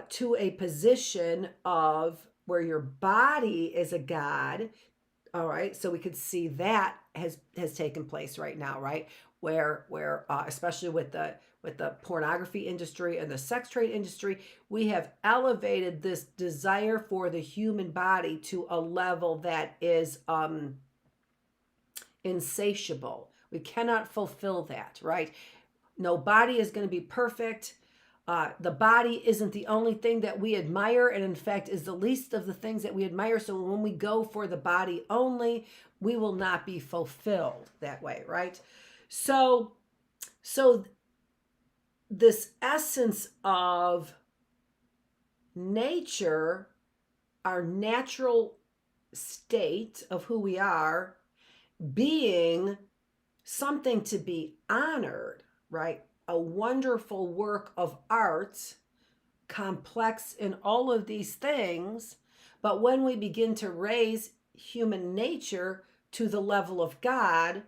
to a position of where your body is a god. All right, so we could see that has taken place right now, right? Where especially with the pornography industry and the sex trade industry, we have elevated this desire for the human body to a level that is insatiable. We cannot fulfill that, right? No body is going to be perfect. The body isn't the only thing that we admire, and in fact is the least of the things that we admire. So when we go for the body only, we will not be fulfilled that way, right? So this essence of nature, our natural state of who we are, being something to be honored, right? A wonderful work of art, complex in all of these things. But when we begin to raise human nature to the level of God,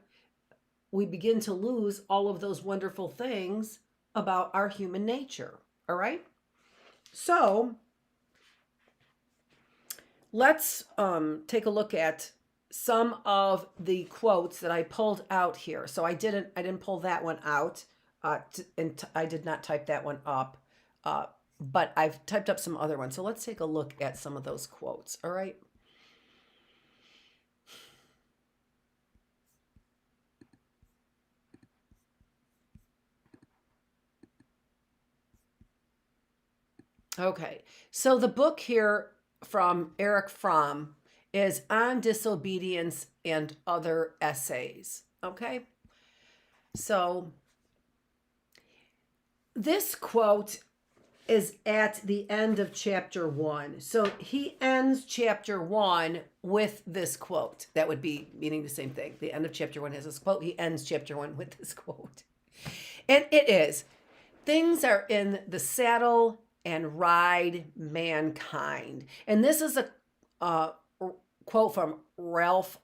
we begin to lose all of those wonderful things about our human nature. All right? So let's take a look at some of the quotes that I pulled out here. So I didn't pull that one out. And I did not type that one up, but I've typed up some other ones. So let's take a look at some of those quotes. All right. Okay. So the book here from Eric Fromm is On Disobedience and Other Essays. Okay. So this quote is at the end of chapter 1. So he ends chapter 1 with this quote. That would be meaning the same thing. The end of chapter 1 has this quote. He ends chapter 1 with this quote. And it is, things are in the saddle and ride mankind. And this is a quote from Ralph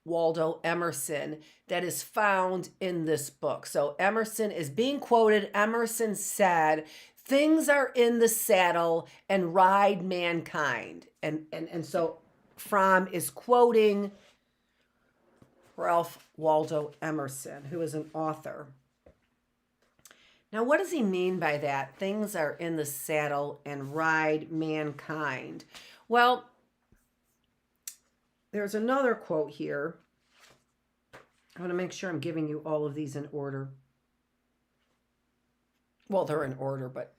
Waldo Emerson that is found in this book. So Emerson is being quoted. Emerson said, things are in the saddle and ride mankind. And so Fromm is quoting Ralph Waldo Emerson, who is an author. Now, what does he mean by that? Things are in the saddle and ride mankind. Well, there's another quote here. I want to make sure I'm giving you all of these in order. Well, they're in order, but.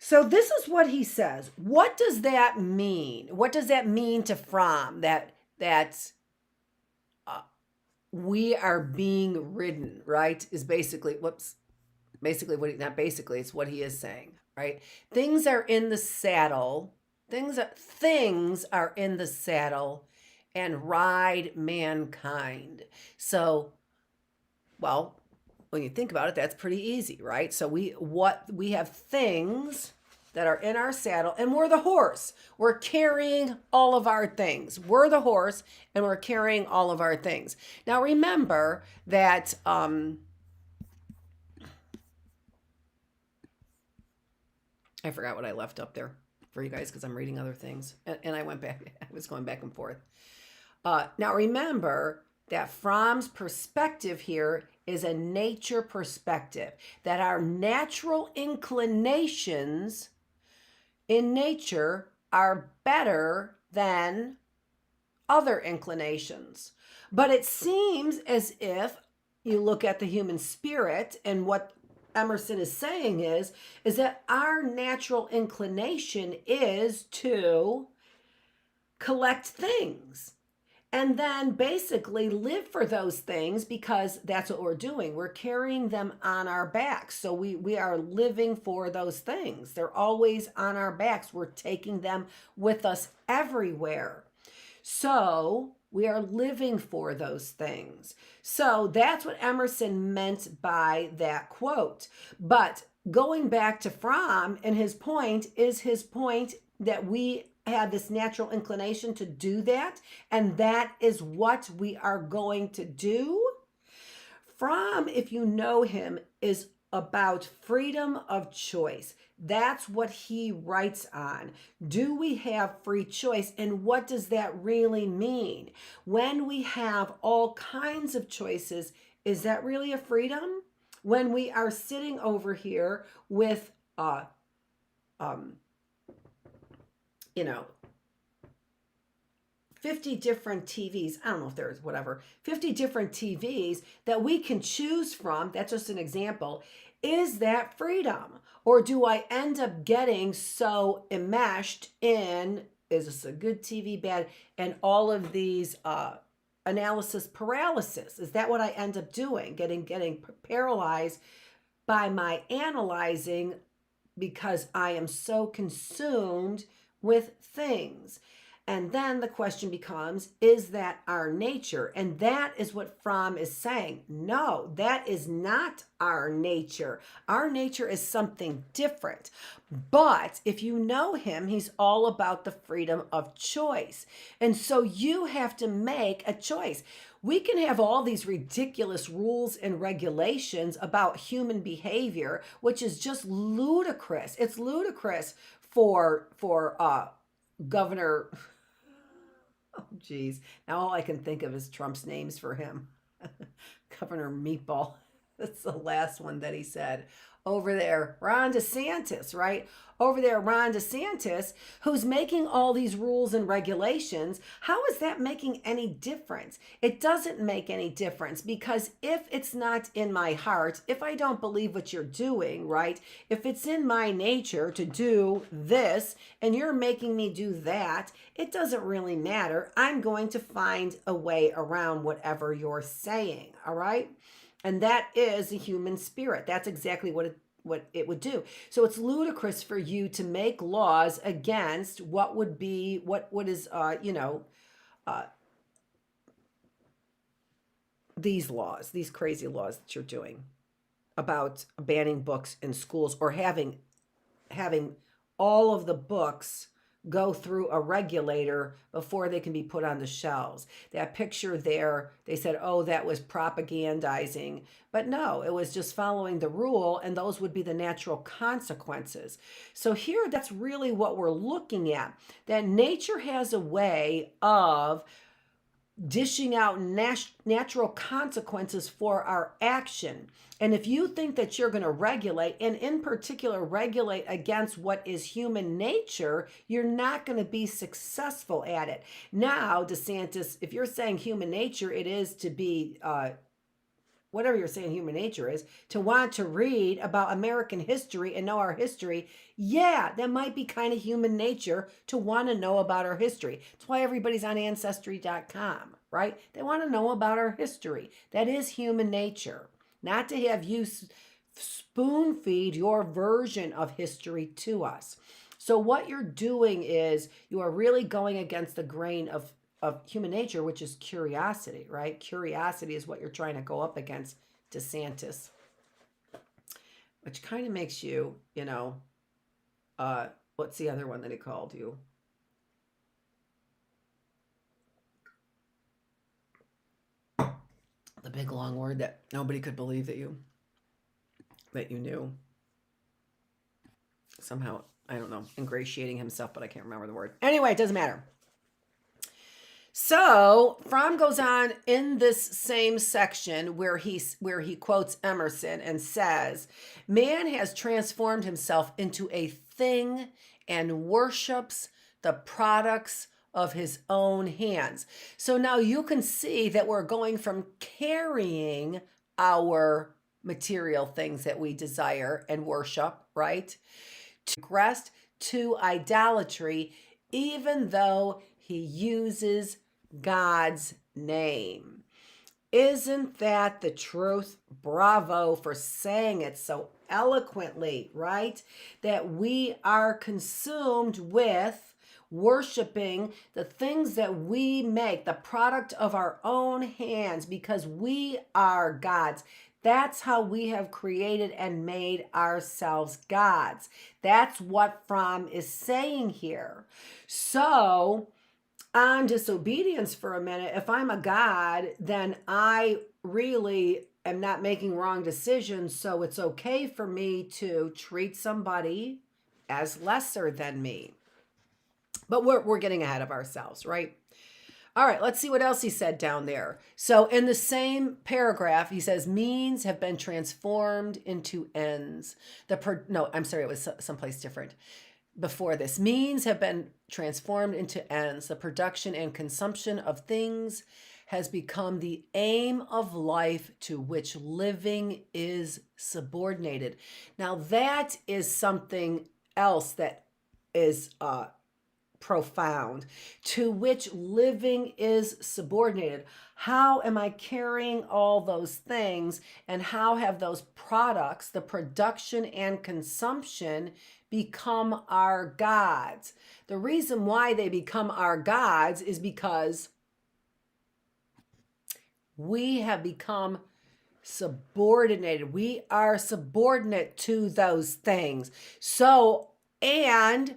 So this is what he says. What does that mean? What does that mean to Fromm? That we are being ridden, right? Is basically, it's what he is saying, right? Things are in the saddle. Things are in the saddle and ride mankind. So, well, when you think about it, that's pretty easy, right? So we have things that are in our saddle, and we're the horse. We're carrying all of our things. We're the horse, and we're carrying all of our things. Now, remember that I forgot what I left up there for you guys because I'm reading other things, and I went back. I was going back and forth. Now, remember that Fromm's perspective here is a nature perspective, that our natural inclinations in nature are better than other inclinations. But it seems as if you look at the human spirit, and what Emerson is saying is that our natural inclination is to collect things and then basically live for those things, because that's what we're doing. We're carrying them on our backs. So we are living for those things. They're always on our backs. We're taking them with us everywhere. So we are living for those things. So that's what Emerson meant by that quote. But going back to Fromm, and his point that we have this natural inclination to do that, and that is what we are going to do. Fromm, if you know him, is about freedom of choice. That's what he writes on. Do we have free choice? And what does that really mean? When we have all kinds of choices, is that really a freedom? When we are sitting over here with 50 different TVs, I don't know if there's 50 different TVs that we can choose from, that's just an example. Is that freedom? Or do I end up getting so enmeshed in, is this a good TV, bad, and all of these analysis paralysis? Is that what I end up doing? Getting paralyzed by my analyzing, because I am so consumed with things. And then the question becomes, is that our nature? And that is what Fromm is saying. No, that is not our nature. Our nature is something different. But if you know him, he's all about the freedom of choice. And so you have to make a choice. We can have all these ridiculous rules and regulations about human behavior, which is just ludicrous. It's ludicrous for Governor... Oh, geez. Now all I can think of is Trump's names for him. Governor Meatball. That's the last one that he said. Over there, Ron DeSantis, right? Over there, Ron DeSantis, who's making all these rules and regulations. How is that making any difference? It doesn't make any difference, because if it's not in my heart, if I don't believe what you're doing, right? If it's in my nature to do this and you're making me do that, it doesn't really matter. I'm going to find a way around whatever you're saying, all right? And that is the human spirit. That's exactly what it would do. So it's ludicrous for you to make laws against what is these laws, these crazy laws that you're doing about banning books in schools, or having all of the books go through a regulator before they can be put on the shelves. That picture there, they said, oh, that was propagandizing. But no, it was just following the rule, and those would be the natural consequences. So here, that's really what we're looking at, that nature has a way of dishing out natural consequences for our action. And if you think that you're going to regulate, and in particular regulate against what is human nature, you're not going to be successful at it. Now, DeSantis, if you're saying human nature, it is to be whatever you're saying human nature is, to want to read about American history and know our history, yeah, that might be kind of human nature to want to know about our history. That's why everybody's on Ancestry.com, right? They want to know about our history. That is human nature. Not to have you spoon feed your version of history to us. So what you're doing is you are really going against the grain of human nature, which is curiosity, right? Curiosity is what you're trying to go up against, DeSantis, which kind of makes you, what's the other one that he called you? The big long word that nobody could believe that you knew. Somehow, I don't know, ingratiating himself, but I can't remember the word. Anyway, it doesn't matter. So Fromm goes on in this same section where he quotes Emerson and says, "Man has transformed himself into a thing and worships the products of his own hands." So now you can see that we're going from carrying our material things that we desire and worship, right, to progress to idolatry, even though he uses God's name. Isn't that the truth? Bravo for saying it so eloquently, right? That we are consumed with worshiping the things that we make, the product of our own hands, because we are God's. That's how we have created and made ourselves gods. That's what Fromm is saying here. So, on disobedience for a minute, if I'm a God, then I really am not making wrong decisions. So it's okay for me to treat somebody as lesser than me. But we're getting ahead of ourselves, right? All right, let's see what else he said down there. So in the same paragraph, he says, means have been transformed into ends. It was someplace different. Before this, means have been transformed into ends. The production and consumption of things has become the aim of life to which living is subordinated. Now that is something else that is profound, to which living is subordinated. How am I carrying all those things, and how have those products, the production and consumption, become our gods? The reason why they become our gods is because we have become subordinated. We are subordinate to those things. And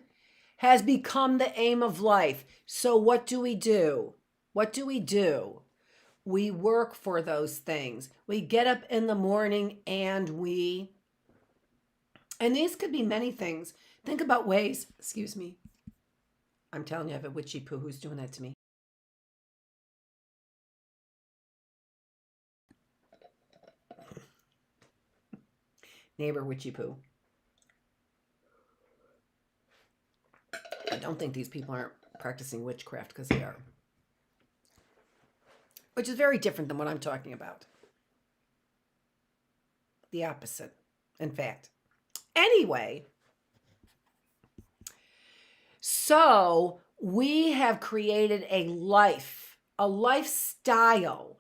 has become the aim of life. So what do we do? We work for those things. We get up in the morning and these could be many things. Think about ways, excuse me. I'm telling you, I have a witchy poo who's doing that to me. Neighbor witchy poo. I don't think these people aren't practicing witchcraft, because they are. Which is very different than what I'm talking about. The opposite, in fact. Anyway, so we have created a lifestyle,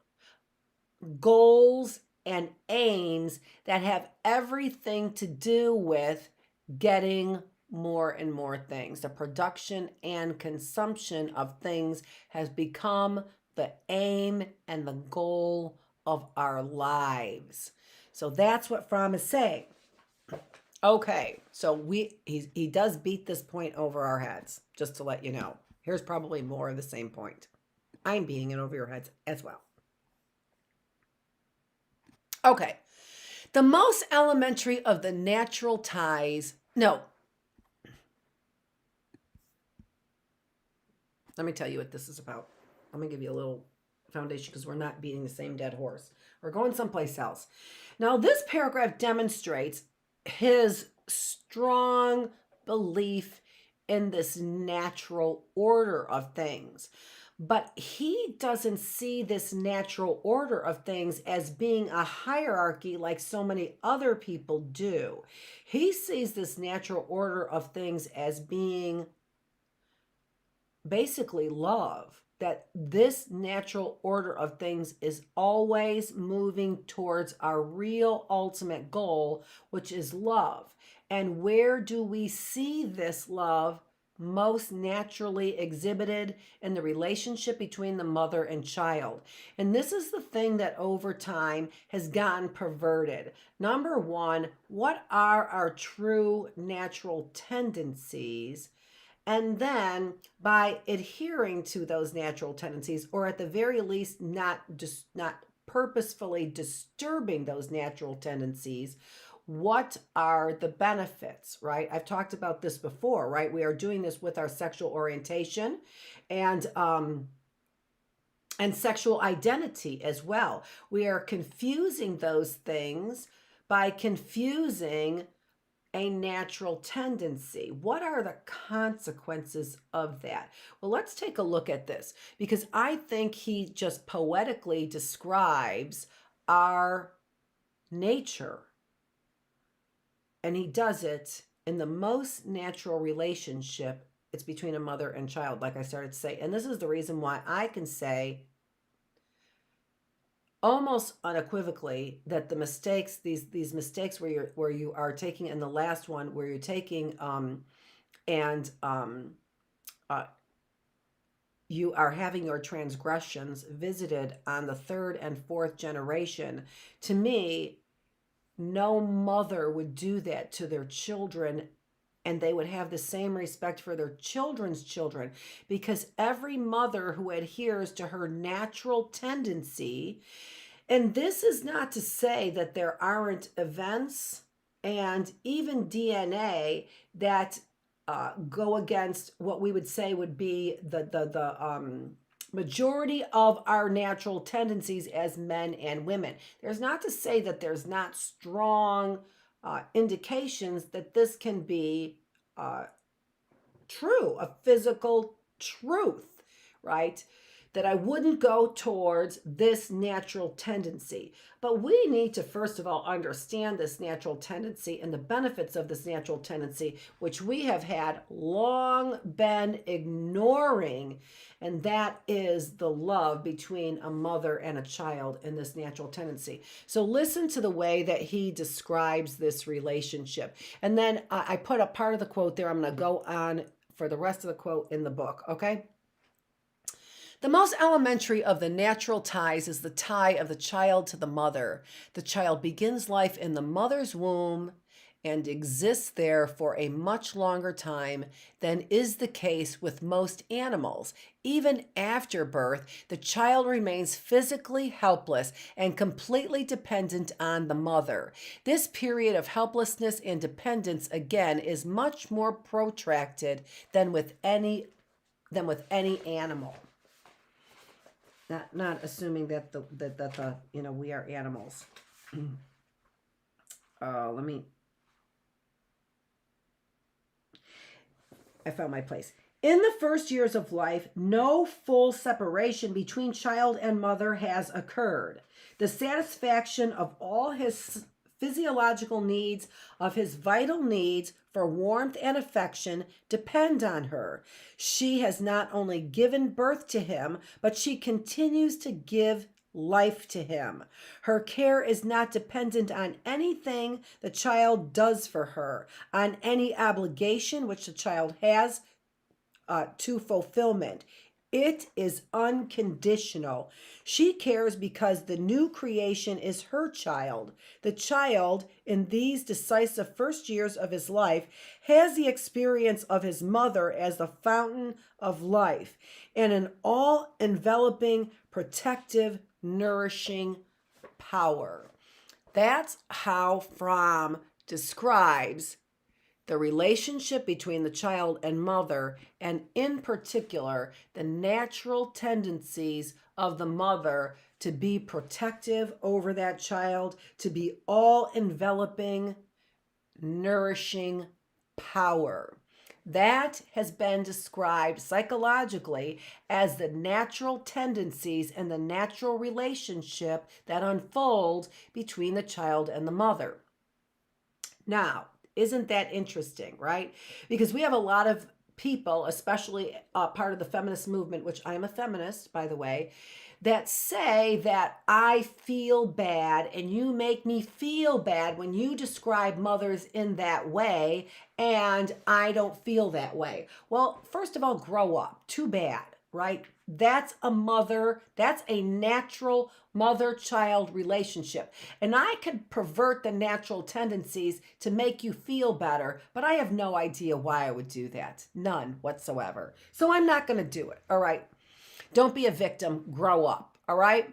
goals and aims that have everything to do with getting more and more things. The production and consumption of things has become the aim and the goal of our lives. So that's what Fromm is saying. Okay, so he does beat this point over our heads, just to let you know. Here's probably more of the same point. I'm beating it over your heads as well. Okay, the most elementary of the natural ties. No. Let me tell you what this is about. Let me give you a little foundation, because we're not beating the same dead horse. We're going someplace else. Now, this paragraph demonstrates his strong belief in this natural order of things. But he doesn't see this natural order of things as being a hierarchy like so many other people do. He sees this natural order of things as being basically love. That this natural order of things is always moving towards our real ultimate goal, which is love. And where do we see this love most naturally exhibited in the relationship between the mother and child. And this is the thing that over time has gotten perverted. Number one, what are our true natural tendencies? And then by adhering to those natural tendencies, or at the very least not purposefully disturbing those natural tendencies, what are the benefits, right? I've talked about this before, right? We are doing this with our sexual orientation and sexual identity as well. We are confusing those things by confusing a natural tendency. What are the consequences of that? Well, let's take a look at this, because I think he just poetically describes our nature. And he does it in the most natural relationship. It's between a mother and child, like I started to say. And this is the reason why I can say almost unequivocally that the mistakes, these mistakes where you are taking, in the last one where you're taking you are having your transgressions visited on the third and fourth generation. To me, no mother would do that to their children, and they would have the same respect for their children's children, because every mother who adheres to her natural tendency, and this is not to say that there aren't events and even DNA that go against what we would say would be the majority of our natural tendencies as men and women. There's not to say that there's not strong indications that this can be true, a physical truth, right? That I wouldn't go towards this natural tendency. But we need to, first of all, understand this natural tendency and the benefits of this natural tendency, which we have had long been ignoring. And that is the love between a mother and a child in this natural tendency. So listen to the way that he describes this relationship. And then I put a part of the quote there. I'm going to go on for the rest of the quote in the book, okay? The most elementary of the natural ties is the tie of the child to the mother. The child begins life in the mother's womb and exists there for a much longer time than is the case with most animals. Even after birth, the child remains physically helpless and completely dependent on the mother. This period of helplessness and dependence, again, is much more protracted than with any animal. Not assuming that the we are animals. I found my place. In the first years of life, no full separation between child and mother has occurred. The satisfaction of all his physiological needs, of his vital needs for warmth and affection, depend on her. She has not only given birth to him, but she continues to give life to him. Her care is not dependent on anything the child does for her, on any obligation which the child has to fulfillment. It is unconditional. She cares because the new creation is her child. The child, in these decisive first years of his life, has the experience of his mother as the fountain of life and an all-enveloping, protective, nourishing power. That's how Fromm describes the relationship between the child and mother, and in particular, the natural tendencies of the mother to be protective over that child, to be all-enveloping, nourishing power. That has been described psychologically as the natural tendencies and the natural relationship that unfolds between the child and the mother. Now, isn't that interesting, right? Because we have a lot of people, especially part of the feminist movement, which I'm a feminist, by the way, that say that I feel bad and you make me feel bad when you describe mothers in that way, and I don't feel that way. Well, first of all, grow up. Too bad, right? That's a natural mother-child relationship. And I could pervert the natural tendencies to make you feel better, but I have no idea why I would do that. None whatsoever. So I'm not going to do it, all right? Don't be a victim, grow up, all right?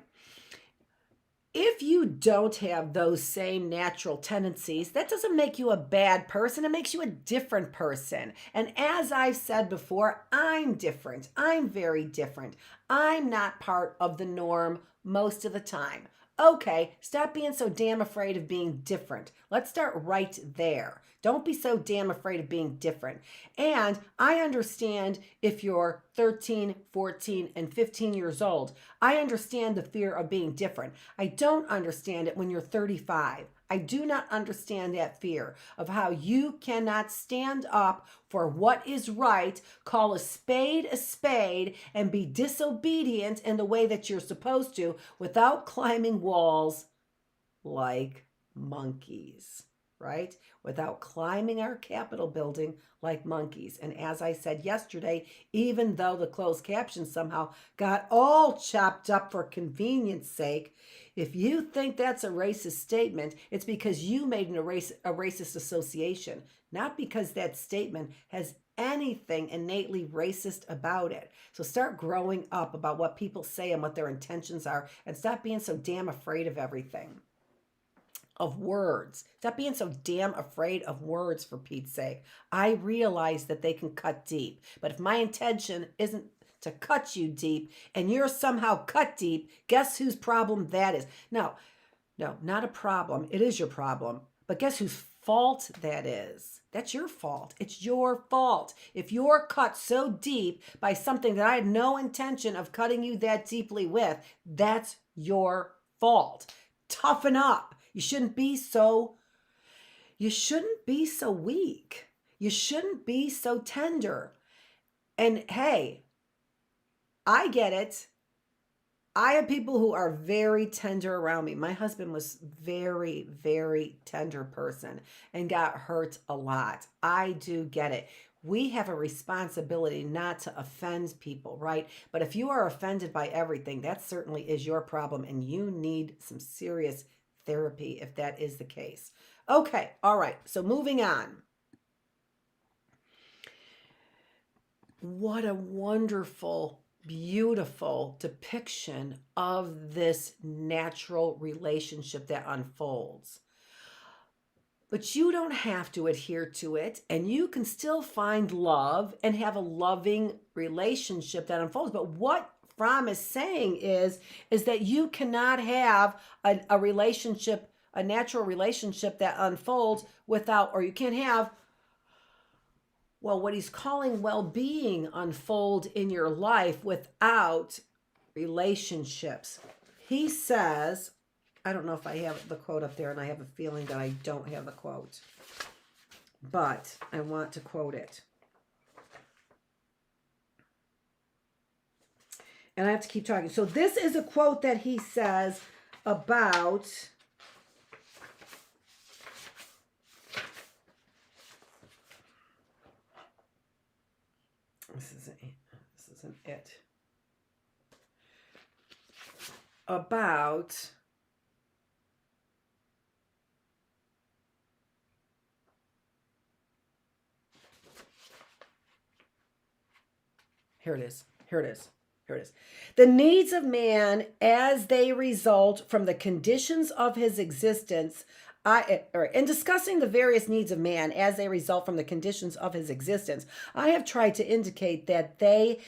If you don't have those same natural tendencies, that doesn't make you a bad person. It makes you a different person. And as I've said before, I'm different. I'm very different. I'm not part of the norm most of the time. Okay, stop being so damn afraid of being different. Let's start right there. Don't be so damn afraid of being different. And I understand if you're 13, 14, and 15 years old. I understand the fear of being different. I don't understand it when you're 35. I do not understand that fear of how you cannot stand up for what is right, call a spade, and be disobedient in the way that you're supposed to without climbing walls like monkeys, right? Without climbing our Capitol building like monkeys. And as I said yesterday, even though the closed caption somehow got all chopped up for convenience sake, if you think that's a racist statement, it's because you made a racist association, not because that statement has anything innately racist about it. So start growing up about what people say and what their intentions are, and stop being so damn afraid of everything. Of words. Stop being so damn afraid of words, for Pete's sake. I realize that they can cut deep, but if my intention isn't to cut you deep and you're somehow cut deep, guess whose problem that is? No, not a problem. It is your problem. But guess whose fault that is? That's your fault. It's your fault. If you're cut so deep by something that I had no intention of cutting you that deeply with, that's your fault. Toughen up. You shouldn't be so weak. You shouldn't be so tender. And hey, I get it. I have people who are very tender around me. My husband was very, very tender person and got hurt a lot. I do get it. We have a responsibility not to offend people, right? But if you are offended by everything, that certainly is your problem, and you need some serious therapy if that is the case. Okay, all right, so moving on. What a wonderful, beautiful depiction of this natural relationship that unfolds. But you don't have to adhere to it, and you can still find love and have a loving relationship that unfolds. But what Fromm is saying is that you cannot have a relationship, a natural relationship that unfolds without, or you can't have, well, what he's calling well-being unfold in your life without relationships. He says, I don't know if I have the quote up there, and I have a feeling that I don't have the quote, but I want to quote it. And I have to keep talking. So this is a quote that he says about this isn't it. About Here it is. The needs of man as they result from the conditions of his existence. In discussing the various needs of man as they result from the conditions of his existence, I have tried to indicate that they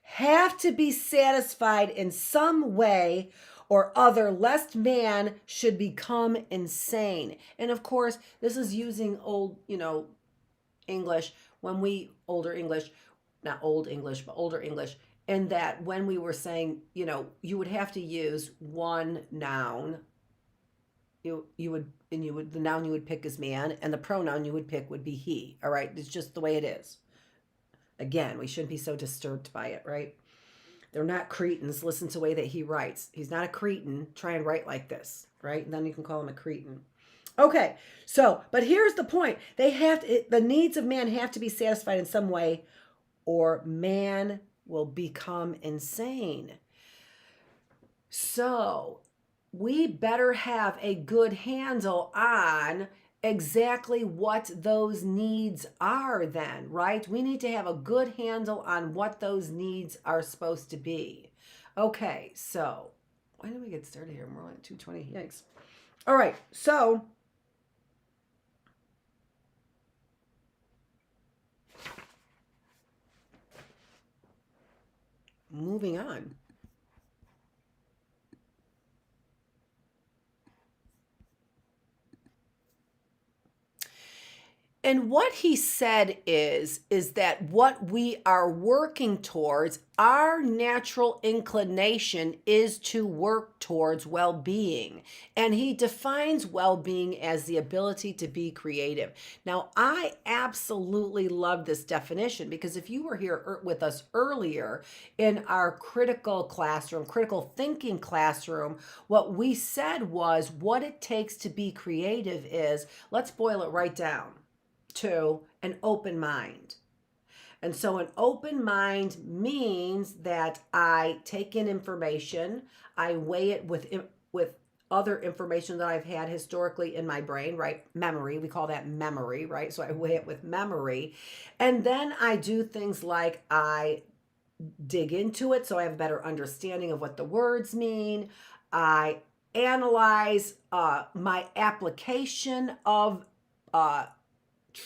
have to be satisfied in some way or other, lest man should become insane. And of course, this is using old, English, older English, not old English, but older English. And that when we were saying, you would have to use one noun, the noun you would pick is man, and the pronoun you would pick would be he. All right, it's just the way it is. Again, we shouldn't be so disturbed by it, right? They're not cretins. Listen to the way that he writes. He's not a cretin. Try and write like this, right? And then you can call him a cretin. Okay, so, but here's the point. The needs of man have to be satisfied in some way, or man will become insane. So, we better have a good handle on exactly what those needs are then, right? We need to have a good handle on what those needs are supposed to be. Okay, so why did we get started here? We're like 2:20. Yikes. All right, so moving on. And what he said is that what we are working towards, our natural inclination is to work towards well-being. And he defines well-being as the ability to be creative. Now, I absolutely love this definition, because if you were here with us earlier in our critical thinking classroom, what we said was what it takes to be creative is, let's boil it right down to an open mind. And so an open mind means that I take in information, I weigh it with other information that I've had historically in my brain, right? Memory, we call that memory, right? So I weigh it with memory. And then I do things like I dig into it so I have a better understanding of what the words mean. I analyze my application of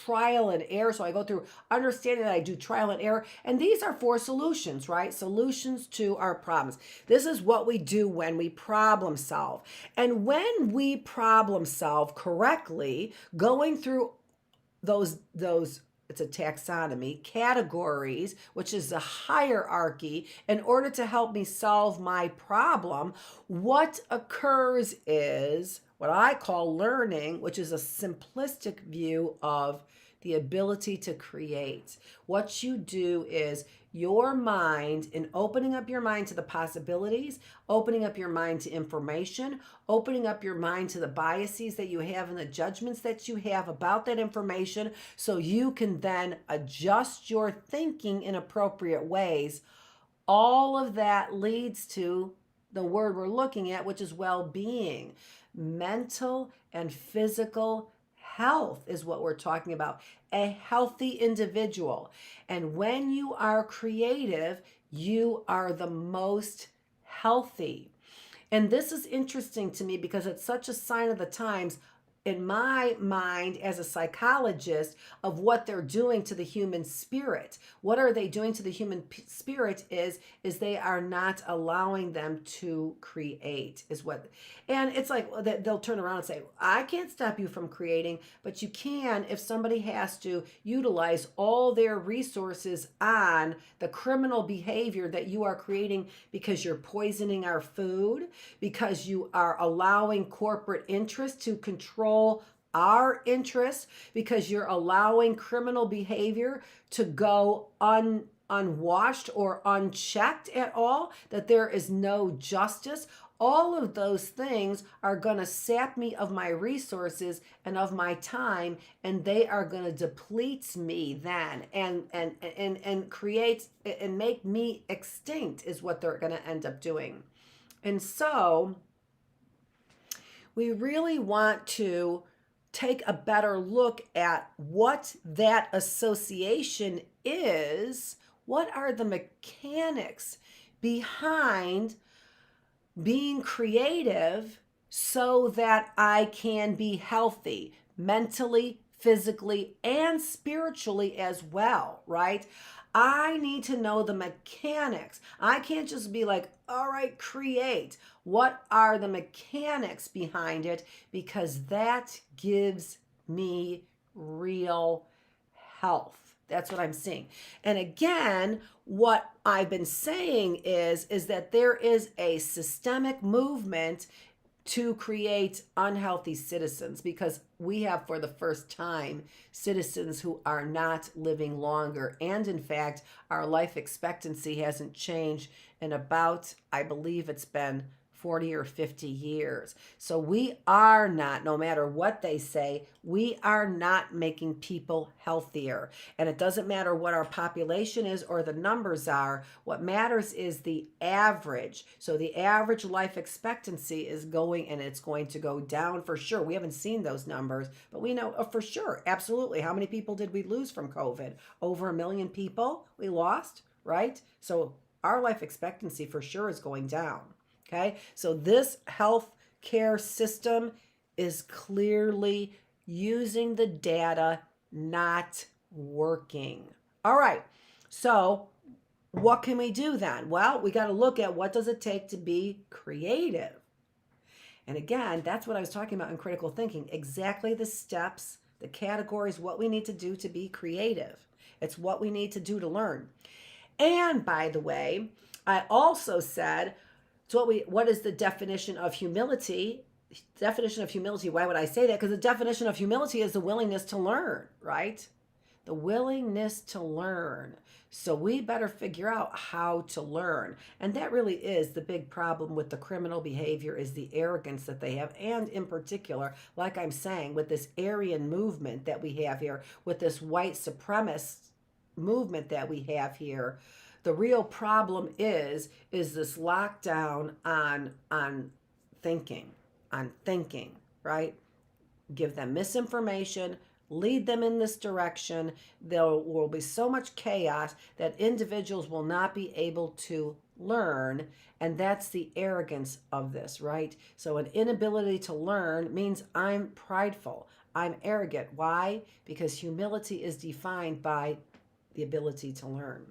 trial and error. So I go through understanding that I do trial and error. And these are for solutions, right? Solutions to our problems. This is what we do when we problem solve. And when we problem solve correctly, going through those it's a taxonomy, categories, which is a hierarchy, in order to help me solve my problem, what occurs is what I call learning, which is a simplistic view of the ability to create. What you do is your mind, in opening up your mind to the possibilities, opening up your mind to information, opening up your mind to the biases that you have and the judgments that you have about that information, so you can then adjust your thinking in appropriate ways. All of that leads to the word we're looking at, which is well-being. Mental and physical health is what we're talking about. A healthy individual. And when you are creative, you are the most healthy. And this is interesting to me because it's such a sign of the times, in my mind as a psychologist, of what they're doing to the human spirit. What are they doing to the human spirit is they are not allowing them to create, is what. And it's like they'll turn around and say, I can't stop you from creating, but you can if somebody has to utilize all their resources on the criminal behavior that you are creating, because you're poisoning our food, because you are allowing corporate interests to control our interests, because you're allowing criminal behavior to go unwashed or unchecked at all, that there is no justice. All of those things are going to sap me of my resources and of my time, and they are going to deplete me then and create and make me extinct, is what they're going to end up doing. And so we really want to take a better look at what that association is. What are the mechanics behind being creative so that I can be healthy mentally, physically, and spiritually as well, right? I need to know the mechanics. I can't just be like, all right, create. What are the mechanics behind it? Because that gives me real health. That's what I'm seeing. And again, what I've been saying is that there is a systemic movement to create unhealthy citizens, because we have for the first time citizens who are not living longer. And in fact, our life expectancy hasn't changed in about, I believe it's been 40 or 50 years. So we are not, no matter what they say, we are not making people healthier. And it doesn't matter what our population is or the numbers are. What matters is the average. So the average life expectancy is going, and it's going to go down for sure. We haven't seen those numbers, but we know for sure, absolutely. How many people did we lose from COVID? Over 1 million people we lost, right? So our life expectancy for sure is going down. Okay, so this health care system is clearly using the data, not working. All right, so what can we do then? Well, we got to look at what does it take to be creative. And again, that's what I was talking about in critical thinking. Exactly the steps, the categories, what we need to do to be creative. It's what we need to do to learn. And by the way, I also said, so what is the definition of humility? Definition of humility, why would I say that? Because the definition of humility is the willingness to learn, right? The willingness to learn. So we better figure out how to learn. And that really is the big problem with the criminal behavior, is the arrogance that they have. And in particular, like I'm saying, with this Aryan movement that we have here, with this white supremacist movement that we have here, the real problem is this lockdown on thinking, right? Give them misinformation, lead them in this direction. There will be so much chaos that individuals will not be able to learn, and that's the arrogance of this, right? So an inability to learn means I'm prideful, I'm arrogant. Why? Because humility is defined by the ability to learn.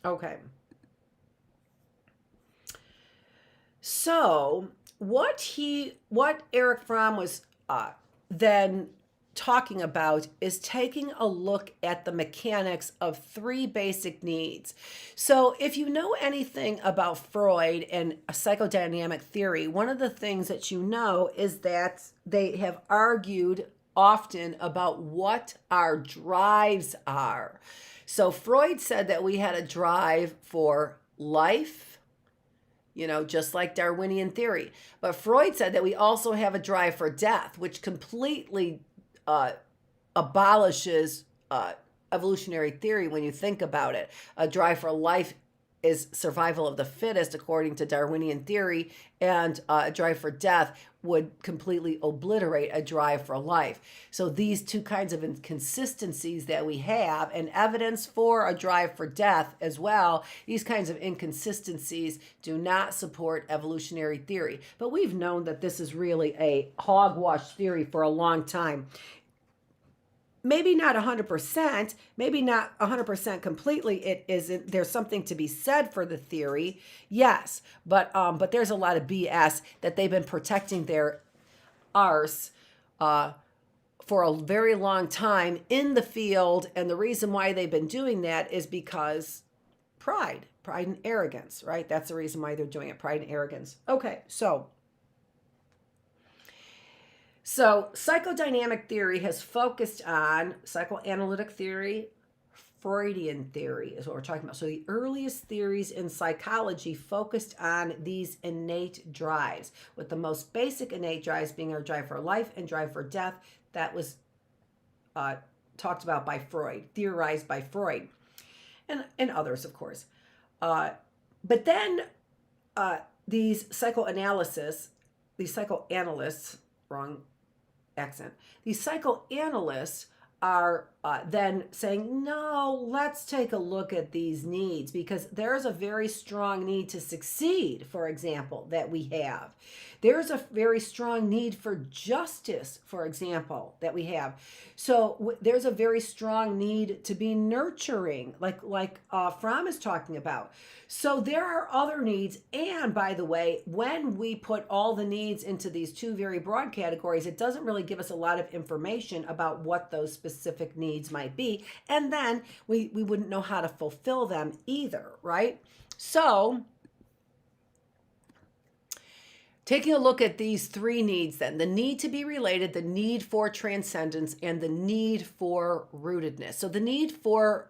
Okay. So what Erich Fromm was then talking about is taking a look at the mechanics of 3 basic needs. So if you know anything about Freud and psychodynamic theory, one of the things that you know is that they have argued often about what our drives are. So Freud said that we had a drive for life, just like Darwinian theory. But Freud said that we also have a drive for death, which completely abolishes evolutionary theory when you think about it. A drive for life is survival of the fittest, according to Darwinian theory, and a drive for death would completely obliterate a drive for life. So these two kinds of inconsistencies that we have, and evidence for a drive for death as well, these kinds of inconsistencies do not support evolutionary theory. But we've known that this is really a hogwash theory for a long time. Maybe not 100%, maybe not 100% completely. It isn't. There's something to be said for the theory, yes, but there's a lot of BS that they've been protecting their arse for a very long time in the field, and the reason why they've been doing that is because pride and arrogance, right? That's the reason why they're doing it, pride and arrogance. Okay, so psychodynamic theory has focused on psychoanalytic theory, Freudian theory is what we're talking about. So the earliest theories in psychology focused on these innate drives, with the most basic innate drives being our drive for life and drive for death. That was talked about by Freud, theorized by Freud, and others, of course. But then these psychoanalysts, wrong accent. These psychoanalysts are then saying, no, let's take a look at these needs, because there's a very strong need to succeed, for example, that we have. There's a very strong need for justice, for example, that we have. So there's a very strong need to be nurturing, like Fromm is talking about. So there are other needs. And by the way, when we put all the needs into these two very broad categories, it doesn't really give us a lot of information about what those specific needs might be. And then we wouldn't know how to fulfill them either, right? So Taking a look at these three needs then, the need to be related, the need for transcendence, and the need for rootedness. So the need for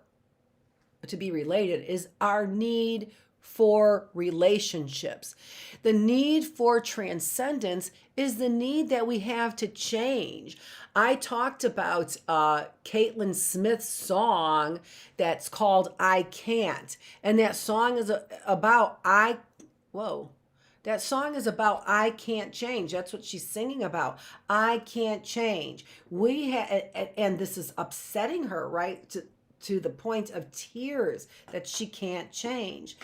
to be related is our need for relationships. The need for transcendence is the need that we have to change. I talked about Caitlin Smith's song that's called I Can't. And that song is about that song is about I can't change. That's what she's singing about. I can't change. And this is upsetting her, right? To the point of tears that she can't change.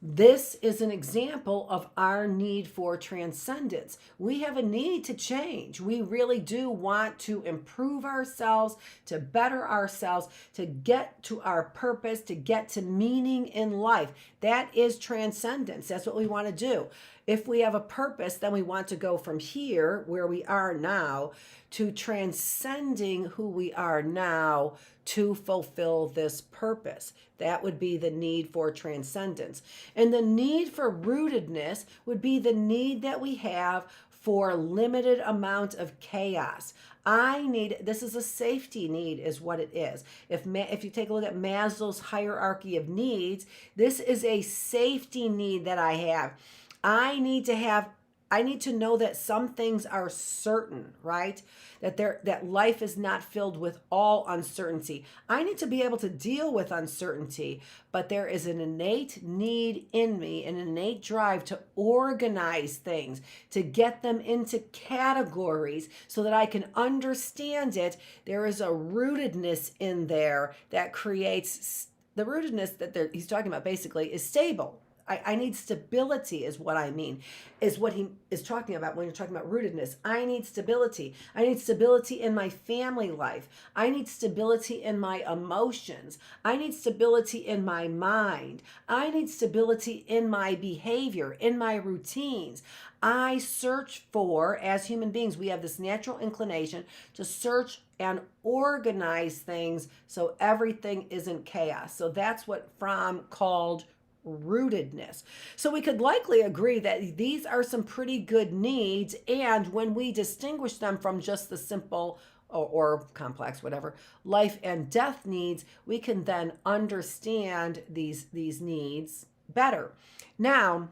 This is an example of our need for transcendence. We have a need to change. We really do want to improve ourselves, to better ourselves, to get to our purpose, to get to meaning in life. That is transcendence. That's what we want to do. If we have a purpose, then we want to go from here, where we are now, to transcending who we are now to fulfill this purpose. That would be the need for transcendence. And the need for rootedness would be the need that we have for a limited amount of chaos. This is a safety need is what it is. If you take a look at Maslow's hierarchy of needs, this is a safety need that I have. I need to know that some things are certain, right? That life is not filled with all uncertainty. I need to be able to deal with uncertainty, but there is an innate need in me, an innate drive to organize things, to get them into categories so that I can understand it. There is a rootedness in there that creates the rootedness that he's talking about basically is stable. I need stability is what I mean, is what he is talking about when you're talking about rootedness. I need stability. I need stability in my family life. I need stability in my emotions. I need stability in my mind. I need stability in my behavior, in my routines. I search for, as human beings, we have this natural inclination to search and organize things so everything isn't chaos. So that's what Fromm called rootedness. So we could likely agree that these are some pretty good needs, and when we distinguish them from just the simple or complex, whatever, life and death needs, we can then understand these needs better. Now,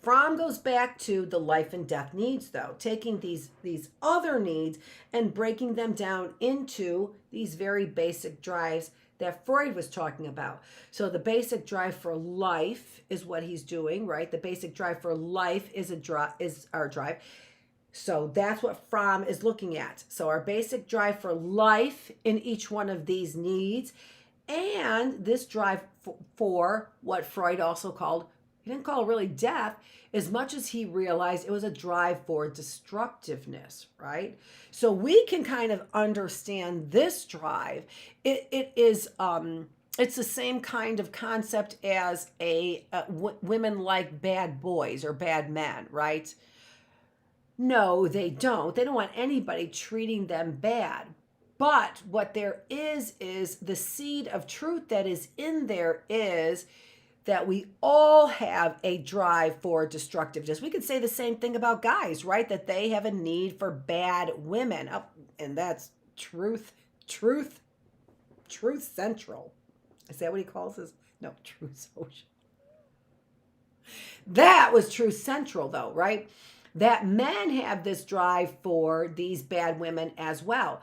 Fromm goes back to the life and death needs, though, taking these other needs and breaking them down into these very basic drives that Freud was talking about. So the basic drive for life is what he's doing, right? The basic drive for life is our drive. So that's what Fromm is looking at. So our basic drive for life in each one of these needs, and this drive for what Freud also called, he didn't call it really death, as much as he realized it was a drive for destructiveness, right? So we can kind of understand this drive. It is it's the same kind of concept as women like bad boys or bad men, right? No, they don't. They don't want anybody treating them bad. But what there is the seed of truth that is in there is that we all have a drive for destructiveness. We could say the same thing about guys, right? That they have a need for bad women. Oh, and that's truth central. Is that what he calls his? No, truth social. That was truth central though, right? That men have this drive for these bad women as well.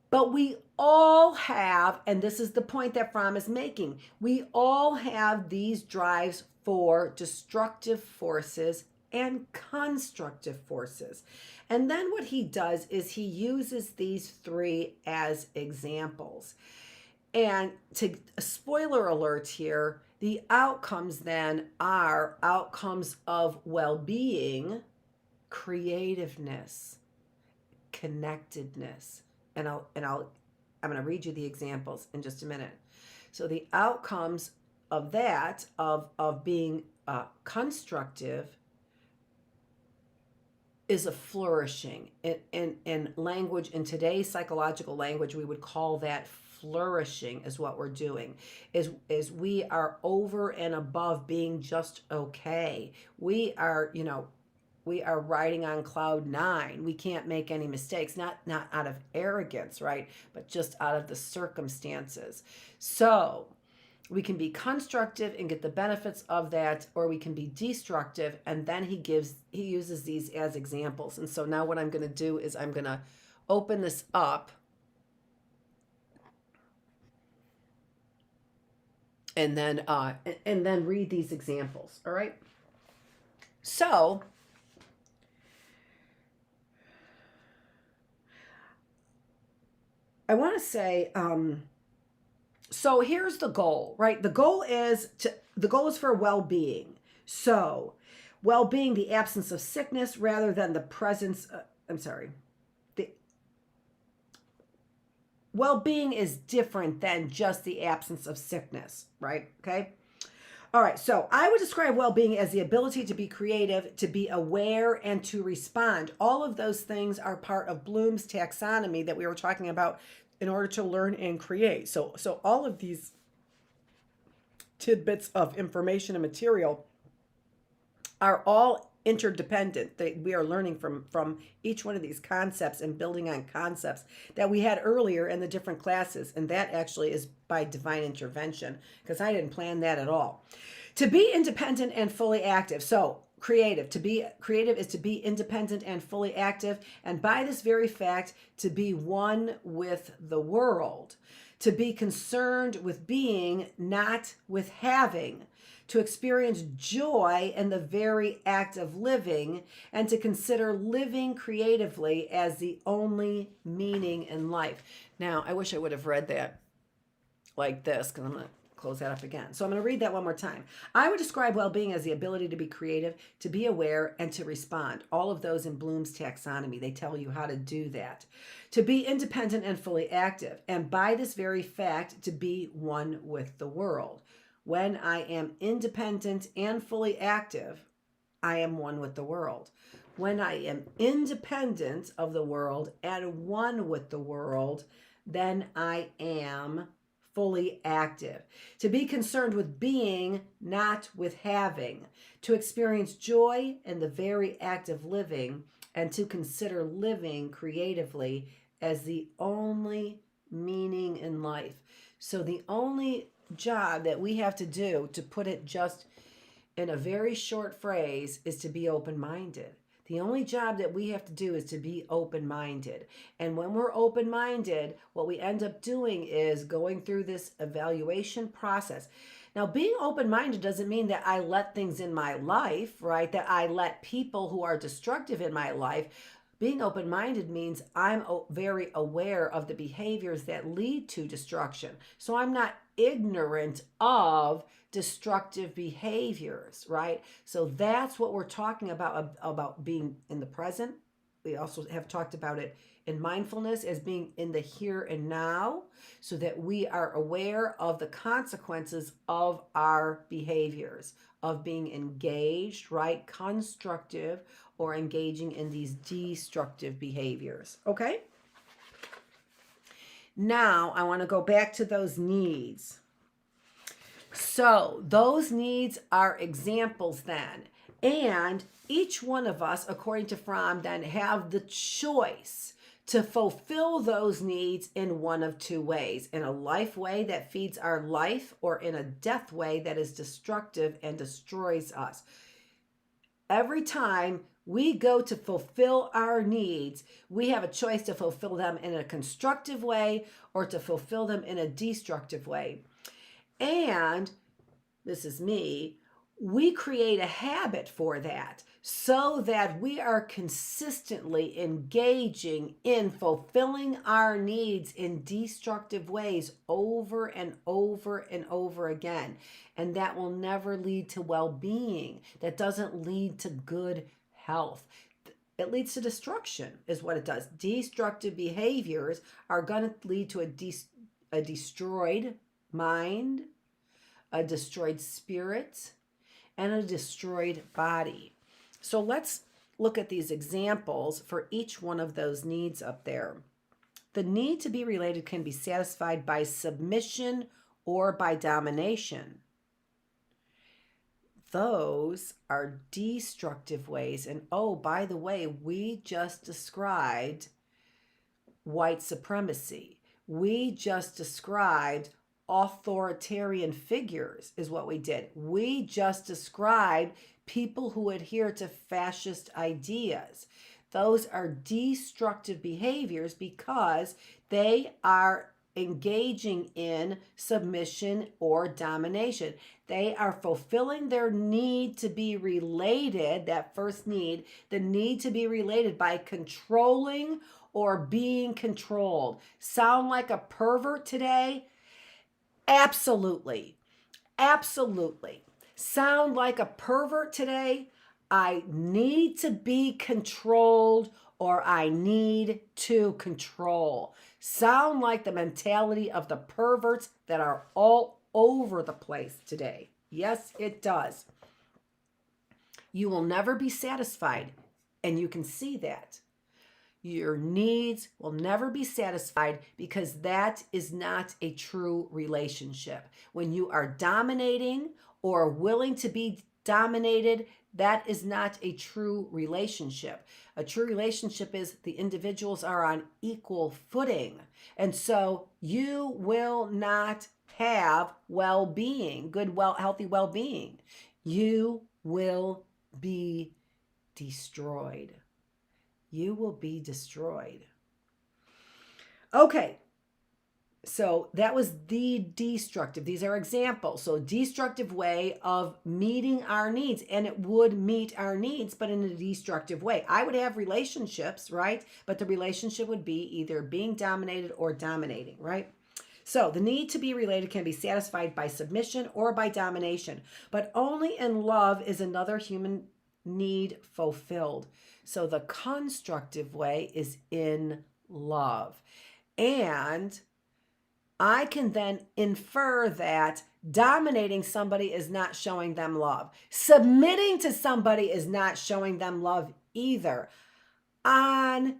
But we all have, and this is the point that Fromm is making, we all have these drives for destructive forces and constructive forces. And then what he does is he uses these three as examples. And spoiler alert here, the outcomes then are outcomes of well-being, creativeness, connectedness. And I'm going to read you the examples in just a minute. So the outcomes of that, of being constructive, is a flourishing. In language, in today's psychological language, we would call that flourishing is what we're doing. Is we are over and above being just okay. We are, we are riding on cloud nine. We can't make any mistakes, not out of arrogance, right? But just out of the circumstances. So we can be constructive and get the benefits of that, or we can be destructive. And then he uses these as examples. And so now what I'm going to do is I'm going to open this up and then read these examples. All right. So I want to say, so here's the goal, right? The goal is for well-being. So well-being, the absence of sickness rather than the presence. The well-being is different than just the absence of sickness, right? Okay. All right, so I would describe well-being as the ability to be creative, to be aware, and to respond. All of those things are part of Bloom's taxonomy that we were talking about in order to learn and create. So all of these tidbits of information and material are all interdependent. We are learning from each one of these concepts and building on concepts that we had earlier in the different classes. And that actually is by divine intervention, because I didn't plan that at all. To be independent and fully active. So creative. To be creative is to be independent and fully active. And by this very fact, to be one with the world. To be concerned with being, not with having. To experience joy in the very act of living, and to consider living creatively as the only meaning in life. Now, I wish I would have read that like this, because I'm going to close that up again. So I'm going to read that one more time. I would describe well-being as the ability to be creative, to be aware, and to respond. All of those in Bloom's taxonomy, they tell you how to do that. To be independent and fully active, and by this very fact, to be one with the world. When I am independent and fully active, I am one with the world. When I am independent of the world and one with the world, then I am fully active. To be concerned with being, not with having. To experience joy in the very act of living, and to consider living creatively as the only meaning in life. So the only job that we have to do, to put it just in a very short phrase, is to be open-minded. The only job that we have to do is to be open-minded. And when we're open-minded, what we end up doing is going through this evaluation process. Now, being open-minded doesn't mean that I let things in my life, right? That I let people who are destructive in my life. Being open-minded means I'm very aware of the behaviors that lead to destruction. So I'm not ignorant of destructive behaviors, right? So that's what we're talking about being in the present. We also have talked about it in mindfulness as being in the here and now, so that we are aware of the consequences of our behaviors, of being engaged, right? Constructive, or engaging in these destructive behaviors. Okay? Now, I want to go back to those needs. So, those needs are examples then. And each one of us, according to Fromm, then have the choice to fulfill those needs in one of two ways: in a life way that feeds our life, or in a death way that is destructive and destroys us. Every time we go to fulfill our needs, we have a choice to fulfill them in a constructive way or to fulfill them in a destructive way. And this is me, we create a habit for that, so that we are consistently engaging in fulfilling our needs in destructive ways over and over and over again. And that will never lead to well-being. That doesn't lead to good health. It leads to destruction, is what it does. Destructive behaviors are going to lead to a destroyed mind, a destroyed spirit, and a destroyed body. So let's look at these examples for each one of those needs up there. The need to be related can be satisfied by submission or by domination. those are destructive ways. And oh, by the way, we just described white supremacy. We just described authoritarian figures, is what we did. We just described people who adhere to fascist ideas. Those are destructive behaviors because they are engaging in submission or domination. They are fulfilling their need to be related, that first need, the need to be related by controlling or being controlled. Sound like a pervert today? Absolutely. Absolutely. Sound like a pervert today? I need to be controlled or I need to control. Sound like the mentality of the perverts that are all over the place today. Yes, it does. You will never be satisfied, and you can see that. Your needs will never be satisfied because that is not a true relationship. When you are dominating or willing to be dominated, that is not a true relationship. A true relationship is the individuals are on equal footing. And so you will not have well-being, healthy well-being. You will be destroyed. You will be destroyed. Okay, so that was the destructive. These are examples. So destructive way of meeting our needs, and it would meet our needs, but in a destructive way. I would have relationships, right? But the relationship would be either being dominated or dominating, right? So the need to be related can be satisfied by submission or by domination, but only in love is another human need fulfilled. So the constructive way is in love. And I can then infer that dominating somebody is not showing them love. Submitting to somebody is not showing them love either. On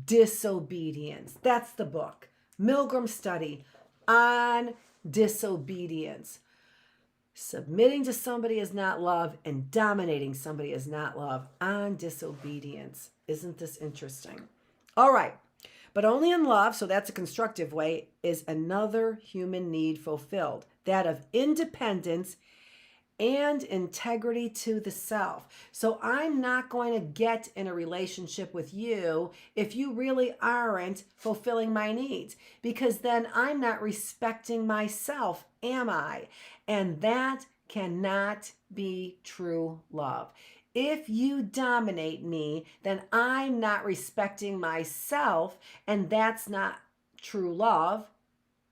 Disobedience. That's the book. Milgram's study on disobedience. Submitting to somebody is not love, and dominating somebody is not love. On Disobedience. Isn't this interesting? All right. But only in love, so that's a constructive way, is another human need fulfilled. That of independence and integrity to the self. So I'm not going to get in a relationship with you if you really aren't fulfilling my needs, because then I'm not respecting myself, am I? And that cannot be true love. If you dominate me, then I'm not respecting myself, and that's not true love,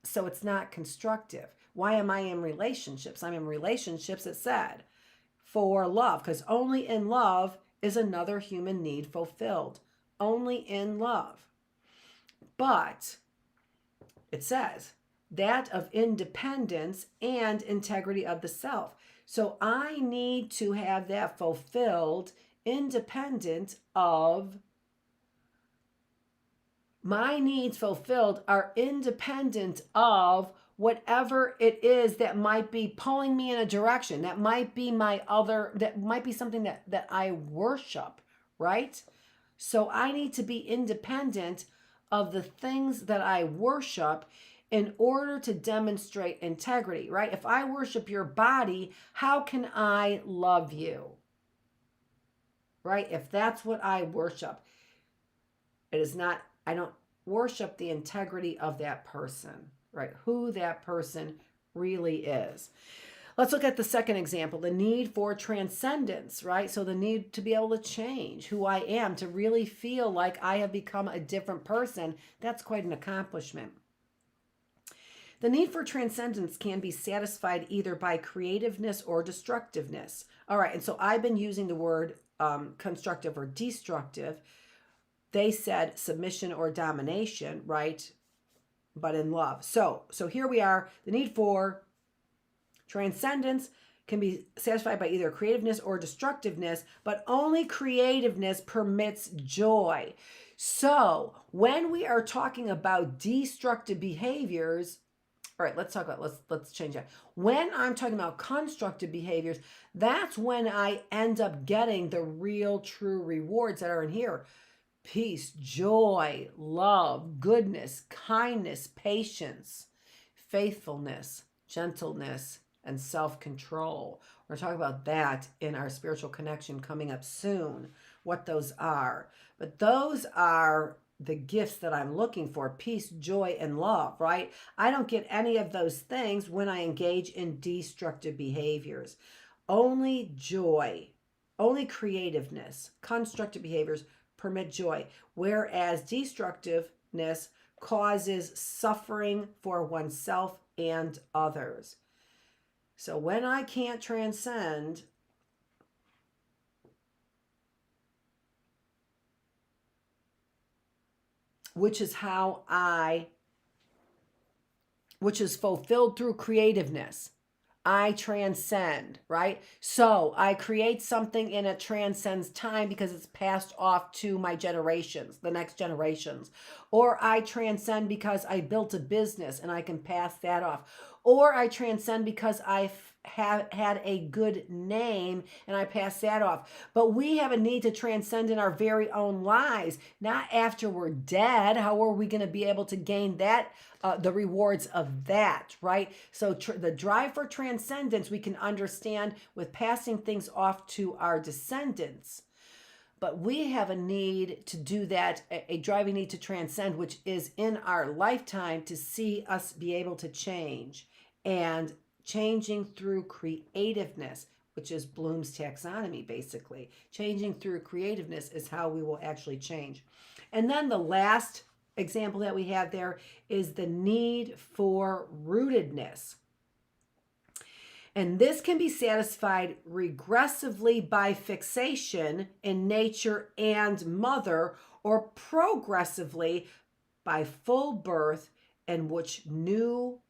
so it's not constructive. Why am I in relationships? I'm in relationships, it said, for love, because only in love is another human need fulfilled. Only in love. But it says that of independence and integrity of the self. So I need to have that fulfilled, independent of my needs fulfilled are independent of whatever it is that might be pulling me in a direction. That might be that might be something that I worship, right? So I need to be independent of the things that I worship in order to demonstrate integrity, right? If I worship your body, how can I love you? Right? If that's what I worship, it is not, I don't worship the integrity of that person, right? Who that person really is. Let's look at the second example, the need for transcendence, right? So the need to be able to change who I am, to really feel like I have become a different person. That's quite an accomplishment. The need for transcendence can be satisfied either by creativeness or destructiveness. All right, and so I've been using the word constructive or destructive. They said submission or domination, right? But in love. So here we are. The need for transcendence can be satisfied by either creativeness or destructiveness, but only creativeness permits joy. So when we are talking about destructive behaviors, All right, let's talk about, let's change that. When I'm talking about constructive behaviors, that's when I end up getting the real true rewards that are in here. Peace, joy, love, goodness, kindness, patience, faithfulness, gentleness, and self-control. We're talking about that in our spiritual connection coming up soon, what those are. But those are the gifts that I'm looking for: peace, joy, and love, right? I don't get any of those things when I engage in destructive behaviors. Only joy, only creativeness, constructive behaviors permit joy, whereas destructiveness causes suffering for oneself and others. So when I can't transcend, which is fulfilled through creativeness, I transcend, right? So I create something and it transcends time because it's passed off to my generations, the next generations. Or I transcend because I built a business and I can pass that off. Or I transcend because I've had a good name and I pass that off. But we have a need to transcend in our very own lives, not after we're dead. How are we going to be able to gain that, the rewards of that, right? So the drive for transcendence we can understand with passing things off to our descendants. But we have a need to do that, a driving need to transcend, which is in our lifetime, to see us be able to change. And changing through creativeness, which is Bloom's taxonomy, basically. Changing through creativeness is how we will actually change. And then the last example that we have there is the need for rootedness. And this can be satisfied regressively by fixation in nature and mother, or progressively by full birth, in which new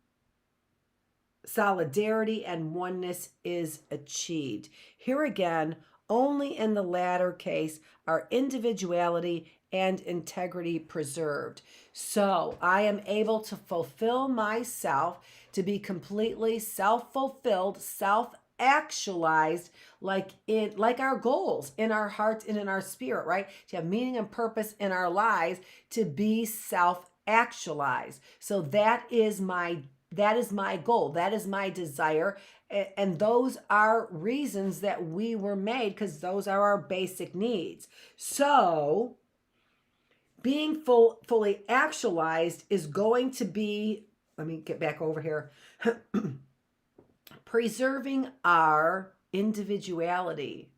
solidarity and oneness is achieved. Here again, only in the latter case are individuality and integrity preserved. So I am able to fulfill myself, to be completely self-fulfilled, self-actualized, like our goals in our heart and in our spirit, right? To have meaning and purpose in our lives, to be self-actualized. So that is my goal. That is my desire. And those are reasons that we were made, because those are our basic needs. So being fully actualized is going to be, let me get back over here, preserving our individuality,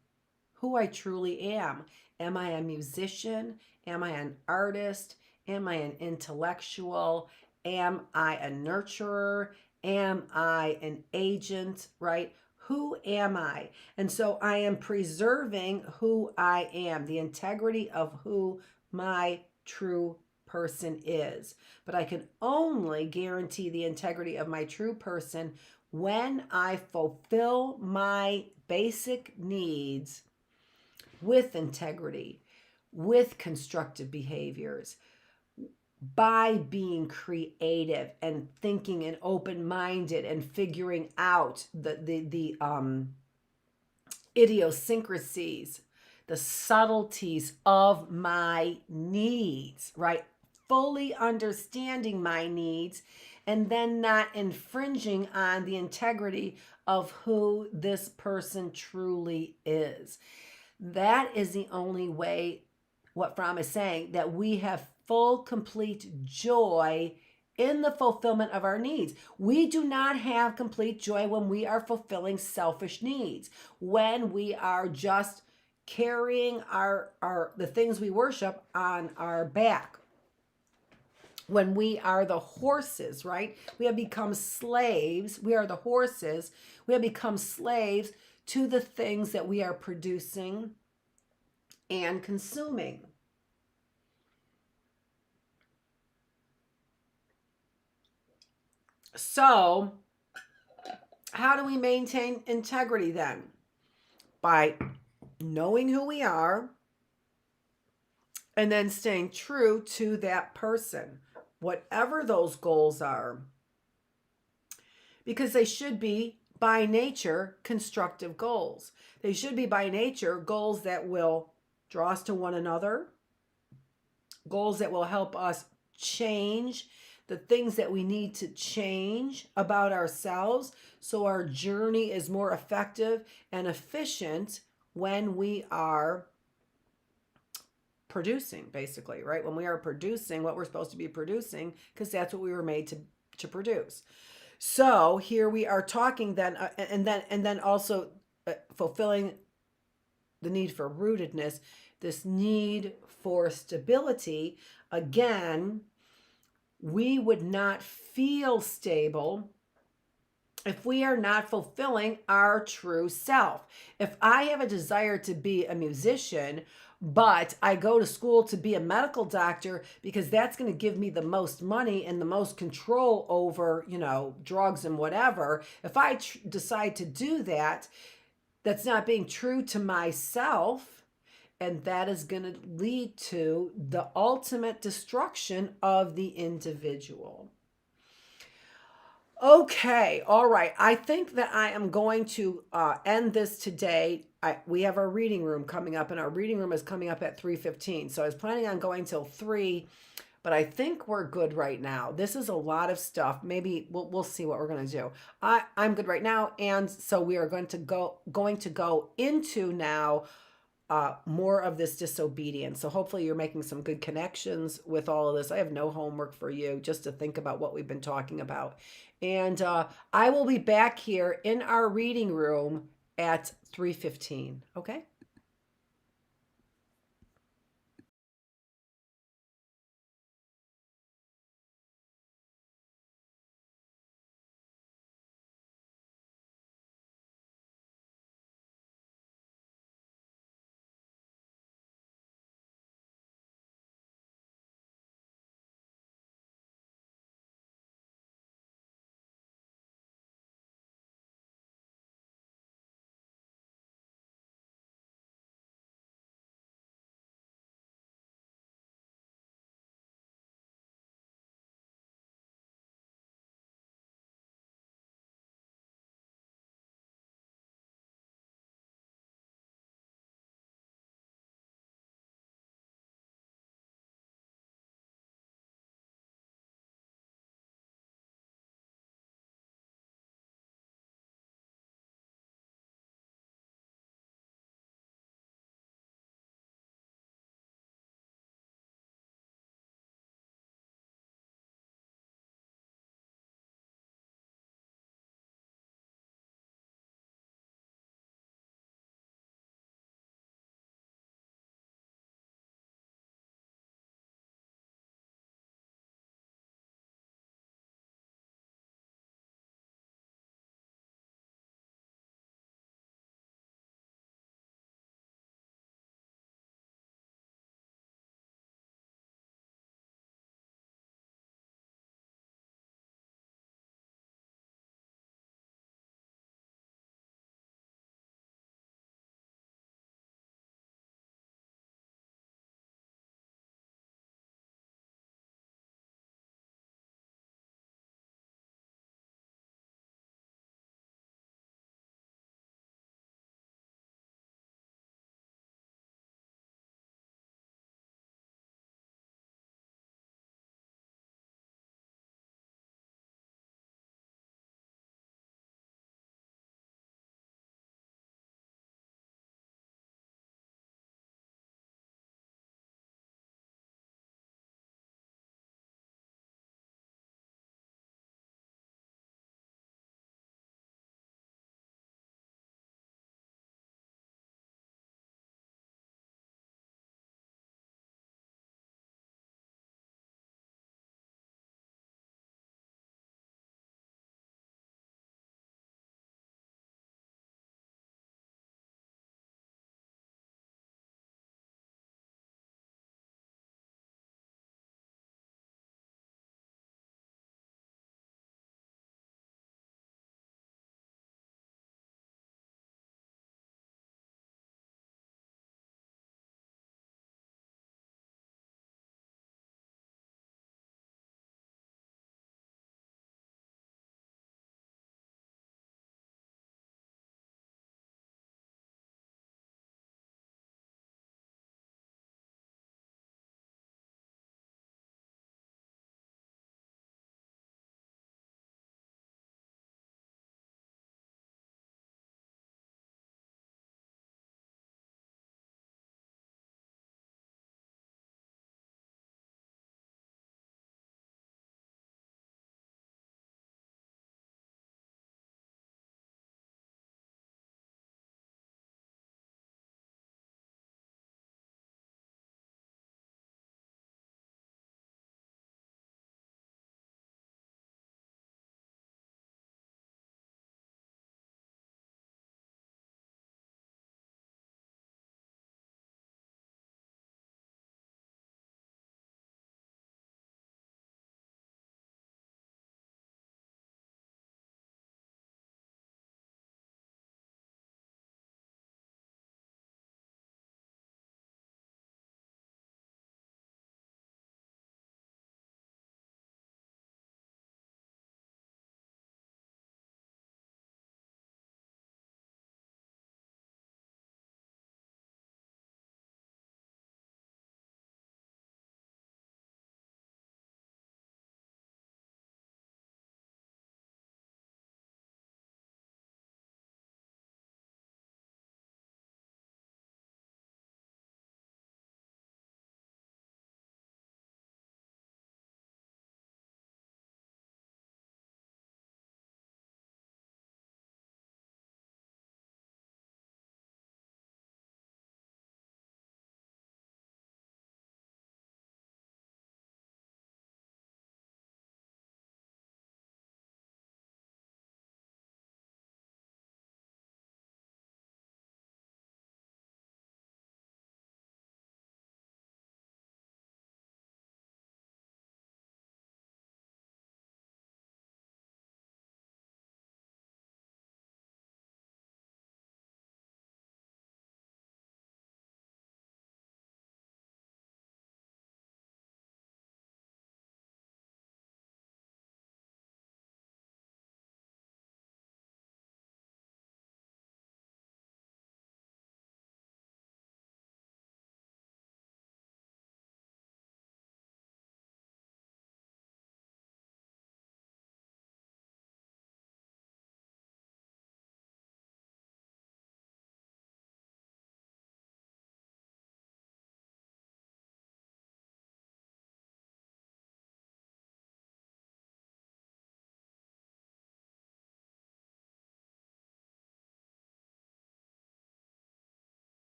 who I truly am. Am I a musician? Am I an artist? Am I an intellectual? Am I a nurturer? Am I an agent, right? Who am I? And so I am preserving who I am, the integrity of who my true person is. But I can only guarantee the integrity of my true person when I fulfill my basic needs with integrity, with constructive behaviors, by being creative and thinking and open-minded and figuring out the idiosyncrasies, the subtleties of my needs, right? Fully understanding my needs, and then not infringing on the integrity of who this person truly is. That is the only way, what Fromm is saying, that we have full, complete joy in the fulfillment of our needs. We do not have complete joy when we are fulfilling selfish needs, when we are just carrying the things we worship on our back, when we are the horses, right? We have become slaves. We are the horses. We have become slaves to the things that we are producing and consuming. So, how do we maintain integrity then? By knowing who we are and then staying true to that person, whatever those goals are. because they should be by nature constructive goals. They should be by nature goals that will draw us to one another, goals that will help us change the things that we need to change about ourselves so our journey is more effective and efficient when we are producing, basically, right? When we are producing what we're supposed to be producing, because that's what we were made to produce. So here we are talking then, and then also fulfilling the need for rootedness, this need for stability. Again, we would not feel stable if we are not fulfilling our true self. If I have a desire to be a musician, but I go to school to be a medical doctor because that's going to give me the most money and the most control over, drugs and whatever. If I decide to do that, that's not being true to myself. And that is going to lead to the ultimate destruction of the individual. Okay, all right. I think that I am going to end this today. We have our reading room coming up, and our reading room is coming up at 3:15. So I was planning on going till 3, but I think we're good right now. This is a lot of stuff. Maybe we'll see what we're going to do. I'm good right now, and so we are going to go into now more of this disobedience. So hopefully you're making some good connections with all of this. I have no homework for you, just to think about what we've been talking about. And I will be back here in our reading room at 3:15. Okay?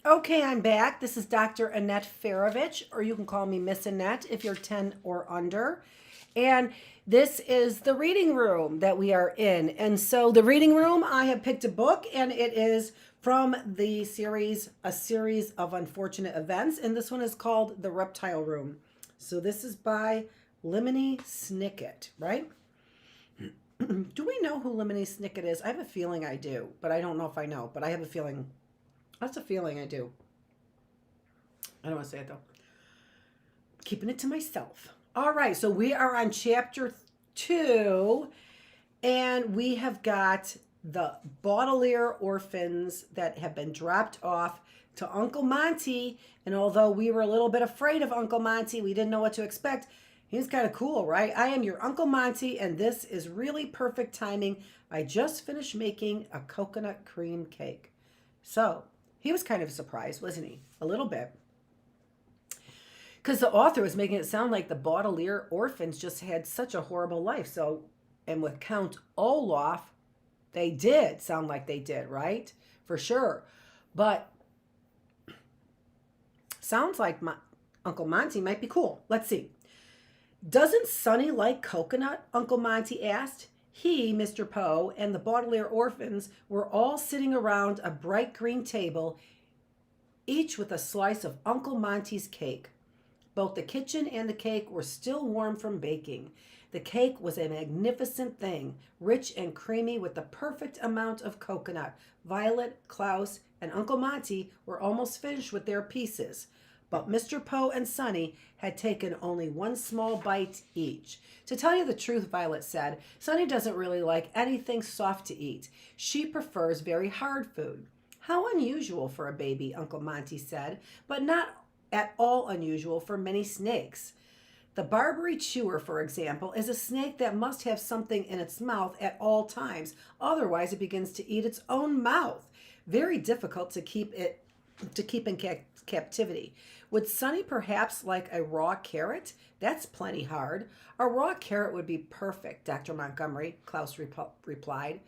Okay, I'm back. This is Dr. Annette Feravich, or you can call me Miss Annette if you're 10 or under. And this is the reading room that we are in. And so, the reading room, I have picked a book, and it is from the series, A Series of Unfortunate Events. And this one is called The Reptile Room. So, this is by Lemony Snicket, right? Do we know who Lemony Snicket is? I have a feeling I do, but I don't know if I know. But I have a feeling. That's a feeling I do. I don't want to say it though. Keeping it to myself. All right, so we are on chapter 2, and we have got the Baudelaire orphans that have been dropped off to Uncle Monty. And although we were a little bit afraid of Uncle Monty, we didn't know what to expect. He's kind of cool, right? I am your Uncle Monty, and this is really perfect timing. I just finished making a coconut cream cake. So, he was kind of surprised, wasn't he? A little bit. Because the author was making it sound like the Baudelaire orphans just had such a horrible life. So, and with Count Olaf, they did sound like they did, right? For sure. But sounds like Uncle Monty might be cool. Let's see. Doesn't Sonny like coconut? Uncle Monty asked. He, Mr. Poe, and the Baudelaire orphans were all sitting around a bright green table, each with a slice of Uncle Monty's cake. Both the kitchen and the cake were still warm from baking. The cake was a magnificent thing, rich and creamy with the perfect amount of coconut. Violet, Klaus, and Uncle Monty were almost finished with their pieces. But Mr. Poe and Sonny had taken only one small bite each. To tell you the truth, Violet said, Sonny doesn't really like anything soft to eat. She prefers very hard food. How unusual for a baby, Uncle Monty said, but not at all unusual for many snakes. The Barbary chewer, for example, is a snake that must have something in its mouth at all times. Otherwise, it begins to eat its own mouth. Very difficult to keep in captivity. Would Sonny perhaps like a raw carrot? That's plenty hard. A raw carrot would be perfect, Dr. Montgomery, Klaus replied.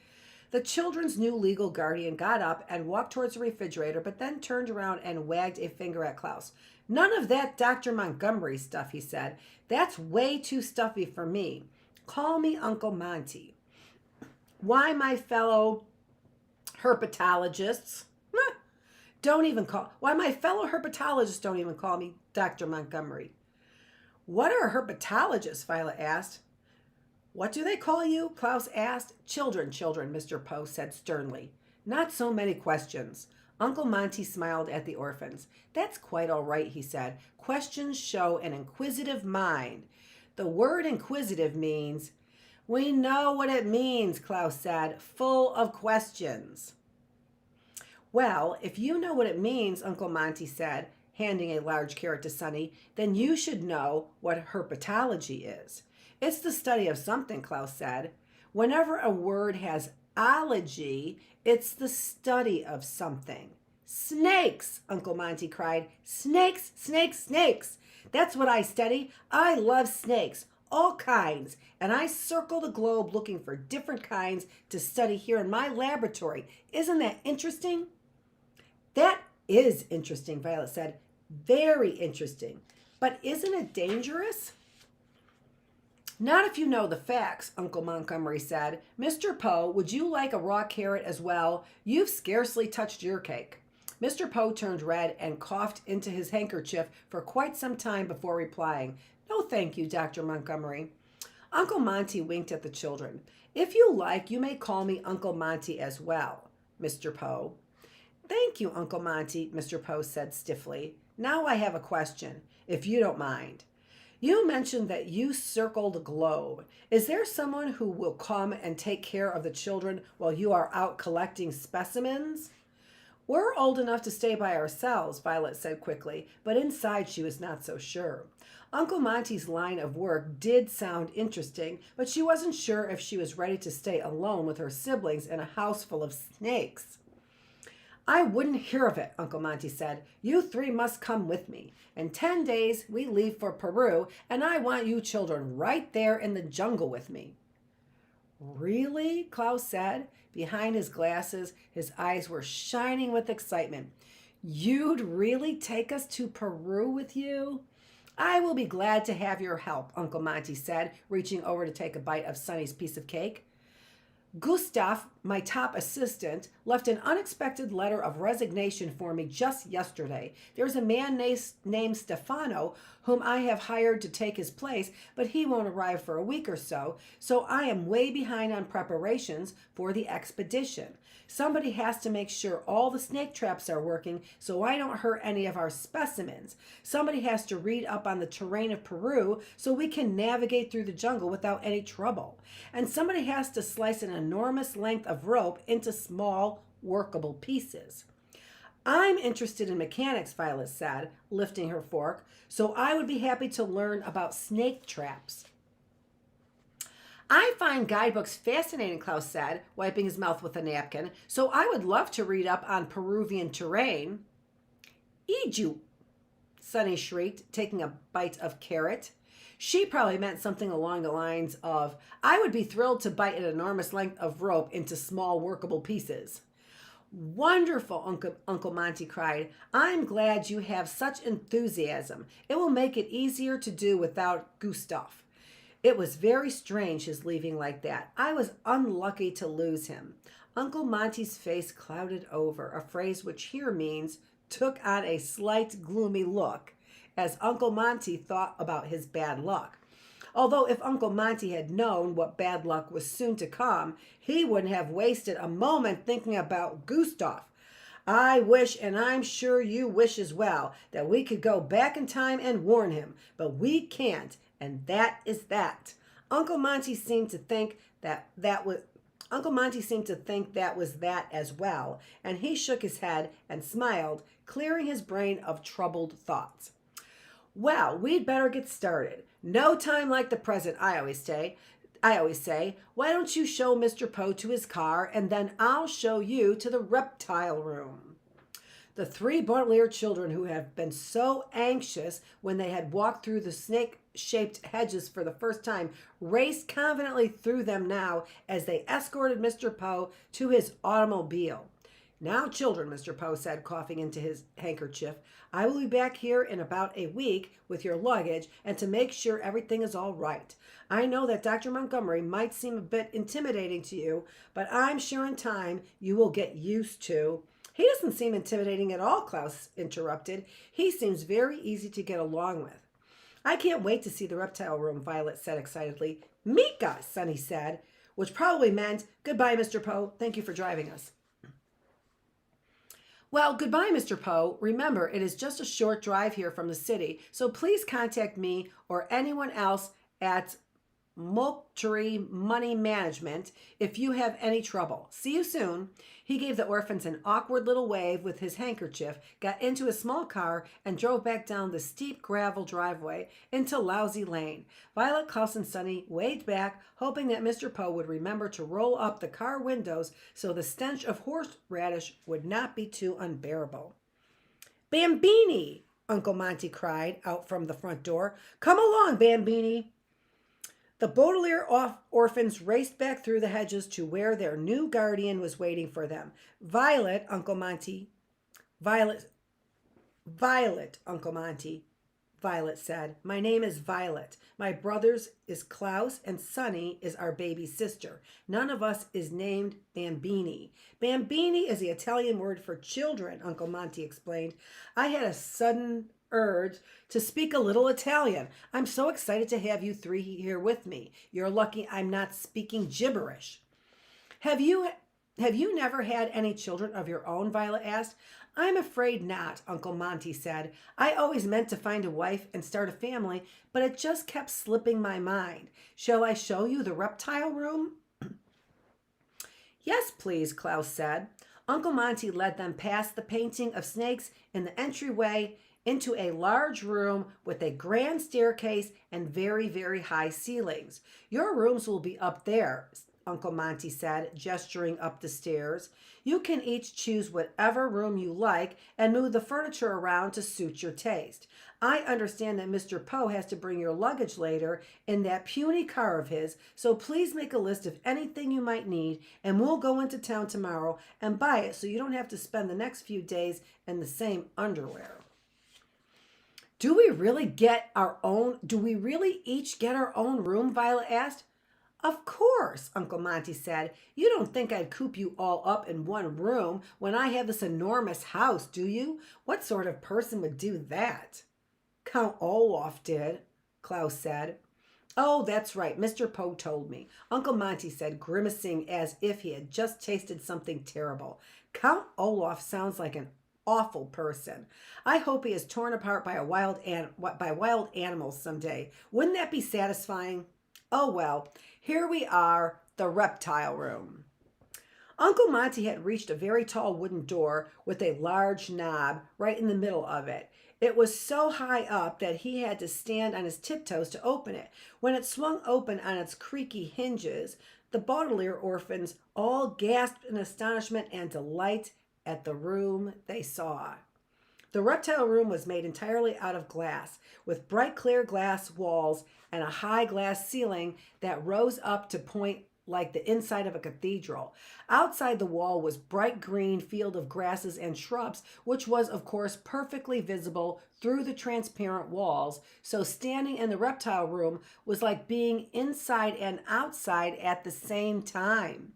The children's new legal guardian got up and walked towards the refrigerator, but then turned around and wagged a finger at Klaus. None of that Dr. Montgomery stuff, he said. That's way too stuffy for me. Call me Uncle Monty. Why, my fellow herpetologists, my fellow herpetologists don't even call me Dr. Montgomery. What are herpetologists? Violet asked. What do they call you? Klaus asked. Children, Mr. Poe said sternly. Not so many questions. Uncle Monty smiled at the orphans. That's quite all right, he said. Questions show an inquisitive mind. The word inquisitive means, we know what it means, Klaus said, full of questions. Well, if you know what it means, Uncle Monty said, handing a large carrot to Sonny, then you should know what herpetology is. It's the study of something, Klaus said. Whenever a word has ology, it's the study of something. Snakes, Uncle Monty cried. Snakes, snakes, snakes. That's what I study. I love snakes, all kinds, and I circle the globe looking for different kinds to study here in my laboratory. Isn't that interesting? That is interesting, Violet said. Very interesting. But isn't it dangerous? Not if you know the facts, Uncle Montgomery said. Mr. Poe, would you like a raw carrot as well? You've scarcely touched your cake. Mr. Poe turned red and coughed into his handkerchief for quite some time before replying. No, thank you, Dr. Montgomery. Uncle Monty winked at the children. If you like, you may call me Uncle Monty as well, Mr. Poe. Thank you, Uncle Monty, Mr. Poe said stiffly. Now I have a question, if you don't mind. You mentioned that you circle the globe. Is there someone who will come and take care of the children while you are out collecting specimens? We're old enough to stay by ourselves, Violet said quickly, but inside she was not so sure. Uncle Monty's line of work did sound interesting, but she wasn't sure if she was ready to stay alone with her siblings in a house full of snakes. I wouldn't hear of it, Uncle Monty said. You three must come with me. In 10 days, we leave for Peru, and I want you children right there in the jungle with me. Really? Klaus said. Behind his glasses, his eyes were shining with excitement. You'd really take us to Peru with you? I will be glad to have your help, Uncle Monty said, reaching over to take a bite of Sonny's piece of cake. Gustav, my top assistant, left an unexpected letter of resignation for me just yesterday. There's a man named Stefano whom I have hired to take his place, but he won't arrive for a week or so I am way behind on preparations for the expedition. Somebody has to make sure all the snake traps are working so I don't hurt any of our specimens. Somebody has to read up on the terrain of Peru so we can navigate through the jungle without any trouble. And somebody has to slice an enormous length of rope into small, workable pieces. I'm interested in mechanics, Violet said, lifting her fork, so I would be happy to learn about snake traps. I find guidebooks fascinating, Klaus said, wiping his mouth with a napkin, so I would love to read up on Peruvian terrain. Eat you, Sonny shrieked, taking a bite of carrot. She probably meant something along the lines of, I would be thrilled to bite an enormous length of rope into small workable pieces. Wonderful, Uncle Monty cried. I'm glad you have such enthusiasm. It will make it easier to do without Gustav. It was very strange his leaving like that. I was unlucky to lose him. Uncle Monty's face clouded over, a phrase which here means took on a slight gloomy look, as Uncle Monty thought about his bad luck. Although if Uncle Monty had known what bad luck was soon to come, he wouldn't have wasted a moment thinking about Gustav. I wish, and I'm sure you wish as well, that we could go back in time and warn him, but we can't, and that is that. Uncle Monty seemed to think that was that as well, and he shook his head and smiled, clearing his brain of troubled thoughts. Well, we'd better get started. No time like the present, I always say. Why don't you show Mr. Poe to his car, and then I'll show you to the reptile room. The three Baudelaire children, who had been so anxious when they had walked through the snake-shaped hedges for the first time, raced confidently through them now as they escorted Mr. Poe to his automobile. Now, children, Mr. Poe said, coughing into his handkerchief, I will be back here in about a week with your luggage and to make sure everything is all right. I know that Dr. Montgomery might seem a bit intimidating to you, but I'm sure in time you will get used to. He doesn't seem intimidating at all, Klaus interrupted. He seems very easy to get along with. I can't wait to see the reptile room, Violet said excitedly. Mika, Sonny said, which probably meant, goodbye, Mr. Poe. Thank you for driving us. Well, goodbye, Mr. Poe. Remember, it is just a short drive here from the city, so please contact me or anyone else at Moultrie Money Management if you have any trouble. See you soon. He gave the orphans an awkward little wave with his handkerchief, got into a small car, and drove back down the steep gravel driveway into Lousy Lane. Violet, Klaus, and Sonny waved back, hoping that Mr. Poe would remember to roll up the car windows so the stench of horseradish would not be too unbearable. Bambini! Uncle Monty cried out from the front door. Come along, Bambini! The Baudelaire orphans raced back through the hedges to where their new guardian was waiting for them. Violet, Uncle Monty, Violet, Uncle Monty, Violet said. My name is Violet. My brother's is Klaus, and Sonny is our baby sister. None of us is named Bambini. Bambini is the Italian word for children, Uncle Monty explained. I had a sudden urge to speak a little Italian. I'm so excited to have you three here with me. You're lucky I'm not speaking gibberish. Have you never had any children of your own? Violet asked. I'm afraid not, Uncle Monty said. I always meant to find a wife and start a family, but it just kept slipping my mind. Shall I show you the reptile room? Yes, please, Klaus said. Uncle Monty led them past the painting of snakes in the entryway into a large room with a grand staircase and very, very high ceilings. Your rooms will be up there, Uncle Monty said, gesturing up the stairs. You can each choose whatever room you like and move the furniture around to suit your taste. I understand that Mr. Poe has to bring your luggage later in that puny car of his, so please make a list of anything you might need, and we'll go into town tomorrow and buy it so you don't have to spend the next few days in the same underwear. Do we really each get our own room? Violet asked. Of course, Uncle Monty said. You don't think I'd coop you all up in one room when I have this enormous house, do you? What sort of person would do that? Count Olaf did, Klaus said. Oh, that's right, Mr. Poe told me, Uncle Monty said, grimacing as if he had just tasted something terrible. Count Olaf sounds like an awful person. I hope he is torn apart by wild animals someday. Wouldn't that be satisfying? Oh well, here we are, the reptile room. Uncle Monty had reached a very tall wooden door with a large knob right in the middle of it. It was so high up that he had to stand on his tiptoes to open it. When it swung open on its creaky hinges, the Baudelaire orphans all gasped in astonishment and delight at the room they saw. The reptile room was made entirely out of glass, with bright clear glass walls and a high glass ceiling that rose up to point like the inside of a cathedral. Outside the wall was bright green field of grasses and shrubs, which was, of course, perfectly visible through the transparent walls, so standing in the reptile room was like being inside and outside at the same time.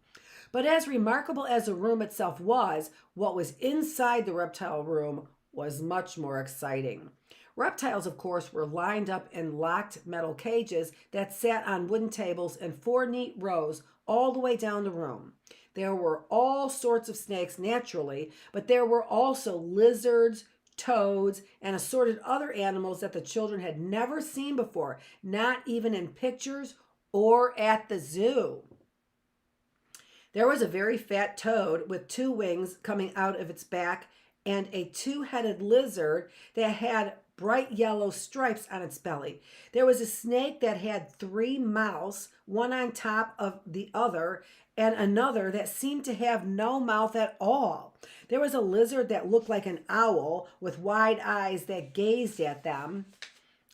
But as remarkable as the room itself was, what was inside the reptile room was much more exciting. Reptiles, of course, were lined up in locked metal cages that sat on wooden tables in 4 neat rows all the way down the room. There were all sorts of snakes, naturally, but there were also lizards, toads, and assorted other animals that the children had never seen before, not even in pictures or at the zoo. There was a very fat toad with 2 wings coming out of its back and a 2-headed lizard that had bright yellow stripes on its belly. There was a snake that had 3 mouths, one on top of the other, and another that seemed to have no mouth at all. There was a lizard that looked like an owl with wide eyes that gazed at them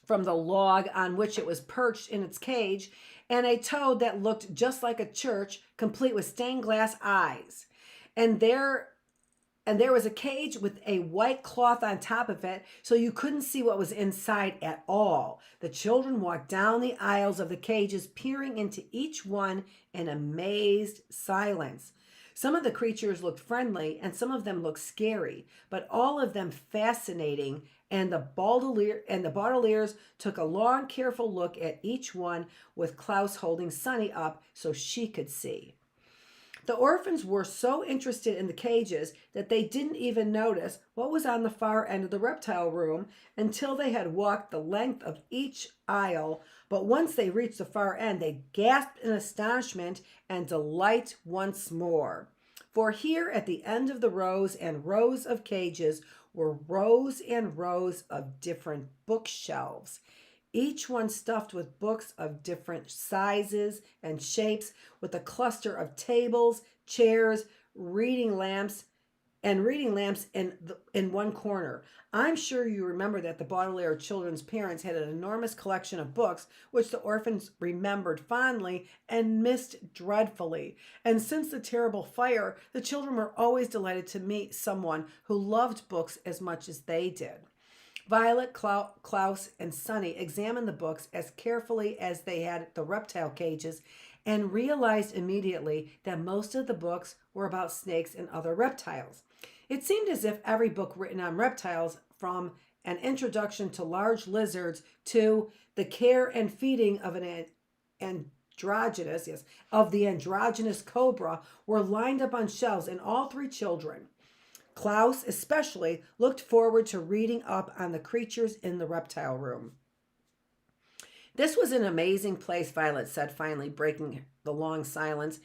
from the log on which it was perched in its cage, and a toad that looked just like a church, complete with stained glass eyes. And there was a cage with a white cloth on top of it, so you couldn't see what was inside at all. The children walked down the aisles of the cages, peering into each one in amazed silence. Some of the creatures looked friendly, and some of them looked scary, but all of them fascinating, and the Baudelaires took a long, careful look at each one, with Klaus holding Sunny up so she could see. The orphans were so interested in the cages that they didn't even notice what was on the far end of the reptile room until they had walked the length of each aisle. But once they reached the far end, they gasped in astonishment and delight once more. For here at the end of the rows and rows of cages were rows and rows of different bookshelves, each one stuffed with books of different sizes and shapes, with a cluster of tables, chairs, reading lamps in one corner. I'm sure you remember that the Baudelaire children's parents had an enormous collection of books, which the orphans remembered fondly and missed dreadfully. And since the terrible fire, the children were always delighted to meet someone who loved books as much as they did. Violet, Klaus, and Sunny examined the books as carefully as they had the reptile cages and realized immediately that most of the books were about snakes and other reptiles. It seemed as if every book written on reptiles, from an introduction to large lizards to the care and feeding of the androgynous cobra, were lined up on shelves, and all 3 children, Klaus especially, looked forward to reading up on the creatures in the reptile room. This was an amazing place, Violet said, finally breaking the long silence.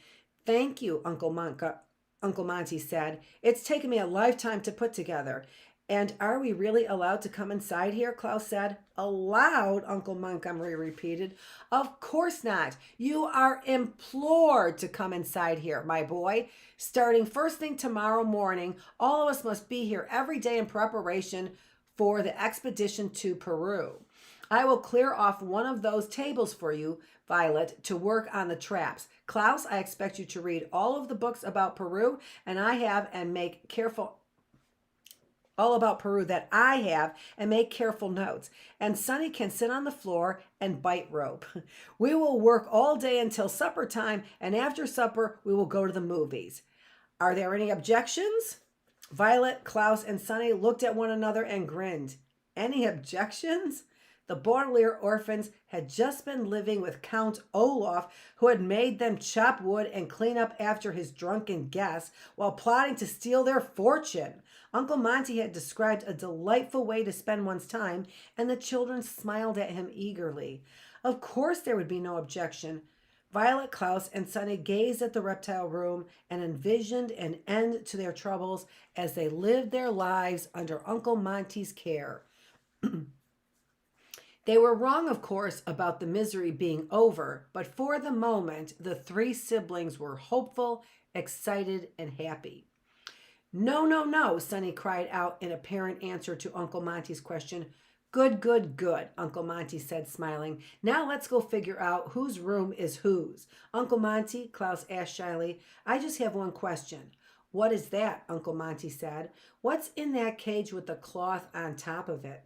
Thank you, Uncle Monty said. It's taken me a lifetime to put together. And are we really allowed to come inside here? Klaus said. Allowed? Uncle Montgomery repeated. Of course not. You are implored to come inside here, my boy. Starting first thing tomorrow morning, all of us must be here every day in preparation for the expedition to Peru. I will clear off one of those tables for you, Violet, to work on the traps. Klaus, I expect you to read all of the books about Peru and I have and make careful all about Peru that I have and make careful notes. And Sonny can sit on the floor and bite rope. We will work all day until supper time, and after supper, we will go to the movies. Are there any objections? Violet, Klaus, and Sonny looked at one another and grinned. Any objections? The Baudelaire orphans had just been living with Count Olaf, who had made them chop wood and clean up after his drunken guests while plotting to steal their fortune. Uncle Monty had described a delightful way to spend one's time, and the children smiled at him eagerly. Of course there would be no objection. Violet, Klaus, and Sonny gazed at the reptile room and envisioned an end to their troubles as they lived their lives under Uncle Monty's care. They were wrong, of course, about the misery being over, but for the moment, the three siblings were hopeful, excited, and happy. No, no, no, Sonny cried out in apparent answer to Uncle Monty's question. Good, good, good, Uncle Monty said, smiling. Now let's go figure out whose room is whose. Uncle Monty, Klaus asked shyly, I just have one question. What is that? Uncle Monty said. What's in that cage with the cloth on top of it?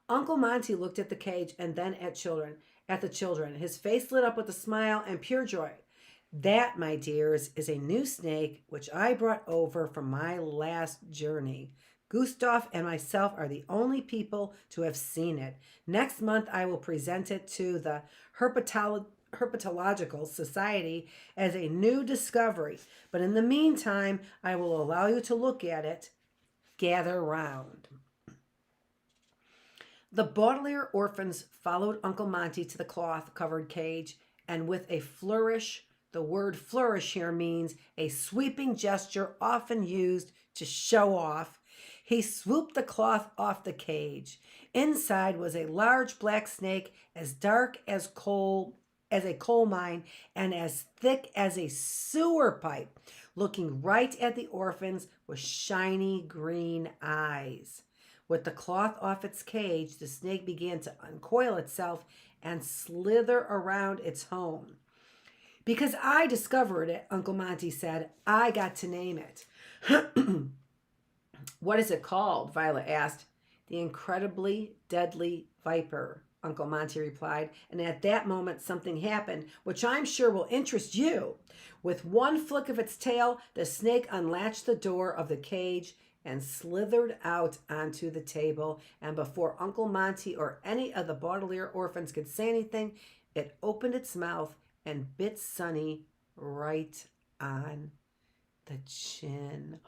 Uncle Monty looked at the cage and then at the children. His face lit up with a smile and pure joy. That, my dears, is a new snake which I brought over from my last journey. Gustav and myself are the only people to have seen it. Next month I will present it to the Herpetological Society as a new discovery. But in the meantime, I will allow you to look at it. Gather round. The Baudelaire orphans followed Uncle Monty to the cloth-covered cage, and with a flourish, the word flourish here means a sweeping gesture often used to show off, he swooped the cloth off the cage. Inside was a large black snake as dark as a coal mine and as thick as a sewer pipe, looking right at the orphans with shiny green eyes. With the cloth off its cage, the snake began to uncoil itself and slither around its home. Because I discovered it, Uncle Monty said, I got to name it. What is it called? Violet asked. The incredibly deadly viper, Uncle Monty replied. And at that moment, something happened, which I'm sure will interest you. With one flick of its tail, the snake unlatched the door of the cage and slithered out onto the table. And before Uncle Monty or any of the Baudelaire orphans could say anything, it opened its mouth and bit Sonny right on the chin.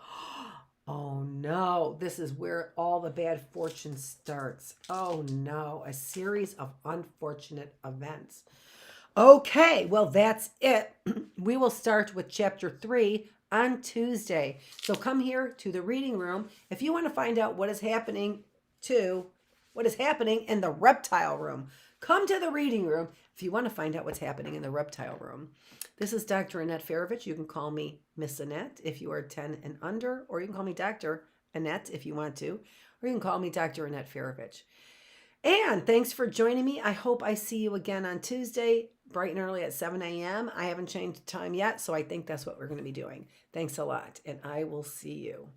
Oh no, this is where all the bad fortune starts. Oh no, a series of unfortunate events. Okay, well, that's it. We will start with chapter 3 on Tuesday. So come here to the reading room if you want to find out what is happening in the reptile room. Come to the reading room if you want to find out what's happening in the reptile room. This is Dr. Annette Feravich. You can call me Miss Annette if you are 10 and under, or you can call me Dr. Annette if you want to, or you can call me Dr. Annette Feravich. And thanks for joining me. I hope I see you again on Tuesday, bright and early at 7 a.m. I haven't changed the time yet, so I think that's what we're going to be doing. Thanks a lot, and I will see you.